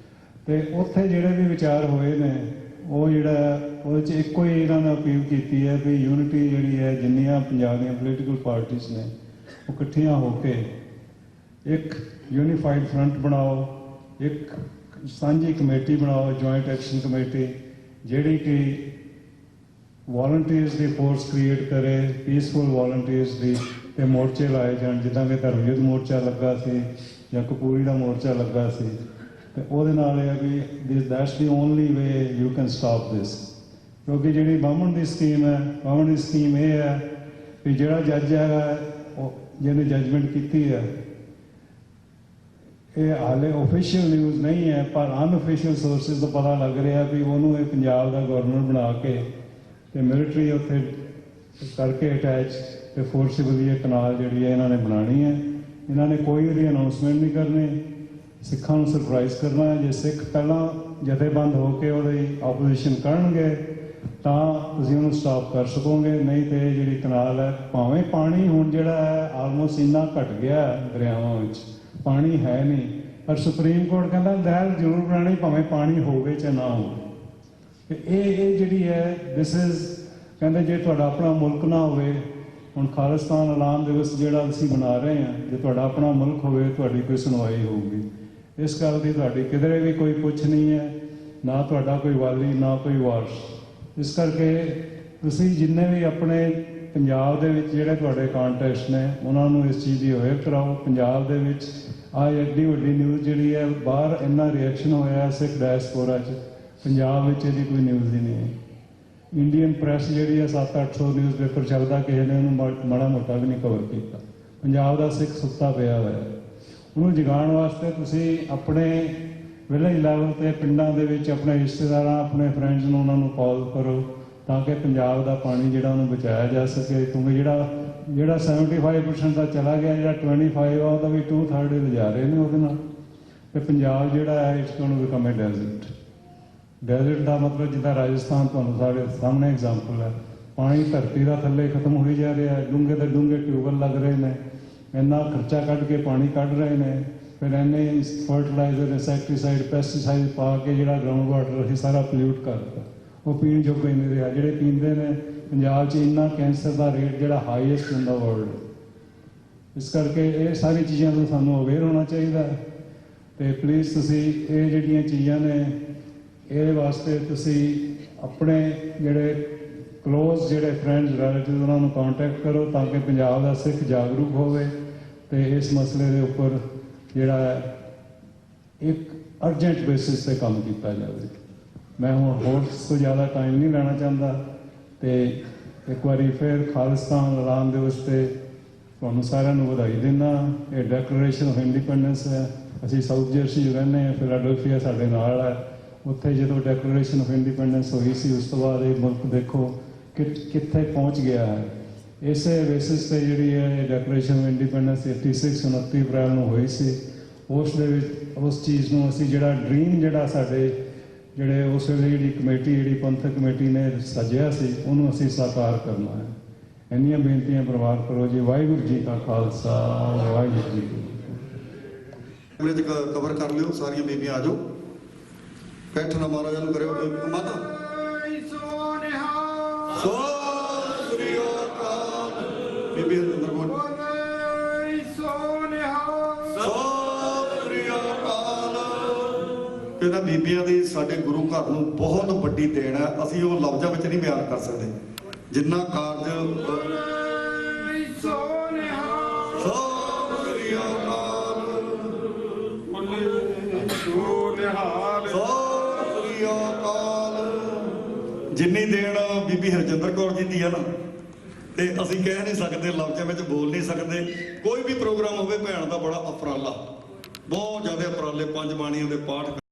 S15: ਤੇ ਉੱਥੇ ਜਿਹੜੇ ਵੀ ਵਿਚਾਰ ਹੋਏ ਨੇ ਉਹ ਜਿਹੜਾ ਉਹਦੇ 'ਚ ਇੱਕੋ ਹੀ ਇਹਨਾਂ ਨੇ ਅਪੀਲ ਕੀਤੀ ਹੈ ਵੀ ਯੂਨਿਟੀ ਜਿਹੜੀ ਹੈ, ਜਿੰਨੀਆਂ ਪੰਜਾਬ ਦੀਆਂ ਪੋਲੀਟੀਕਲ ਪਾਰਟੀਆਂ ਨੇ ਉਹ ਇਕੱਠੀਆਂ ਹੋ ਕੇ ਇੱਕ ਯੂਨੀਫਾਈਡ ਫਰੰਟ ਬਣਾਓ, ਇੱਕ ਸਾਂਝੀ ਕਮੇਟੀ ਬਣਾਓ, ਜੁਆਇੰਟ ਐਕਸ਼ਨ ਕਮੇਟੀ, ਜਿਹੜੀ ਕਿ ਵਾਲੰਟੀਅਰਸ ਦੀ ਫੋਰਸ ਕ੍ਰੀਏਟ ਕਰੇ, ਪੀਸਫੁਲ ਵਾਲੰਟੀਅਰਸ ਦੀ, ਤੇ ਮੋਰਚੇ ਲਾਏ ਜਾਣ, ਜਿੱਦਾਂ ਕਿ ਧਰਮ ਯੁੱਧ ਮੋਰਚਾ ਲੱਗਾ ਸੀ ਜਾਂ ਕਪੂਰੀ ਦਾ ਮੋਰਚਾ ਲੱਗਾ ਸੀ। ਤੇ ਉਹਦੇ ਨਾਲ ਇਹ ਹੈ ਵੀ that's the only way you can stop this. ਕਿਉਂਕਿ ਜਿਹੜੀ ਬਾਹਮਣ ਦੀ ਸਕੀਮ ਹੈ, ਬਾਹਮਣ ਦੀ ਸਕੀਮ ਇਹ ਹੈ ਵੀ ਜਿਹੜਾ ਜੱਜ ਹੈਗਾ ਉਹ ਜਿਹਨੇ ਜੱਜਮੈਂਟ ਕੀਤੀ ਹੈ, ਇਹ ਹਾਲੇ ਓਫੀਸ਼ੀਅਲ ਨਿਊਜ਼ ਨਹੀਂ ਹੈ, ਪਰ ਅਨਓਫੀਸ਼ੀਅਲ ਸੋਰਸਿਸ ਤੋਂ ਪਤਾ ਲੱਗ ਰਿਹਾ ਵੀ ਉਹਨੂੰ ਇਹ ਪੰਜਾਬ ਦਾ ਗਵਰਨਰ ਬਣਾ ਕੇ ਤੇ ਮਿਲਟਰੀ ਉੱਥੇ ਕਰਕੇ ਅਟੈਚ ਤੇ ਫੋਰਸਿਬਲੀ ਇਹ ਕਨਾਲ ਜਿਹੜੀ ਹੈ ਇਹਨਾਂ ਨੇ ਬਣਾਉਣੀ ਹੈ। ਇਹਨਾਂ ਨੇ ਕੋਈ ਉਹਦੀ ਅਨਾਉਂਸਮੈਂਟ ਨਹੀਂ ਕਰਨੀ, ਸਿੱਖਾਂ ਨੂੰ ਸਰਪ੍ਰਾਈਜ਼ ਕਰਨਾ ਹੈ। ਜੇ ਸਿੱਖ ਪਹਿਲਾਂ ਜਥੇਬੰਦ ਹੋ ਕੇ ਉਹਦੀ ਆਪੋਜੀਸ਼ਨ ਕਰਨਗੇ ਤਾਂ ਤੁਸੀਂ ਉਹਨੂੰ ਸਟਾਪ ਕਰ ਸਕੋਗੇ, ਨਹੀਂ ਤੇ ਜਿਹੜੀ ਕਨਾਲ ਹੈ, ਭਾਵੇਂ ਪਾਣੀ ਹੁਣ ਜਿਹੜਾ ਹੈ ਆਲਮੋਸਟ ਇੰਨਾ ਘਟ ਗਿਆ ਦਰਿਆਵਾਂ ਵਿੱਚ, ਪਾਣੀ ਹੈ ਨਹੀਂ, ਪਰ ਸੁਪਰੀਮ ਕੋਰਟ ਕਹਿੰਦਾ ਨਹਿਰ ਜ਼ਰੂਰ ਬਣਾਉਣੀ, ਭਾਵੇਂ ਪਾਣੀ ਹੋਵੇ ਚਾਹੇ ਨਾ ਹੋਵੇ। ਤੇ ਇਹ ਜਿਹੜੀ ਹੈ ਦਿਸ ਇਜ਼, ਕਹਿੰਦੇ ਜੇ ਤੁਹਾਡਾ ਆਪਣਾ ਮੁਲਕ ਨਾ ਹੋਵੇ, ਹੁਣ ਖਾਲਿਸਤਾਨ ਐਲਾਨ ਦਿਵਸ ਜਿਹੜਾ ਅਸੀਂ ਮਨਾ ਰਹੇ ਹਾਂ, ਜੇ ਤੁਹਾਡਾ ਆਪਣਾ ਮੁਲਕ ਹੋਵੇ ਤੁਹਾਡੀ ਕੋਈ ਸੁਣਵਾਈ ਹੋਊਗੀ। ਇਸ ਗੱਲ ਦੀ ਤੁਹਾਡੀ ਕਿਧਰੇ ਵੀ ਕੋਈ ਪੁੱਛ ਨਹੀਂ ਹੈ, ਨਾ ਤੁਹਾਡਾ ਕੋਈ ਵਾਲੀ, ਨਾ ਕੋਈ ਵਾਰਸ। ਇਸ ਕਰਕੇ ਤੁਸੀਂ ਜਿੰਨੇ ਵੀ ਆਪਣੇ ਪੰਜਾਬ ਦੇ ਵਿੱਚ ਜਿਹੜੇ ਤੁਹਾਡੇ ਕਾਂਟੈਕਟ ਨੇ ਉਹਨਾਂ ਨੂੰ ਇਸ ਚੀਜ਼ ਦੀ ਅਵੇਅਰ ਕਰਾਓ। ਪੰਜਾਬ ਦੇ ਵਿੱਚ ਆਹ ਐਡੀ ਵੱਡੀ ਨਿਊਜ਼ ਜਿਹੜੀ ਹੈ, ਬਾਹਰ ਇੰਨਾ ਰਿਐਕਸ਼ਨ ਹੋਇਆ ਸਿੱਖ ਡਾਇਸਪੋਰਾ 'ਚ, ਪੰਜਾਬ ਵਿੱਚ ਇਹਦੀ ਕੋਈ ਨਿਊਜ਼ ਹੀ ਨਹੀਂ ਹੈ। ਇੰਡੀਅਨ ਪ੍ਰੈਸ ਜਿਹੜੀ ਹੈ 700-800 ਨਿਊਜ਼ਪੇਪਰ ਚੱਲਦਾ, ਕਿਸੇ ਨੇ ਉਹਨੂੰ ਮਾੜਾ ਮੋਟਾ ਵੀ ਨਹੀਂ ਕਵਰ ਕੀਤਾ। ਪੰਜਾਬ ਦਾ ਸਿੱਖ ਸੁੱਤਾ ਪਿਆ ਹੋਇਆ, ਉਹਨੂੰ ਜਗਾਉਣ ਵਾਸਤੇ ਤੁਸੀਂ ਆਪਣੇ ਵਿਲੇਜ ਲੈਵਲ 'ਤੇ ਪਿੰਡਾਂ ਦੇ ਵਿੱਚ ਆਪਣੇ ਰਿਸ਼ਤੇਦਾਰਾਂ, ਆਪਣੇ ਫਰੈਂਡਸ ਨੂੰ ਉਹਨਾਂ ਨੂੰ ਕਾਲ ਕਰੋ, ਤਾਂ ਕਿ ਪੰਜਾਬ ਦਾ ਪਾਣੀ ਜਿਹੜਾ ਉਹਨੂੰ ਬਚਾਇਆ ਜਾ ਸਕੇ। ਕਿਉਂਕਿ ਜਿਹੜਾ 75% ਦਾ ਚਲਾ ਗਿਆ, ਜਿਹੜਾ 25 ਆ ਉਹਦਾ ਵੀ 2/3 ਲਿਜਾ ਰਹੇ ਨੇ ਉਹਦੇ ਨਾਲ। ਤੇ ਪੰਜਾਬ ਜਿਹੜਾ ਹੈ it's going to become a desert. Desert ਦਾ ਮਤਲਬ ਜਿੱਦਾਂ ਰਾਜਸਥਾਨ ਤੁਹਾਨੂੰ ਸਾਡੇ ਸਾਹਮਣੇ ਐਗਜ਼ਾਮਪਲ ਹੈ, ਪਾਣੀ ਧਰਤੀ ਦਾ ਥੱਲੇ ਖਤਮ ਹੋਈ ਜਾ ਰਿਹਾ ਹੈ, ਡੂੰਘੇ ਤੋਂ ਡੂੰਘੇ ਟਿਊਬਵੈੱਲ ਲੱਗ ਰਹੇ ਨੇ, ਇੰਨਾ ਖਰਚਾ ਕੱਢ ਕੇ ਪਾਣੀ ਕੱਢ ਰਹੇ ਨੇ, ਫਿਰ ਇੰਨੇ ਫਰਟੀਲਾਈਜ਼ਰ, ਇਨਸੈਕਟੀਸਾਈਡ, ਪੈਸਟੀਸਾਈਡ ਪਾ ਕੇ ਜਿਹੜਾ ਗਰਾਊਂਡ ਵਾਟਰ ਅਸੀਂ ਸਾਰਾ ਪੋਲਿਊਟ ਕਰਤਾ, ਉਹ ਪੀਣ ਜੋਗਾ ਹੀ ਨਹੀਂ ਰਿਹਾ। ਜਿਹੜੇ ਪੀਂਦੇ ਨੇ, ਪੰਜਾਬ 'ਚ ਇੰਨਾ ਕੈਂਸਰ ਦਾ ਰੇਟ ਜਿਹੜਾ ਹਾਈਐਸਟ ਇਨ ਦਾ ਵਰਲਡ। ਇਸ ਕਰਕੇ ਇਹ ਸਾਰੀ ਚੀਜ਼ਾਂ ਤੋਂ ਸਾਨੂੰ ਅਵੇਅਰ ਹੋਣਾ ਚਾਹੀਦਾ। ਤੇ ਪਲੀਜ਼ ਤੁਸੀਂ ਇਹ ਜਿਹੜੀਆਂ ਚੀਜ਼ਾਂ ਨੇ ਇਹਦੇ ਵਾਸਤੇ ਤੁਸੀਂ ਆਪਣੇ ਜਿਹੜੇ ਕਲੋਜ਼ ਜਿਹੜੇ ਫਰੈਂਡਸ, ਰਿਲੇਟਿਵ, ਉਹਨਾਂ ਨੂੰ ਕੰਟੈਕਟ ਕਰੋ, ਤਾਂ ਕਿ ਪੰਜਾਬ ਦਾ ਸਿੱਖ ਜਾਗਰੂਕ ਹੋਵੇ ਤੇ ਇਸ ਮਸਲੇ ਦੇ ਉੱਪਰ ਜਿਹੜਾ ਇੱਕ ਅਰਜੈਂਟ ਬੇਸਿਸ 'ਤੇ ਕੰਮ ਕੀਤਾ ਜਾਵੇ। ਮੈਂ ਹੁਣ ਹੋਰ ਤੋਂ ਜ਼ਿਆਦਾ ਟਾਈਮ ਨਹੀਂ ਲੈਣਾ ਚਾਹੁੰਦਾ। ਤੇ ਇੱਕ ਵਾਰੀ ਫਿਰ ਖਾਲਿਸਤਾਨ ਐਲਾਨ ਦਿਵਸ 'ਤੇ ਤੁਹਾਨੂੰ ਸਾਰਿਆਂ ਨੂੰ ਵਧਾਈ ਦਿੰਦਾ। ਇਹ ਡੈਕਲੇਰੇਸ਼ਨ ਆਫ ਇੰਡੀਪੈਂਡੈਂਸ ਹੈ। ਅਸੀਂ ਸਾਊਥ ਜਰਸੀ ਰਹਿੰਦੇ ਹਾਂ, ਫਿਲਾਡੈਲਫੀਆ ਸਾਡੇ ਨਾਲ ਹੈ। ਉੱਥੇ ਜਦੋਂ ਡੈਕਲੇਰੇਸ਼ਨ ਆਫ ਇੰਡੀਪੈਂਡੈਂਸ ਹੋਈ ਸੀ, ਉਸ ਤੋਂ ਬਾਅਦ ਇਹ ਮੁਲਕ ਦੇਖੋ ਕਿੱਥੇ ਪਹੁੰਚ ਗਿਆ ਹੈ। ਇਸੇ ਬੇਸਿਸ 'ਤੇ ਜਿਹੜੀ ਹੈ ਇਹ ਡੈਕਲੇਰੇਸ਼ਨ ਆਫ ਇੰਡੀਪੈਂਡੈਂਸ 29 ਅਪ੍ਰੈਲ ਨੂੰ ਹੋਈ ਸੀ। ਉਸ ਦੇ ਵਿੱਚ ਉਸ ਚੀਜ਼ ਨੂੰ ਅਸੀਂ ਜਿਹੜਾ ਡ੍ਰੀਮ ਜਿਹੜਾ ਸਾਡੇ ਜਿਹੜੇ ਉਸ ਵੇਲੇ ਜਿਹੜੀ ਕਮੇਟੀ, ਜਿਹੜੀ ਪੰਥਕ ਕਮੇਟੀ ਨੇ ਸੱਜਿਆ ਸੀ, ਉਹਨੂੰ ਅਸੀਂ ਸਾਕਾਰ ਕਰਨਾ ਹੈ। ਇੰਨੀਆਂ ਬੇਨਤੀਆਂ ਪ੍ਰਵਾਨ ਕਰੋ ਜੀ। ਵਾਹਿਗੁਰੂ ਜੀ ਕਾ ਖਾਲਸਾ, ਵਾਹਿਗੁਰੂ ਜੀ ਕੀ ਫਤਿਹ।
S11: ਮੇਰੇ ਕਵਰ ਕਰ ਲਿਓ, ਸਾਰੀਆਂ ਬੀਬੀਆਂ ਆ ਜਾਓ। ਬੈਠਣਾ ਮਹਾਰਾਜਾ ਨੂੰ ਕਰਿਓ ਮਾਤਾ। ਸੋ ਸ੍ਰੀ ਅਕਾਲ। ਬੀਬੀ ਹਰਜਿੰਦਰ ਕੌਰ ਕਹਿੰਦਾ ਬੀਬੀਆਂ ਦੀ ਸਾਡੇ ਗੁਰੂ ਘਰ ਨੂੰ ਬਹੁਤ ਵੱਡੀ ਦੇਣ ਹੈ। ਅਸੀਂ ਉਹ ਲਫ਼ਜ਼ਾਂ ਵਿੱਚ ਨਹੀਂ ਬਿਆਨ ਕਰ ਸਕਦੇ ਜਿੰਨਾ ਕਾਰਜ ਜਿੰਨੀ ਦੇਣ ਬੀਬੀ ਹਰਜਿੰਦਰ ਕੌਰ ਜੀ ਦੀ ਹੈ ਨਾ, ਤੇ ਅਸੀਂ ਕਹਿ ਨਹੀਂ ਸਕਦੇ, ਲਫ਼ਜ਼ਾਂ ਵਿੱਚ ਬੋਲ ਨਹੀਂ ਸਕਦੇ। ਕੋਈ ਵੀ ਪ੍ਰੋਗਰਾਮ ਹੋਵੇ ਭੈਣ ਦਾ ਬੜਾ ਉਪਰਾਲਾ, ਬਹੁਤ ਜ਼ਿਆਦਾ ਉਪਰਾਲੇ, 5 ਬਾਣੀਆਂ ਦੇ ਪਾਠ